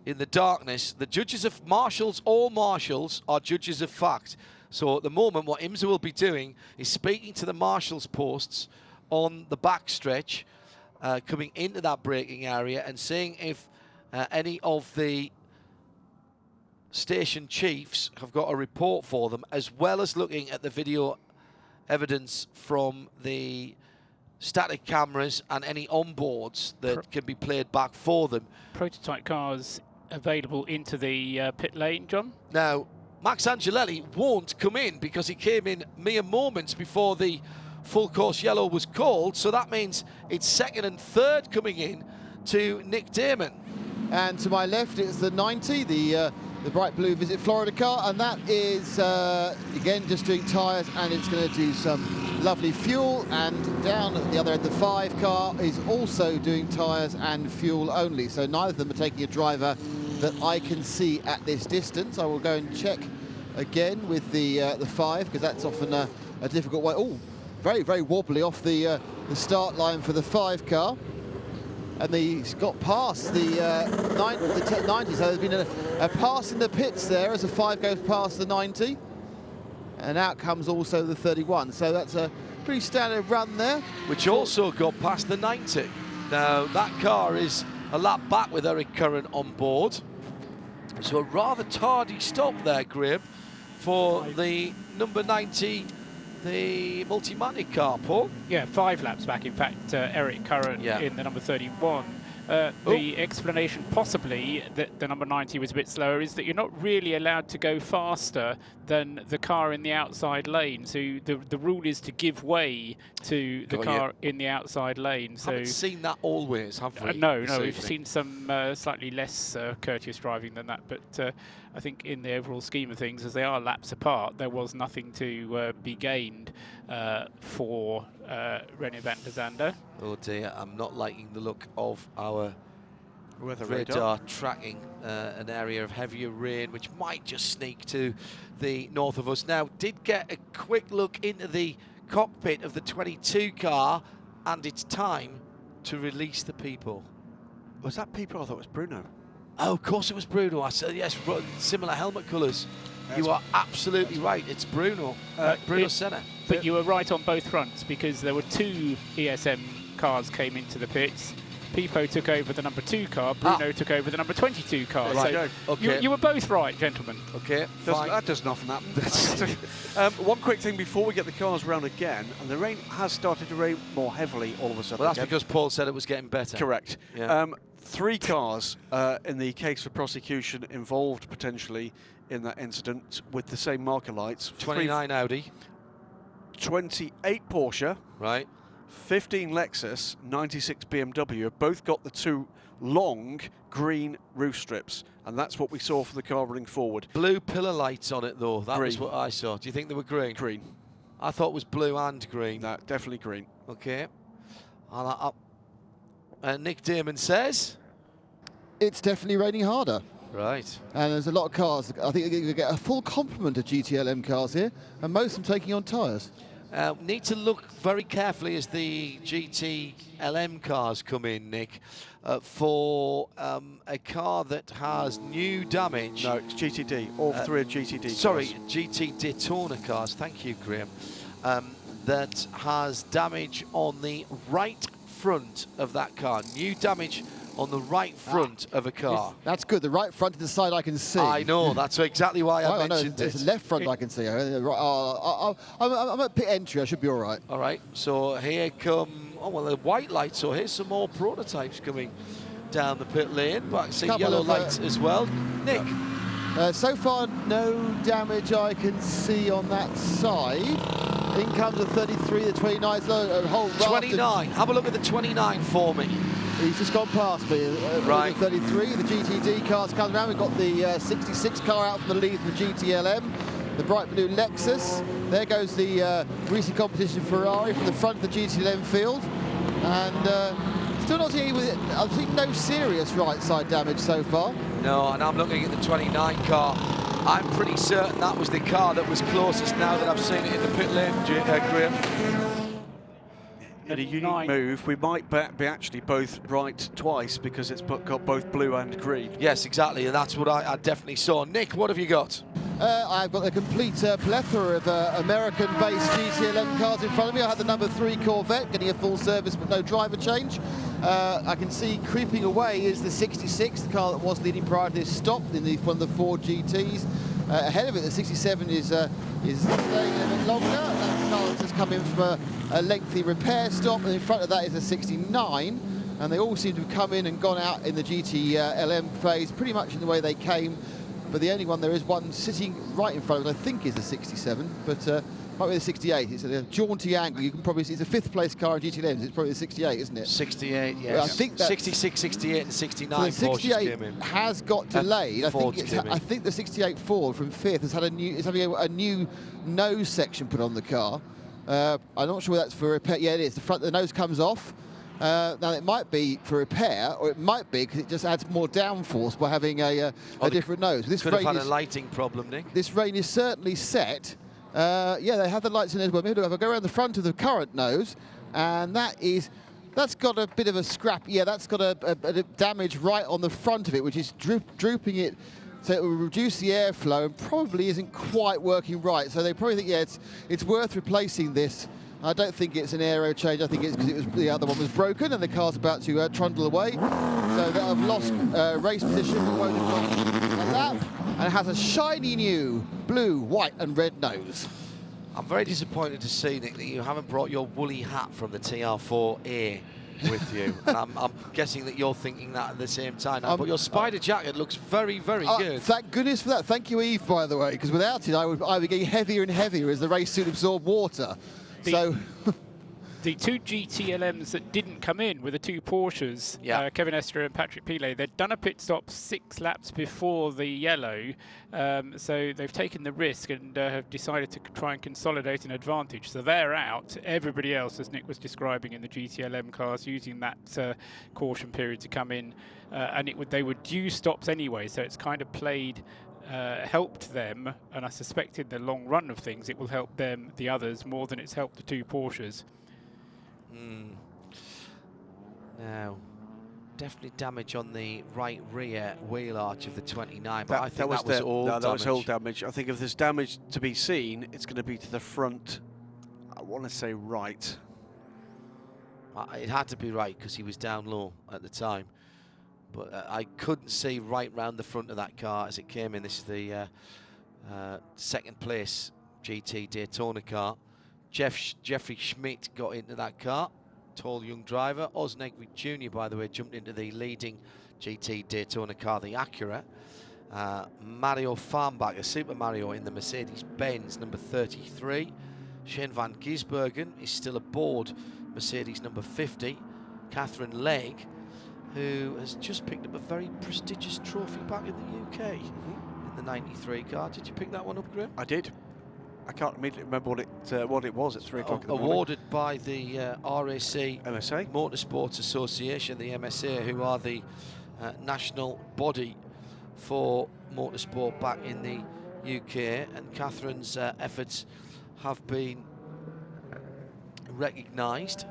in the darkness, the judges of marshals, all marshals are judges of fact. So at the moment, what IMSA will be doing is speaking to the marshals posts on the back stretch, coming into that braking area, and seeing if any of the station chiefs have got a report for them, as well as looking at the video evidence from the static cameras and any onboards that can be played back for them. Prototype cars available into the pit lane, John? Now, Max Angelelli won't come in because he came in mere moments before the full course yellow was called, so that means it's second and third coming in to Nick Damon. And to my left, it's the 90, the bright blue Visit Florida car, and that is, again, just doing tyres, and it's going to do some lovely fuel. And down at the other end, the 5 car is also doing tyres and fuel only. So neither of them are taking a driver that I can see at this distance. I will go and check again with the 5, because that's often a difficult way. Oh, very, very wobbly off the start line for the 5 car. And he's got past the 90, so there's been a pass in the pits there as the 5 goes past the 90. And out comes also the 31. So that's a pretty standard run there. Which also got past the 90. Now, that car is a lap back with Eric Curran on board. So a rather tardy stop there, Graham, for the number 90, the Multimatic car, Paul. Yeah, 5 laps back, in fact, Eric Curran in the number 31. The explanation possibly that the number 90 was a bit slower is that you're not really allowed to go faster than the car in the outside lane. So the rule is to give way to the car in the outside lane. So haven't seen that always, have we? No, we've seen some slightly less courteous driving than that. But I think in the overall scheme of things, as they are laps apart, there was nothing to be gained for René van der Zande. Oh dear, I'm not liking the look of our weather radar tracking an area of heavier rain, which might just sneak to the north of us. Now, did get a quick look into the cockpit of the 22 car, and it's time to release the people. Was that people? I thought it was Bruno. Oh, of course it was Bruno. I said, yes, similar helmet colours. You are absolutely right. It's Bruno. Bruno Senna. But you were right on both fronts, because there were 2 ESM cars came into the pits. Pipo took over the number 2 car. Bruno took over the number 22 car. Right. So Okay. you were both right, gentlemen. Okay, fine. That doesn't often happen. One quick thing before we get the cars round again, and the rain has started to rain more heavily all of a sudden. Well, that's because Paul said it was getting better. Correct. Yeah. 3 cars in the case for prosecution involved potentially in that incident with the same marker lights. 29 Audi. 28 Porsche. Right. 15 Lexus, 96 BMW have both got the 2 long green roof strips, and that's what we saw for the car running forward. Blue pillar lights on it, though. That Green. was what I saw. Do you think they were green? Green. I thought it was blue and green. No, definitely green. Okay. Nick Damon says? It's definitely raining harder. Right. And there's a lot of cars. I think you get a full complement of GTLM cars here, and most of them taking on tyres. Need to look very carefully as the GTLM cars come in, Nick, for a car that has new damage. No, it's GTD. All 3 are GTD Sorry, cars. GT Daytona cars. Thank you, Graham. That has damage on the right front of that car. New damage on the right front of a car. That's good. The right front is the side I can see. I know. That's exactly why I mentioned it. It's the left front I can see. I'm at pit entry. I should be all right. All right. So here come, oh, well, the white lights. So here's some more prototypes coming down the pit lane. But I see yellow lights as well. Nick? So far, no damage I can see on that side. In comes the 33, the 29, a whole 29. Have a look at the 29 for me. He's just gone past me. Right. The 33, the GTD cars come around. We've got the 66 car out from the lead from the GTLM. The bright blue Lexus. There goes the recent competition Ferrari from the front of the GTLM field. And still not seeing with it. I've seen no serious right side damage so far. No, and I'm looking at the 29 car. I'm pretty certain that was the car that was closest now that I've seen it in the pit lane, Graham. In a unique move, we might be actually both right twice because it's got both blue and green. Yes, exactly, and that's what I definitely saw. Nick, what have you got? I've got a complete plethora of American-based GTLM cars in front of me. I had the number 3 Corvette getting a full service but no driver change. I can see creeping away is the 66, the car that was leading prior to this stop in one of the 4 GTs. Ahead of it, the 67 is staying a bit longer. That car has just come in from a lengthy repair stop, and in front of that is a 69. And they all seem to have come in and gone out in the GTLM phase pretty much in the way they came. But the only one, there is one sitting right in front of it, I think is a 67, but might be the 68. It's at a jaunty angle. You can probably see it's a 5th place car in GTLMs. It's probably the 68, isn't it? 68, yes. Well, I think 66, 68, and 69. So the 68 has got delayed. I think the 68 Ford from 5th has had having a new nose section put on the car. I'm not sure that's for repair. Yeah, it is. The nose comes off. Now it might be for repair, or it might be because it just adds more downforce by having a different nose. This could have had a lighting problem, Nick. This rain is certainly set. Yeah, they have the lights in as well. Maybe if I go around the front of the current nose, and that's got a bit of a scrap. Yeah, that's got a damage right on the front of it, which is drooping it. So it will reduce the airflow and probably isn't quite working right. So they probably think, yeah, it's worth replacing this. I don't think it's an aero change. I think it's because the other one was broken and the car's about to trundle away. So they'll have lost race position, but won't have lost a lap. And it has a shiny new blue, white and red nose. I'm very disappointed to see, Nick, that you haven't brought your woolly hat from the TR4A with you. And I'm guessing that you're thinking that at the same time now. But your spider jacket looks very, very good. Thank goodness for that. Thank you, Eve, by the way, because without it, I would be getting heavier and heavier as the race suit absorbed water. The 2 GTLMs that didn't come in were the 2 Porsches, Kevin Estre and Patrick Pilet. They'd done a pit stop 6 laps before the yellow, so they've taken the risk and have decided to try and consolidate an advantage. So they're out. Everybody else, as Nick was describing in the GTLM cars, using that caution period to come in, and they were due stops anyway, so it's kind of helped them, and I suspect in the long run of things it will help them, the others, more than it's helped the 2 Porsches. Now, definitely damage on the right rear wheel arch of the 29, but I think that was all damage. That was all damage. I think if there's damage to be seen, it's going to be to the front, I want to say right. It had to be right because he was down low at the time. But I couldn't see right round the front of that car as it came in. This is the 2nd place GT Daytona car. Jeffrey Schmidt got into that car, tall young driver. Oz Negri Jr., by the way, jumped into the leading GT Daytona car, the Acura. Mario Farmbach, a Super Mario in the Mercedes-Benz number 33. Shane van Gisbergen is still aboard Mercedes number 50. Catherine Legg, who has just picked up a very prestigious trophy back in the UK in the 93 car. Did you pick that one up, Graham? I did. I can't immediately remember what it was at 3 o'clock in the morning. Awarded by the RAC MSA Motorsports Association, the MSA, who are the national body for motorsport back in the UK. And Catherine's efforts have been recognised.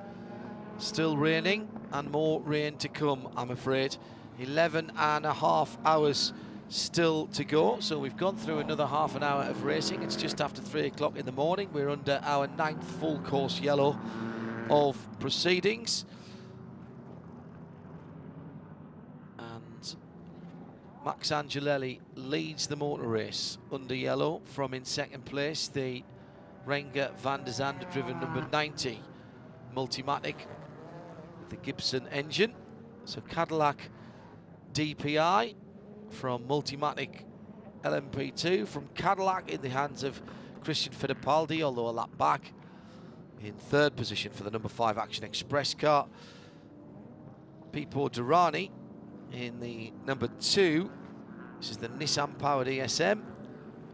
Still raining, and more rain to come, I'm afraid. 11.5 hours still to go, so we've gone through another half an hour of racing. It's just after 3 o'clock in the morning. We're under our 9th full course yellow of proceedings. Max Angelelli leads the motor race under yellow from in second place. The Renger van der Zande driven number 90 Multimatic with the Gibson engine. So Cadillac DPI from Multimatic LMP2 from Cadillac in the hands of Christian Fittipaldi, although a lap back. In third position for the number 5 Action Express car. Pipo Durrani in the number 2. This is the Nissan-powered ESM.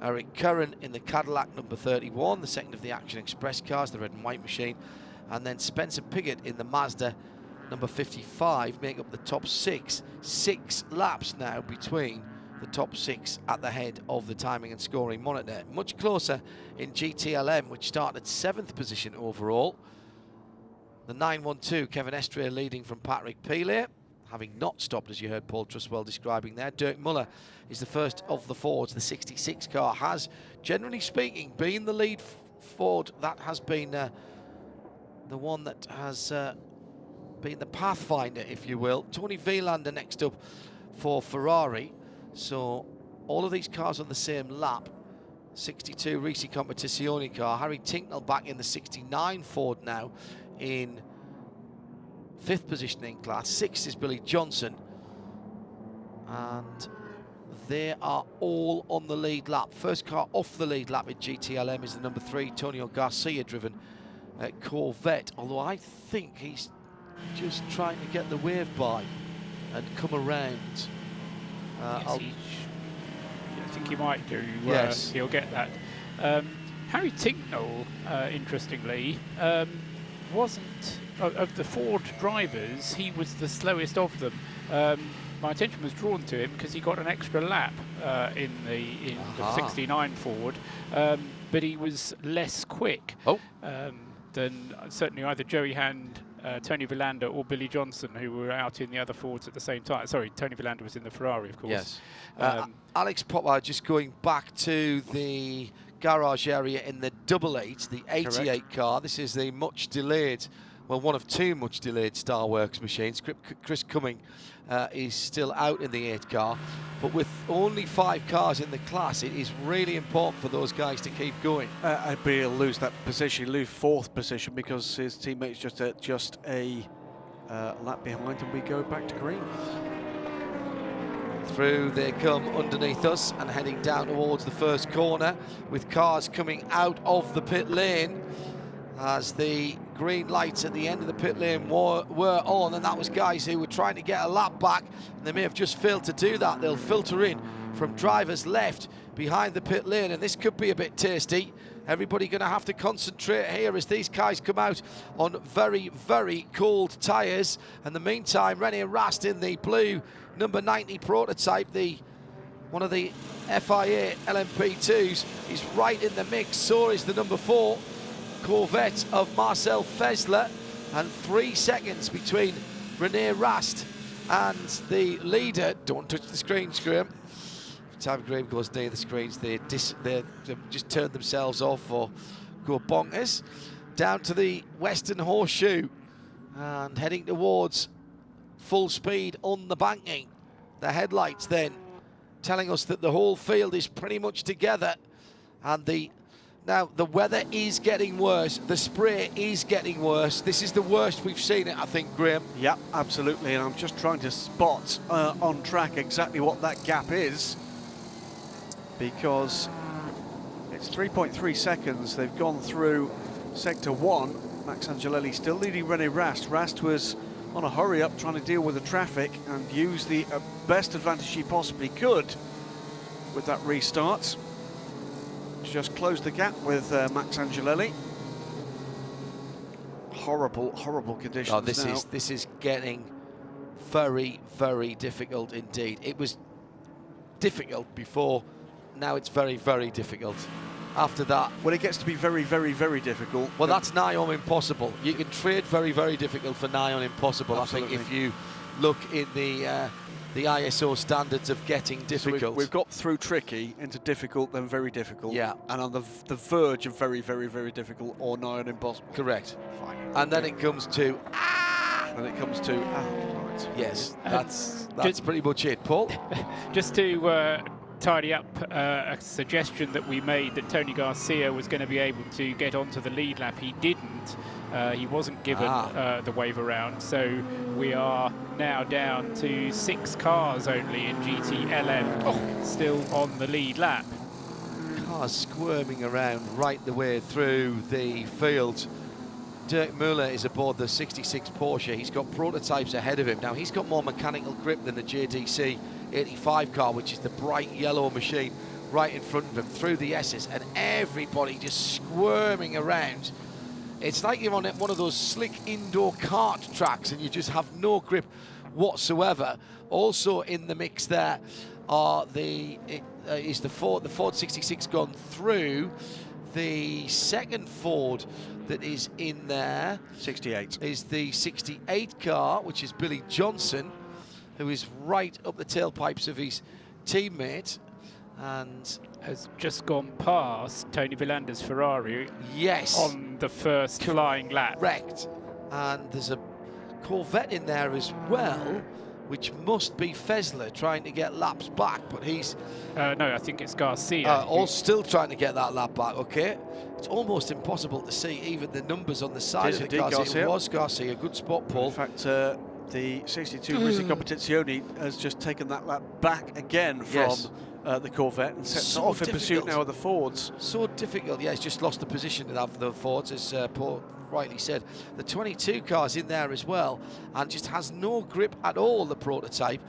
Eric Curran in the Cadillac number 31, the second of the Action Express cars, the red and white machine. And then Spencer Piggott in the Mazda number 55, make up the top 6. 6 laps now between the top 6 at the head of the timing and scoring monitor. Much closer in GTLM, which started 7th position overall. The 912, Kevin Estrier leading from Patrick Pilet, having not stopped, as you heard Paul Truswell describing there. Dirk Muller is the first of the Fords. The 66 car has, generally speaking, been the lead Ford. That has been the one that has been the pathfinder, if you will. Tony Vielander next up for Ferrari. So all of these cars on the same lap. 62 Risi Competizione car. Harry Tinknell back in the 69 Ford now in 5th position in class. 6th is Billy Johnson. And they are all on the lead lap. First car off the lead lap in GTLM is the number 3 Tonio Garcia driven Corvette. Although I think he's just trying to get the wave by and come around. I think he might do. Yes. He'll get that. Harry Tinknell, interestingly, wasn't, of the Ford drivers, he was the slowest of them. My attention was drawn to him because he got an extra lap in the 69 Ford, but he was less quick than certainly either Joey Hand, Tony Villander or Billy Johnson, who were out in the other Fords at the same time. Sorry, Tony Villander was in the Ferrari, of course. Yes. Alex Popper, just going back to the garage area in the 88, the 88 Correct. Car. This is the much delayed, well, one of 2 much delayed Star Works machines. Chris Cumming is still out in the 8 car, but with only 5 cars in the class, it is really important for those guys to keep going. But he'll lose that position, lose 4th position, because his teammate's just a lap behind, and we go back to green. Through they come underneath us and heading down towards the first corner, with cars coming out of the pit lane as the green lights at the end of the pit lane were on, and that was guys who were trying to get a lap back, and they may have just failed to do that. They'll filter in from drivers left behind the pit lane, and this could be a bit tasty. Everybody going to have to concentrate here as these guys come out on very, very cold tyres. In the meantime, René Rast in the blue number 90 prototype, one of the FIA LMP2s, is right in the mix. So is the number 4 Corvette of Marcel Fessler, and 3 seconds between René Rast and the leader. Don't touch the screens, Graham. Every time Graham goes near the screens, they just turn themselves off or go bonkers. Down to the Western Horseshoe and heading towards full speed on the banking. The headlights then telling us that the whole field is pretty much together, and now the weather is getting worse. The spray is getting worse. This is the worst we've seen it, I think, Graham. Yeah, absolutely. And I'm just trying to spot on track exactly what that gap is, because it's 3.3 seconds. They've gone through sector 1. Max Angelelli still leading René Rast. Rast was on a hurry up trying to deal with the traffic and use the best advantage he possibly could with that restart. Just closed the gap with Max Angelelli. Horrible, horrible conditions. Oh, this is getting very, very difficult indeed. It was difficult before. Now it's very, very difficult. After that, when it gets to be very, very, very difficult, well, that's nigh on impossible. You can trade very, very difficult for nigh on impossible. Absolutely. I think if you look in the ISO standards of getting difficult. So we've got through tricky into difficult, then very difficult. Yeah. And on the verge of very, very, very difficult or nigh on impossible. Correct. Fine. And then it comes to And it comes to right. it. Yes, that's pretty much it, Paul. Just to tidy up a suggestion that we made that Tony Garcia was going to be able to get onto the lead lap. He didn't. He wasn't given the wave around, so we are now down to 6 cars only in GTLM, still on the lead lap. Cars squirming around right the way through the field. Dirk Muller is aboard the 66 Porsche. He's got prototypes ahead of him. Now, he's got more mechanical grip than the JDC 85 car, which is the bright yellow machine right in front of him, through the S's, and everybody just squirming around. It's like you're on one of those slick indoor kart tracks and you just have no grip whatsoever. Also in the mix there are the Ford 66 gone through. The second Ford that is in there, 68, is the 68 car, which is Billy Johnson, who is right up the tailpipes of his teammate and has just gone past Tony Villander's Ferrari. Yes, on the first flying lap. Correct. And there's a Corvette in there as well, which must be Fessler trying to get laps back, but he's... no, I think it's Garcia. All still trying to get that lap back, okay. It's almost impossible to see even the numbers on the side of the Garcia. It was Garcia, good spot, Paul. In fact, the 62 Risi Competizione has just taken that lap back again from the Corvette and sets off in pursuit now of the Fords. So difficult, yeah, he's just lost the position of the Fords, as Paul rightly said. The 22 car's in there as well, and just has no grip at all, the prototype,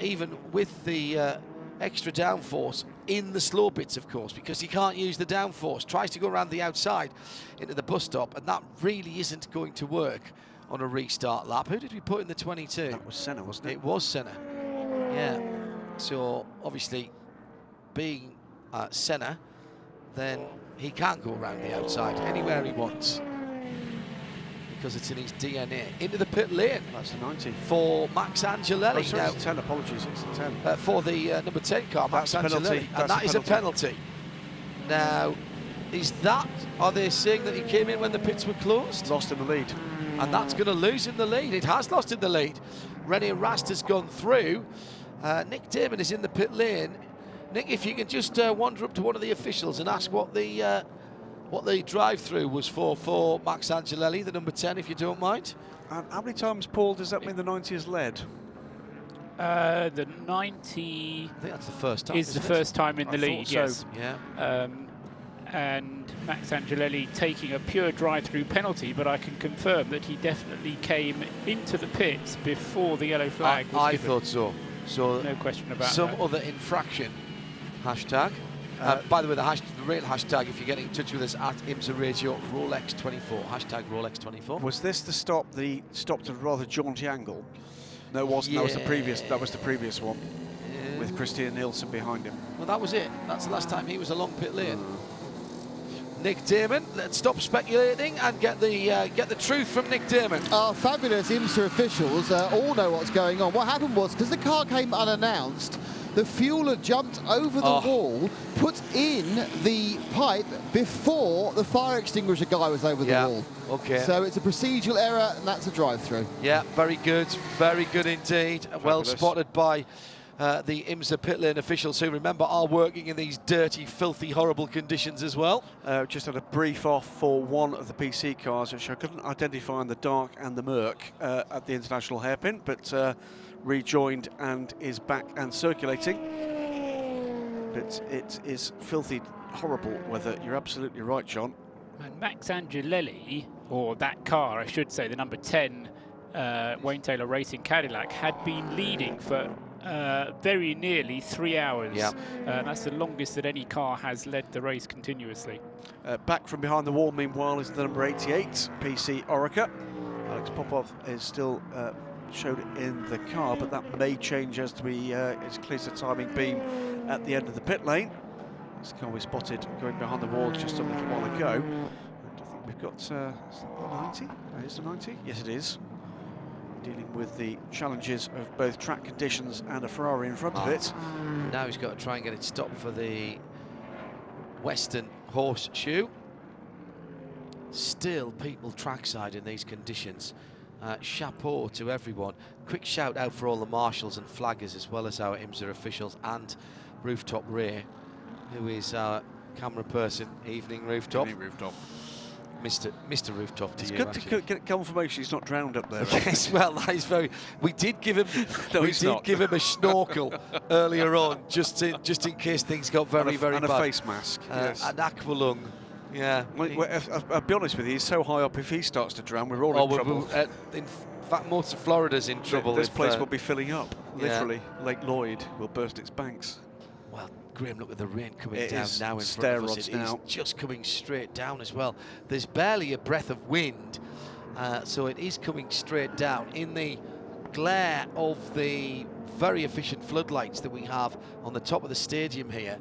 even with the extra downforce in the slow bits, of course, because he can't use the downforce. Tries to go around the outside into the bus stop, and that really isn't going to work on a restart lap. Who did we put in the 22? That was Senna, wasn't it? It was Senna, yeah. So obviously, being Senna, then he can't go around the outside anywhere he wants because it's in his DNA. Into the pit lane. That's the 90. For Max Angelelli. Oh, sorry, it's 10, apologies, it's the 10. For the number 10 car, Max Angelelli. And that is a penalty. Now, are they saying that he came in when the pits were closed? Lost in the lead. And that's going to lose in the lead. It has lost in the lead. René Rast has gone through. Nick Damon is in the pit lane. Nick, if you can just wander up to one of the officials and ask what the drive-through was for Max Angelelli, the number 10, if you don't mind. And how many times, Paul, does that mean the 90 has led? The 90 I think that's the first time. Is the first time in the lead, so. yes. Yeah. And Max Angelelli taking a pure drive-through penalty, but I can confirm that he definitely came into the pits before the yellow flag was I given. thought so. So no question about some that. other infraction. Hashtag. By the way, the real hashtag, if you're getting in touch with us at IMSA Radio, Rolex24. Hashtag Rolex24. Was this the stop? The stopped at a rather jaunty angle? No, it wasn't. Yeah. That was the previous one, with Christian Nielsen behind him. Well, that was it. That's the last time he was along pit lane. Nick Damon, let's stop speculating and get the truth from Nick Damon. Our fabulous IMSA officials all know what's going on. What happened was, because the car came unannounced, the fueler jumped over the wall, put in the pipe before the fire extinguisher guy was over the wall. Okay. So it's a procedural error, and that's a drive-through. Yeah, very good indeed. Fabulous. Well spotted by the IMSA pit lane officials, who, remember, are working in these dirty, filthy, horrible conditions as well. Just had a brief off for one of the PC cars, which I couldn't identify in the dark and the murk at the International Hairpin, but rejoined and is back and circulating. But it is filthy, horrible weather. You're absolutely right, John. And Max Angelelli, or that car, I should say, the number 10 Wayne Taylor Racing Cadillac, had been leading for very nearly 3 hours. Yeah. That's the longest that any car has led the race continuously. Back from behind the wall, meanwhile, is the number 88, PC Orica. Alex Popov is still showed in the car, but that may change as we clears the timing beam at the end of the pit lane. This car we spotted going behind the wall just a little while ago. And I think we've got, is that the 90? That is the 90? Yes, it is. Dealing with the challenges of both track conditions and a Ferrari in front of it. Now he's got to try and get it stopped for the Western Horseshoe. Still people trackside in these conditions. chapeau to everyone. Quick shout out for all the marshals and flaggers, as well as our IMSA officials and Rooftop Ray, who is our camera person. Evening, Rooftop. Evening, Rooftop. Mr. Rooftop to it's you. It's good to get confirmation he's not drowned up there. Yes, well, that is very. We did give him. no, we did give him a snorkel earlier on, just in case things got very bad. And a face mask. Yes. An aqualung. Yeah. I'll be honest with you. He's so high up. If he starts to drown, we're all in trouble. In fact, most of Florida's in trouble. This place will be filling up. Literally, Lake Lloyd will burst its banks. Well, Graham, look at the rain coming down now in front of us. It is just coming straight down as well. There's barely a breath of wind, so it is coming straight down in the glare of the very efficient floodlights that we have on the top of the stadium here.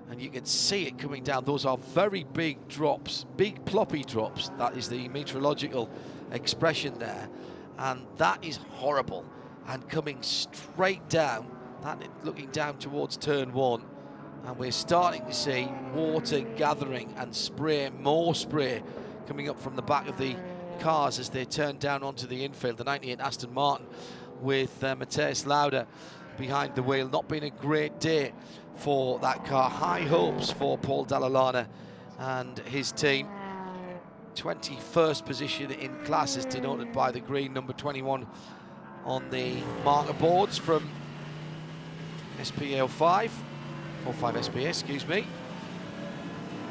And you can see it coming down. Those are very big drops, big ploppy drops. That is the meteorological expression there. And that is horrible. And coming straight down, that looking down towards turn 1. And we're starting to see water gathering and spray, more spray, coming up from the back of the cars as they turn down onto the infield. The 98 Aston Martin with Mateus Lauda behind the wheel. Not been a great day for that car. High hopes for Paul Dall'Anna and his team. 21st position in class is denoted by the green number 21 on the marker boards from SPA05, 05 SPA, excuse me.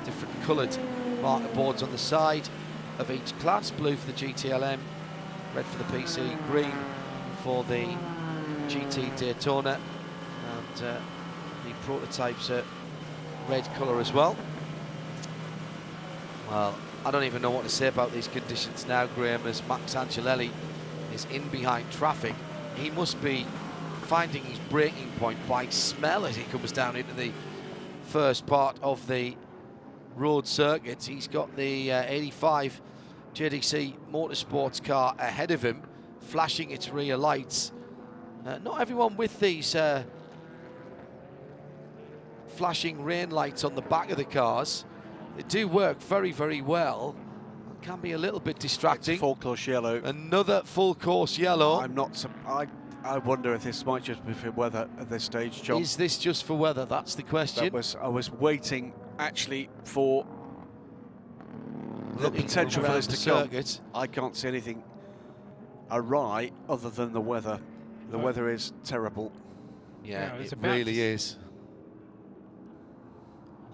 Different coloured marker boards on the side of each class. Blue for the GTLM, red for the PC, green for the GT Daytona, and the prototypes are red colour as well. Well, I don't even know what to say about these conditions now, Graham, as Max Angelelli is in behind traffic. He must be finding his braking point by smell as he comes down into the first part of the road circuit. He's got the 85 JDC Motorsports car ahead of him, flashing its rear lights. Not everyone with these flashing rain lights on the back of the cars. They do work very, very well. It can be a little bit distracting. It's full course yellow. Another full course yellow. I wonder if this might just be for weather at this stage, John. Is this just for weather? That's the question. I was waiting actually for the potential for this to come. I can't see anything awry other than the weather. The weather is terrible. Yeah, it really is.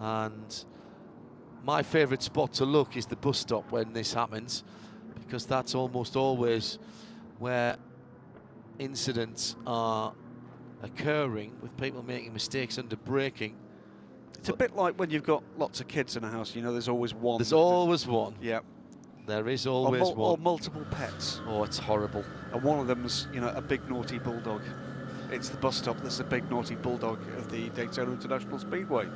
And my favourite spot to look is the bus stop when this happens, because that's almost always where incidents are occurring, with people making mistakes under braking. It's a bit like when you've got lots of kids in a house, you know, there's always one. There's always one. Yeah. There is always one. Or multiple pets. Oh, it's horrible. And one of them's, you know, a big naughty bulldog. It's the bus stop that's the big naughty bulldog of the Daytona International Speedway.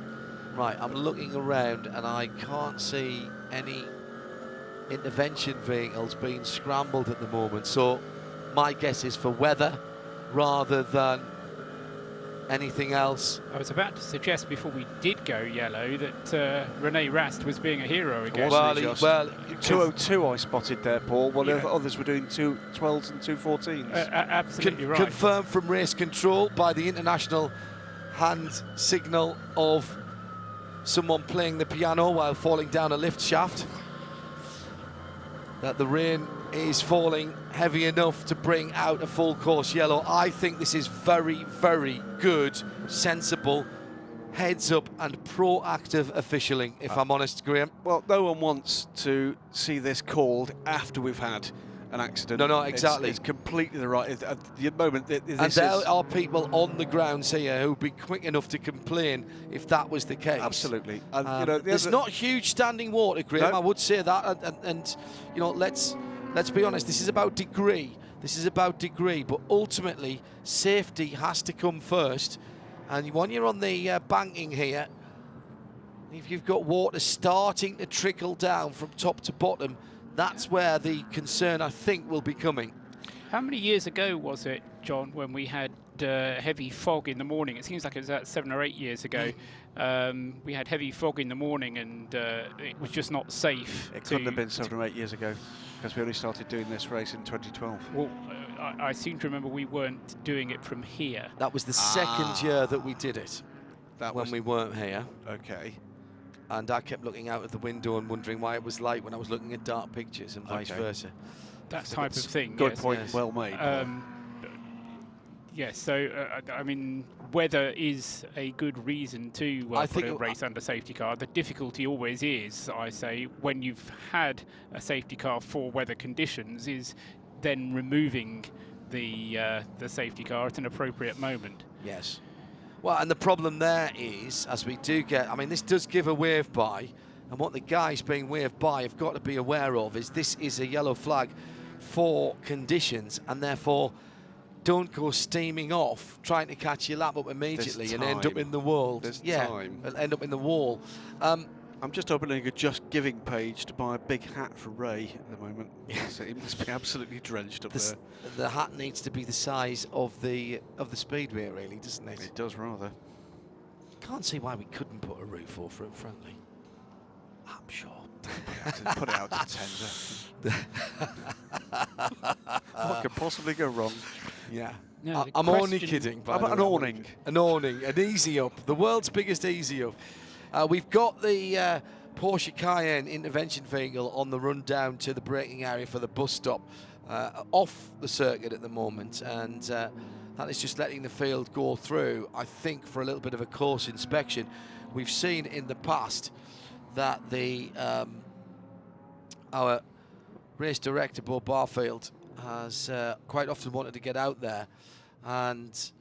Right, I'm looking around and I can't see any intervention vehicles being scrambled at the moment. So my guess is for weather rather than anything else. I was about to suggest before we did go yellow that Rene Rast was being a hero again. Well, 202 I spotted there, Paul, while the others were doing 212s and 214s. Absolutely right. Confirmed from race control by the international hand signal of someone playing the piano while falling down a lift shaft, that the rain is falling heavy enough to bring out a full course yellow. I think this is very, very good, sensible, heads up and proactive officialing, if I'm honest, Graham. Well, no one wants to see this called after we've had an accident. No, exactly. It's completely the right. At the moment, and there are people on the grounds here who'd be quick enough to complain if that was the case. Absolutely. And you know, there's not huge standing water, Graham. No. I would say that. And you know, let's be honest. This is about degree. This is about degree. But ultimately, safety has to come first. And when you're on the banking here, if you've got water starting to trickle down from top to bottom, that's where the concern, I think, will be coming. How many years ago was it, John, when we had heavy fog in the morning? It seems like it was about 7 or 8 years ago. We had heavy fog in the morning, and it was just not safe. It couldn't have been 7 or 8 years ago, because we only started doing this race in 2012. Well, I seem to remember we weren't doing it from here. That was the second year that we did it. When we weren't here. Okay. And I kept looking out of the window and wondering why it was light when I was looking at dark pictures and vice versa. That type of thing. Good yes. point, well made. Yes, so I mean, weather is a good reason to put a race under safety car. The difficulty always is, I say, when you've had a safety car for weather conditions, is then removing the safety car at an appropriate moment. Yes. Well, and the problem there is, as we do get, I mean, this does give a wave by, and what the guys being waved by have got to be aware of is this is a yellow flag for conditions, and therefore don't go steaming off trying to catch your lap up immediately and end up in the world. There's time. End up in the wall. I'm just opening a Just Giving page to buy a big hat for Ray at the moment. So he must be absolutely drenched up there. The hat needs to be the size of the speedway, really, doesn't it? It does rather. Can't see why we couldn't put a roof over it, frankly. I'm sure. Put it out to tender. What could possibly go wrong? Yeah. No, I'm only kidding. How about an awning? An awning, an easy up, the world's biggest easy up. We've got the Porsche Cayenne intervention vehicle on the run down to the braking area for the bus stop off the circuit at the moment, and that is just letting the field go through, I think, for a little bit of a course inspection. We've seen in the past that the our race director, Bo Barfield, has quite often wanted to get out there, and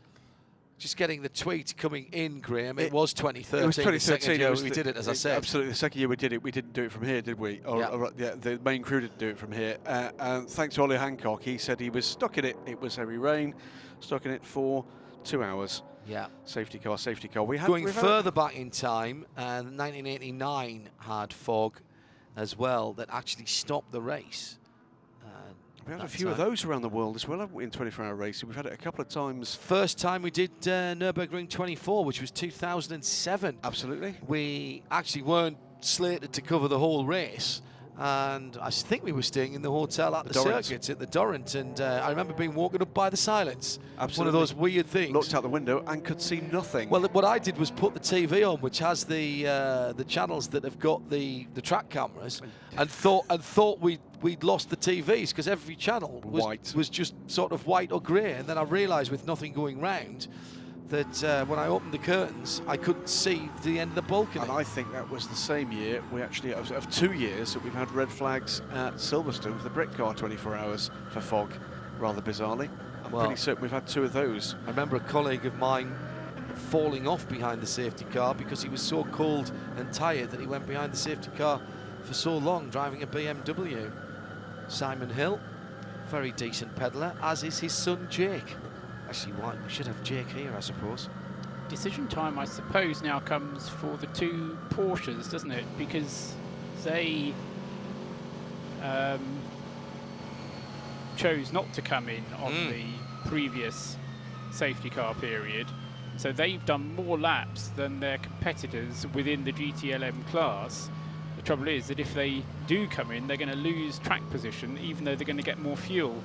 just getting the tweet coming in, Graham, it was 2013. It was 2013. The second year we did it, as I said. Absolutely. The second year we did it, we didn't do it from here, did we? Yeah, the main crew didn't do it from here. And thanks to Ollie Hancock, he said he was stuck in it. It was heavy rain, stuck in it for 2 hours. Yeah. Safety car, safety car. Going further back in time, 1989 had fog as well that actually stopped the race. We had a few of those around the world as well, haven't we, in 24-hour racing? We've had it a couple of times. First time we did Nürburgring 24, which was 2007. Absolutely. We actually weren't slated to cover the whole race, and I think we were staying in the hotel at the circuit at the Dorrant, and I remember being woken up by the silence. Absolutely. One of those weird things. Looked out the window and could see nothing. Well, what I did was put the TV on, which has the channels that have got the track cameras, and thought we'd lost the TVs because every channel was just sort of white or grey, and then I realised with nothing going round that when I opened the curtains, I couldn't see the end of the balcony. And I think that was the same year, we actually, of 2 years, that we've had red flags at Silverstone for the Brit car 24 hours for fog, rather bizarrely. I'm pretty certain we've had 2 of those. I remember a colleague of mine falling off behind the safety car because he was so cold and tired that he went behind the safety car for so long, driving a BMW. Simon Hill, very decent peddler, as is his son Jake. Actually, we should have Jake here, I suppose. Decision time, I suppose, now comes for the 2 Porsches, doesn't it? Because they chose not to come in on the previous safety car period. So they've done more laps than their competitors within the GTLM class. The trouble is that if they do come in, they're going to lose track position, even though they're going to get more fuel.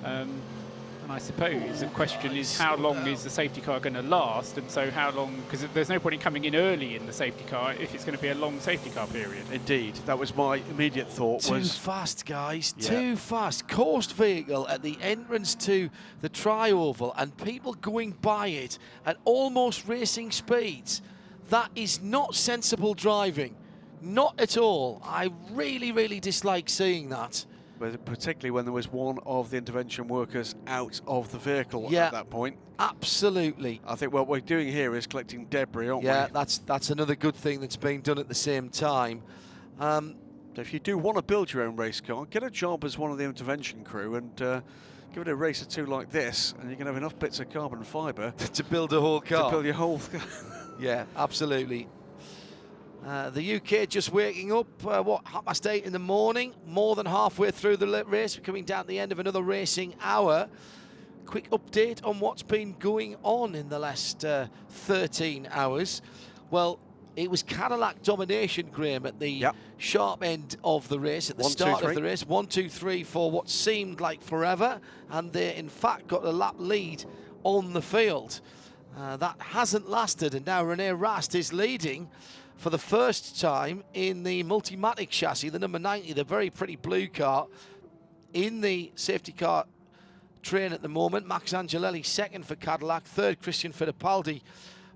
And I suppose the question is, how long is the safety car going to last? And so how long, because there's no point in coming in early in the safety car if it's going to be a long safety car period. Indeed, that was my immediate thought. Too fast, guys, too fast. Coursed vehicle at the entrance to the Tri-Oval and people going by it at almost racing speeds. That is not sensible driving. Not at all. I really, really dislike seeing that. Particularly when there was one of the intervention workers out of the vehicle at that point. Absolutely. I think what we're doing here is collecting debris, aren't we? Yeah, that's another good thing that's being done at the same time. If you do want to build your own race car, get a job as one of the intervention crew and give it a race or 2 like this, and you can have enough bits of carbon fibre to build a whole car. To build your whole Yeah, absolutely. The UK just waking up, 8:30 in the morning, more than halfway through the race. We're coming down to the end of another racing hour. Quick update on what's been going on in the last 13 hours. Well, it was Cadillac domination, Graham, at the sharp end of the race, at the start of the race. 1, 2, 3 for what seemed like forever, and they in fact got a lap lead on the field. That hasn't lasted, and now René Rast is leading for the first time in the Multimatic chassis, the number 90, the very pretty blue car, in the safety car train at the moment. Max Angelelli second for Cadillac, third Christian Fittipaldi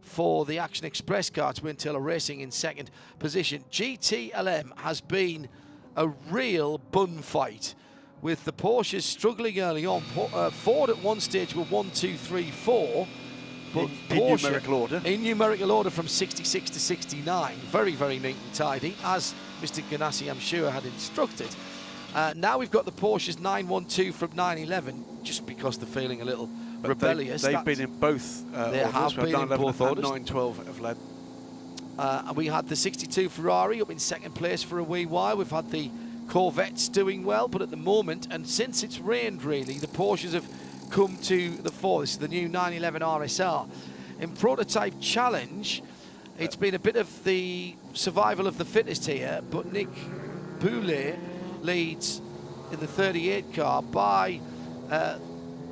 for the Action Express car, Twin Tailor Racing in second position. GTLM has been a real bun fight, with the Porsches struggling early on. Ford at one stage were 1, 2, 3, 4. But in numerical order. In numerical order from 66 to 69. Very, very neat and tidy, as Mr. Ganassi, I'm sure, had instructed. Now we've got the Porsches 912 from 911, just because they're feeling a little rebellious. They've been in both they orders. have been in both orders. 912 have led. And we had the 62 Ferrari up in second place for a wee while. We've had the Corvettes doing well, but at the moment, and since it's rained really, the Porsches have come to the fore. This is the new 911 RSR. In Prototype Challenge, it's been a bit of the survival of the fittest here, but Nick Boulet leads in the 38 car by a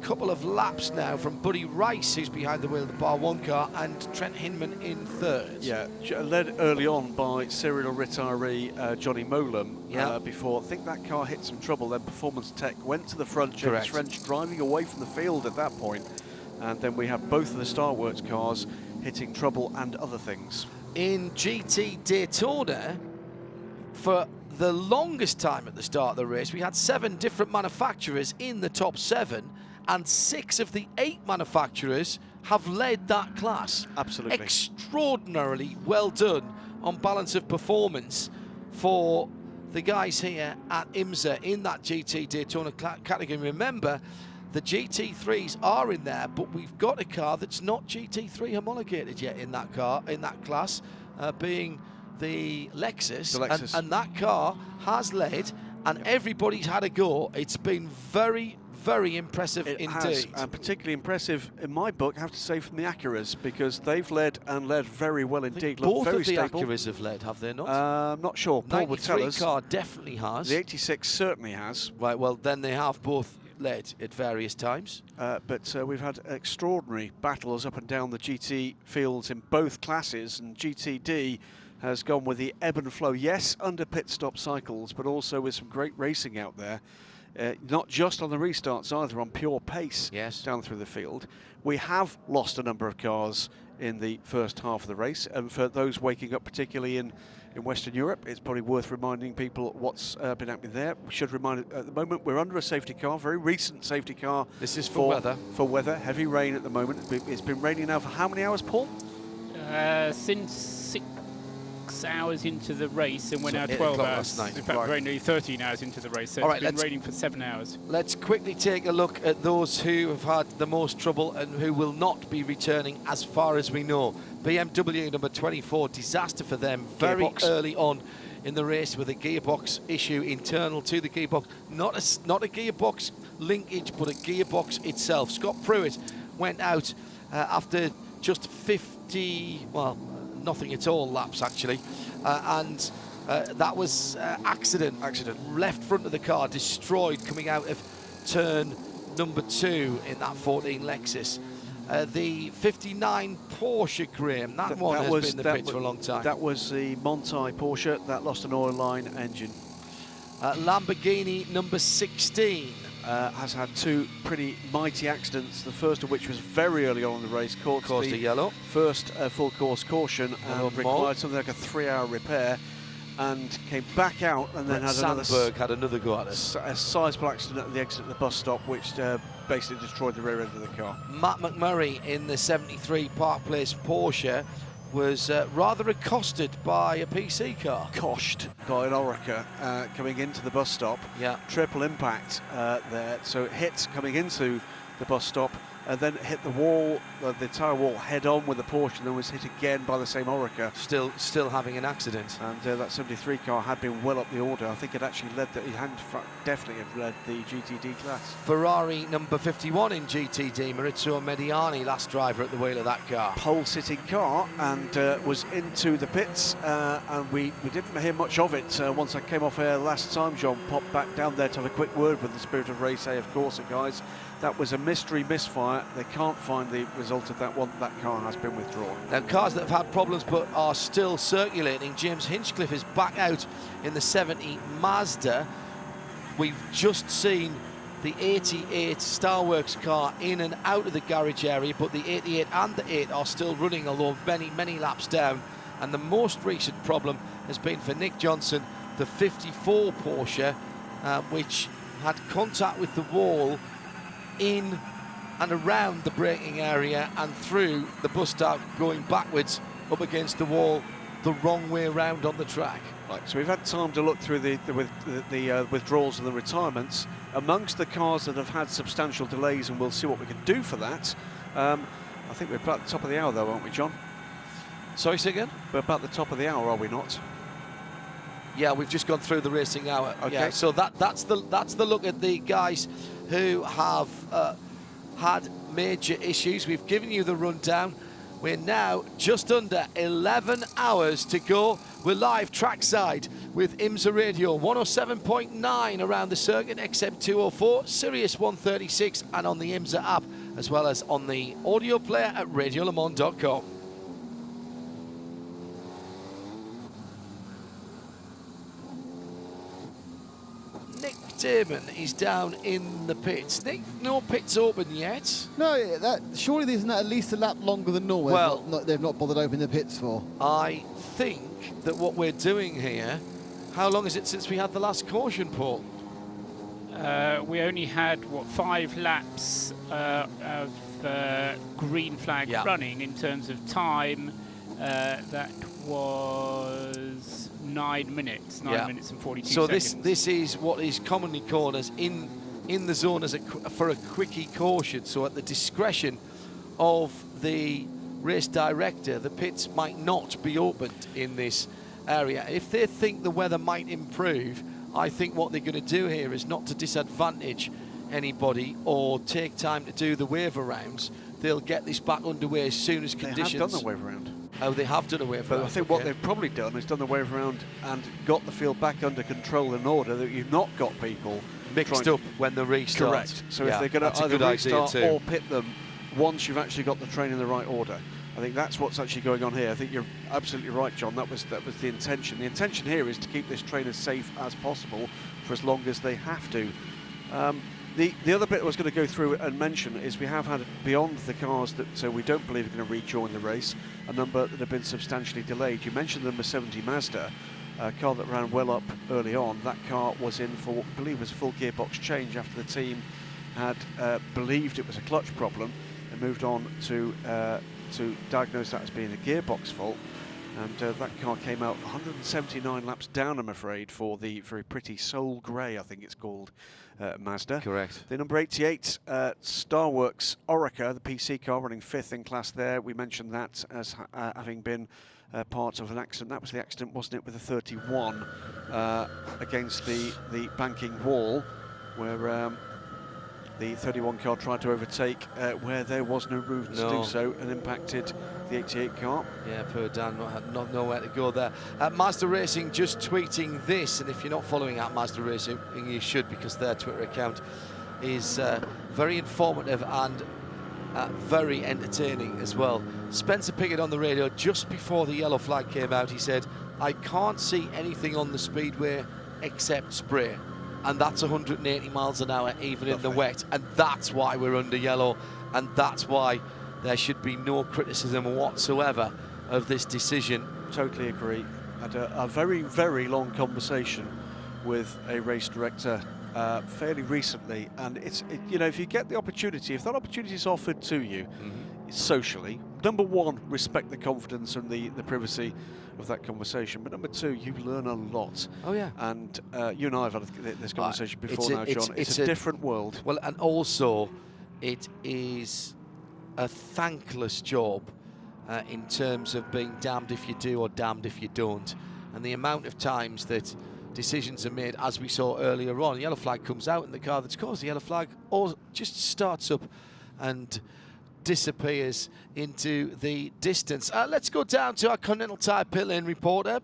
couple of laps now from Buddy Rice, who's behind the wheel of the Bar 1 car, and Trent Hinman in third. Yeah, led early on by serial retiree Johnny Molam before I think that car hit some trouble. Then Performance Tech went to the front, James French driving away from the field at that point, and then we have both of the Star Works cars hitting trouble and other things. In GT Daytona, for the longest time at the start of the race, we had 7 different manufacturers in the top 7, and 6 of the 8 manufacturers have led that class. Absolutely. Extraordinarily well done on balance of performance for the guys here at IMSA in that GT Daytona category. Remember, the GT3s are in there, but we've got a car that's not GT3 homologated yet in that car, in that class, being the Lexus. And that car has led, and everybody's had a go. It's been very, very impressive indeed. Has, and particularly impressive in my book, I have to say, from the Acuras, because they've led and led very well indeed. Both very of the stable. Acuras have led, have they not? I'm not sure. Paul would tell us. The 93 car definitely has. The 86 certainly has. Right, well, then they have both led at various times. But we've had extraordinary battles up and down the GT fields in both classes, and GTD has gone with the ebb and flow, yes, under pit stop cycles, but also with some great racing out there. Not just on the restarts either, on pure pace down through the field. We have lost a number of cars in the first half of the race, and for those waking up particularly in Western Europe, it's probably worth reminding people what's been happening there. We should remind, at the moment, we're under a safety car, very recent safety car. This is for weather. For weather, heavy rain at the moment. It's been raining now for how many hours, Paul? Since 6 hours into the race, and we're now 12 hours. In fact, we're only 13 hours into the race, so it's been raining for 7 hours. Let's quickly take a look at those who have had the most trouble and who will not be returning as far as we know. BMW number 24, disaster for them very early on in the race with a gearbox issue internal to the gearbox. Not a gearbox linkage, but a gearbox itself. Scott Pruitt went out after just 50, well, nothing at all laps actually, and that was accident. Left front of the car destroyed coming out of turn number 2 in that 14 Lexus. The 59 Porsche, Graham, that one has been in the pits for a long time. That was the Montai Porsche that lost an oil line engine. Lamborghini number 16 has had 2 pretty mighty accidents, the first of which was very early on in the race, caused a yellow. First full course caution and required something like a 3-hour repair, and came back out and then had another go at it. A sizable accident at the exit of the bus stop, which basically destroyed the rear end of the car. Matt McMurray in the 73 Park Place Porsche was rather accosted by a PC car. Coshed by an Orica coming into the bus stop. Yeah. Triple impact there, so it hit coming into the bus stop, and then hit the wall, the tyre wall head-on with the Porsche, and then was hit again by the same Oreca. Still having an accident. And that 73 car had been well up the order. I think it actually led, he hadn't definitely had led the GTD class. Ferrari number 51 in GTD, Maurizio Mediani, last driver at the wheel of that car. Pole-sitting car, and was into the pits, and we didn't hear much of it once I came off air last time. John popped back down there to have a quick word with the Spirit of Race A, of course, guys. That was a mystery misfire. They can't find the result of that one. That car has been withdrawn. Now, cars that have had problems but are still circulating. James Hinchcliffe is back out in the 70 Mazda. We've just seen the 88 Starworks car in and out of the garage area, but the 88 and the 8 are still running, although many laps down. And the most recent problem has been for Nick Johnson, the 54 Porsche, which had contact with the wall in and around the braking area and through the bus stop, going backwards up against the wall the wrong way around on the track. Right, so we've had time to look through the withdrawals and the retirements. Amongst the cars that have had substantial delays, and we'll see what we can do for that. I think we're about the top of the hour, though, aren't we, John? Sorry, say again? We're about the top of the hour, are we not? Yeah, we've just gone through the racing hour. Okay. Yeah, so that's the look at the guys who have had major issues. We've given you the rundown. We're now just under 11 hours to go. We're live trackside with IMSA Radio 107.9 around the circuit, XM204, Sirius 136, and on the IMSA app, as well as on the audio player at radiolemans.com. Nick Damon is down in the pits. Nick, no pits open yet. No, surely isn't that at least a lap longer than normal? Well, they've not bothered opening the pits for. I think that what we're doing here, how long is it since we had the last caution, Paul? We only had, what, 5 laps of green flag running in terms of time. That was 9 minutes, 9 minutes and 42 seconds. So this is what is commonly called as in the zone as for a quickie caution. So at the discretion of the race director, the pits might not be opened in this area. If they think the weather might improve, I think what they're going to do here is not to disadvantage anybody or take time to do the wave arounds. They'll get this back underway as soon as conditions. They have done the wave around. Oh, they have done a wave around. But I think what they've probably done is done the wave around and got the field back under control in order that you've not got people mixed up when the restart. Correct. So if they're going to either restart or pit them once you've actually got the train in the right order. I think that's what's actually going on here. I think you're absolutely right, John. That was the intention. The intention here is to keep this train as safe as possible for as long as they have to. The other bit I was going to go through and mention is we have had, beyond the cars that we don't believe are going to rejoin the race, a number that have been substantially delayed. You mentioned the number 70 Mazda, a car that ran well up early on. That car was in for what I believe was a full gearbox change after the team had believed it was a clutch problem and moved on to diagnose that as being a gearbox fault. And that car came out 179 laps down, I'm afraid, for the very pretty Soul Grey, I think it's called, Mazda. Correct. The number 88 Starworks Oreca, the PC car, running 5th in class there. We mentioned that as having been part of an accident. That was the accident, wasn't it, with the 31 against the banking wall, where the 31 car tried to overtake where there was no room to do so and impacted the 88 car. Yeah, poor Dan had nowhere to go there. Mazda Racing just tweeting this, and if you're not following at Mazda Racing, you should, because their Twitter account is very informative and very entertaining as well. Spencer Pickett on the radio just before the yellow flag came out, he said, "I can't see anything on the speedway except spray." And that's 180 miles an hour even in the wet, and that's why we're under yellow, and that's why there should be no criticism whatsoever of this decision. Totally agree. Had a very, very long conversation with a race director fairly recently, and you know, if you get the opportunity, if that opportunity is offered to you socially, number one, respect the confidence and the privacy of that conversation, but number two, you learn a lot. Oh yeah. And you and I have had this conversation before now, John. It's a different world. Well, and also it is a thankless job in terms of being damned if you do or damned if you don't. And the amount of times that decisions are made, as we saw earlier on, the yellow flag comes out and the car that's caused the yellow flag or just starts up and disappears into the distance. Let's go down to our Continental Tire pit lane reporter,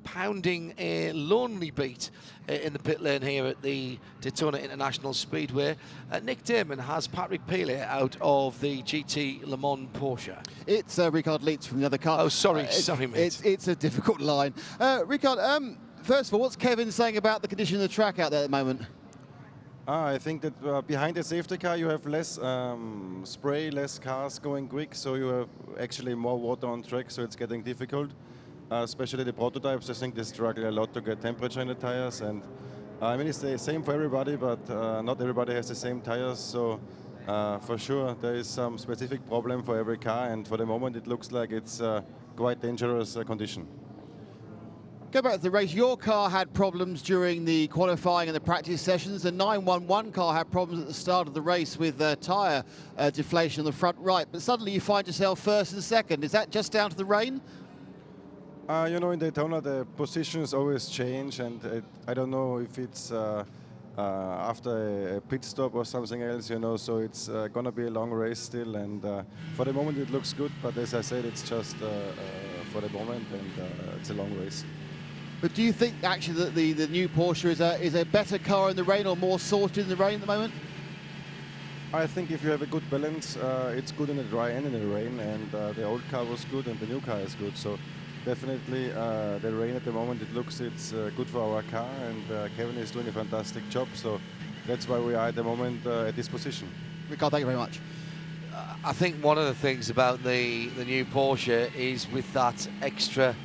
pounding a lonely beat in the pit lane here at the Daytona International Speedway. Nick Damon has Patrick Peele out of the GT Le Mans Porsche. It's Ricard Leitz from the other car. Oh, sorry, mate. It's a difficult line. Ricard, first of all, what's Kevin saying about the condition of the track out there at the moment? I think that behind the safety car you have less spray, less cars going quick, so you have actually more water on track, so it's getting difficult. Especially the prototypes, I think they struggle a lot to get temperature in the tires, and I mean it's the same for everybody, but not everybody has the same tires, so for sure there is some specific problem for every car, and for the moment it looks like it's quite dangerous condition. Go back to the race. Your car had problems during the qualifying and the practice sessions. The 911 car had problems at the start of the race with tyre deflation on the front right, but suddenly you find yourself first and second. Is that just down to the rain? You know, in Daytona the positions always change, and I don't know if it's after a pit stop or something else, you know, so it's going to be a long race still, and for the moment it looks good, but as I said, it's just for the moment, and it's a long race. But do you think actually that the new Porsche is a better car in the rain or more sorted in the rain at the moment? I think if you have a good balance, it's good in the dry and in the rain, and the old car was good and the new car is good, so definitely the rain at the moment, it's good for our car, and Kevin is doing a fantastic job, so that's why we are at the moment at this position. Ricard, thank you very much. I think one of the things about the new Porsche is with that extra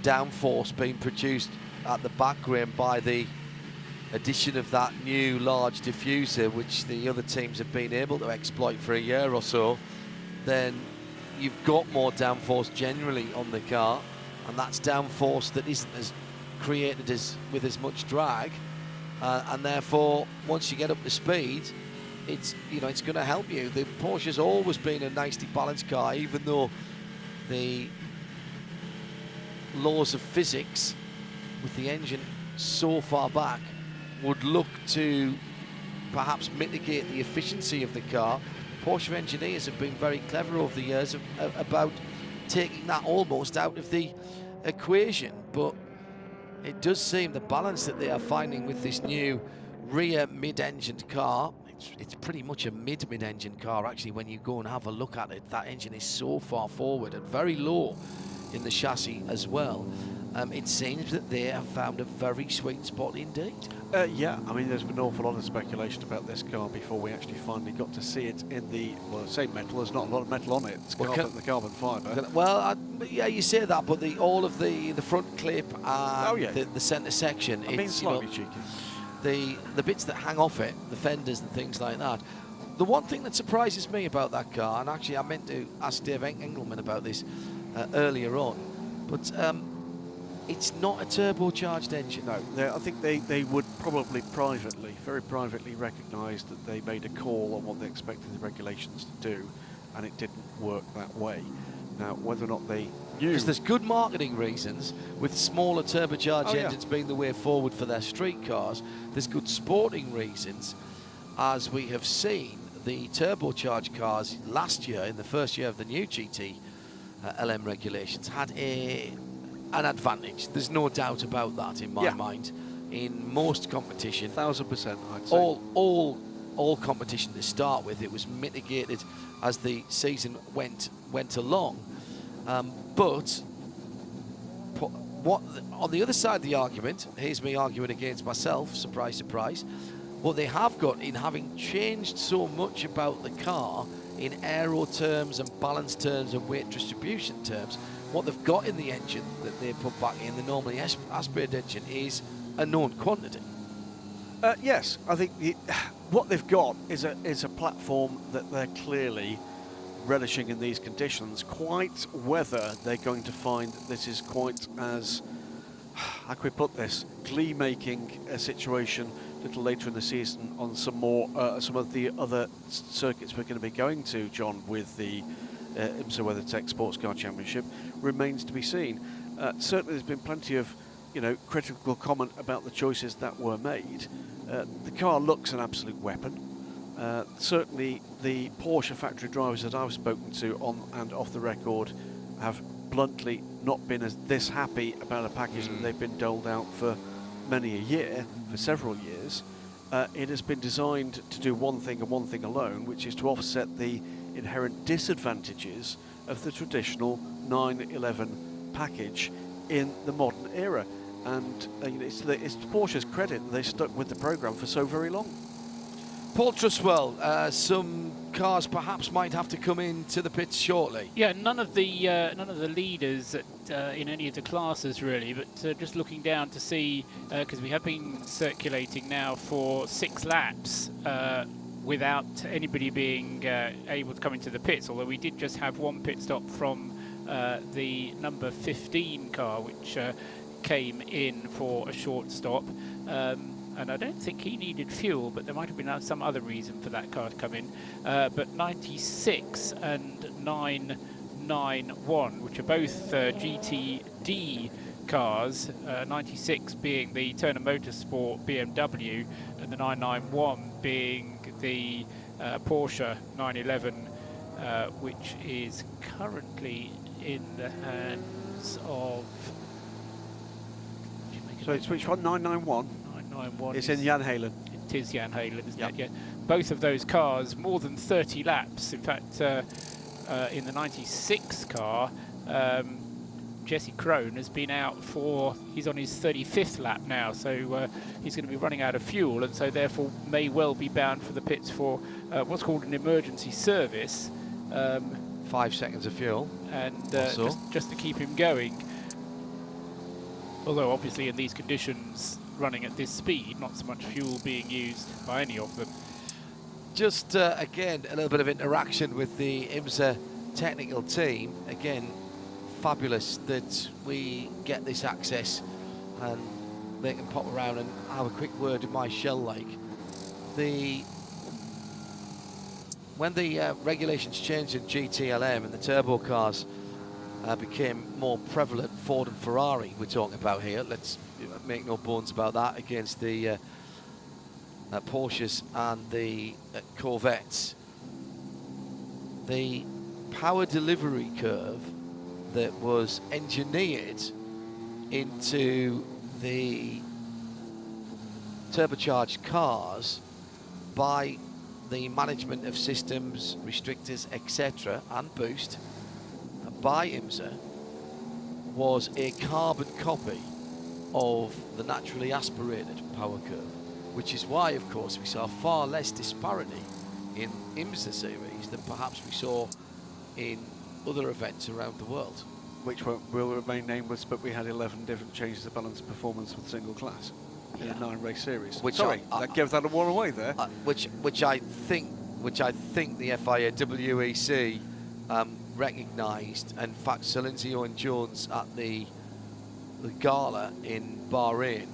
downforce being produced at the back rim by the addition of that new large diffuser, which the other teams have been able to exploit for a year or so, then you've got more downforce generally on the car, and that's downforce that isn't as created with as much drag, and therefore once you get up to speed, it's going to help you. The Porsche's always been a nicely balanced car, even though the laws of physics with the engine so far back would look to perhaps mitigate the efficiency of the car. Porsche engineers have been very clever over the years about taking that almost out of the equation, but it does seem the balance that they are finding with this new rear mid-engined car, it's pretty much a mid-engine car actually when you go and have a look at it. That engine is so far forward and very low in the chassis as well. It seems that they have found a very sweet spot indeed. Yeah, I mean, there's been an awful lot of speculation about this car before we actually finally got to see it in the, well, I say metal, there's not a lot of metal on it, it's the carbon fibre. Well, yeah, you say that, but all of the front clip and the centre section, I'm being slightly cheeky. The bits that hang off it, the fenders and things like that. The one thing that surprises me about that car, and actually I meant to ask Dave Engelman about this earlier on, but it's not a turbocharged engine. No, I think they would probably very privately recognise that they made a call on what they expected the regulations to do, and it didn't work that way. Now, whether or not they knew... Because there's good marketing reasons, with smaller turbocharged engines being the way forward for their street cars. There's good sporting reasons, as we have seen the turbocharged cars last year, in the first year of the new GT LM regulations, had an advantage. There's no doubt about that in my mind. In most competition, 1000%, I'd say. All competition to start with, it was mitigated as the season went along. But what on the other side of the argument, here's me arguing against myself, surprise, surprise, what they have got in having changed so much about the car in aero terms and balance terms and weight distribution terms, what they've got in the engine that they put back in the normally aspirated engine is a known quantity. Yes, I think what they've got is a platform that they're clearly relishing in these conditions. Quite whether they're going to find this is quite as, how can we put this, glee-making a situation little later in the season on some of the other circuits we're going to be going to, John, with the IMSA WeatherTech SportsCar Championship, remains to be seen. Certainly, there's been plenty of, critical comment about the choices that were made. The car looks an absolute weapon. Certainly, the Porsche factory drivers that I've spoken to on and off the record have bluntly not been this happy about a package that they've been doled out for many a year, for several years. It has been designed to do one thing and one thing alone, which is to offset the inherent disadvantages of the traditional 911 package in the modern era. And it's Porsche's credit that they stuck with the program for so very long. Paul Truswell, some cars perhaps might have to come into the pits shortly. Yeah, none of the leaders in any of the classes really, but just looking down to see, because we have been circulating now for 6 laps without anybody being able to come into the pits, although we did just have one pit stop from the number 15 car, which came in for a short stop. And I don't think he needed fuel, but there might have been some other reason for that car to come in. But 96 and 991, which are both GTD cars, 96 being the Turner Motorsport BMW, and the 991 being the Porsche 911, which is currently in the hands of... So it's which one? 991? 991. It's in Jan Halen. It is Jan Halen, isn't it? Yeah. Both of those cars, more than 30 laps. In fact, in the 96 car, Jesse Krohn has been out he's on his 35th lap now, so he's going to be running out of fuel, and so therefore may well be bound for the pits for what's called an emergency service. 5 seconds of fuel. And just to keep him going. Although obviously in these conditions, running at this speed, not so much fuel being used by any of them. Just again, a little bit of interaction with the IMSA technical team. Again, fabulous that we get this access and they can pop around and have a quick word in my shell lake. When the regulations changed in GTLM and the turbo cars became more prevalent, Ford and Ferrari we're talking about here, let's make no bones about that, against the Porsches and the Corvettes. The power delivery curve that was engineered into the turbocharged cars by the management of systems, restrictors, etc., and boost by IMSA was a carbon copy of the naturally aspirated power curve, which is why, of course, we saw far less disparity in IMSA series than perhaps we saw in other events around the world. Which will remain nameless, but we had 11 different changes of balance of performance with single class in a 9-race series. That gives that one away there. Which I think the FIA WEC recognised. In fact, Silencio and Jones at the gala in Bahrain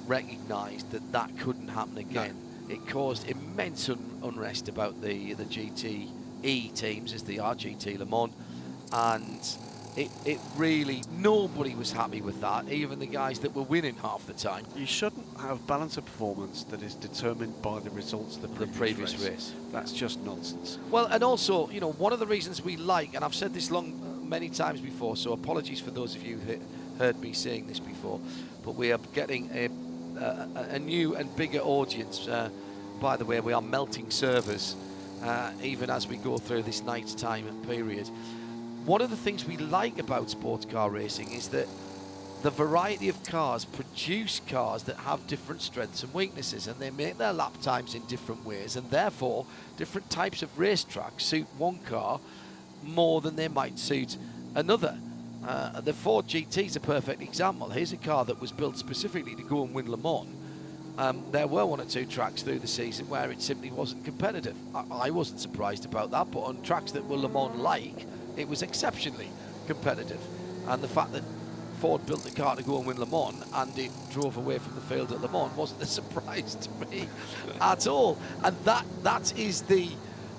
recognised that couldn't happen again. No. It caused immense unrest about the GTE teams, as they are, GT Le Mans, and it really, nobody was happy with that, even the guys that were winning half the time. You shouldn't have balance of performance that is determined by the results of the previous race. That's just nonsense. Well, and also, one of the reasons we like, and I've said this many times before, so apologies for those of you who heard me saying this before, but we are getting a new and bigger audience. By the way, we are melting servers even as we go through this nighttime period. One of the things we like about sports car racing is that the variety of cars produce cars that have different strengths and weaknesses, and they make their lap times in different ways, and therefore different types of racetracks suit one car more than they might suit another. The Ford GT is a perfect example. Here's a car that was built specifically to go and win Le Mans. There were 1 or 2 tracks through the season where it simply wasn't competitive. I wasn't surprised about that, but on tracks that were Le Mans-like, it was exceptionally competitive. And the fact that Ford built a car to go and win Le Mans, and it drove away from the field at Le Mans. Wasn't a surprise to me at all. And that is the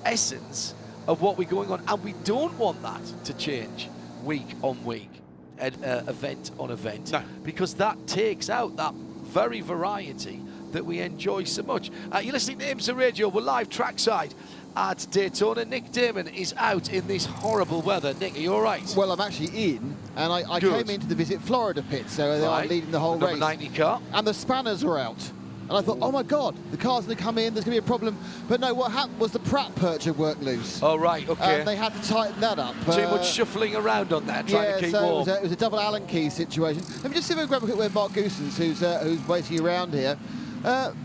essence of what we're going on, and we don't want that to change week on week, event on event, because that takes out that very variety that we enjoy so much. You're listening to IMSA Radio. We're live trackside at Daytona. Nick Damon is out in this horrible weather. Nick, are you all right? Well, I'm actually in, and I came in to the Visit Florida pit, so they are leading the whole the race. Number 90 car. And the spanners were out. And I thought, oh my God, the car's going to come in, there's going to be a problem. But no, what happened was the Pratt percher worked loose. Oh, right, okay. And they had to tighten that up. Too much shuffling around on that, trying to keep warm. It was a double Allen key situation. Let me just see if I can grab a quick word Mark Goosens, who's waiting around here.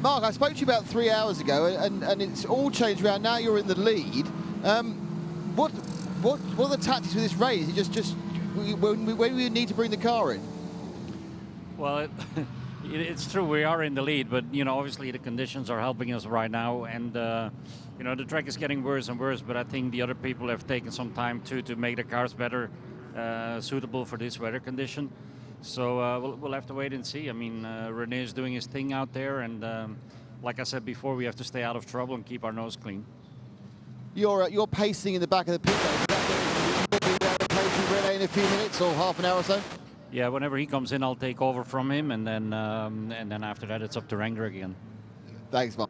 Mark, I spoke to you about 3 hours ago, and it's all changed around. Now you're in the lead. What are the tactics for this race? When we need to bring the car in? Well, it's true, we are in the lead, but obviously the conditions are helping us right now, and the track is getting worse and worse. But I think the other people have taken some time to make the cars better, suitable for this weather condition. So we'll have to wait and see. I mean, René is doing his thing out there, and like I said before, we have to stay out of trouble and keep our nose clean. You're pacing in the back of the pit. Will be there replacing René in a few minutes or half an hour or so. Yeah, whenever he comes in, I'll take over from him, and then after that, it's up to Ranger again. Thanks, Mark.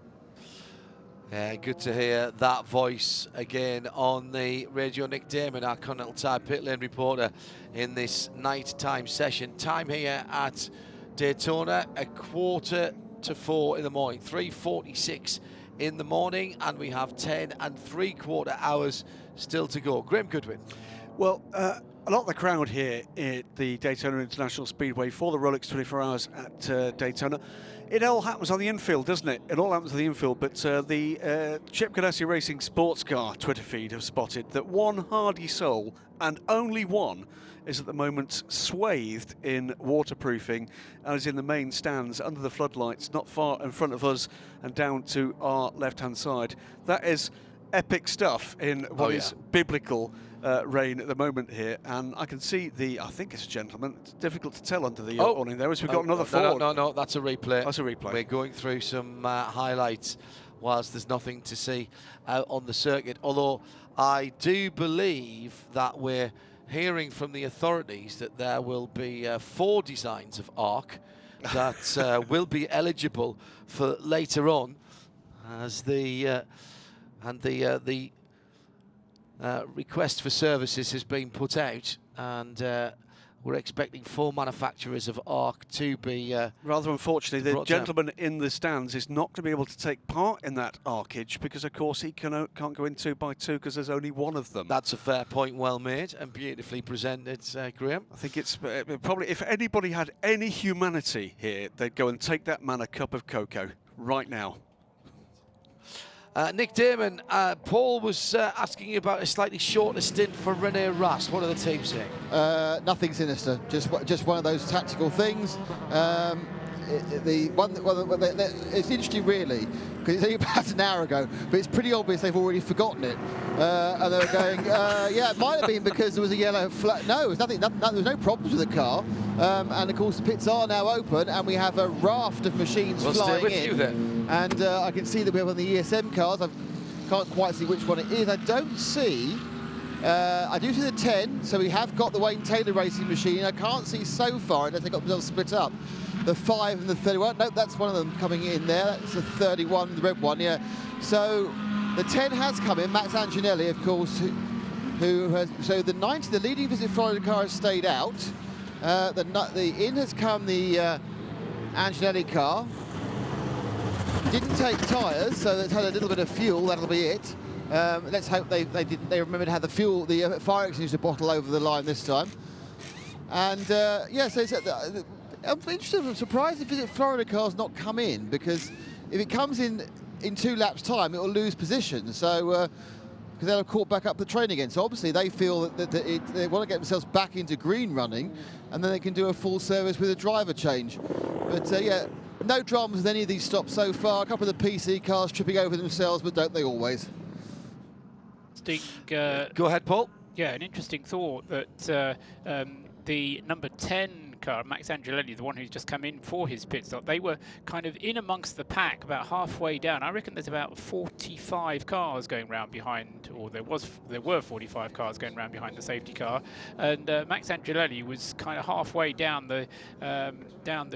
Yeah, good to hear that voice again on the radio. Nick Damon, our Continental Tire pit lane reporter in this night-time session. Time here at Daytona, 3:45 in the morning, 3:46 in the morning, and we have 10 3/4 hours still to go. Graham Goodwin. Well, a lot of the crowd here at the Daytona International Speedway for the Rolex 24 Hours at Daytona. It all happens on the infield, doesn't it? It all happens on the infield, but the Chip Ganassi Racing Sports Car Twitter feed have spotted that one hardy soul, and only one, is at the moment swathed in waterproofing and is in the main stands under the floodlights, not far in front of us and down to our left-hand side. That is epic stuff in what is biblical rain at the moment here, and I can see I think it's a gentleman. It's difficult to tell under the awning there, as we've got another Ford. No, that's a replay. That's a replay. We're going through some highlights whilst there's nothing to see out on the circuit, although I do believe that we're hearing from the authorities that there will be 4 designs of ARC that will be eligible for later on, as the request for services has been put out, and we're expecting 4 manufacturers of ARC to be rather unfortunately, the gentleman in the stands is not going to be able to take part in that ARCage because, of course, he can't go in 2 by 2 because there's only one of them. That's a fair point, well made and beautifully presented, Graham. I think it's probably, if anybody had any humanity here, they'd go and take that man a cup of cocoa right now. Nick Damon, Paul was asking you about a slightly shorter stint for René Rast. What are the teams saying? Nothing sinister, just one of those tactical things. It's interesting, really, because it's only about an hour ago, but it's pretty obvious they've already forgotten it. And they were going, yeah, it might have been because there was a yellow flag. No, it was nothing. There was no problems with the car. And of course, the pits are now open, and we have a raft of machines flying stay with in. you then. And I can see that we have on the ESM cars. I can't quite see which one it is. I don't see. I do see the 10, so we have got the Wayne Taylor racing machine. I can't see so far, unless they got themselves split up, the 5 and the 31. Nope, that's one of them coming in there. That's the 31, the red one, yeah. So the 10 has come in. Max Anginelli, of course, who has... So the 90, the leading Visit Florida car has stayed out. The in has come the Anginelli car. Didn't take tyres, so it's had a little bit of fuel. That'll be it. Let's hope they remembered to have the fuel, the fire extinguisher bottle over the line this time. And yeah, so it's, I'm interested. I'm surprised if Visit Florida car's not come in, because if it comes in 2 laps' time, it will lose position. So because they'll have caught back up the train again. So obviously they feel that they want to get themselves back into green running, and then they can do a full service with a driver change. But yeah, no dramas with any of these stops so far. A couple of the PC cars tripping over themselves, but don't they always? Go ahead, Paul. Yeah, an interesting thought that the number 10 car, Max Angelelli, the one who's just come in for his pit stop, they were kind of in amongst the pack about halfway down. I reckon there's about 45 cars going round behind, or there were 45 cars going round behind the safety car, and Max Angelelli was kind of halfway down the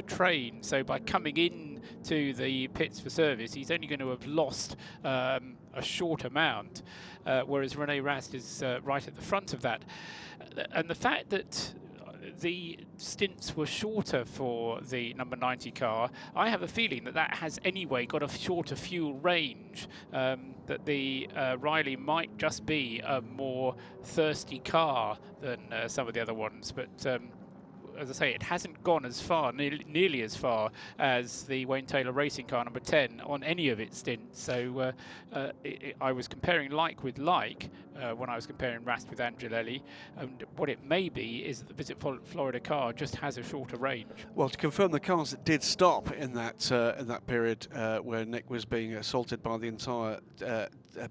train. So by coming in to the pits for service, he's only going to have lost a short amount, whereas Rene Rast is right at the front of that. And the fact that the stints were shorter for the number 90 car, I have a feeling that that has anyway got a shorter fuel range, that the Riley might just be a more thirsty car than some of the other ones, but as I say, it hasn't gone as far, nearly as far as the Wayne Taylor racing car number 10 on any of its stints. So I was comparing like with like when I was comparing Rast with Angelelli, and what it may be is that the Visit Florida car just has a shorter range. Well, to confirm the cars that did stop in that period where Nick was being assaulted by the entire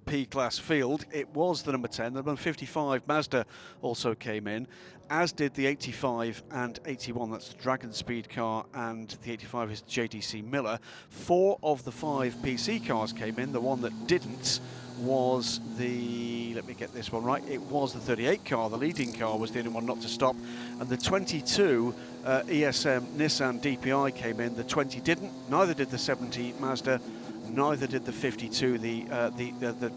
P-class field, it was the number 10. The number 55 Mazda also came in, as did the 85 and 81. That's the Dragon Speed car, and the 85 is JDC Miller. 4 of the 5 PC cars came in. The one that didn't was the, let me get this one right, it was the 38 car. The leading car was the only one not to stop, and the 22 ESM Nissan DPI came in. The 20 didn't, neither did the 70 Mazda, neither did the 52, the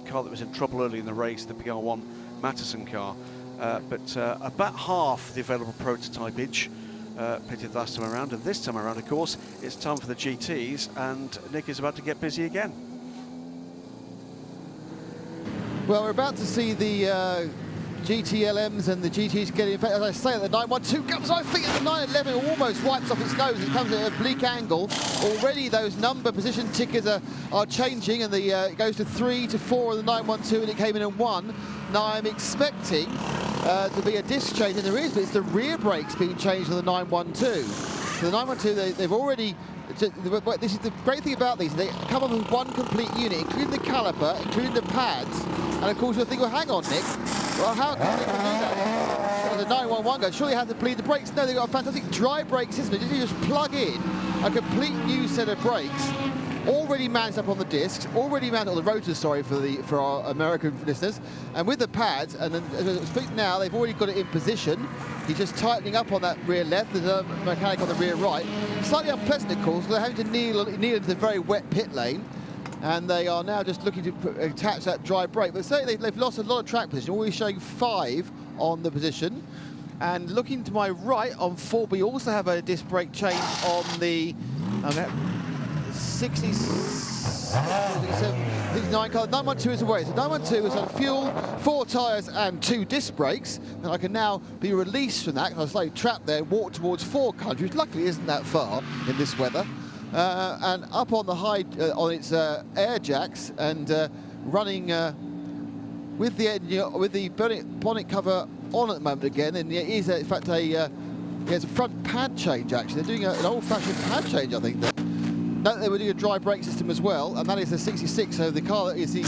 car that was in trouble early in the race, the PR1 Matterson car. But about half the available prototypeage pitted last time around, and this time around, of course, it's time for the GTs, and Nick is about to get busy again. Well, we're about to see the GTLMs and the GTs getting, in fact, as I say, the 912 comes, I think the 911 almost wipes off its nose. It comes at an oblique angle. Already those number position tickers are changing, and it goes to 3 to 4 on the 912, and it came in at 1. Now I'm expecting to be a disc change, and there is, but it's the rear brakes being changed on the 912. So the 912, they've already, this is the great thing about these, they come up with one complete unit, including the caliper, including the pads, and of course you'll think, well, hang on, Nick, well, how can they do that? Well, the 911 goes, surely you have to bleed the brakes. No, they've got a fantastic dry brake system. You just plug in a complete new set of brakes, already mounted up on the discs, already mounted on the rotors, sorry, for our American listeners, and with the pads, and then as we speak now, they've already got it in position. He's just tightening up on that rear left, there's a mechanic on the rear right. Slightly unpleasant, of course, they're having to kneel into the very wet pit lane, and they are now just looking to attach that dry brake. But say they've lost a lot of track position, always showing 5 on the position. And looking to my right on 4, we also have a disc brake change on the 69 car. 912 is away. So 912 is on fuel, 4 tyres and 2 disc brakes. And I can now be released from that because I was like trapped there, walk towards 4 countries. Luckily, isn't that far in this weather. And up on the high, on its air jacks, and running with the bonnet cover on at the moment again. And it is, in fact, it's a front pad change actually. They're doing an old-fashioned pad change, I think. No, they were doing a dry brake system as well, and that is the 66. So the car that is the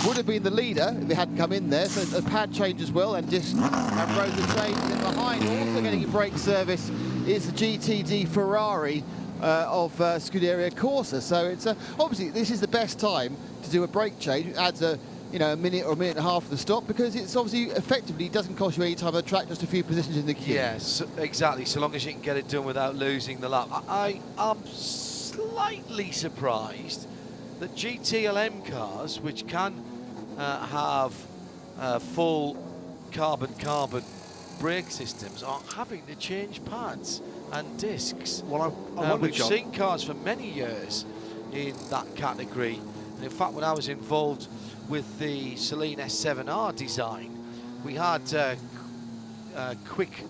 would have been the leader if it hadn't come in there. So a pad change as well, and just rotor change. And then behind, also getting a brake service, is the GTD Ferrari of Scuderia Corsa. So it's obviously this is the best time to do a brake change. It adds a minute or a minute and a half of the stop, because it's obviously effectively doesn't cost you any time on the track, just a few positions in the queue. Yes, exactly. So long as you can get it done without losing the lap. I'm slightly surprised that GTLM cars, which can have full carbon brake systems, are having to change pads and discs. Well, we've seen cars for many years in that category. And in fact, when I was involved with the Celine S7R design, we had quick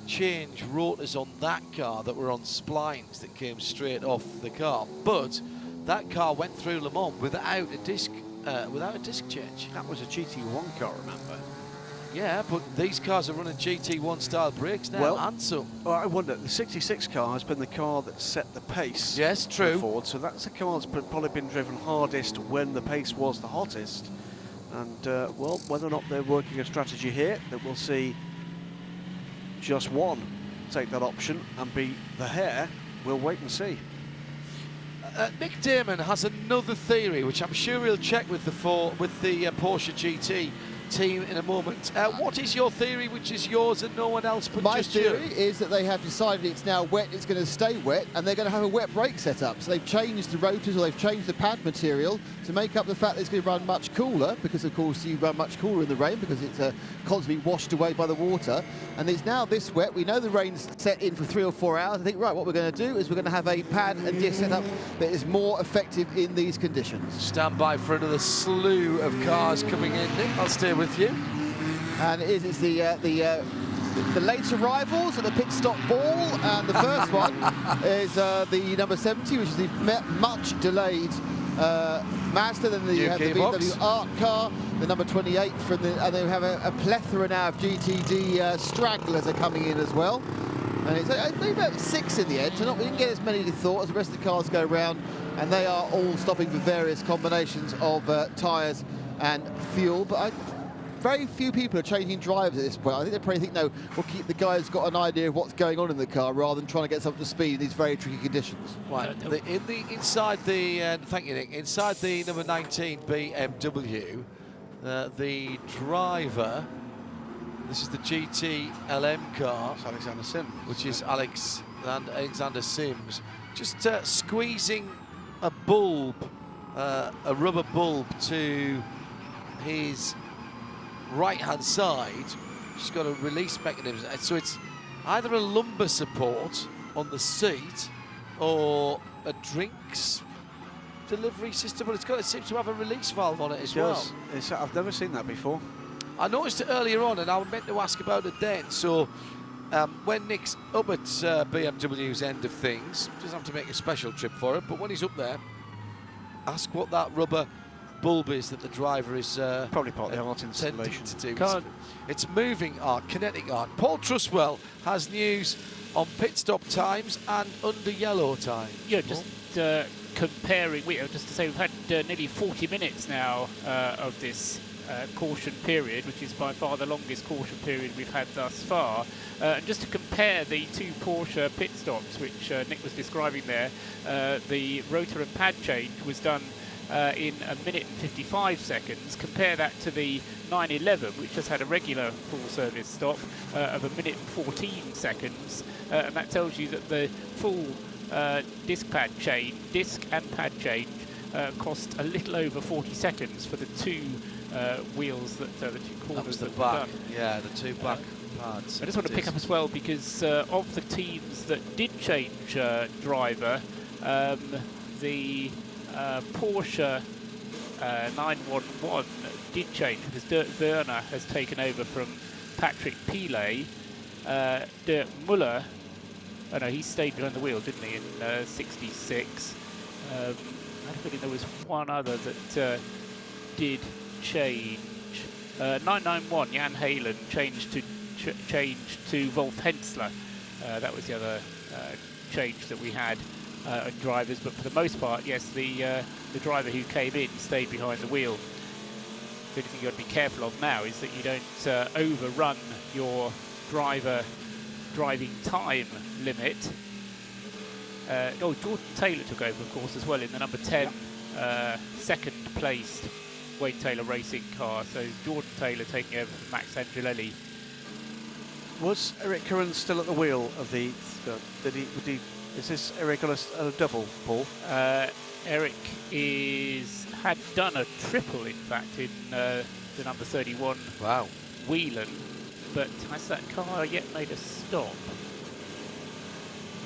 change rotors on that car that were on splines that came straight off the car. But that car went through Le Mans without a disc change. That was a GT1 car, remember? Yeah, but these cars are running GT1 style brakes now, well, and some. I wonder, the 66 car has been the car that set the pace. Yes, true. Forward, so that's the car that's probably been driven hardest when the pace was the hottest. And, well, whether or not they're working a strategy here, that we'll see just one take that option and be the hare, we'll wait and see. Nick Damon has another theory, which I'm sure he'll check with the Porsche GT team in a moment. What is your theory, which is yours and no one else but My just theory you? is that they have decided it's now wet, it's going to stay wet, and they're going to have a wet brake set up. So they've changed the rotors, or they've changed the pad material to make up the fact that it's going to run much cooler, because of course you run much cooler in the rain because it's constantly washed away by the water. And it's now this wet. We know the rain's set in for 3 or 4 hours. I think, right, what we're going to do is we're going to have a pad and disc set up that is more effective in these conditions. Stand by for another slew of cars coming in, Nick. I'll stay with you. And it's the late arrivals at the pit stop ball, and the first one is the number 70, which is the much delayed Mazda. Then you have the BMW Art car, the number 28 and they have a plethora now of GTD stragglers are coming in as well. And it's I think about 6 in the end, so we didn't get as many as we thought as the rest of the cars go around, and they are all stopping for various combinations of tyres and fuel. But very few people are changing drivers at this point. I think they probably think, no, we'll keep the guys got an idea of what's going on in the car rather than trying to get up to speed in these very tricky conditions. Right, inside the thank you, Nick. Inside the number 19 BMW, the driver. This is the GT LM car. It's Alexander Sims, which is Alexander Sims, just squeezing a bulb, a rubber bulb to his right-hand side. She's got a release mechanism, so it's either a lumbar support on the seat or a drinks delivery system, but it seems to have a release valve on it as well. I've never seen that before. I noticed it earlier on, and I meant to ask about it then. So when Nick's up at BMW's end of things, doesn't have to make a special trip for it, but when he's up there, ask what that rubber bulb is that the driver is probably part of the art installation to do. It's moving art, kinetic art. Paul Truswell has news on pit stop times and under yellow time. Yeah, just comparing. Just to say, we've had nearly 40 minutes now of this caution period, which is by far the longest caution period we've had thus far. And just to compare the 2 Porsche pit stops, which Nick was describing there, the rotor and pad change was done in 1 minute and 55 seconds. Compare that to the 911, which just had a regular full service stop of 1 minute and 14 seconds. And that tells you that the full disc and pad change cost a little over 40 seconds for the 2 wheels that the 2 corners that was the that back. were done. Yeah, the 2 back pads. I just want to pick up as well, because of the teams that did change driver, the Porsche 911 did change, because Dirk Werner has taken over from Patrick Pilet. Dirk Muller, oh no, he stayed behind the wheel, didn't he, in 66. I had a feeling there was one other that did change. 991, Jan Halen changed to Wolf Hensler. That was the other change that we had on drivers, but for the most part, yes, the driver who came in stayed behind the wheel. The only thing you've got to be careful of now is that you don't overrun your driver driving time limit. Jordan Taylor took over, of course, as well in the number 10 second placed Wayne Taylor racing car. So Jordan Taylor taking over from Max Angelelli. Was Eric Curran still at the wheel of the? Is this Eric on a double, Paul? Eric had done a triple, in fact, in the number 31. Wow. Whelan, but has that car yet made a stop?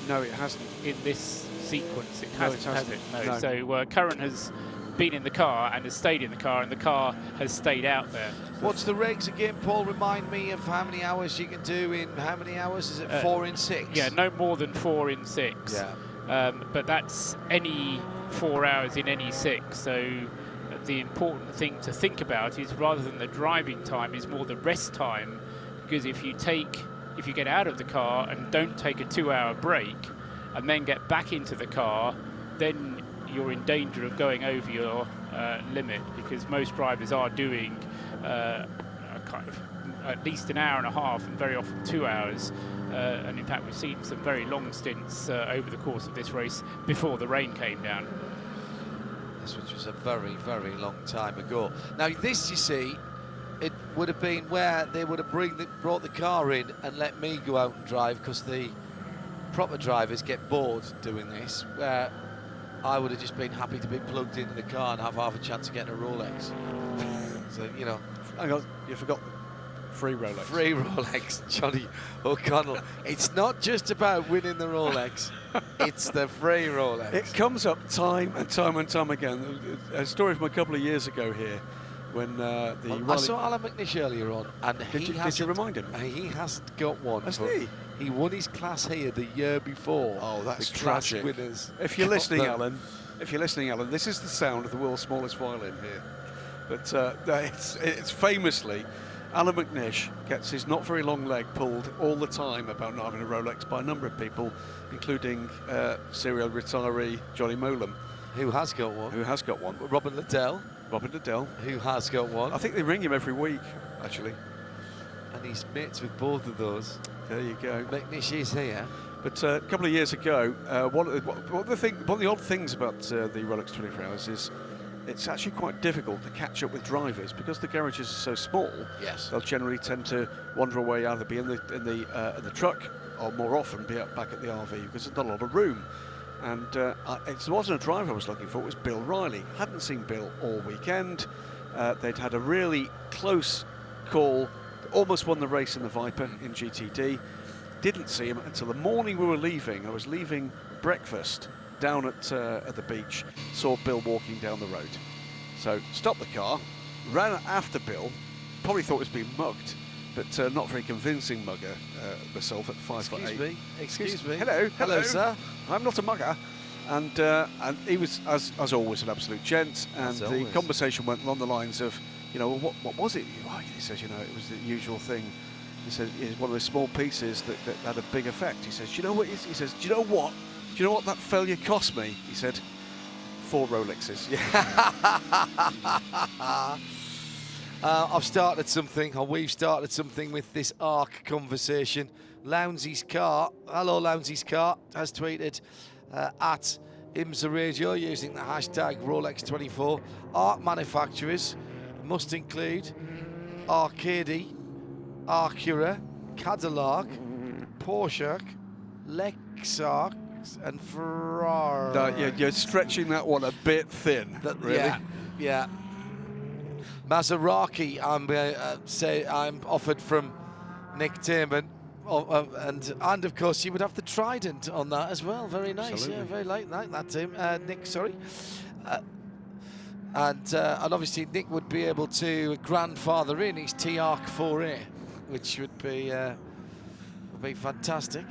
No, it hasn't. In this sequence, it hasn't, has it? No. No. So Curran has been in the car and has stayed in the car, and the car has stayed out there. What's the regs again, Paul? Remind me of how many hours you can do in how many hours? Is it 4 in 6? Yeah, no more than 4 in 6. Yeah. But that's any 4 hours in any 6. So the important thing to think about is, rather than the driving time, is more the rest time. Because if you get out of the car and don't take a 2-hour break and then get back into the car, then you're in danger of going over your limit, because most drivers are doing, I kind of at least an hour and a half and very often 2 hours. And in fact, we've seen some very long stints over the course of this race before the rain came down. This was a very, very long time ago. Now this, you see, it would have been where they would have brought the car in and let me go out and drive, because the proper drivers get bored doing this, where I would have just been happy to be plugged into the car and have half a chance of getting a Rolex. So, you know. Hang on, you forgot free Rolex. Free Rolex, Johnny O'Connell. It's not just about winning the Rolex, it's the free Rolex. It comes up time and time again. A story from a couple of years ago here, when I saw Alan McNish earlier on, and did you remind him? He hasn't got one. Has he? He won his class here the year before. Oh, that's the class tragic. winners. If you're listening, Alan, this is the sound of the world's smallest violin here. But it's famously, Alan McNish gets his not very long leg pulled all the time about not having a Rolex by a number of people, including serial retiree Johnny Molam. Who has got one. Who has got one. Robin Liddell. Robin Liddell. Who has got one. I think they ring him every week, actually. And he's mates with both of those. There you go. McNish is here. But a couple of years ago, one of the odd things about the Rolex 24 Hours is it's actually quite difficult to catch up with drivers, because the garages are so small. Yes. They'll generally tend to wander away, either be in the truck, or more often be up back at the RV, because there's not a lot of room. And it wasn't a driver I was looking for, it was Bill Riley. Hadn't seen Bill all weekend. They'd had a really close call, almost won the race in the Viper in GTD. Didn't see him until the morning we were leaving. I was leaving breakfast down at the beach, saw Bill walking down the road. So stopped the car, ran after Bill, probably thought he was being mugged, but not very convincing mugger myself at 5'8". Excuse me. Hello, sir. I'm not a mugger. And he was, as always, an absolute gent. And the conversation went along the lines of, you know, what was it? He says, you know, it was the usual thing. He said it's one of those small pieces that had a big effect. He says, do you know what? He says, do you know what? Do you know what that failure cost me? He said, 4 Rolexes. I've started something, or we've started something with this ARC conversation. Lownsy's car, hello Lownsy's car, has tweeted at IMSA Radio using the hashtag Rolex24. ARC manufacturers must include Arcady, Acura, Cadillac, Porsche, Lexus, and Ferrari. No, you're stretching that one a bit thin, really. Yeah. Maserati, I'm offered from Nick Tierman, and of course you would have the Trident on that as well. Very nice. Absolutely. Yeah, very like that team. Nick, sorry. And obviously Nick would be able to grandfather in his T-Arc 4A, which would be fantastic.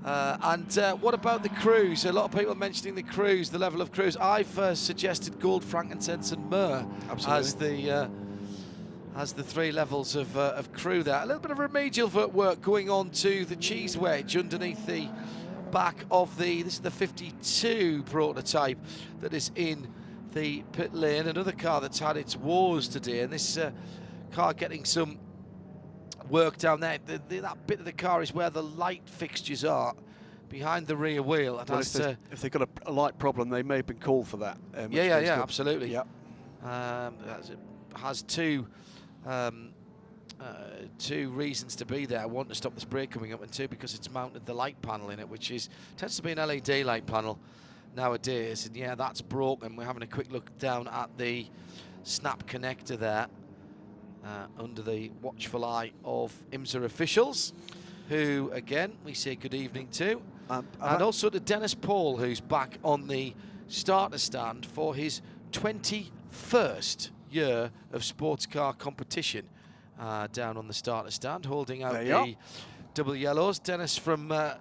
And what about the cruise? A lot of people mentioning the cruise, the level of cruise. I've suggested gold, frankincense, and myrrh as the 3 levels of crew there. A little bit of remedial work going on to the cheese wedge underneath the back of this is the 52 prototype that is in the pit lane. Another car that's had its woes today, and this car getting some work down there. That bit of the car is where the light fixtures are, behind the rear wheel. Well, if they've got a light problem, they may have been called for that. Yeah, absolutely. Yeah. It has two reasons to be there. One, to stop the spray coming up, and 2, because it's mounted the light panel in it, which tends to be an LED light panel nowadays. And yeah, that's broken. We're having a quick look down at the snap connector there. Under the watchful eye of IMSA officials, who, again, we say good evening to. And also to Dennis Paul, who's back on the starter stand for his 21st year of sports car competition, down on the starter stand, holding out the double yellows. Dennis from a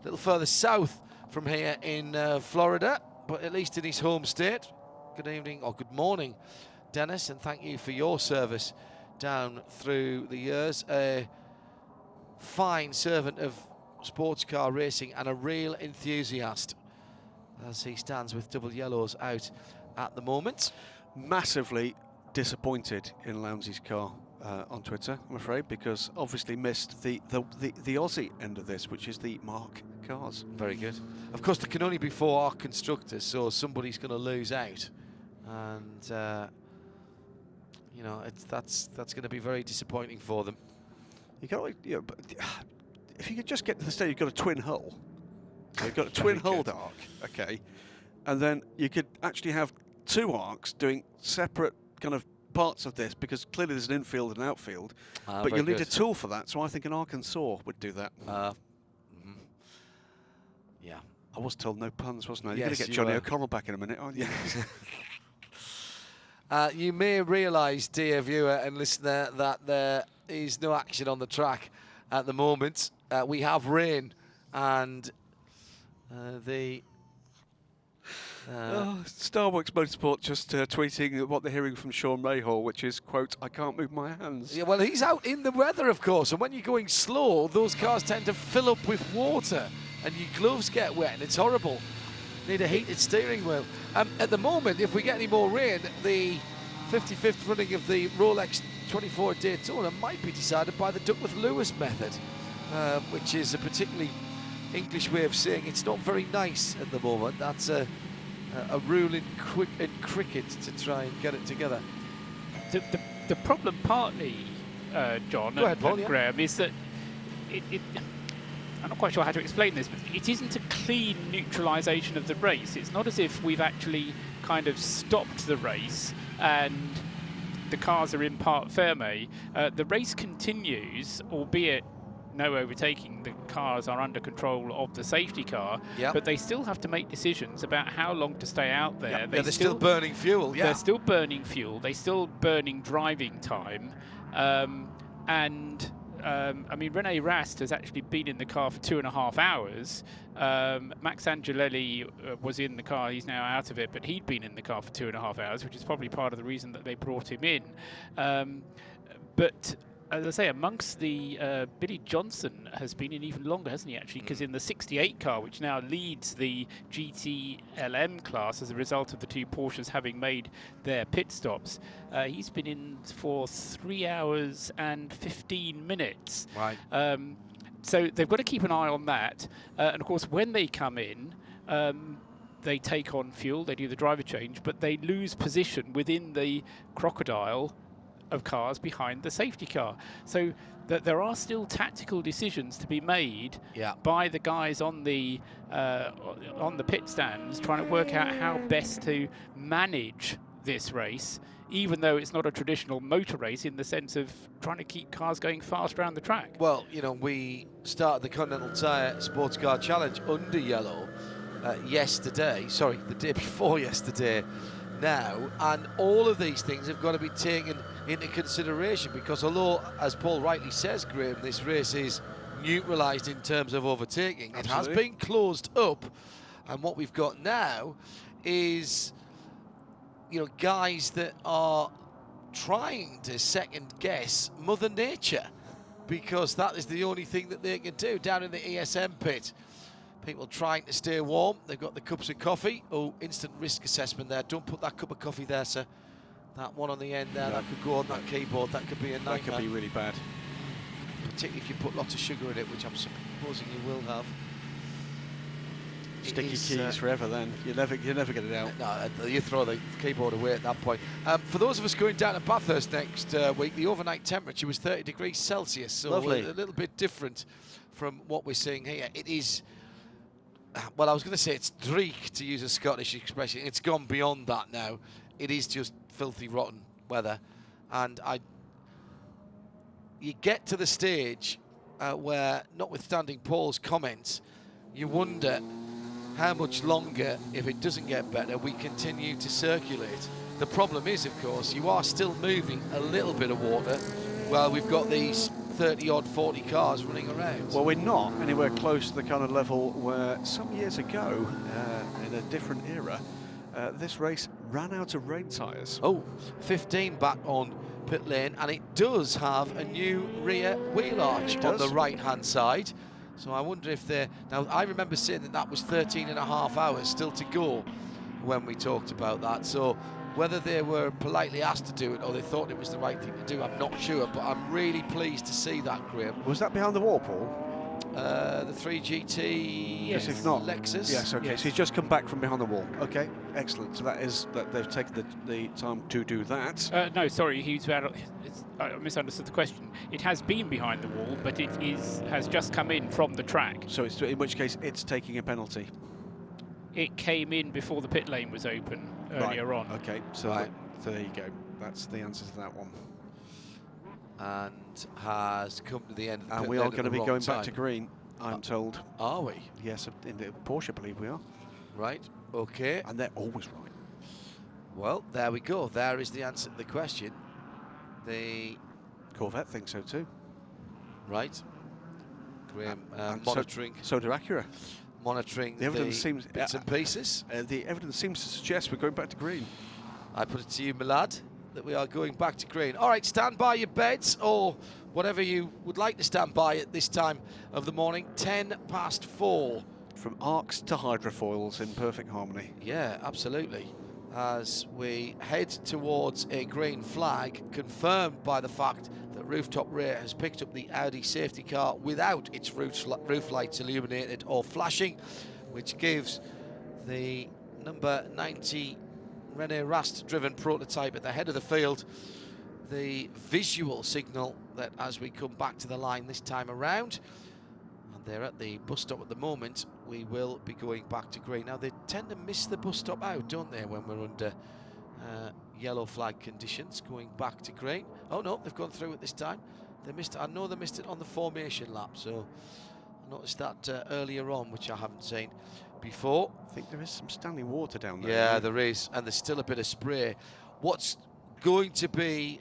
little further south from here in Florida, but at least in his home state. Good evening, or good morning, Dennis, and thank you for your service down through the years. A fine servant of sports car racing and a real enthusiast, as he stands with double yellows out at the moment. Massively disappointed in Lownsy's car. on Twitter, I'm afraid, because obviously missed the Aussie end of this, which is the Mark cars. Very good. Of course, there can only be 4 ARC constructors, so somebody's going to lose out, and you know, that's going to be very disappointing for them. You got, but if you could just get to the stage, you've got a twin hull. You've got a twin hulled ARC, okay, and then you could actually have 2 ARCs doing separate kind of parts of this, because clearly there's an infield and an outfield, but you'll need a tool for that. So I think an Arkansas would do that. Yeah, I was told no puns, wasn't I? You're going to get Johnny O'Connell back in a minute, aren't you? You may realise, dear viewer and listener, that there is no action on the track at the moment. We have rain, and Starbucks Motorsport just tweeting what they're hearing from Sean Mayhall, which is, quote, "I can't move my hands." Yeah, well, he's out in the weather, of course, and when you're going slow, those cars tend to fill up with water, and your gloves get wet, and it's horrible. Need a heated steering wheel. At the moment, if we get any more rain, the 55th running of the Rolex 24 at Daytona might be decided by the Duckworth-Lewis method, which is a particularly English way of saying it's not very nice at the moment. That's a rule in cricket to try and get it together. The problem partly, John and Graham, is that I'm not quite sure how to explain this, but it isn't a clean neutralisation of the race. It's not as if we've actually kind of stopped the race and the cars are in part ferme. The race continues, albeit no overtaking. The cars are under control of the safety car, but they still have to make decisions about how long to stay out there. They're still burning fuel. They're still burning fuel. They're still burning driving time. I mean, Rene Rast has actually been in the car for 2.5 hours. Max Angelelli was in the car. He's now out of it, but he'd been in the car for 2.5 hours, which is probably part of the reason that they brought him in. But as I say, amongst the Billy Johnson has been in even longer, hasn't he, actually? Because in the 68 car, which now leads the GTLM class as a result of the 2 Porsches having made their pit stops, he's been in for 3 hours and 15 minutes. Right. So they've got to keep an eye on that. And of course, when they come in, they take on fuel, they do the driver change, but they lose position within the crocodile of cars behind the safety car. So that there are still tactical decisions to be made by the guys on the pit stands, trying to work out how best to manage this race, even though it's not a traditional motor race in the sense of trying to keep cars going fast around the track. Well, you know, we started the Continental Tire Sports Car Challenge under yellow the day before yesterday now, and all of these things have got to be taken into consideration, because although, as Paul rightly says, Graham, this race is neutralised in terms of overtaking, it has been closed up, and what we've got now is, you know, guys that are trying to second guess Mother Nature, because that is the only thing that they can do down in the ESM pit. People trying to stay warm. They've got the cups of coffee. Oh, instant risk assessment there. Don't put that cup of coffee there, sir. That one on the end there, that could go on that keyboard. That could be a nightmare. That could be really bad. Particularly if you put lots of sugar in it, which I'm supposing you will have. Sticky keys forever then. You never get it out. No, you throw the keyboard away at that point. For those of us going down to Bathurst next week, the overnight temperature was 30 degrees Celsius. So lovely. A little bit different from what we're seeing here. It is... Well, I was going to say it's dreich, to use a Scottish expression. It's gone beyond that now. It is just filthy rotten weather. And you get to the stage where, notwithstanding Paul's comments, you wonder how much longer, if it doesn't get better, we continue to circulate. The problem is, of course, you are still moving a little bit of water while we've got these 30-odd, 40 cars running around. Well, we're not anywhere close to the kind of level where some years ago, in a different era, this race ran out of rain tyres. Oh, 15 back on pit lane, and it does have a new rear wheel arch on the right-hand side. So I wonder if they're... Now, I remember saying that was 13.5 hours still to go when we talked about that. So Whether they were politely asked to do it or they thought it was the right thing to do, I'm not sure, but I'm really pleased to see that, Graham. Was that behind the wall, Paul? The 3GT Yes. If not, Lexus. Yes, okay. Yes. So he's just come back from behind the wall. Okay, excellent. So that is that they've taken the time to do that. No, sorry, I misunderstood the question. It has been behind the wall, but it has just come in from the track. So in which case it's taking a penalty. It came in before the pit lane was open earlier on. Okay, so there you go. That's the answer to that one. And has come to the end of the And we are going to be going back to green, I'm told. Are we? Yes, in the Porsche, I believe we are. Right, okay. And they're always right. Well, there we go. There is the answer to the question. The Corvette thinks so too. Right. Graham and monitoring. So do Acura. Monitoring the evidence seems bits and pieces. The evidence seems to suggest we're going back to green. I put it to you, my lad, that we are going back to green. All right, stand by your beds or whatever you would like to stand by at this time of the morning. 4:10. From arcs to hydrofoils in perfect harmony. Yeah, absolutely. As we head towards a green flag, confirmed by the fact that Rooftop Rear has picked up the Audi safety car without its roof lights illuminated or flashing, which gives the number 90 Rene Rast-driven prototype at the head of the field the visual signal that as we come back to the line this time around, and they're at the bus stop at the moment, we will be going back to green. Now, they tend to miss the bus stop out, don't they, when we're under yellow flag conditions, going back to green. Oh, no, they've gone through it this time. They missed it. I know they missed it on the formation lap, so I noticed that earlier on, which I haven't seen before. I think there is some standing water down there. Yeah, there is, and there's still a bit of spray. What's going to be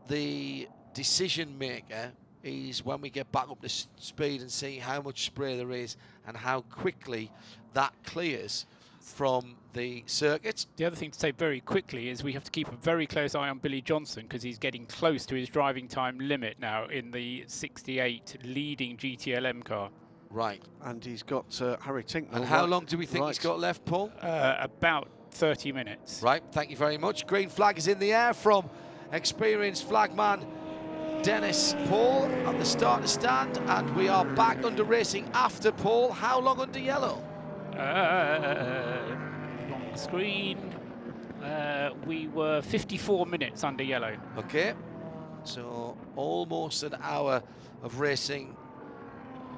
the decision maker is when we get back up to speed and see how much spray there is and how quickly that clears from the circuit. The other thing to say very quickly is we have to keep a very close eye on Billy Johnson because he's getting close to his driving time limit now in the 68 leading GTLM car. Right. And he's got Harry Tinknell. And how long do we think he's got left, Paul? About 30 minutes. Right, thank you very much. Green flag is in the air from experienced flagman Dennis Paul at the starter stand, and we are back under racing after Paul. How long under yellow? On the screen, we were 54 minutes under yellow. Okay, so almost an hour of racing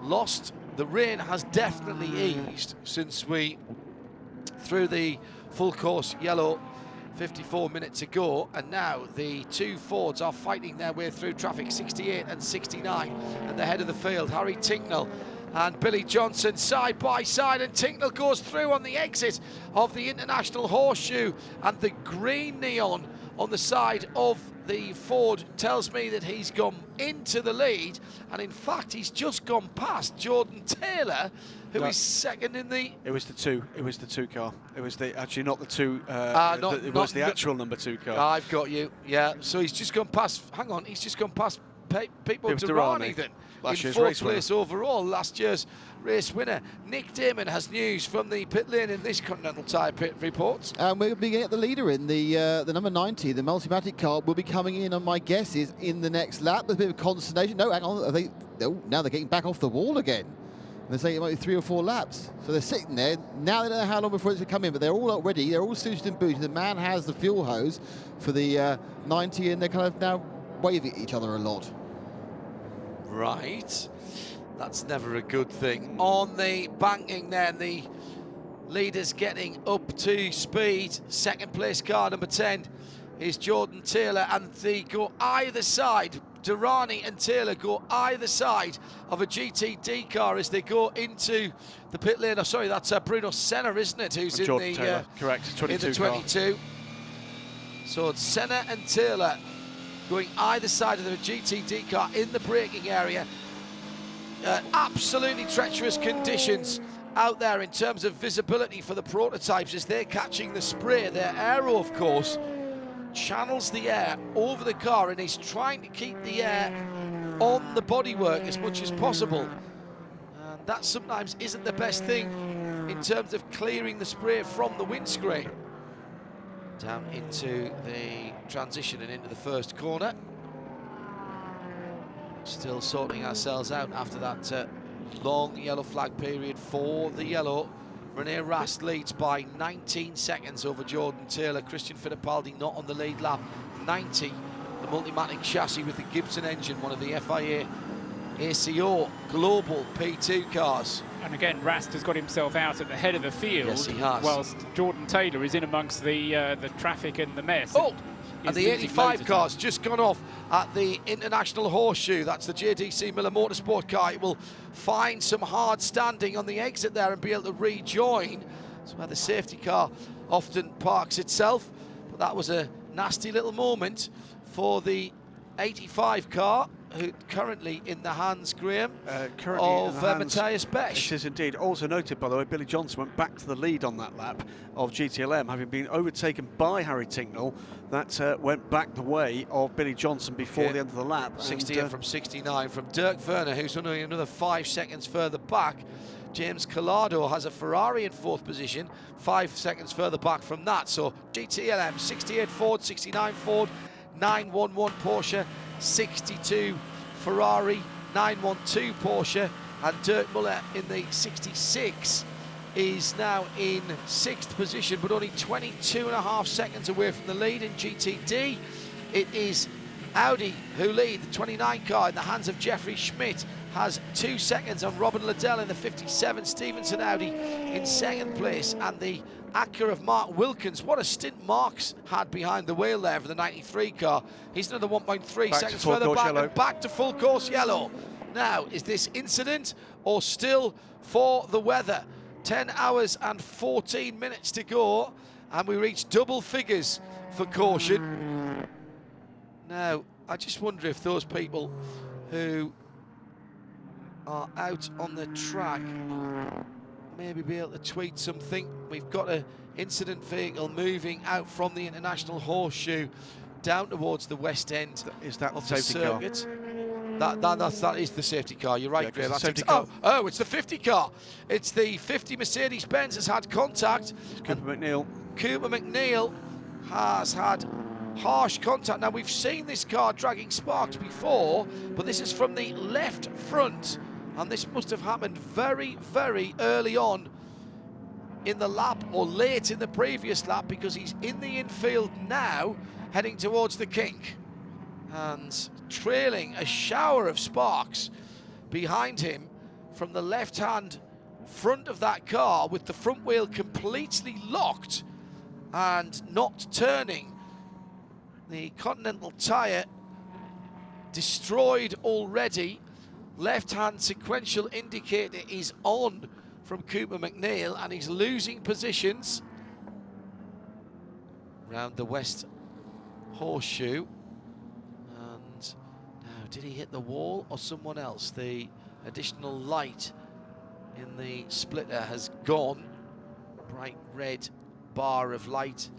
lost. The rain has definitely eased since we threw the full course yellow 54 minutes ago, and now the two Fords are fighting their way through traffic, 68 and 69 at the head of the field. Harry Tinknell and Billy Johnson side by side, and Tinknell goes through on the exit of the International Horseshoe, and the green neon on the side of the Ford tells me that he's gone into the lead, and in fact he's just gone past Jordan Taylor, who is second in the... It was the two car. It was actually not the two, it was the actual number 2 car. I've got you, yeah. So he's just gone past, hang on, he's just gone past Pipo Derani then. Last in year's 4th race place overall, last year's race winner. Nick Damon has news from the pit lane in this Continental Tire pit report. And we're going to get the leader in the number 90, the Multimatic car will be coming in, and my guess is in the next lap. There's a bit of consternation. No, hang on, now they're getting back off the wall again. They're saying it might be 3 or 4 laps. So they're sitting there. Now they don't know how long before it's going to come in, but they're all ready. They're all suited and booted. The man has the fuel hose for the 90, and they're kind of now waving at each other a lot. Right. That's never a good thing. On the banking then, the leaders getting up to speed. Second place car, number 10, is Jordan Taylor, and they go either side. Durrani and Taylor go either side of a GTD car as they go into the pit lane. Oh, sorry, that's Bruno Senna, isn't it? Who's in the Taylor, correct, 22 in the 22. Car. So it's Senna and Taylor going either side of the GTD car in the braking area. Absolutely treacherous conditions out there in terms of visibility for the prototypes as they're catching the spray. Their aero, of course, channels the air over the car and is trying to keep the air on the bodywork as much as possible. And that sometimes isn't the best thing in terms of clearing the spray from the windscreen. down into the transition and into the first corner. Still sorting ourselves out after that long yellow flag period for the yellow. Rene Rast leads by 19 seconds over Jordan Taylor. Christian Fittipaldi not on the lead lap. 90, the Multimatic chassis with the Gibson engine, one of the FIA ACO Global P2 cars. And again, Rast has got himself out at the head of the field. Yes, he has. Whilst Jordan Taylor is in amongst the traffic and the mess. Oh, and the 85 car's just gone off at the International Horseshoe. That's the JDC Miller Motorsport car. It will find some hard standing on the exit there and be able to rejoin. That's where the safety car often parks itself. But that was a nasty little moment for the 85 car, who currently in the hands, Graham, of Matthias Besch. It is indeed. Also noted, by the way, Billy Johnson went back to the lead on that lap of GTLM, having been overtaken by Harry Tinknell. That went back the way of Billy Johnson before the end of the lap. 68 from 69 from Dirk Werner, who's only another 5 seconds further back. James Collado has a Ferrari in 4th position, 5 seconds further back from that. So GTLM, 68 Ford, 69 Ford, 911 Porsche, 62 Ferrari, 912 Porsche, and Dirk Muller in the 66 is now in 6th position, but only 22.5 seconds away from the lead. In GTD, it is Audi who lead. The 29 car in the hands of Jeffrey Schmidt has 2 seconds on Robin Liddell in the 57. Stevenson Audi in 2nd place, and the Acura of Mark Wilkins. What a stint Mark's had behind the wheel there for the 93 car. He's another 1.3 seconds further back, and back to full course yellow. Now, is this incident or still for the weather? 10 hours and 14 minutes to go, and we reach double figures for caution. Now, I just wonder if those people who are out on the track maybe be able to tweet something. We've got an incident vehicle moving out from the International Horseshoe down towards the west end. Is that of the safety car? That is the safety car. You're right, Yeah, Graham. the safety car. Oh, it's the 50 car. It's the 50 Mercedes-Benz has had contact. Cooper McNeil. Cooper McNeil has had harsh contact. Now, we've seen this car dragging sparks before, but this is from the left front, and this must have happened very, very early on in the lap, or late in the previous lap, because he's in the infield now, heading towards the kink, and trailing a shower of sparks behind him from the left-hand front of that car, with the front wheel completely locked and not turning. The Continental tyre destroyed already. Left-hand sequential indicator is on from Cooper McNeil, and he's losing positions around the west horseshoe. And now, did he hit the wall or someone else? The additional light in the splitter has gone. Bright red bar of light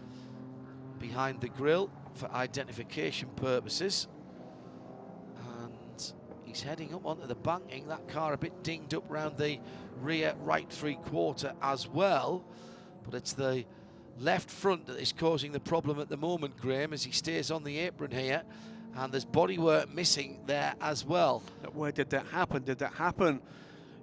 behind the grille for identification purposes. And he's heading up onto the banking. That car a bit dinged up round the rear right 3/4 as well. But it's the left front that is causing the problem at the moment, Graham, as he stays on the apron here. And there's bodywork missing there as well. Where did that happen? Did that happen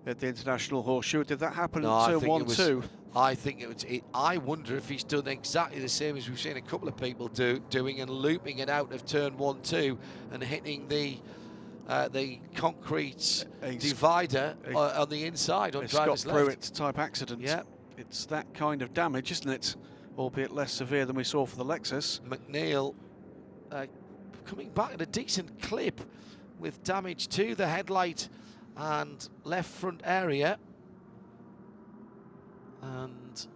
at the International Horseshoe? Did that happen No, at turn 1-2? I think it was. I wonder if he's done exactly the same as we've seen a couple of people doing, and looping it out of turn 1-2 and hitting the concrete divider on the inside on driver's Scott left. Pruitt type accident. Yeah, it's that kind of damage, isn't it? Albeit less severe than we saw for the Lexus. McNeil coming back at a decent clip with damage to the headlight and left front area. And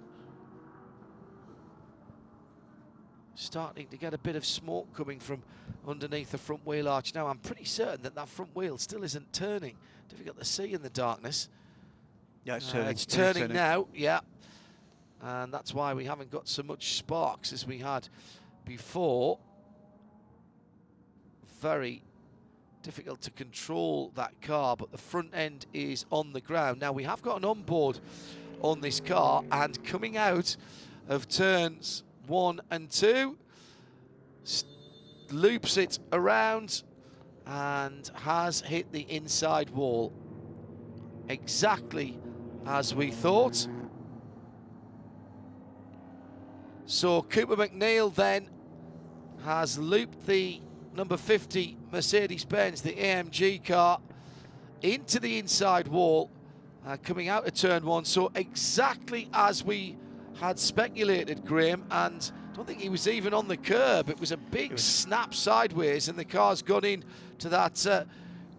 starting to get a bit of smoke coming from underneath the front wheel arch. Now, I'm pretty certain that front wheel still isn't turning. Difficult to see in the darkness. Yeah, it's turning. It's turning now, yeah. And that's why we haven't got so much sparks as we had before. Very difficult to control that car, but the front end is on the ground. Now, we have got an onboard on this car, and coming out of turns 1 and 2. Loops it around and has hit the inside wall. Exactly as we thought. So Cooper McNeil then has looped the number 50 Mercedes-Benz, the AMG car, into the inside wall, coming out of turn 1. So exactly as we had speculated, Graham, and I don't think he was even on the curb. It was a big snap sideways, and the car's gone in to that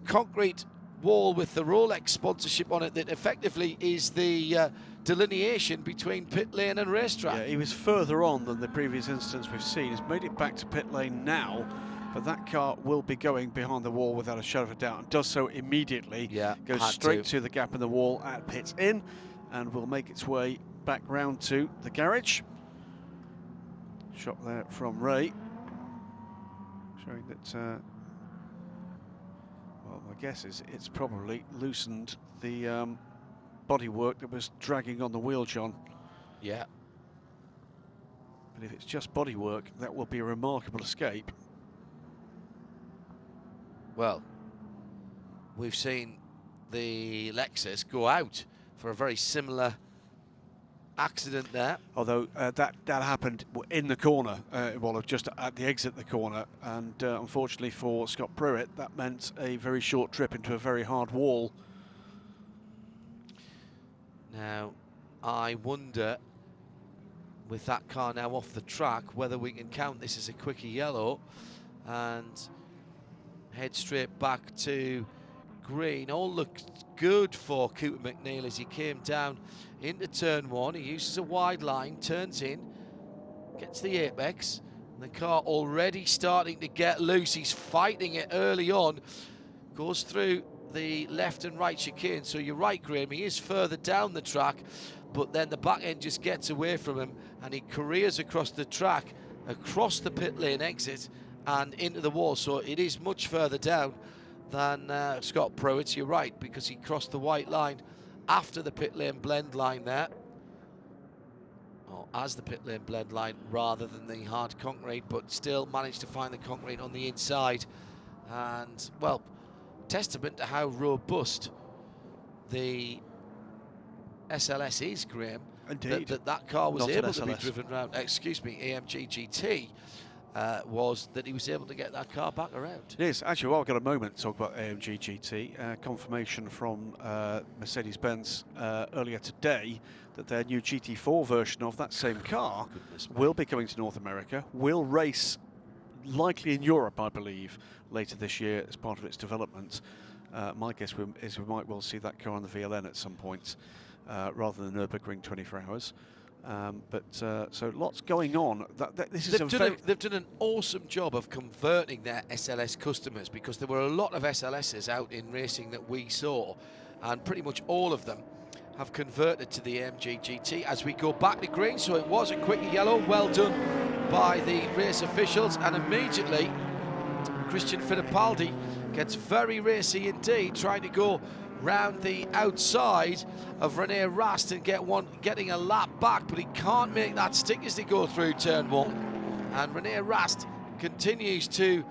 concrete wall with the Rolex sponsorship on it that effectively is the delineation between pit lane and racetrack. Yeah, he was further on than the previous instance we've seen. He's made it back to pit lane now, but that car will be going behind the wall without a shadow of a doubt, and does so immediately. Yeah, goes straight to the gap in the wall at pits in, and will make its way back round to the garage. Shot there from Ray, showing that, well, my guess is it's probably loosened the bodywork that was dragging on the wheel, John. Yeah. But if it's just bodywork, that will be a remarkable escape. Well, we've seen the Lexus go out for a very similar accident there. Although that happened in the corner, well, just at the exit of the corner, and unfortunately for Scott Pruitt, that meant a very short trip into a very hard wall. Now, I wonder, with that car now off the track, whether we can count this as a quickie yellow and head straight back to green. All looked good for Cooper McNeil as he came down into turn 1. He uses a wide line, turns in, gets the apex. The car already starting to get loose. He's fighting it early on. Goes through the left and right chicane. So you're right, Graham, he is further down the track, but then the back end just gets away from him and he careers across the track, across the pit lane exit and into the wall. So it is much further down than Scott Pruitt. You're right, because he crossed the white line after the pit lane blend line there, or as the pit lane blend line rather than the hard concrete, but still managed to find the concrete on the inside. And, well, testament to how robust the SLS is, Graham. Indeed. That car was Not able to be SLS. driven around, excuse me, AMG GT, was that he was able to get that car back around. Yes, actually, while I've got a moment to talk about AMG GT, confirmation from Mercedes-Benz earlier today that their new GT4 version of that same car will be coming to North America, will race likely in Europe, I believe, later this year as part of its development. My guess is we might well see that car on the VLN at some point, rather than Nürburgring 24 hours. So lots going on. They've done an awesome job of converting their SLS customers, because there were a lot of SLSs out in racing that we saw, and pretty much all of them have converted to the AMG GT as we go back to green. So it was a quick yellow, well done by the race officials, and immediately Christian Fittipaldi gets very racy indeed, trying to go round the outside of Rene Rast and getting a lap back, but he can't make that stick as they go through turn 1. And Rene Rast continues to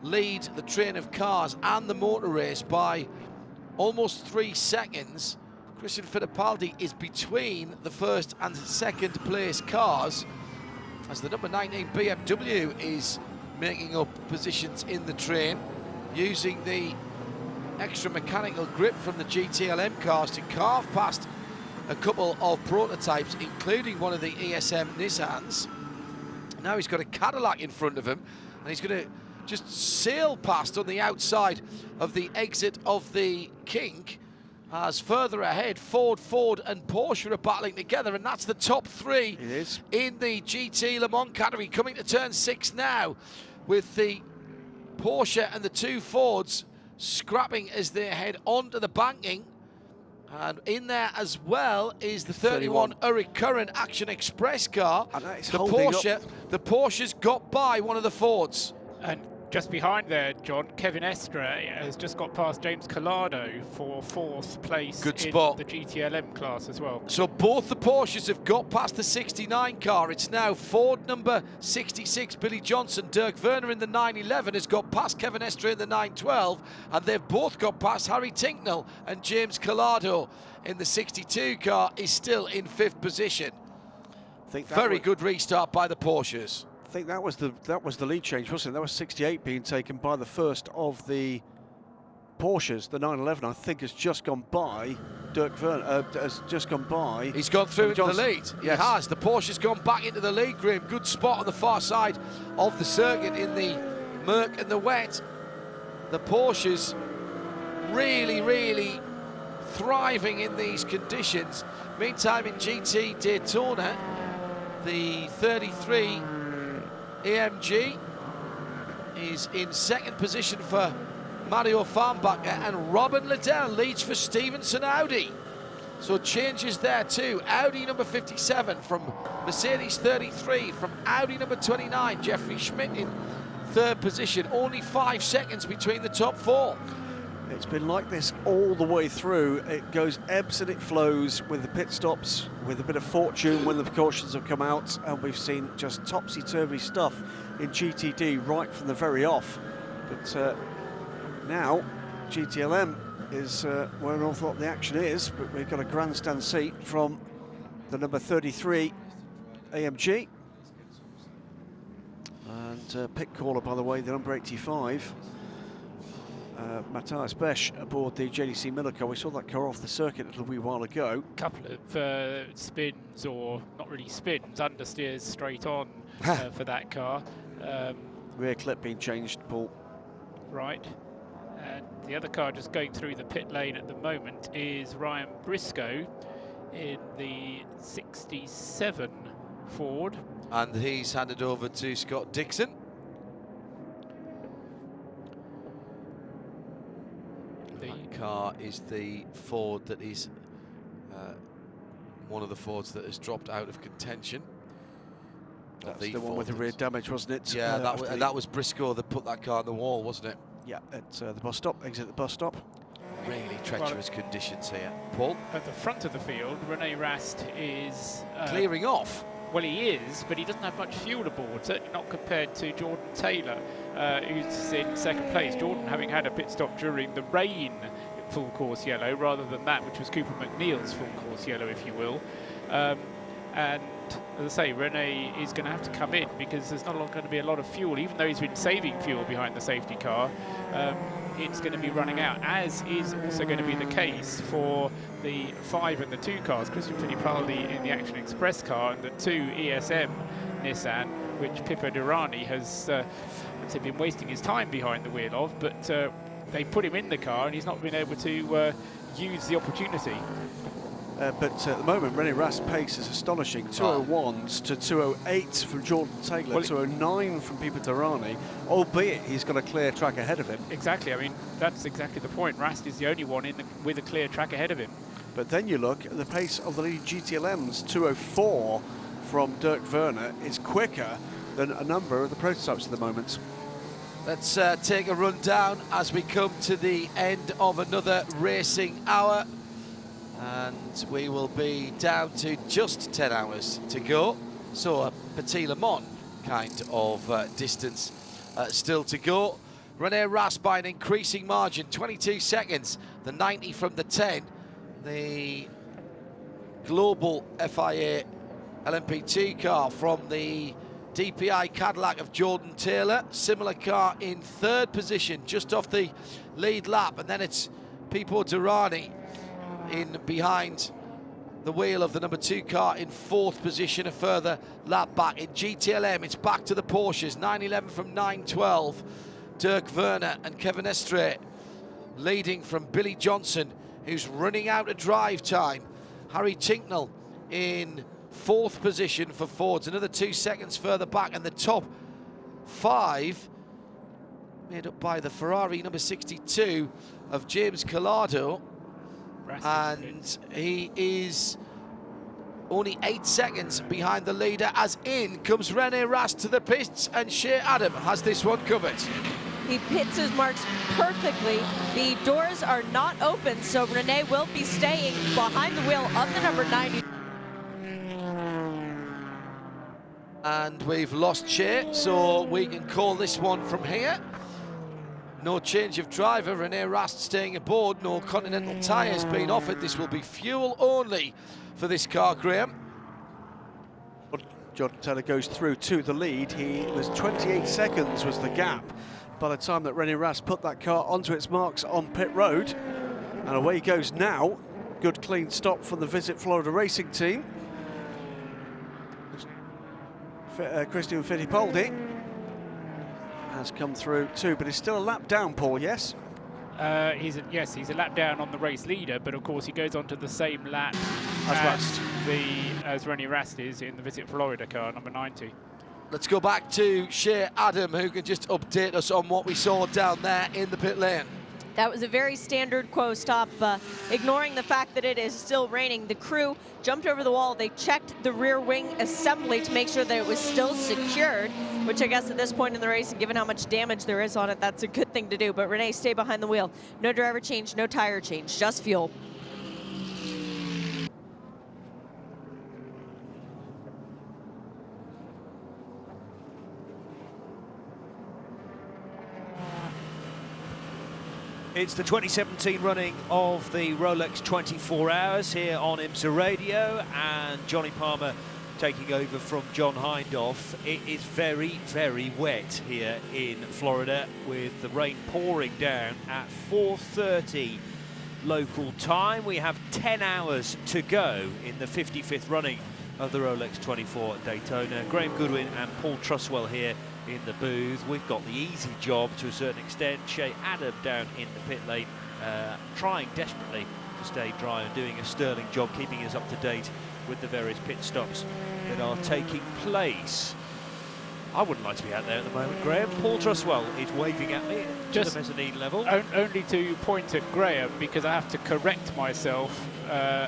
lead the train of cars and the motor race by almost 3 seconds. Christian Fittipaldi is between the first and second place cars as the number 19 BMW is making up positions in the train, using the extra mechanical grip from the GTLM cars to carve past a couple of prototypes, including one of the ESM Nissans. Now he's got a Cadillac in front of him, and he's going to just sail past on the outside of the exit of the kink. As further ahead, Ford and Porsche are battling together, and that's the top 3 in the GT Le Mans category. Coming to turn 6 now, with the Porsche and the 2 Fords scrapping as they head onto the banking. And in there as well is the 31 Uric Current Action Express car. And that is the Porsche's got by one of the Fords. And Just behind there, John, Kevin Estre has just got past James Collado for 4th place Good in spot. the GTLM class as well. So both the Porsches have got past the 69 car. It's now Ford number 66, Billy Johnson. Dirk Werner in the 911 has got past Kevin Estre in the 912, and they've both got past Harry Tinknell, and James Collado in the 62 car is still in 5th position. Very good restart by the Porsches. I think that was the lead change, wasn't it? That was 68 being taken by the first of the Porsches. The 911, I think, has just gone by Dirk Werner. Has just gone by. He's gone through into the lead. He Yes. has. The Porsche's gone back into the lead, Graham. Good spot on the far side of the circuit in the murk and the wet. The Porsches really, really thriving in these conditions. Meantime, in GT Daytona, the 33 AMG is in 2nd position for Mario Farnbacher, and Robin Liddell leads for Stevenson Audi. So changes there too. Audi number 57 from Mercedes 33, from Audi number 29, Jeffrey Schmidt in 3rd position. Only 5 seconds between the top 4. It's been like this all the way through. It goes ebbs and it flows with the pit stops, with a bit of fortune when the precautions have come out, and we've seen just topsy-turvy stuff in GTD right from the very off. But now GTLM is where an awful lot of the action is, but we've got a grandstand seat from the number 33 AMG. And pit caller, by the way, the number 85. Matthias Besch aboard the JDC Miller car. We saw that car off the circuit a little wee while ago. Couple of spins, or not really spins, understeers straight on for that car. Rear clip being changed, Paul. Right. And the other car just going through the pit lane at the moment is Ryan Briscoe in the 67 Ford. And he's handed over to Scott Dixon. That car is the Ford that is one of the Fords that has dropped out of contention. That's the one with the rear damage, wasn't it? Yeah, that was Briscoe that put that car on the wall, wasn't it? Yeah, at the bus stop, exit the bus stop. Really treacherous conditions here. Paul? At the front of the field, Rene Rast is... clearing off. Well, he is, but he doesn't have much fuel aboard, certainly not compared to Jordan Taylor, who's in 2nd place. Jordan having had a pit stop during the rain, full course yellow, rather than that, which was Cooper McNeil's full course yellow, if you will. And as I say, Rene is going to have to come in because there's not going to be a lot of fuel, even though he's been saving fuel behind the safety car. It's going to be running out, as is also going to be the case for the 5 and the 2 cars. Christian Fittipaldi in the Action Express car, and the 2 ESM Nissan, which Pippo Durrani has been wasting his time behind the wheel of, but they put him in the car and he's not been able to use the opportunity. But at the moment, Rene Rast's pace is astonishing. 201s to 208 from Jordan Taylor, well, 209 from Pippo Durrani, albeit he's got a clear track ahead of him. Exactly, I mean, that's exactly the point. Rast is the only one with a clear track ahead of him. But then you look at the pace of the leading GTLMs, 204 from Dirk Werner is quicker than a number of the prototypes at the moment. Let's take a run down as we come to the end of another racing hour. And we will be down to just 10 hours to go. So a Petit Le Mans kind of distance still to go. Rene Rast by an increasing margin, 22 seconds. The 90 from the 10. The global FIA LMP2 car from the DPI Cadillac of Jordan Taylor. Similar car in 3rd position, just off the lead lap. And then it's Pippo Durrani in behind the wheel of the number 2 car in 4th position, a further lap back. In GTLM, it's back to the Porsches, 911 from 912. Dirk Werner and Kevin Estre leading from Billy Johnson, who's running out of drive time. Harry Tinknell in 4th position for Fords, another 2 seconds further back, and the top 5 made up by the Ferrari number 62 of James Collado. And he is only 8 seconds behind the leader, as in comes Rene Rast to the pits, and Shea Adam has this one covered. He hits his marks perfectly. The doors are not open, so Rene will be staying behind the wheel of the number 90. And we've lost Shea, so we can call this one from here. No change of driver, Rene Rast staying aboard, no Continental tyres being offered. This will be fuel only for this car, Graham. Jordan Taylor goes through to the lead. He was 28 seconds was the gap by the time that Rene Rast put that car onto its marks on pit road. And away he goes now. Good clean stop from the Visit Florida Racing team. Christian Fittipaldi has come through too, but he's still a lap down, Paul, yes? He's a lap down on the race leader, but of course he goes onto the same lap as Rene Rast is in the Visit Florida car, number 90. Let's go back to Shea Adam, who can just update us on what we saw down there in the pit lane. That was a very standard quo stop, ignoring the fact that it is still raining. The crew jumped over the wall. They checked the rear wing assembly to make sure that it was still secured, which I guess at this point in the race, and given how much damage there is on it, that's a good thing to do. But Rene, stay behind the wheel. No driver change, no tire change, just fuel. It's the 2017 running of the Rolex 24 Hours here on IMSA Radio, and Johnny Palmer taking over from John Hindhaugh. It is very, very wet here in Florida, with the rain pouring down at 4:30 local time. We have 10 hours to go in the 55th running of the Rolex 24 at Daytona. Graham Goodwin and Paul Truswell here in the booth. We've got the easy job to a certain extent. Shea Adam down in the pit lane, trying desperately to stay dry and doing a sterling job, keeping us up to date with the various pit stops that are taking place. I wouldn't like to be out there at the moment, Graham. Paul Truswell is waving at me to the mezzanine level. Only to point at Graham, because I have to correct myself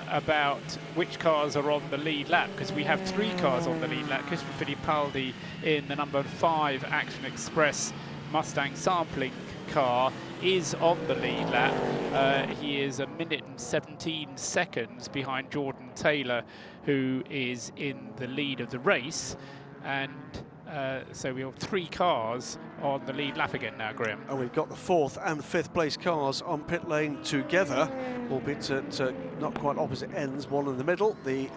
about which cars are on the lead lap, because we have 3 cars on the lead lap. Christian Fittipaldi in the number 5 Action Express Mustang sampling car is on the lead lap. He is 1 minute and 17 seconds behind Jordan Taylor, who is in the lead of the race. And so we have 3 cars on the lead lap again now, Graham. And we've got the 4th and 5th place cars on pit lane together, albeit at not quite opposite ends, one in the middle. The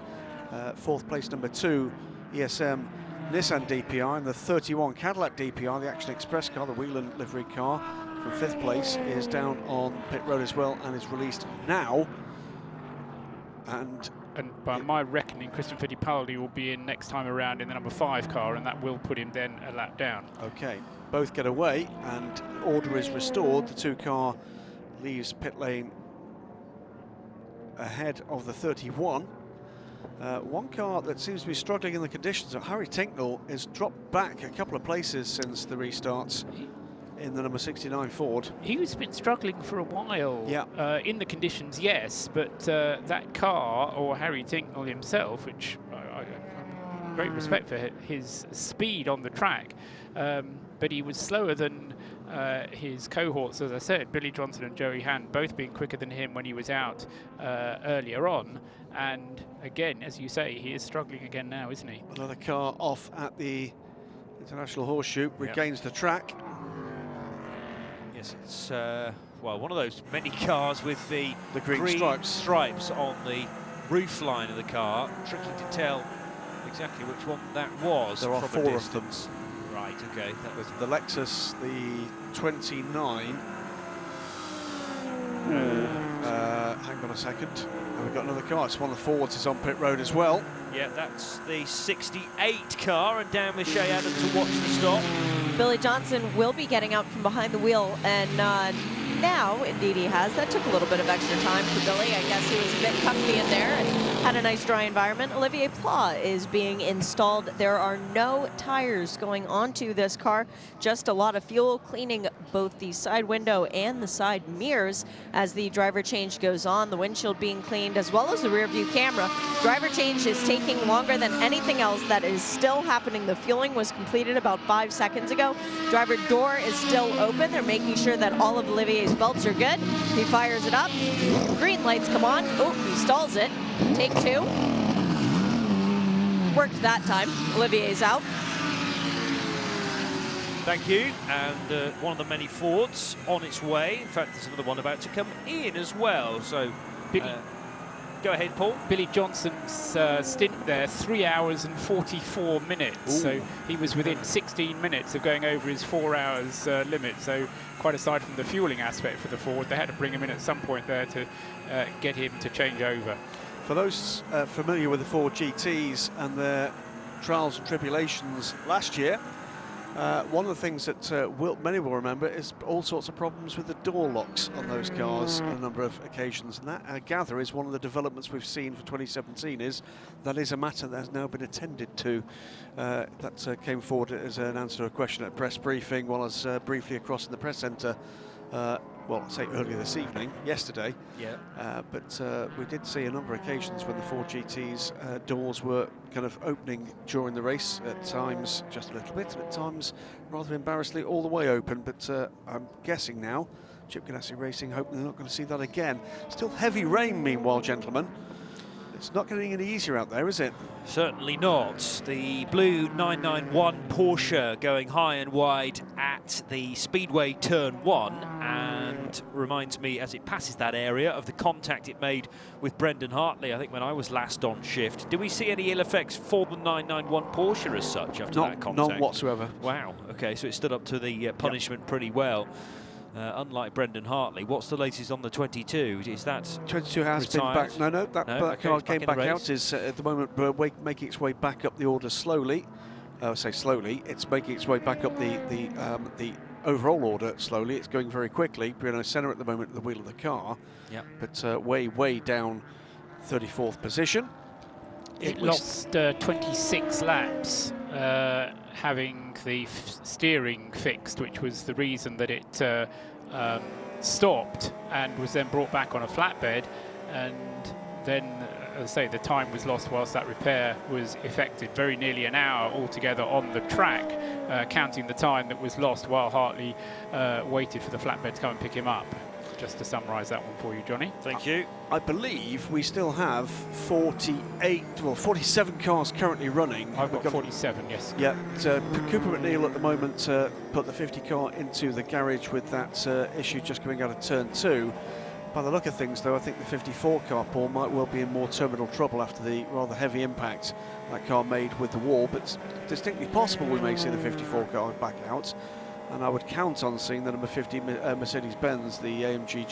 4th place number 2 ESM Nissan DPI, and the 31 Cadillac DPI, the Action Express car, the Whelan livery car, from 5th place, is down on pit road as well and is released now. And by my reckoning, Christian Fittipaldi will be in next time around in the number 5 car, and that will put him then a lap down. Okay, both get away and order is restored. The 2 car leaves pit lane ahead of the 31. One car that seems to be struggling in the conditions, Harry Tinknell, has dropped back a couple of places since the restarts in the number 69 Ford. He's been struggling for a while in the conditions, yes, but that car, or Harry Tinknell himself, which I great respect for his speed on the track, but he was slower than his cohorts, as I said, Billy Johnson and Joey Hand, both being quicker than him when he was out earlier on. And again, as you say, he is struggling again now, isn't he? Another car off at the International Horseshoe, regains the track. Yes, it's well, one of those many cars with the green stripes on the roof line of the car. Tricky to tell exactly which one that was. There are from 4 a of them. Right, okay. That was the Lexus, the 29. Hang on a second. And we've got another car. It's one of the Fords is on pit road as well. Yeah, that's the 68 car, and down with Shea Adam to watch the stop. Billy Johnson will be getting out from behind the wheel, and now. Indeed he has. That took a little bit of extra time for Billy. I guess he was a bit comfy in there and had a nice dry environment. Olivier Pla is being installed. There are no tires going onto this car, just a lot of fuel, cleaning both the side window and the side mirrors as the driver change goes on. The windshield being cleaned as well as the rear view camera. Driver change is taking longer than anything else. That is still happening. The fueling was completed about 5 seconds ago. Driver door is still open. They're making sure that all of Olivier's belts are good. He fires it up. Green lights come on. Oh, he stalls it. Take two. Worked that time. Olivier's out. Thank you. And one of the many Fords on its way. In fact, there's another one about to come in as well. So, go ahead, Paul. Billy Johnson's stint there, 3 hours and 44 minutes. Ooh. So he was within 16 minutes of going over his 4 hours limit. So quite aside from the fueling aspect for the Ford, they had to bring him in at some point there to get him to change over. For those familiar with the Ford GTs and their trials and tribulations last year, one of the things that many will remember is all sorts of problems with the door locks on those cars on a number of occasions, and that, I gather, is one of the developments we've seen for 2017. That is a matter that has now been attended to. That came forward as an answer to a question at press briefing while I was briefly across in the press centre. Well, I say earlier this evening, yesterday. Yeah. But we did see a number of occasions when the Ford GT's doors were kind of opening during the race, at times just a little bit, and at times rather embarrassingly all the way open. But I'm guessing now, Chip Ganassi Racing, hoping they're not going to see that again. Still heavy rain, meanwhile, gentlemen. It's not getting any easier out there, is it? Certainly not. The blue 991 Porsche going high and wide at the Speedway Turn 1, and reminds me as it passes that area of the contact it made with Brendan Hartley, I think, when I was last on shift. Did we see any ill effects for the 991 Porsche as such after that contact? None whatsoever. Wow. Okay, so it stood up to the punishment pretty well. Unlike Brendan Hartley. What's the latest on the 22? Is that 22 has retired? been back. That car came back out. Is at the moment making its way back up the order slowly. I say slowly. It's making its way back up the overall order slowly. It's going very quickly. Bruno Senna at the moment at the wheel of the car. Yeah. But way down 34th position. It lost 26 laps. Having the steering fixed, which was the reason that it stopped and was then brought back on a flatbed, and then, as I say, the time was lost whilst that repair was effected. Very nearly an hour altogether on the track, counting the time that was lost while Hartley waited for the flatbed to come and pick him up. Just to summarise that one for you, Johnny. Thank you. I believe we still have 47 cars currently running. I've got 47, yes. Yeah, Cooper McNeil at the moment put the 50 car into the garage with that issue just coming out of turn 2. By the look of things, though, I think the 54 car, Paul, might well be in more terminal trouble after the rather heavy impact that car made with the wall, but it's distinctly possible we may see the 54 car back out. And I would count on seeing the number 50 Mercedes-Benz, the AMG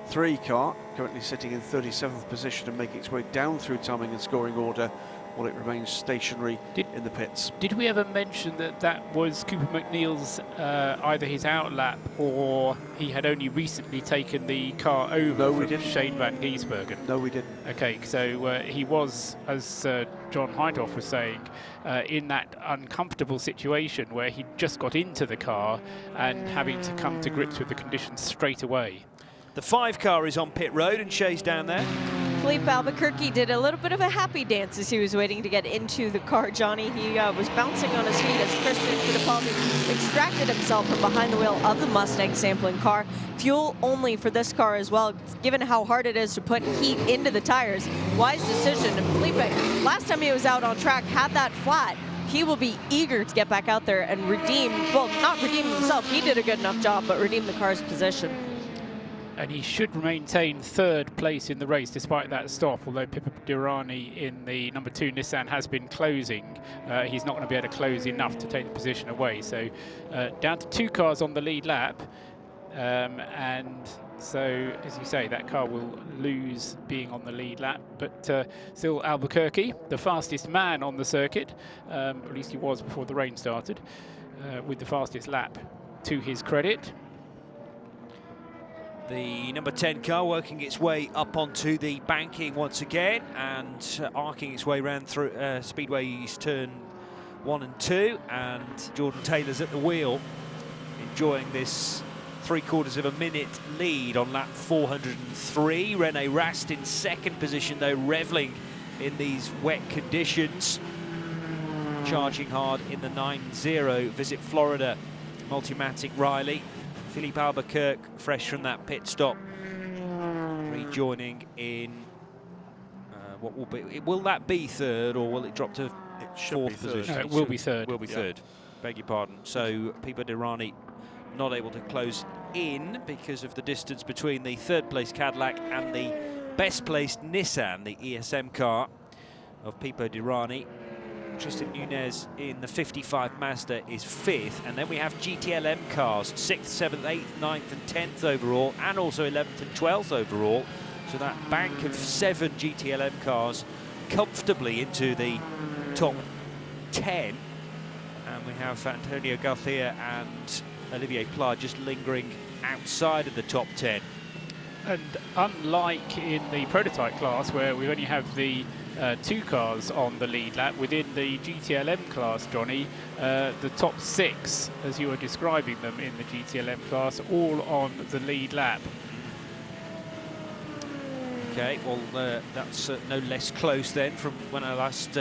GT3 car, currently sitting in 37th position and making its way down through timing and scoring order while it remains stationary in the pits. Did we ever mention that that was Cooper McNeil's either his outlap or he had only recently taken the car over from Shane van Gisbergen? No, we didn't. Okay, so he was, as John Heidhoff was saying, in that uncomfortable situation where he just got into the car and having to come to grips with the conditions straight away. The 5 car is on pit road and Shay's down there. Philippe Albuquerque did a little bit of a happy dance as he was waiting to get into the car, Johnny. He was bouncing on his feet as Christian Fittipaldi extracted himself from behind the wheel of the Mustang sampling car. Fuel only for this car as well, given how hard it is to put heat into the tires. Wise decision. And Felipe, last time he was out on track, had that flat. He will be eager to get back out there and redeem, well, not redeem himself, he did a good enough job, but redeem the car's position. And he should maintain 3rd place in the race despite that stop, although Pippo Durrani in the number 2 Nissan has been closing. He's not going to be able to close enough to take the position away. So down to 2 cars on the lead lap. And so, as you say, that car will lose being on the lead lap. But still Albuquerque, the fastest man on the circuit, at least he was before the rain started, with the fastest lap to his credit. The number 10 car working its way up onto the banking once again and arcing its way around through Speedway's turn 1 and 2, and Jordan Taylor's at the wheel, enjoying this 3/4 of a minute lead on lap 403. Rene Rast in second position, though, reveling in these wet conditions. Charging hard in the 9-0 Visit Florida Multimatic Riley. Philippe Albuquerque, fresh from that pit stop, rejoining in what will be, will that be third, or will it drop to fourth position? No, it will be third. Will be third. Beg your pardon. So Pipo Derani not able to close in because of the distance between the third place Cadillac and the best placed Nissan, the ESM car of Pipo Derani. Tristan Nunez in the 55 Mazda is 5th, and then we have GTLM cars 6th, 7th, 8th, 9th and 10th overall, and also 11th and 12th overall. So that bank of 7 GTLM cars comfortably into the top 10, and we have Antonio Garcia and Olivier Pla just lingering outside of the top 10. And unlike in the prototype class, where we only have the 2 cars on the lead lap, within the GTLM class, Johnny, the top 6, as you were describing them in the GTLM class, all on the lead lap. Okay, well, that's no less close then from when I last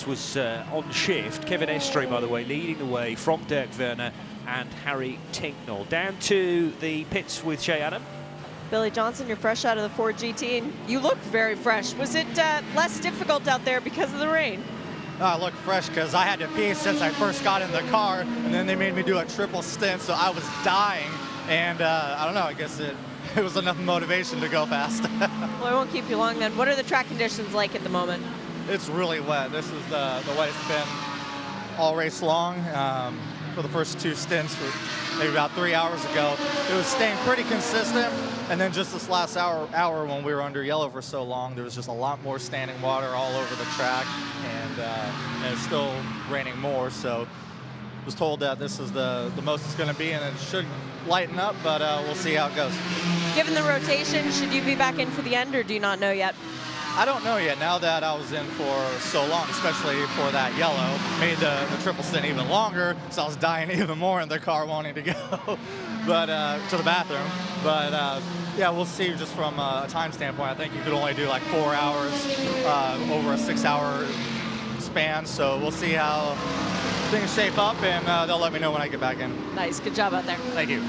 was on shift. Kevin Estre, by the way, leading the way from Dirk Werner and Harry Tinknell. Down to the pits with Shea Adam. Billy Johnson, you're fresh out of the Ford GT, and you look very fresh. Was it less difficult out there because of the rain? I look fresh because I had to pee since I first got in the car, and then they made me do a triple stint, so I was dying. And I don't know, I guess it was enough motivation to go fast. Well, I won't keep you long then. What are the track conditions like at the moment? It's really wet. This is the wettest it's been all race long. For the first 2 stints, maybe about 3 hours ago, it was staying pretty consistent. And then just this last hour when we were under yellow for so long, there was just a lot more standing water all over the track, and it's still raining more. So I was told that this is the most it's going to be, and it should lighten up, but we'll see how it goes. Given the rotation, should you be back in for the end, or do you not know yet? I don't know yet. Now that I was in for so long, especially for that yellow, made the triple stint even longer, so I was dying even more in the car wanting to go but to the bathroom. But yeah, we'll see. Just from a time standpoint, I think you could only do like 4 hours over a 6-hour span, so we'll see how things shape up, and they'll let me know when I get back in. Nice. Good job out there. Thank you.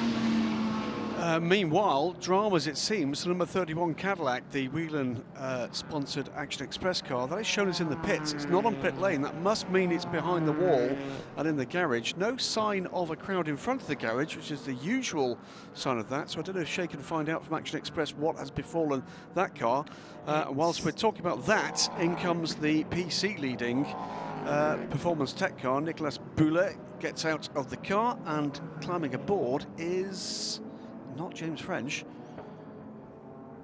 Meanwhile, dramas, it seems, the number 31 Cadillac, the Whelen-sponsored Action Express car, that is shown us in the pits. It's not on pit lane. That must mean it's behind the wall and in the garage. No sign of a crowd in front of the garage, which is the usual sign of that. So I don't know if Shay can find out from Action Express what has befallen that car. Whilst we're talking about that, in comes the PC leading performance tech car. Nicolas Boulet gets out of the car, and climbing aboard is not James French.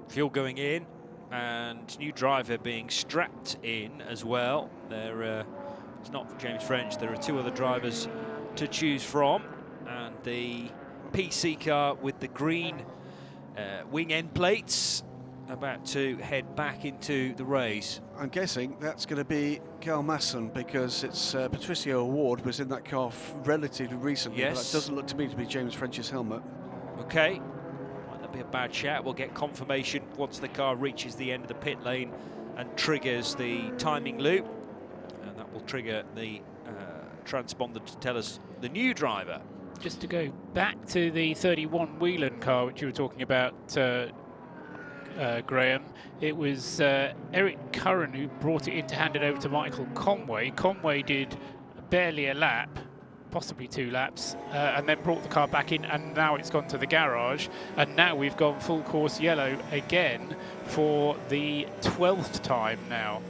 Fuel going in, and new driver being strapped in as well. It's not James French. There are 2 other drivers to choose from, and the PC car with the green wing end plates about to head back into the race. I'm guessing that's going to be Carl Masson, because it's Patricio Award was in that car relatively recently. Yes. But that doesn't look to me to be James French's helmet. Okay, might not be a bad shout. We'll get confirmation once the car reaches the end of the pit lane and triggers the timing loop, and that will trigger the transponder to tell us the new driver. Just to go back to the 31 Whelen car, which you were talking about, Graham, it was Eric Curran who brought it in to hand it over to Michael Conway. Conway did barely a lap, possibly 2 laps, and then brought the car back in, and now it's gone to the garage, and now we've gone full course yellow again for the 12th time now.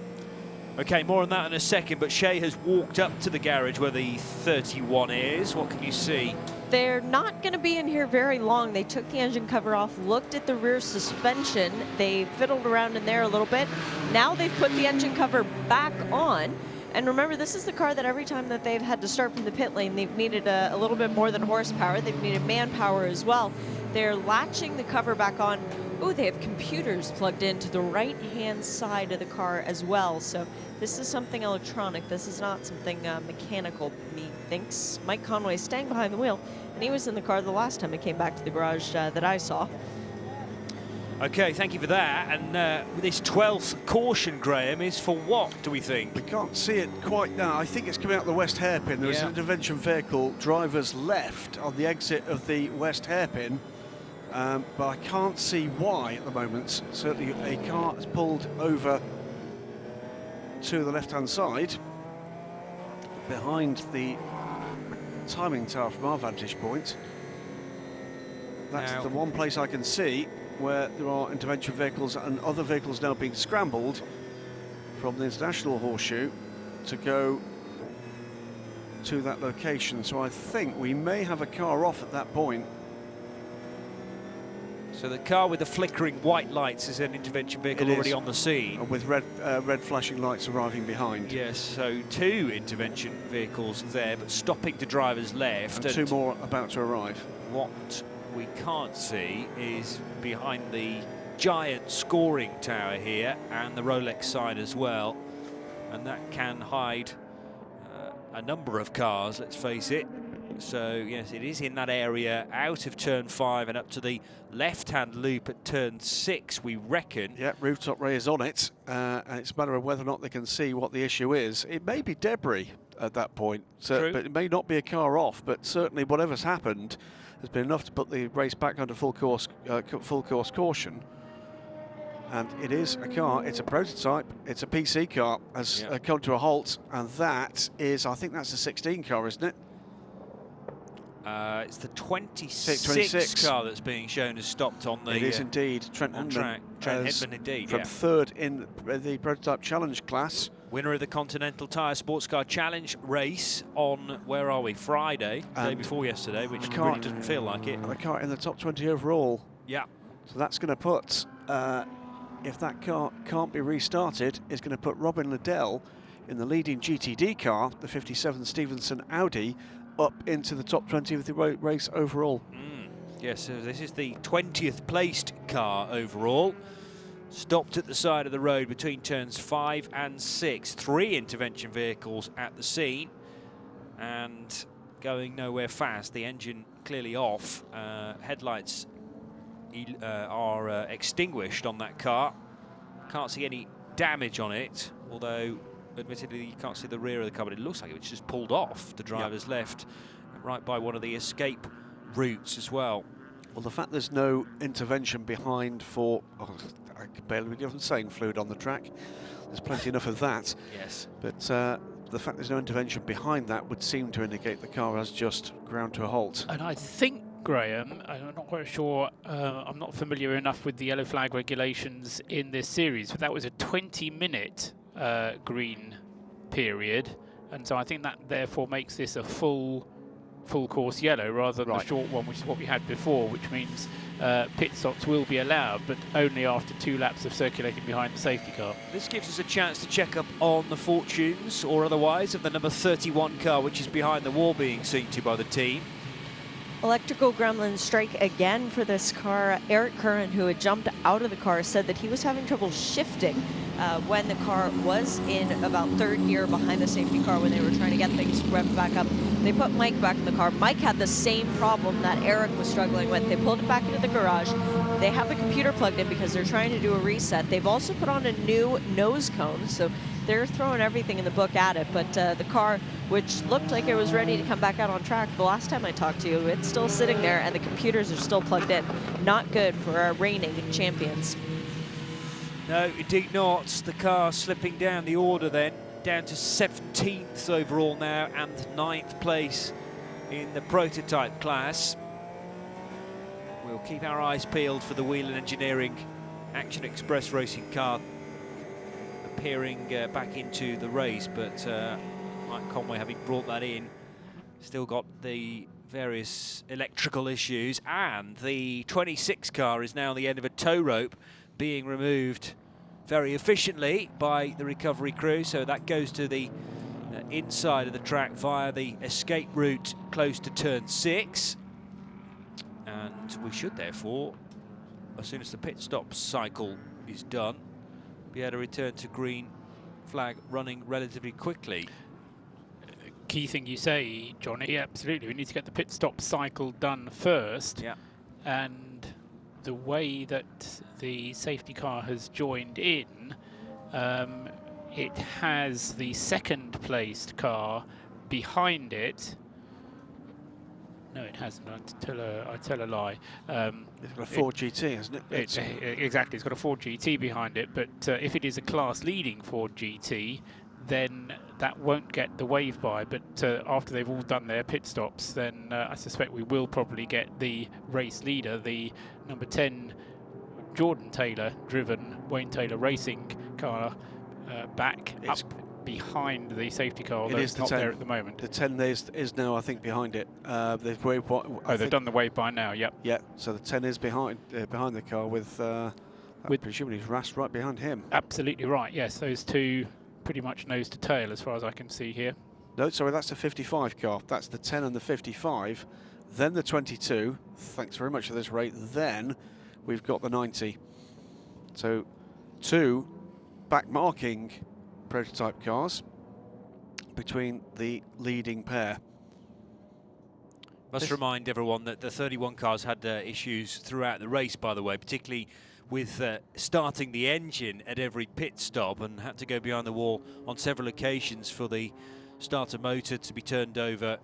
Okay, more on that in a second, but Shay has walked up to the garage where the 31 is. What can you see? They're not going to be in here very long. They took the engine cover off, looked at the rear suspension. They fiddled around in there a little bit. Now they've put the engine cover back on. And remember, this is the car that every time that they've had to start from the pit lane, they've needed a little bit more than horsepower. They've needed manpower as well. They're latching the cover back on. Oh, they have computers plugged into the right-hand side of the car as well. So this is something electronic. This is not something mechanical, methinks. Mike Conway staying behind the wheel, and he was in the car the last time it came back to the garage that I saw. Okay, thank you for that. And this 12th caution, Graham, is for what, do we think? We can't see it quite now. I think it's coming out the west hairpin. There is an intervention vehicle, driver's left, on the exit of the west hairpin. But I can't see why at the moment. Certainly a car has pulled over to the left-hand side, behind the timing tower from our vantage point. That's the one place I can see where there are intervention vehicles and other vehicles now being scrambled from the International Horseshoe to go to that location. So I think we may have a car off at that point. So the car with the flickering white lights is an intervention vehicle already on the scene. With red flashing lights arriving behind. Yes, so 2 intervention vehicles there, but stopping to driver's left. And 2 more about to arrive. What we can't see is behind the giant scoring tower here and the Rolex sign as well. And that can hide a number of cars, let's face it. So, yes, it is in that area, out of turn 5 and up to the left-hand loop at turn 6, we reckon. Yeah, rooftop ray is on it, and it's a matter of whether or not they can see what the issue is. It may be debris at that point, so, but it may not be a car off, but certainly whatever's happened has been enough to put the race back under full course caution. And it is a car, it's a prototype, it's a PC car, has come to a halt, and that is, I think that's a 16 car, isn't it? It's the 26 car that's being shown as stopped on the It is indeed. Trent Hedman, indeed. From 3rd in the Prototype Challenge class. Winner of the Continental Tire Sports Car Challenge race on, where are we, Friday, day before yesterday, which really didn't feel like it. And a car in the top 20 overall. Yeah. So that's going to put, if that car can't be restarted, is going to put Robin Liddell in the leading GTD car, the 57 Stevenson Audi, up into the top 20 of the race overall. Yes, so this is the 20th placed car overall. Stopped at the side of the road between turns 5 and 6. 3 intervention vehicles at the scene and going nowhere fast. The engine clearly off. Headlights are extinguished on that car. Can't see any damage on it, although admittedly you can't see the rear of the car, but it looks like it was just pulled off the driver's left, right by one of the escape routes as well. Well, the fact there's no intervention behind for, I can barely be given saying fluid on the track. There's plenty enough of that. Yes. But the fact there's no intervention behind that would seem to indicate the car has just ground to a halt. And I think, Graham, I'm not quite sure, I'm not familiar enough with the yellow flag regulations in this series, but that was a 20-minute green period, and so I think that therefore makes this a full course yellow rather than the short one, which is what we had before, which means pit stops will be allowed, but only after 2 laps of circulating behind the safety car. This gives us a chance to check up on the fortunes or otherwise of the number 31 car, which is behind the wall being seen to by the team. Electrical gremlin strike again for this car. Eric Curran, who had jumped out of the car, said that he was having trouble shifting when the car was in about 3rd gear behind the safety car when they were trying to get things revved back up. They put Mike back in the car. Mike had the same problem that Eric was struggling with. They pulled it back into the garage. They have the computer plugged in because they're trying to do a reset. They've also put on a new nose cone, so they're throwing everything in the book at it. But the car, which looked like it was ready to come back out on track the last time I talked to you, it's still sitting there and the computers are still plugged in. Not good for our reigning champions. No, indeed not. The car slipping down the order then, down to 17th overall now and 9th place in the prototype class. We'll keep our eyes peeled for the Whelen Engineering Action Express racing car appearing back into the race, but Mike Conway, having brought that in, still got the various electrical issues, and the 26 car is now on the end of a tow rope being removed very efficiently by the recovery crew, so that goes to the inside of the track via the escape route close to turn 6, And we should therefore, as soon as the pit stop cycle is done, be able to return to green flag running relatively quickly. Key thing you say, Johnny, absolutely. We need to get the pit stop cycle done first. Yeah. And the way that the safety car has joined in, it has the second placed car behind it. No, it hasn't. I tell a lie. It's got a Ford GT, hasn't it? Exactly, it's got a Ford GT behind it, but if it is a class-leading Ford GT, then that won't get the wave by. But after they've all done their pit stops, then I suspect we will probably get the race leader, the number 10 Jordan Taylor-driven Wayne Taylor Racing car, back up behind the safety car, although it's not there at the moment. The 10 is now, I think, behind it. They've waved. They've done the wave by now. Yep. Yeah. So the 10 is behind the car with presumably Rast right behind him. Absolutely right. Yes, those two pretty much nose to tail, as far as I can see here. No, sorry, that's the 55 car. That's the 10 and the 55. Then the 22. Thanks very much for this rate. Then we've got the 90. So 2 back marking prototype cars between the leading pair. Must remind everyone that the 31 cars had issues throughout the race, by the way, particularly with starting the engine at every pit stop, and had to go behind the wall on several occasions for the starter motor to be turned over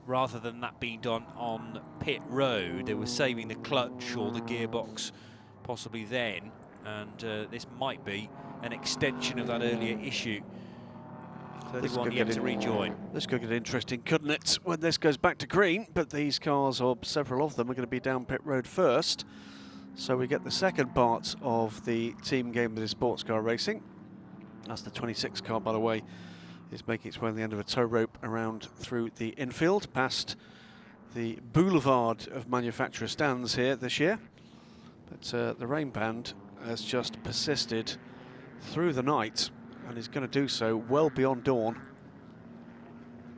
rather than that being done on pit road. They were saving the clutch or the gearbox possibly then, and this might be an extension of that earlier issue. 31 yet to rejoin. This could get interesting, couldn't it, when this goes back to green? But these cars, or several of them, are going to be down pit road first. So we get the second part of the team game that is sports car racing. That's the 26 car, by the way, is making its way on the end of a tow rope around through the infield, past the boulevard of manufacturer stands here this year. But the rain band has just persisted through the night and is going to do so well beyond dawn.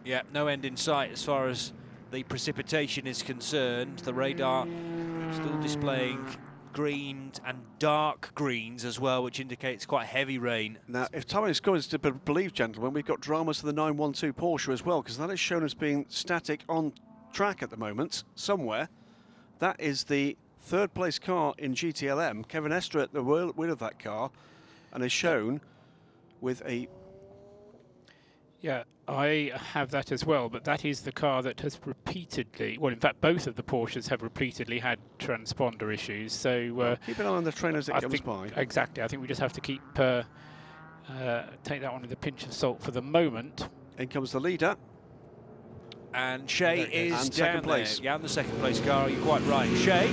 Yeah, no end in sight as far as the precipitation is concerned. The radar still displaying greens and dark greens as well, which indicates quite heavy rain. Now, if timing is going to believe, gentlemen, we've got dramas to the 912 Porsche as well, because that is shown as being static on track at the moment, somewhere. That is the third place car in GTLM. Kevin Estre at the wheel of that car, and is shown with a... Yeah, I have that as well, but that is the car that has repeatedly, well, in fact, both of the Porsches have repeatedly had transponder issues. So keep an eye on the trainers as it comes by. Exactly. I think we just have to keep take that one with a pinch of salt for the moment. In comes the leader. And Shea is down there. Yeah, in the second place car, you're quite right. Shea.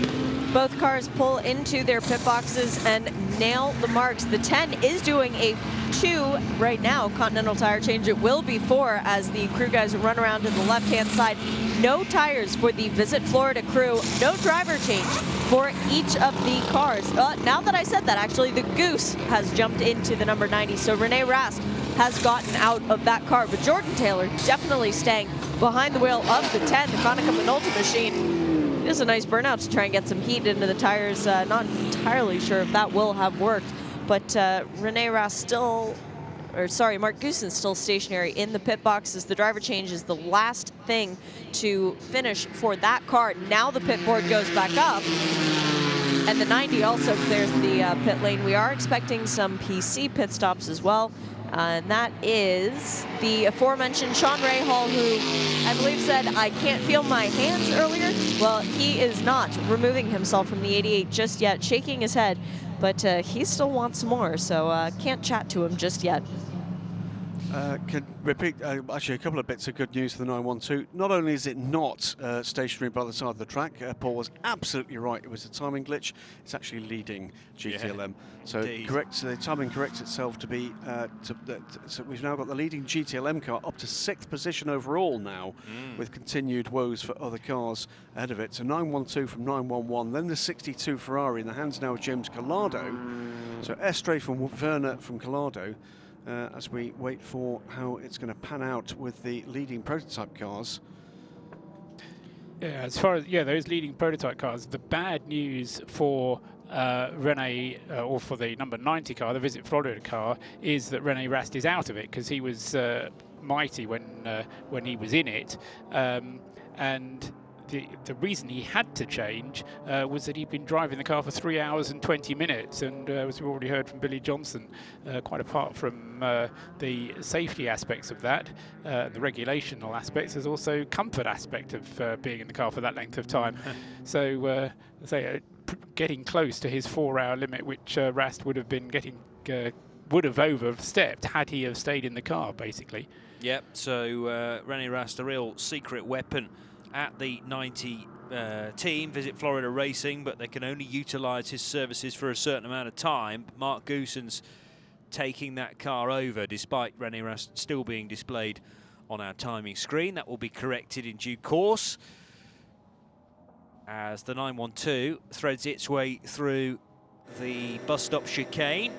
Both cars pull into their pit boxes and nail the marks. The 10 is doing a 2 right now, Continental tire change. It will be 4 as the crew guys run around to the left-hand side. No tires for the Visit Florida crew. No driver change for each of the cars. Now that I said that, actually, the Goose has jumped into the number 90. So Rene Rast has gotten out of that car, but Jordan Taylor definitely staying behind the wheel of the 10, the Konica Minolta machine. It is a nice burnout to try and get some heat into the tires. Not entirely sure if that will have worked, but Rene Rast still, or sorry, Mark Goosen still stationary in the pit boxes. The driver change is the last thing to finish for that car. Now the pit board goes back up, and the 90 also clears the pit lane. We are expecting some PC pit stops as well. And that is the aforementioned Sean Rahal, who I believe said, I can't feel my hands earlier. Well, he is not removing himself from the 88 just yet, shaking his head, but he still wants more, so can't chat to him just yet. Can repeat, actually, a couple of bits of good news for the 912. Not only is it not stationary by the side of the track, Paul was absolutely right. It was a timing glitch. It's actually leading GTLM. Yeah, so the timing corrects itself to be, so we've now got the leading GTLM car up to 6th position overall now, with continued woes for other cars ahead of it. So 912 from 911, then the 62 Ferrari in the hands now of James Collado. So Estre from Werner from Collado. As we wait for how it's going to pan out with the leading prototype cars. Yeah, as far as those leading prototype cars, the bad news for Rene, or for the number 90 car, the Visit Florida car, is that Rene Rast is out of it, because he was mighty when he was in it, and the reason he had to change was that he'd been driving the car for 3 hours and 20 minutes, and as we've already heard from Billy Johnson, quite apart from the safety aspects of that, the regulational aspects, there's also comfort aspect of being in the car for that length of time. So, getting close to his 4-hour limit, which Rast would have been would have overstepped had he have stayed in the car, basically. Yep, so Rene Rast, a real secret weapon at the 90 team, Visit Florida Racing, but they can only utilise his services for a certain amount of time. Mark Goossens taking that car over, despite Rene Rast still being displayed on our timing screen. That will be corrected in due course as the 912 threads its way through the bus stop chicane.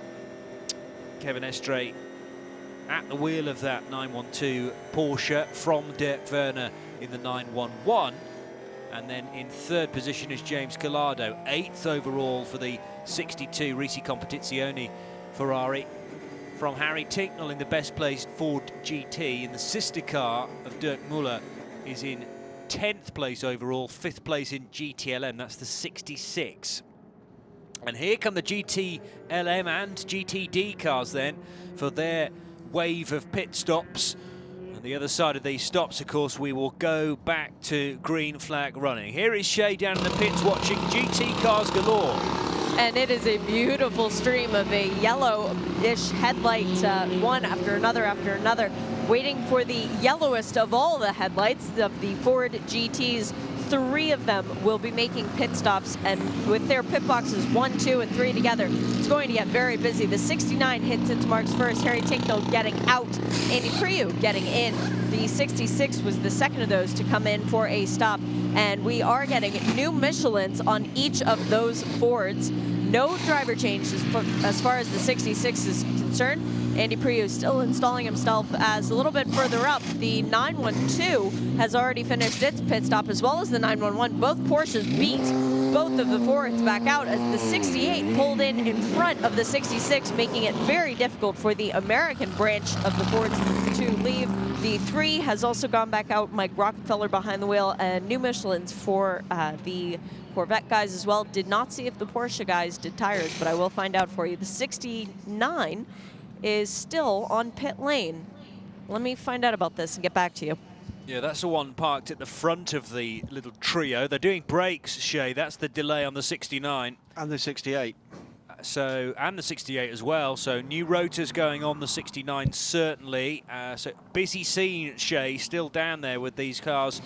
Kevin Estre at the wheel of that 912 Porsche from Dirk Werner in the 911, and then in third position is James Collado, 8th overall for the 62 Risi Competizione Ferrari from Harry Tinknell in the best placed Ford GT, and the sister car of Dirk Müller is in 10th place overall, 5th place in GTLM, that's the 66. And here come the GTLM and GTD cars then for their wave of pit stops. On the other side of these stops, of course, we will go back to green flag running. Here is Shay down in the pits watching GT cars galore. And it is a beautiful stream of a yellow-ish headlight, one after another, waiting for the yellowest of all the headlights of the Ford GTs. 3 of them will be making pit stops, and with their pit boxes 1, 2, and 3 together, it's going to get very busy. The 69 hits its marks first, Harry Tinknell getting out, Andy Priu getting in. The 66 was the second of those to come in for a stop, and we are getting new Michelins on each of those Fords. No driver change as far as the 66 is concerned. Andy Priu still installing himself as a little bit further up. The 912 has already finished its pit stop, as well as the 911. Both Porsches beat both of the Fords back out as the 68 pulled in front of the 66, making it very difficult for the American branch of the Fords to leave. The 3 has also gone back out. Mike Rockefeller behind the wheel, and new Michelins for the Corvette guys as well. Did not see if the Porsche guys did tires, but I will find out for you. The 69 is still on pit lane. Let me find out about this and get back to you. Yeah, that's the one parked at the front of the little trio. They're doing brakes, Shay. That's the delay on the 69. And the 68. So, and the 68 as well. So new rotors going on the 69 certainly. So busy scene, Shay, still down there with these cars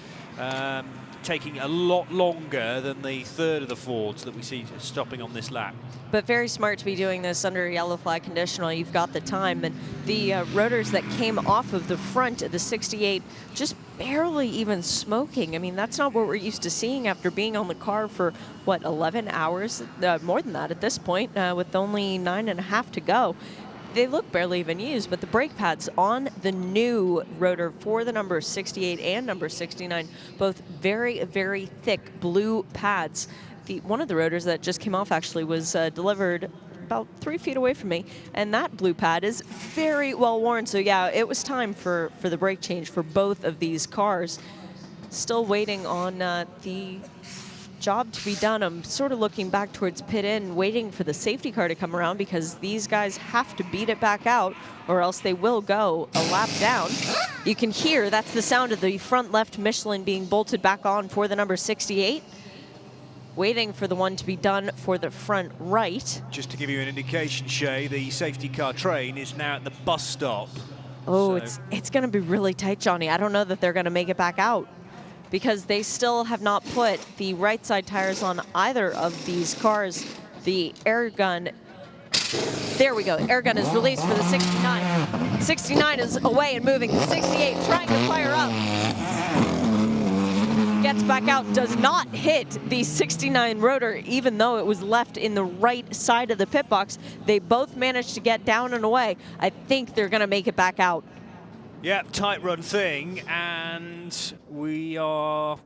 taking a lot longer than the third of the Fords that we see stopping on this lap. But very smart to be doing this under a yellow flag conditional. You've got the time, and the rotors that came off of the front of the 68 just barely even smoking. I mean, that's not what we're used to seeing after being on the car for, what, 11 hours? More than that at this point, with only 9.5 to go. They look barely even used, but the brake pads on the new rotor for the number 68 and number 69, both very, very thick blue pads. One of the rotors that just came off actually was delivered about 3 feet away from me, and that blue pad is very well worn. So yeah, it was time for the brake change for both of these cars. Still waiting on the job to be done. I'm sort of looking back towards pit in, waiting for the safety car to come around, because these guys have to beat it back out or else they will go a lap down. You can hear that's the sound of the front left Michelin being bolted back on for the number 68. Waiting for the one to be done for the front right. Just to give you an indication, Shay, the safety car train is now at the bus stop. Oh, so it's going to be really tight, Johnny. I don't know that they're going to make it back out, because they still have not put the right side tires on either of these cars. The air gun, there we go, air gun is released for the 69. 69 is away and moving. The 68 trying to fire up. Gets back out, does not hit the 69 rotor, even though it was left in the right side of the pit box. They both managed to get down and away. I think they're gonna make it back out. Yeah, tight run thing, and we are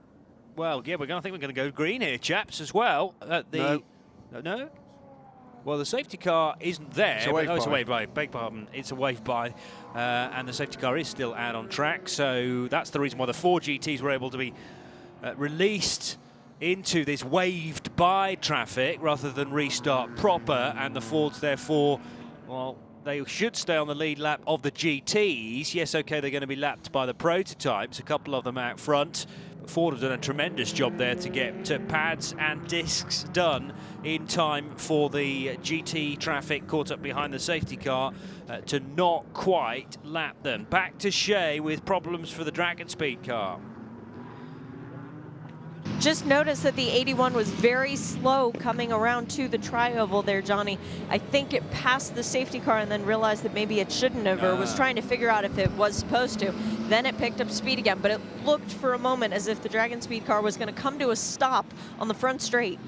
Well, yeah, I think we're going to go green here, chaps, as well. No? Well, the safety car isn't there. It's a wave by. It's a wave by. Beg pardon. It's a wave by. And the safety car is still out on track. So that's the reason why the 4 GTs were able to be released into this waved by traffic rather than restart proper. And the Fords, therefore, well, they should stay on the lead lap of the GTs. Yes, OK, they're going to be lapped by the prototypes, a couple of them out front. Ford have done a tremendous job there to get pads and discs done in time for the GT traffic caught up behind the safety car to not quite lap them. Back to Shea with problems for the Dragon Speed car. Just noticed that the 81 was very slow coming around to the tri-oval there, Johnny. I think it passed the safety car and then realized that maybe it shouldn't have, or was trying to figure out if it was supposed to. Then it picked up speed again, but it looked for a moment as if the Dragon Speed car was going to come to a stop on the front straight.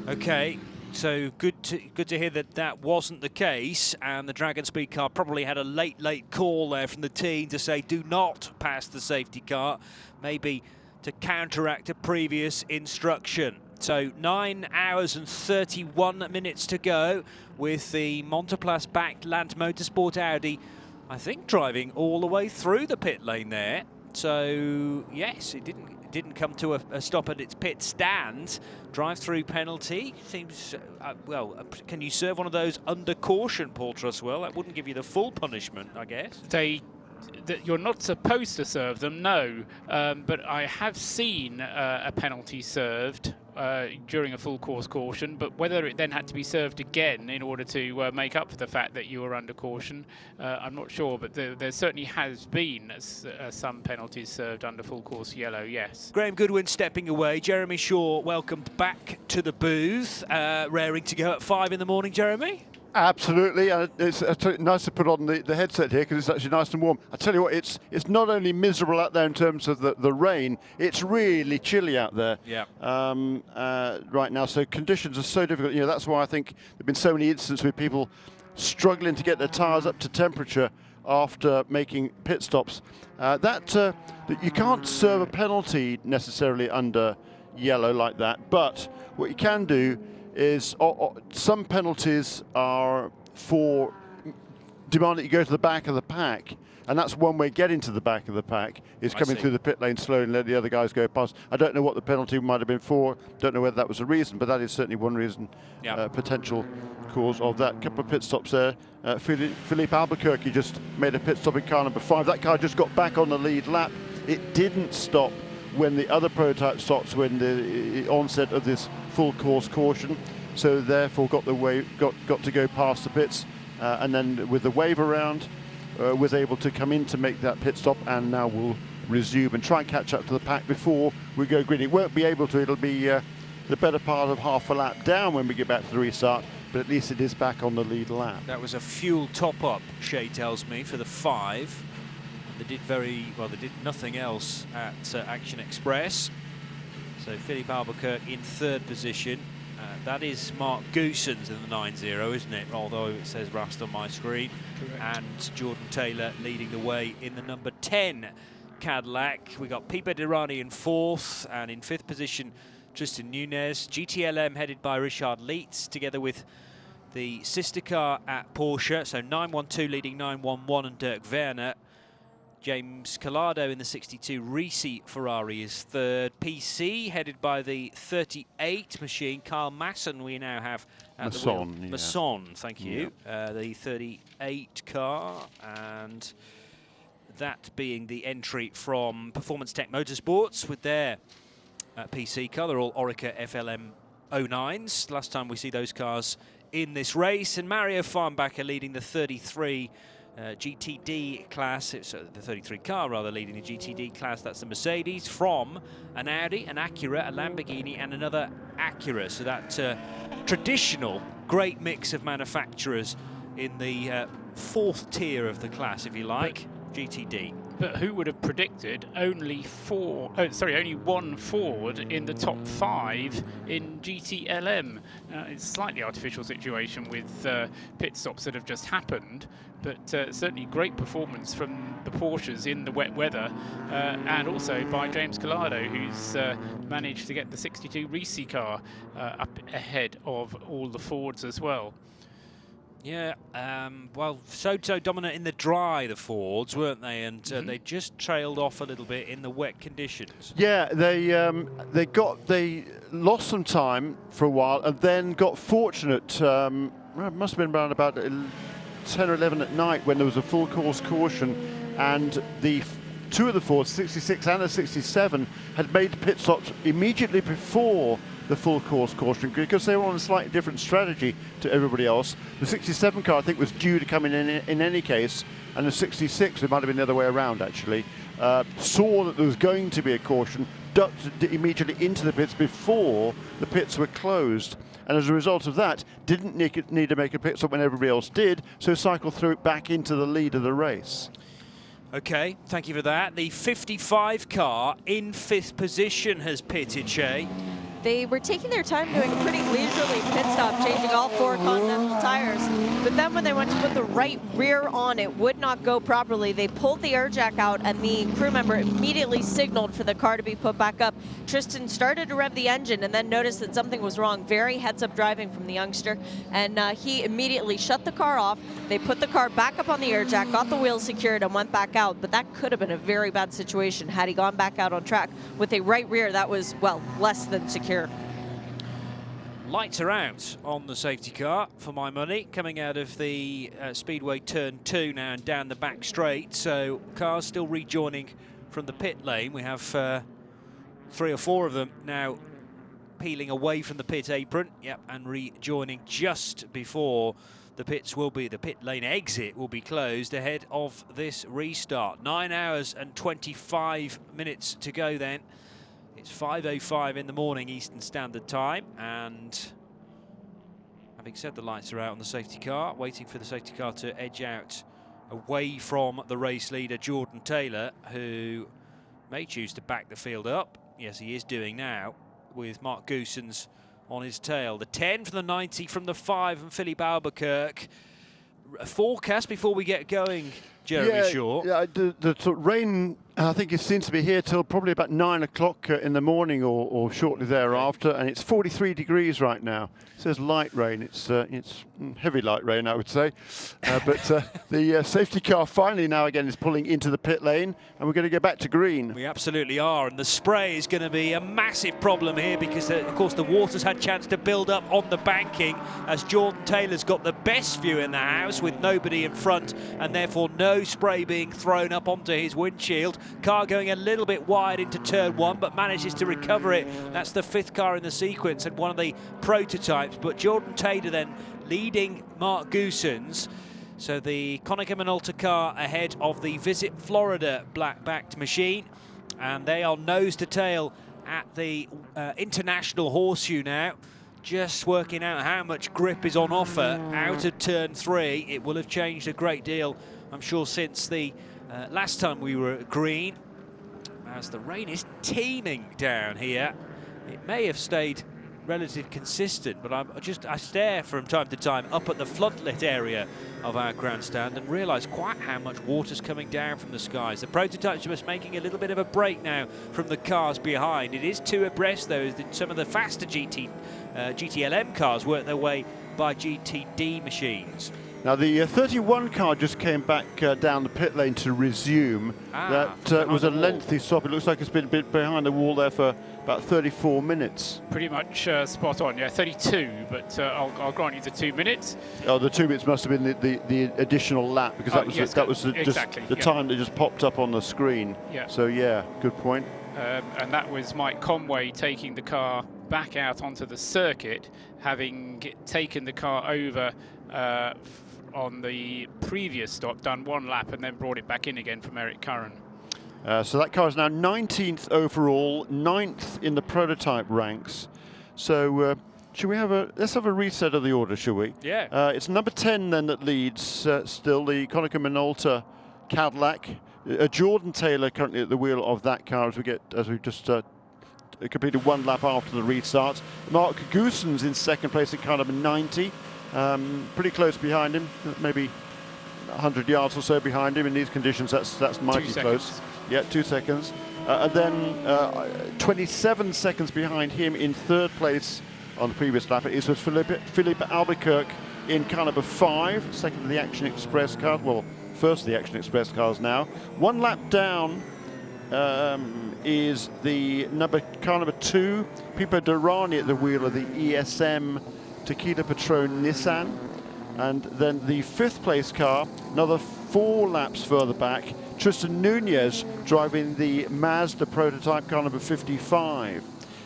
Okay, so good to hear that that wasn't the case, and the Dragon Speed car probably had a late call there from the team to say do not pass the safety car, maybe to counteract a previous instruction. So 9 hours and 31 minutes to go with the Monteplas-backed Land Motorsport Audi, I think, driving all the way through the pit lane there. So yes, it didn't come to a stop at its pit stand. Drive-through penalty seems, well, can you serve one of those under caution, Paul Truswell? That wouldn't give you the full punishment, I guess. You're not supposed to serve them, no, but I have seen a penalty served during a full course caution, but whether it then had to be served again in order to make up for the fact that you were under caution, I'm not sure, but there certainly has been some penalties served under full course yellow, yes. Graham Goodwin stepping away. Jeremy Shaw welcomed back to the booth, raring to go at 5 in the morning, Jeremy? Absolutely, and it's nice to put on the headset here because it's actually nice and warm. I tell you what, it's not only miserable out there in terms of the rain, it's really chilly out there. Yeah. Right now, so conditions are so difficult. You know, that's why I think there've been so many instances with people struggling to get their tyres up to temperature after making pit stops. That you can't serve a penalty necessarily under yellow like that, but what you can do is some penalties are for demand that you go to the back of the pack, and that's one way getting to the back of the pack is coming through the pit lane slowly and let the other guys go past. I don't know what the penalty might have been for, don't know whether that was a reason, but that is certainly one reason, potential cause of that. Couple of pit stops there. Philippe Albuquerque just made a pit stop in car number 5. That car just got back on the lead lap. It didn't stop when the other prototype stops, when the onset of this full course caution, so therefore got to go past the pits, and then with the wave around was able to come in to make that pit stop, and now we'll resume and try and catch up to the pack before we go green. It won't be able to, it'll be the better part of half a lap down when we get back to the restart, but at least it is back on the lead lap. That was a fuel top-up, Shea tells me, for the 5. They did they did nothing else at Action Express. So Philippe Albuquerque in 3rd position. That is Mark Goosens in the 9-0, isn't it? Although it says Rust on my screen. Correct. And Jordan Taylor leading the way in the number 10 Cadillac. We got Pipe Dirani in 4th, and in 5th position Tristan Nunez. GTLM headed by Richard Leitz, together with the sister car at Porsche. So 912 leading 911 and Dirk Werner. James Collado in the 62 Risi Ferrari is 3rd. PC headed by the 38 machine. Carl Masson we now have at the wheel. Masson, thank you. The 38 car, and that being the entry from Performance Tech Motorsports with their PC car. They're all Orica FLM 09s. Last time we see those cars in this race. And Mario Farnbacher leading the 33 GTD class. It's the 33 car rather leading the GTD class. That's the Mercedes from an Audi, an Acura, a Lamborghini and another Acura. So that traditional great mix of manufacturers in the 4th tier of the class, if you like, GTD. But who would have predicted only one Ford in the top 5 in GTLM? It's a slightly artificial situation with pit stops that have just happened, but certainly great performance from the Porsches in the wet weather, and also by James Collado, who's managed to get the 62 Risi car up ahead of all the Fords as well. Yeah, well, so dominant in the dry, the Fords, weren't they? And they just trailed off a little bit in the wet conditions. Yeah, they lost some time for a while and then got fortunate. It must have been around about 10 or 11 at night when there was a full course caution, and the two of the Fords, 66 and the 67, had made pit stops immediately before the full course caution because they were on a slightly different strategy to everybody else. The 67 car, I think, was due to come in any case, and the 66, it might have been the other way around actually, saw that there was going to be a caution, ducked immediately into the pits before the pits were closed, and as a result of that, didn't need to make a pit stop when everybody else did, so cycled through it back into the lead of the race. Okay, thank you for that. The 55 car in 5th position has pitted, Shay. They were taking their time doing a pretty leisurely pit stop, changing all 4 Continental tires. But then when they went to put the right rear on, it would not go properly. They pulled the air jack out, and the crew member immediately signaled for the car to be put back up. Tristan started to rev the engine and then noticed that something was wrong. Very heads-up driving from the youngster, and he immediately shut the car off. They put the car back up on the air jack, got the wheels secured, and went back out. But that could have been a very bad situation had he gone back out on track. With a right rear, that was, well, less than secure. Lights are out on the safety car, for my money, coming out of the Speedway Turn 2 now and down the back straight. So cars still rejoining from the pit lane. We have 3 or 4 of them now peeling away from the pit apron. Yep, and rejoining just before the pit lane exit will be closed ahead of this restart. 9 hours and 25 minutes to go then. It's 5:05 in the morning Eastern Standard Time, and having said the lights are out on the safety car, waiting for the safety car to edge out away from the race leader Jordan Taylor, who may choose to back the field up. Yes, he is doing now, with Mark Goossens on his tail. The 10 from the 90 from the 5 and Philippe Albuquerque. A forecast before we get going, Jeremy Shaw. Yeah, the rain, I think, it seems to be here till probably about 9 o'clock in the morning or shortly thereafter, and it's 43 degrees right now. It says light rain. It's heavy light rain, I would say. But the safety car finally now again is pulling into the pit lane, and we're going to go back to green. We absolutely are, and the spray is going to be a massive problem here because, of course, the water's had a chance to build up on the banking as Jordan Taylor's got the best view in the house with nobody in front, and therefore no spray being thrown up onto his windshield. Car going a little bit wide into turn 1, but manages to recover it. That's the 5th car in the sequence and one of the prototypes. But Jordan Taylor then leading Mark Goossens. So the Konica Minolta car ahead of the Visit Florida black-backed machine. And they are nose to tail at the International Horseshoe now. Just working out how much grip is on offer out of turn 3. It will have changed a great deal, I'm sure, since the last time we were at green, as the rain is teeming down here. It may have stayed relatively consistent, but I stare from time to time up at the floodlit area of our grandstand and realise quite how much water's coming down from the skies. The prototypes are just making a little bit of a break now from the cars behind. It is 2 abreast though, as some of the faster GTLM cars work their way by GTD machines. Now the 31 car just came back down the pit lane to resume. That was a lengthy stop. It looks like it's been a bit behind the wall there for about 34 minutes. Pretty much spot on, yeah, 32, but I'll grant you the 2 minutes. Oh, the 2 minutes must have been the additional lap, because that was exactly, just the time that just popped up on the screen. Yeah. So yeah, good point. And that was Mike Conway taking the car back out onto the circuit, having taken the car over on the previous stop, done 1 lap and then brought it back in again from Eric Curran. So that car is now 19th overall, 9th in the prototype ranks. So should we let's have a reset of the order, shall we? Yeah. It's number 10 then that leads still, the Konica Minolta Cadillac. Jordan Taylor currently at the wheel of that car as we just completed one lap after the restart. Mark Goossens in second place at car number 90. Pretty close behind him, maybe 100 yards or so behind him in these conditions. That's mighty close. Yeah, 2 seconds. And then 27 seconds behind him in third place on the previous lap is with Philippe Albuquerque in car number 5, second of the Action Express cars. Well, first of the Action Express cars now. One lap down is the car number 2, Pipo Derani at the wheel of the ESM Tequila Patrón Nissan. And then the 5th place car, another 4 laps further back, Tristan Nunez driving the Mazda prototype car number 55.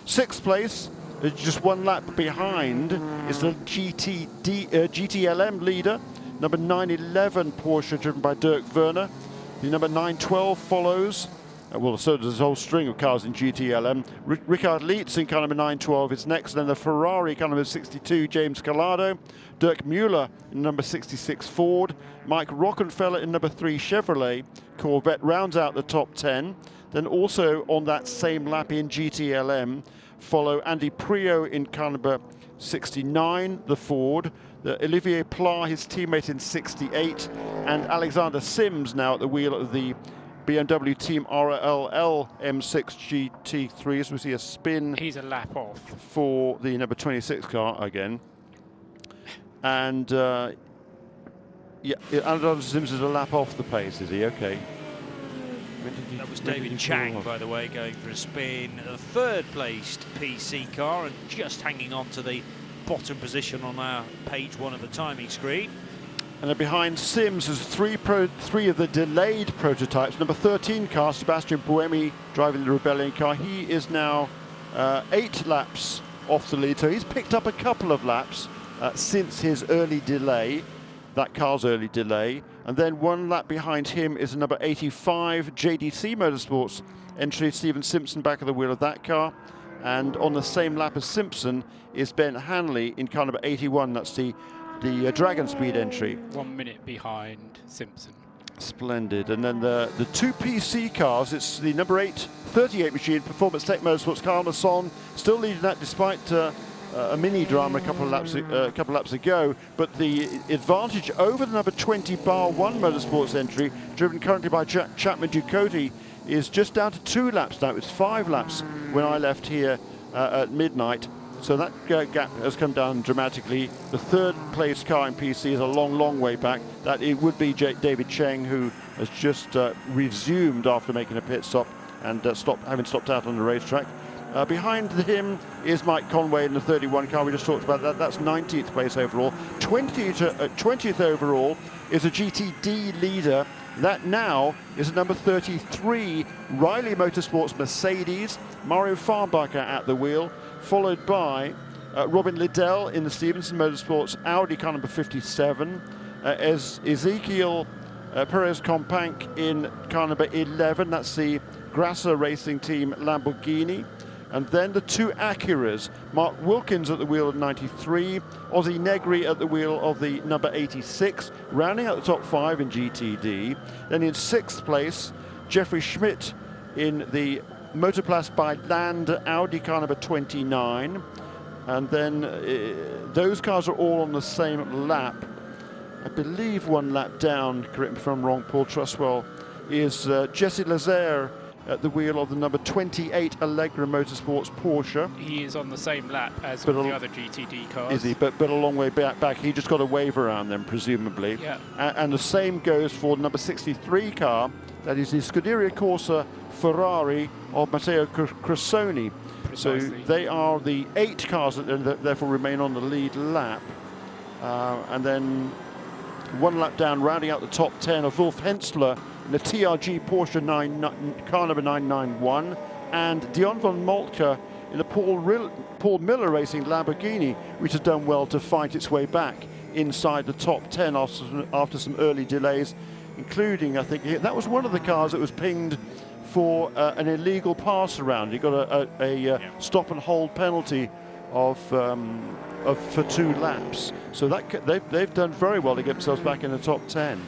6th place, just 1 lap behind, is the GTLM leader, number 911 Porsche driven by Dirk Werner. The number 912 follows. Well, so does a whole string of cars in GTLM. Richard Lietz in car number 912 is next. Then the Ferrari car number 62, James Calado. Dirk Mueller in number 66 Ford. Mike Rockenfeller in number 3 Chevrolet. Corvette rounds out the top 10. Then also on that same lap in GTLM follow Andy Prio in car number 69, the Ford. Olivier Pla, his teammate, in 68. And Alexander Sims now at the wheel of the BMW Team RLL M6 GT3, as we see a spin. He's a lap off for the number 26 car again. And yeah, Alexander Sims is a lap off the pace, is he? Okay. That was David Chang, by the way, going for a spin. A third-placed PC car and just hanging on to the bottom position on our page 1 of the timing screen. And then behind Sims is three of the delayed prototypes. Number 13 car, Sebastian Buemi driving the Rebellion car. He is now 8 laps off the lead, so he's picked up a couple of laps since his early delay, that car's early delay. And then 1 lap behind him is a number 85 JDC Motorsports entry, Stephen Simpson back at the wheel of that car. And on the same lap as Simpson is Ben Hanley in car number 81. That's the Dragon Speed entry. 1 minute behind Simpson. Splendid. And then the 2 PC cars, it's the number 8 38 machine, Performance Tech Motorsports, Carl Masson, still leading that despite a mini drama a couple of laps ago, but the advantage over the number 20 Bar 1 Motorsports entry, driven currently by Jack Chapman Ducote, is just down to 2 laps now. It was 5 laps when I left here at midnight. So that gap has come down dramatically. The 3rd place car in PC is a long, long way back. That it would be David Cheng, who has just resumed after making a pit stop and having stopped out on the racetrack. Behind him is Mike Conway in the 31 car we just talked about. That's 19th place overall. 20th overall is a GTD leader. That now is a number 33 Riley Motorsports Mercedes. Mario Farbacher at the wheel, followed by Robin Liddell in the Stevenson Motorsports Audi car number 57. As Ezekiel Perez Companc in car number 11. That's the Grasser Racing Team Lamborghini. And then the 2 Acuras, Mark Wilkins at the wheel of 93, Ozzie Negri at the wheel of the number 86, rounding out the top 5 in GTD. Then in 6th place, Jeffrey Schmidt in the Motoplast by Land Audi car number 29. And then those cars are all on the same lap. I believe 1 lap down, correct me if I'm wrong, Paul Truswell, is Jesse Lazaire at the wheel of the number 28 Allegra Motorsports Porsche. He is on the same lap as with the other GTD cars. Is he? But a long way back. He just got a wave around them, presumably. Yeah. And the same goes for number 63 car. That is the Scuderia Corsa Ferrari of Matteo Cressoni. Precisely. So they are the 8 cars that therefore remain on the lead lap. And then 1 lap down, rounding out the top 10 of Wolf Hensler in the TRG Porsche car number 991, and Dion von Moltke in the Paul Miller Racing Lamborghini, which has done well to fight its way back inside the top 10 after some early delays, including, I think, that was one of the cars that was pinged for an illegal pass around. He got a stop and hold penalty for 2 laps. So that they've done very well to get themselves back in the top 10.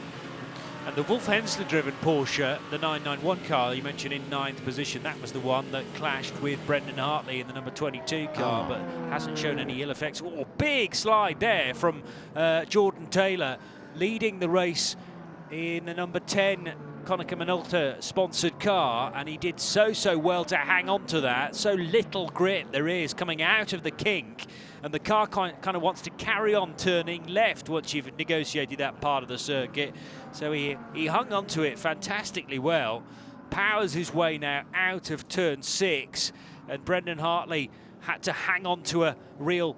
And the Wolf Hensler-driven Porsche, the 991 car you mentioned in 9th position, that was the one that clashed with Brendan Hartley in the number 22 car, but hasn't shown any ill effects. Oh, big slide there from Jordan Taylor, leading the race in the number 10 Konica Minolta sponsored car, and he did so well to hang on to that. So little grit there is coming out of the kink, and the car kind of wants to carry on turning left once you've negotiated that part of the circuit. So he hung on to it fantastically well, powers his way now out of turn 6, and Brendan Hartley had to hang on to a real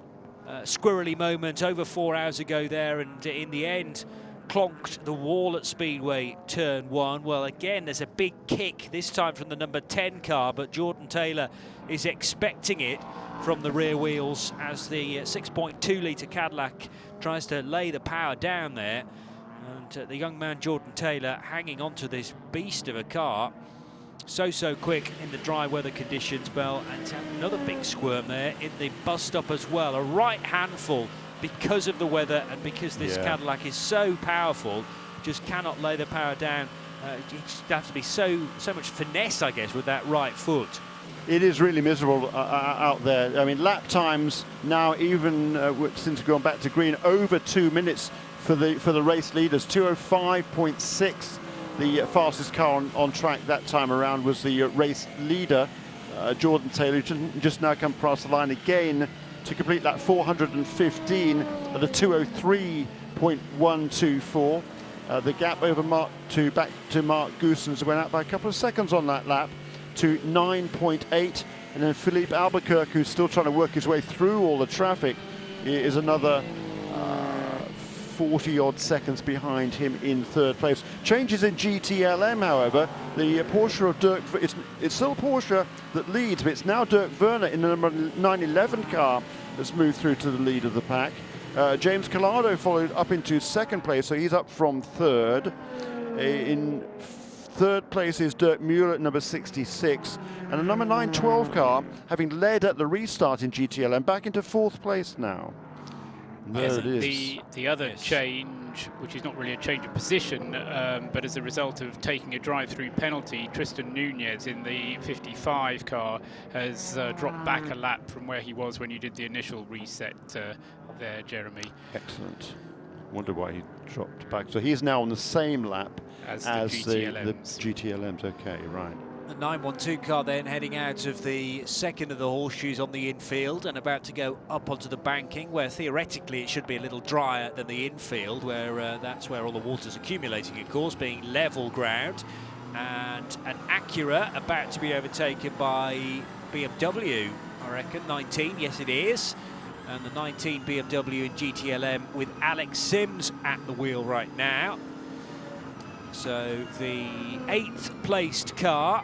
squirrely moment over 4 hours ago there, and in the end clonked the wall at Speedway turn 1. Well, again, there's a big kick, this time from the number 10 car, but Jordan Taylor is expecting it from the rear wheels as the 6.2 litre Cadillac tries to lay the power down there. And the young man Jordan Taylor hanging on to this beast of a car. So quick in the dry weather conditions, Bell, and another big squirm there in the bus stop as well. A right handful because of the weather and because this Cadillac is so powerful, just cannot lay the power down. You just have to be so much finesse, I guess, with that right foot. It is really miserable out there. I mean, lap times now, even since we've gone back to green, over 2 minutes for the race leaders. 2:05.6. The fastest car on track that time around was the race leader, Jordan Taylor, who just now come across the line again to complete that 415 at a 2:03.124. The gap over back to Mark Goossens went out by a couple of seconds on that lap to 9.8, and then Philippe Albuquerque, who's still trying to work his way through all the traffic, is another 40-odd seconds behind him in 3rd place. Changes in GTLM, however. The Porsche of Dirk, it's still Porsche that leads, but it's now Dirk Werner in the number 911 car that's moved through to the lead of the pack. James Collado followed up into 2nd place, so he's up from 3rd. In 3rd place is Dirk Mueller at number 66, and the number 912 car, having led at the restart in GTLM, back into 4th place now. There it is. The other change, which is not really a change of position, but as a result of taking a drive-through penalty, Tristan Nunez in the 55 car has dropped back a lap from where he was when you did the initial reset there, Jeremy. Excellent. Wonder why he dropped back. So he's now on the same lap as the GTLMs. Okay, right. The 912 car then heading out of the 2nd of the horseshoes on the infield and about to go up onto the banking, where theoretically it should be a little drier than the infield, where that's where all the water's accumulating, of course, being level ground. And an Acura about to be overtaken by BMW, I reckon, 19, yes it is. And the 19 BMW in GTLM with Alex Sims at the wheel right now. So the 8th placed car,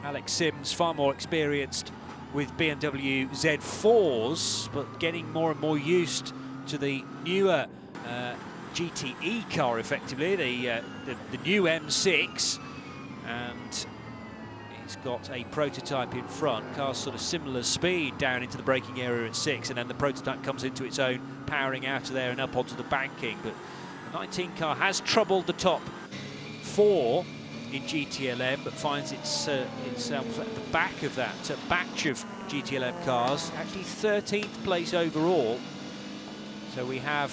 Alex Sims, far more experienced with BMW Z4s, but getting more and more used to the newer GTE car, effectively, the new M6. And he's got a prototype in front, car's sort of similar speed down into the braking area at 6, and then the prototype comes into its own, powering out of there and up onto the banking. But the 19 car has troubled the top 4 in GTLM, but finds itself at the back of that batch of GTLM cars, actually 13th place overall. So we have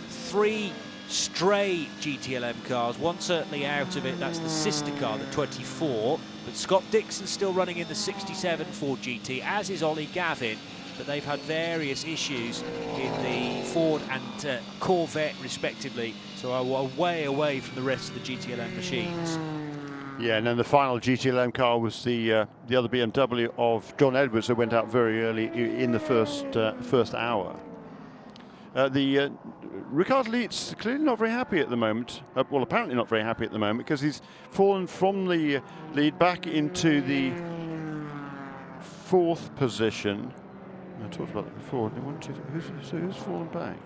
3 stray GTLM cars, one certainly out of it, that's the sister car, the 24, but Scott Dixon's still running in the 67 Ford GT, as is Ollie Gavin, but they've had various issues in the Ford and Corvette respectively, so are way away from the rest of the GTLM machines. Yeah, and then the final GTLM car was the other BMW of John Edwards, that went out very early in the first hour. Ricard Leitz clearly not very happy at the moment. Well, apparently not very happy at the moment, because he's fallen from the lead back into the 4th position. I talked about that before. Who's fallen back?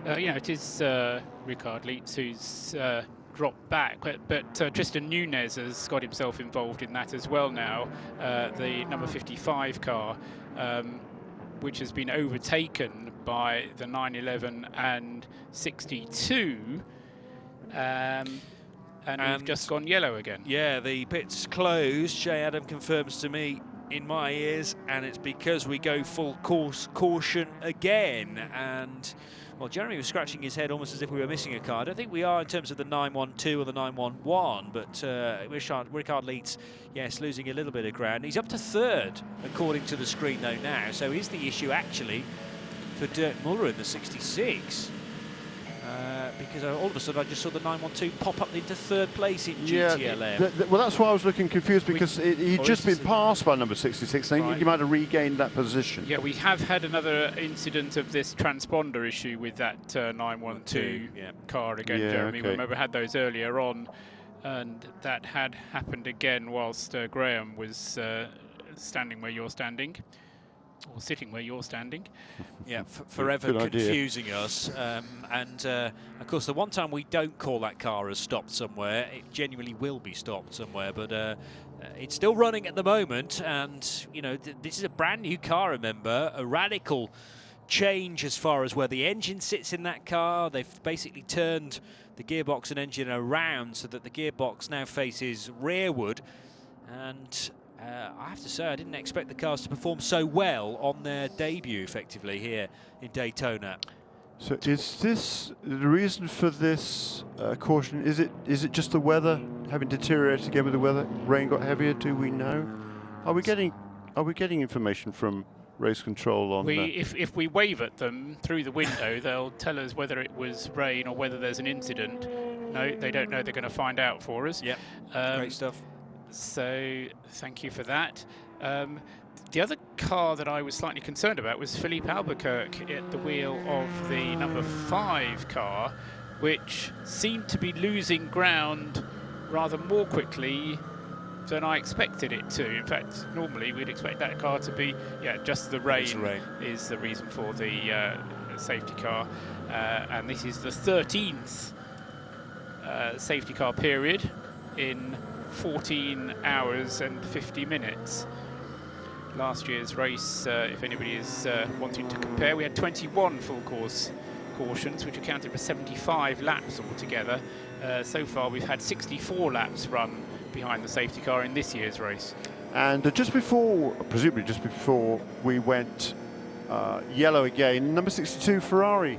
It is Ricard Leitz who's dropped back, but Tristan Nunez has got himself involved in that as well now. The number 55 car, which has been overtaken by the 911 and 62. And we've just gone yellow again. Yeah, the pit's closed. Shay Adam confirms to me in my ears, and it's because we go full course caution again. And, well, Jeremy was scratching his head almost as if we were missing a car. I don't think we are in terms of the 912 or the 911, but Ricard Leeds, yes, losing a little bit of ground. He's up to third, according to the screen, though, now. So is the issue actually for Dirk Muller in the 66? Because all of a sudden I just saw the 912 pop up into third place in GTLM. Yeah, well, that's why I was looking confused, because he'd just been passed by number 66. I think he might have regained that position. Yeah, we have had another incident of this transponder issue with that 912 car again, Jeremy. Okay. Remember, we had those earlier on, and that had happened again whilst Graham was standing where you're standing. Or sitting where you're standing. Yeah, forever confusing us. And of course, the one time we don't call that car as stopped somewhere, it genuinely will be stopped somewhere. But it's still running at the moment. And, you know, this is a brand new car, remember, a radical change as far as where the engine sits in that car. They've basically turned the gearbox and engine around so that the gearbox now faces rearward. And I have to say, I didn't expect the cars to perform so well on their debut, effectively, here in Daytona. So is this the reason for this caution? Is it just the weather having deteriorated again with the weather? Rain got heavier. Do we know? Are we getting information from race control on? If we wave at them through the window, they'll tell us whether it was rain or whether there's an incident. No, they don't know. They're going to find out for us. Yep. Great stuff. So thank you for that. The other car that I was slightly concerned about was Philippe Albuquerque at the wheel of the number 5 car, which seemed to be losing ground rather more quickly than I expected it to. In fact, normally we'd expect that car to be, just the rain is the reason for the safety car. And this is the 13th safety car period in 14 hours and 50 minutes. Last year's race, if anybody is wanting to compare, we had 21 full course cautions, which accounted for 75 laps altogether. So far, we've had 64 laps run behind the safety car in this year's race. And presumably just before we went yellow again, number 62 Ferrari,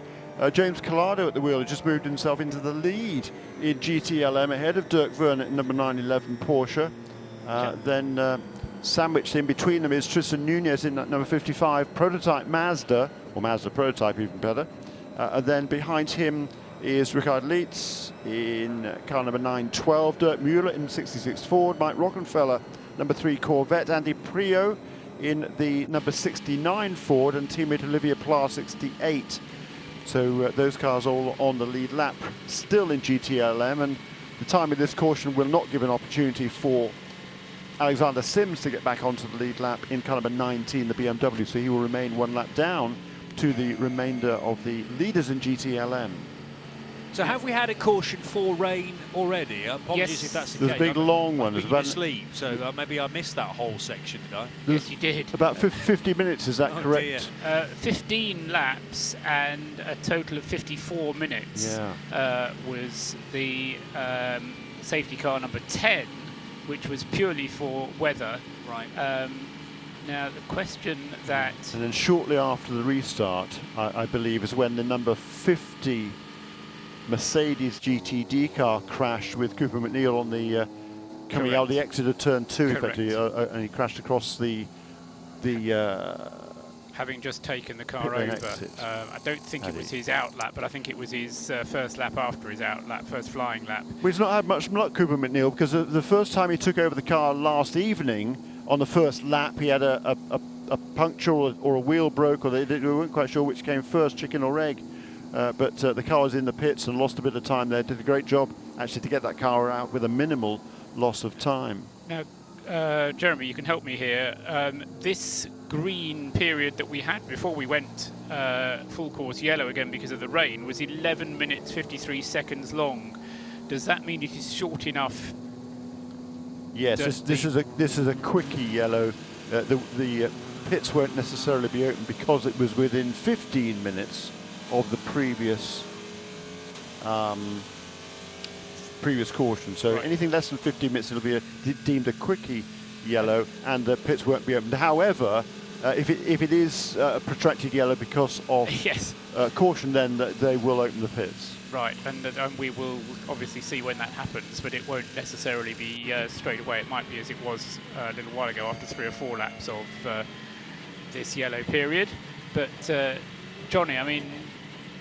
James Collado at the wheel, had just moved himself into the lead in GTLM ahead of Dirk Vernon at number 911 Porsche. Then sandwiched in between them is Tristan Nunez in that number 55 prototype Mazda, or Mazda prototype even better. And then behind him is Ricard Leeds in car number 912, Dirk Mueller in 66 Ford, Mike Rockenfeller number 3 Corvette, Andy Prio in the number 69 Ford, and teammate Olivier Pla 68. So those cars all on the lead lap, still in GTLM, and the time of this caution will not give an opportunity for Alexander Sims to get back onto the lead lap in car number 19, the BMW, so he will remain one lap down to the remainder of the leaders in GTLM. So have we had a caution for rain already? Apologies if that's the case. There's a big long one. I've been asleep, so maybe I missed that whole section, did I? Yes, you did. About 50 minutes, is that correct? 15 laps and a total of 54 minutes was the safety car number 10, which was purely for weather. Right. Now, the question that... And then shortly after the restart, I believe, is when the number 50 Mercedes GTD car crashed with Cooper McNeil on the coming out of the exit of turn 2, effectively, and he crashed across the having just taken the car over. I don't think it was his out lap, but I think it was his first lap after his out lap, first flying lap. Well, he's not had much luck, Cooper McNeil, because the first time he took over the car last evening, on the first lap, he had a puncture or a wheel broke, or they weren't quite sure which came first, chicken or egg. But the car was in the pits and lost a bit of time there. Did a great job, actually, to get that car out with a minimal loss of time. Now, Jeremy, you can help me here. This green period that we had before we went full course yellow again because of the rain was 11 minutes 53 seconds long. Does that mean it is short enough? Yes, this is a quickie yellow. The pits won't necessarily be open because it was within 15 minutes of the previous previous caution. So anything less than 15 minutes, it'll be deemed a quickie yellow, and the pits won't be opened. However, if it is a protracted yellow because of caution, then they will open the pits. Right, and we will obviously see when that happens, but it won't necessarily be straight away. It might be as it was a little while ago after 3 or 4 laps of this yellow period. But Johnny, I mean,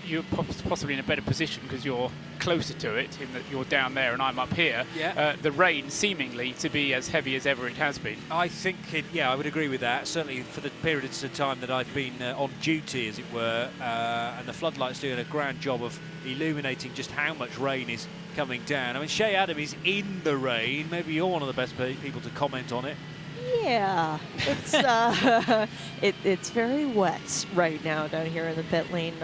you're possibly in a better position because you're closer to it, in that you're down there and I'm up here. Yeah. The rain seemingly to be as heavy as ever it has been. I think, I would agree with that. Certainly for the periods of time that I've been on duty, as it were, and the floodlights doing a grand job of illuminating just how much rain is coming down. I mean, Shea Adam is in the rain. Maybe you're one of the best people to comment on it. Yeah, it's it's very wet right now down here in the pit lane.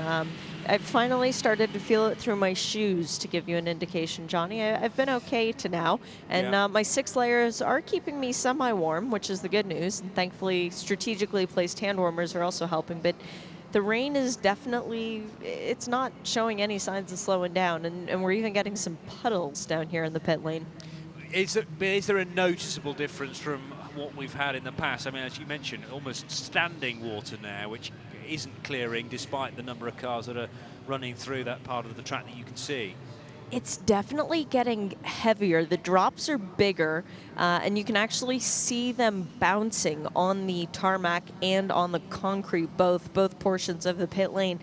I've finally started to feel it through my shoes, to give you an indication, Johnny. I've been okay to now, and my 6 layers are keeping me semi-warm, which is the good news. And thankfully, strategically placed hand warmers are also helping. But the rain is definitely, it's not showing any signs of slowing down, and we're even getting some puddles down here in the pit lane. Is there a noticeable difference from what we've had in the past? I mean, as you mentioned, almost standing water now, which isn't clearing despite the number of cars that are running through that part of the track that you can see. It's definitely getting heavier. The drops are bigger, and you can actually see them bouncing on the tarmac and on the concrete, both portions of the pit lane.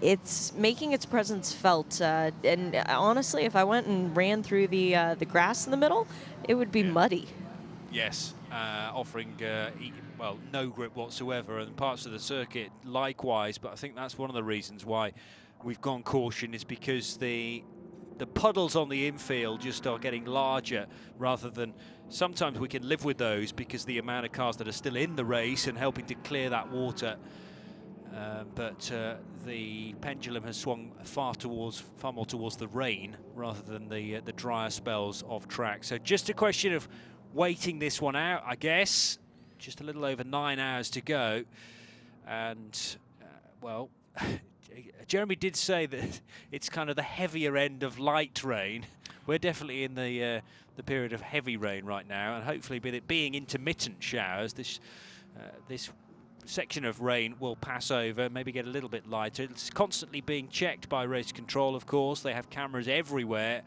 It's making its presence felt, and honestly, if I went and ran through the grass in the middle, it would be muddy. Yes, offering no grip whatsoever, and parts of the circuit likewise. But I think that's one of the reasons why we've gone caution, is because the puddles on the infield just are getting larger, rather than, sometimes we can live with those because the amount of cars that are still in the race and helping to clear that water. But the pendulum has swung far more towards the rain rather than the drier spells of track. So just a question of waiting this one out, I guess. Just a little over 9 hours to go, and well, Jeremy did say that it's kind of the heavier end of light rain. We're definitely in the period of heavy rain right now, and hopefully, with it being intermittent showers, this section of rain will pass over, maybe get a little bit lighter. It's constantly being checked by race control, of course. They have cameras everywhere,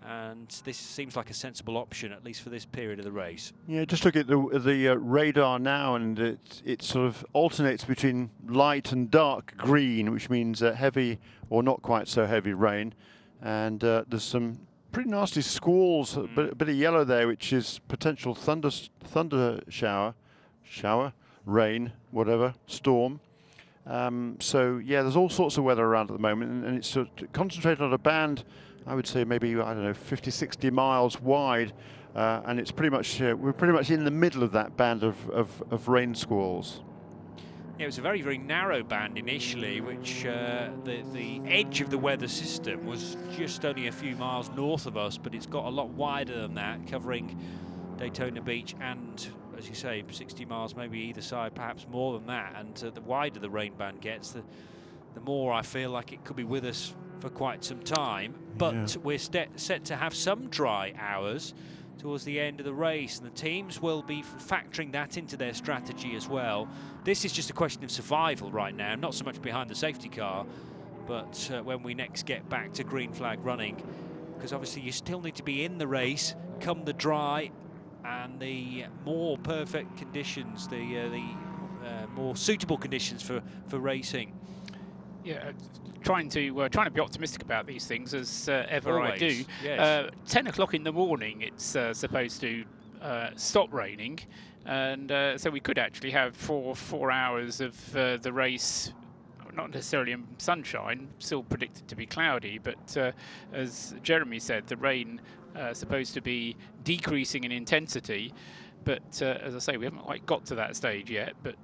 and this seems like a sensible option, at least for this period of the race. Yeah, just look at the radar now, and it sort of alternates between light and dark green, which means heavy or not quite so heavy rain. And there's some pretty nasty squalls, a bit of yellow there, which is potential thunder shower, rain, whatever, storm. So yeah, there's all sorts of weather around at the moment, and it's sort of concentrated on a band, I would say maybe, I don't know, 50, 60 miles wide, and it's pretty much, we're pretty much in the middle of that band of rain squalls. Yeah, it was a very, very narrow band initially, which the edge of the weather system was just only a few miles north of us, but it's got a lot wider than that, covering Daytona Beach and, as you say, 60 miles maybe either side, perhaps more than that. And the wider the rain band gets, the more I feel like it could be with us for quite some time. But we're set to have some dry hours towards the end of the race, and the teams will be factoring that into their strategy as well. This is just a question of survival right now, not so much behind the safety car, but when we next get back to green flag running, because obviously you still need to be in the race come the dry and the more perfect conditions, the more suitable conditions for racing. Yeah, trying to be optimistic about these things as ever. Always, I do. yes. 10 o'clock in the morning, it's supposed to stop raining, and so we could actually have four hours of the race, not necessarily in sunshine, still predicted to be cloudy, but as Jeremy said, the rain supposed to be decreasing in intensity, but as I say, we haven't quite got to that stage yet, but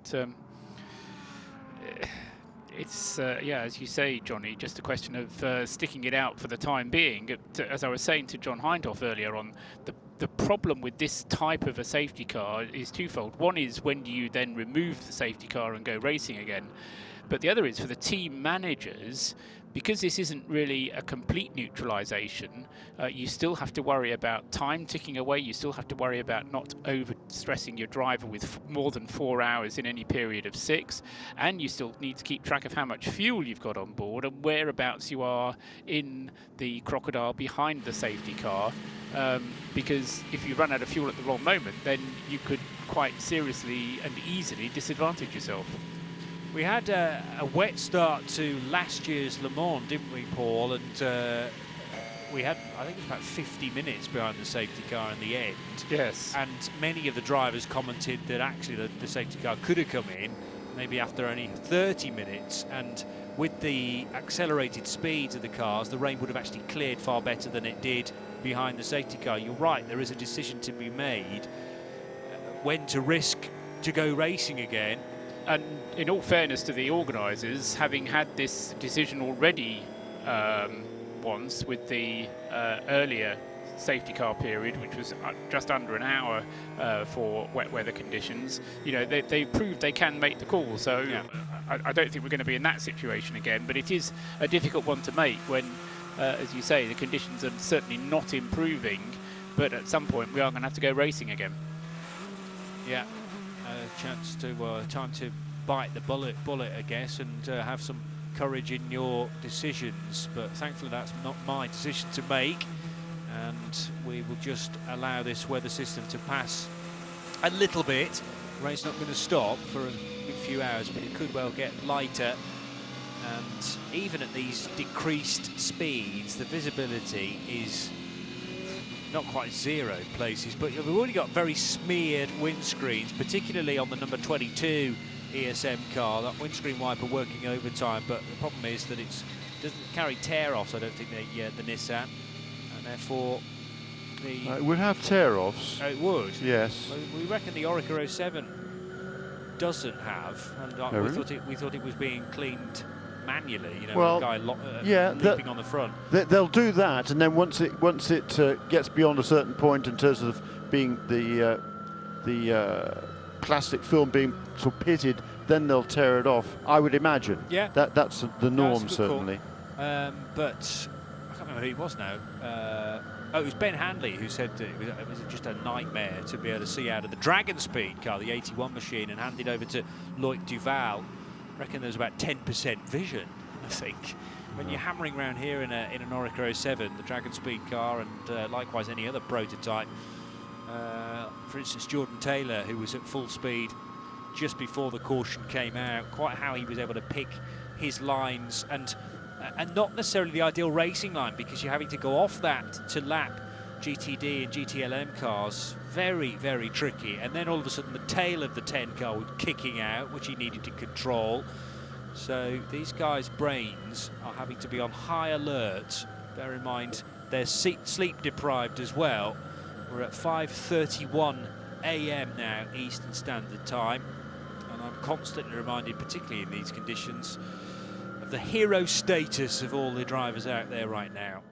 it's, yeah, as you say, Johnny, just a question of sticking it out for the time being. As I was saying to John Hindhoff earlier on, the problem with this type of a safety car is twofold. One is, when do you then remove the safety car and go racing again? But the other is, for the team managers, because this isn't really a complete neutralization, you still have to worry about time ticking away. You still have to worry about not over-stressing your driver with more than 4 hours in any period of 6. And you still need to keep track of how much fuel you've got on board and whereabouts you are in the crocodile behind the safety car. Because if you run out of fuel at the wrong moment, then you could quite seriously and easily disadvantage yourself. We had a wet start to last year's Le Mans, didn't we, Paul? And we had, I think it was about 50 minutes behind the safety car in the end. Yes. And many of the drivers commented that actually the safety car could have come in maybe after only 30 minutes. And with the accelerated speeds of the cars, the rain would have actually cleared far better than it did behind the safety car. You're right, there is a decision to be made when to risk to go racing again. And in all fairness to the organisers, having had this decision already once with the earlier safety car period, which was just under an hour for wet weather conditions, you know, they proved they can make the call. So yeah. I don't think we're going to be in that situation again, but it is a difficult one to make when, as you say, the conditions are certainly not improving, but at some point we are going to have to go racing again. Yeah. Chance to time to bite the bullet, I guess, and have some courage in your decisions. But thankfully, that's not my decision to make, and we will just allow this weather system to pass a little bit. The rain's not going to stop for a good few hours, but it could well get lighter. And even at these decreased speeds, the visibility is not quite zero places, but we've already got very smeared windscreens, particularly on the number 22 ESM car. That windscreen wiper working overtime, but the problem is that it doesn't carry tear-offs, I don't think, the Nissan, and therefore the... it would have tear-offs. Oh, it would? Yes. Well, we reckon the Orica 07 doesn't have, and we thought it was being cleaned manually, you know, well, the guy leaping on the front. They'll do that, and then once it gets beyond a certain point in terms of being the plastic film being sort of pitted, then they'll tear it off. I would imagine. Yeah. That's the norm, certainly. But I can't remember who it was now. Oh, it was Ben Handley who said that it was just a nightmare to be able to see out of the Dragon Speed car, the 81 machine, and hand it over to Loic Duval. I reckon there's about 10% vision, I think. When you're hammering around here in an Orica 07, the Dragon Speed car, and likewise any other prototype. For instance, Jordan Taylor, who was at full speed just before the caution came out, quite how he was able to pick his lines, and not necessarily the ideal racing line, because you're having to go off that to lap GTD and GTLM cars. Very, very tricky. And then all of a sudden the tail of the 10 car was kicking out, which he needed to control. So these guys' brains are having to be on high alert. Bear in mind they're sleep deprived as well. We're at 5:31 a.m. now, Eastern Standard Time, and I'm constantly reminded, particularly in these conditions, of the hero status of all the drivers out there right now.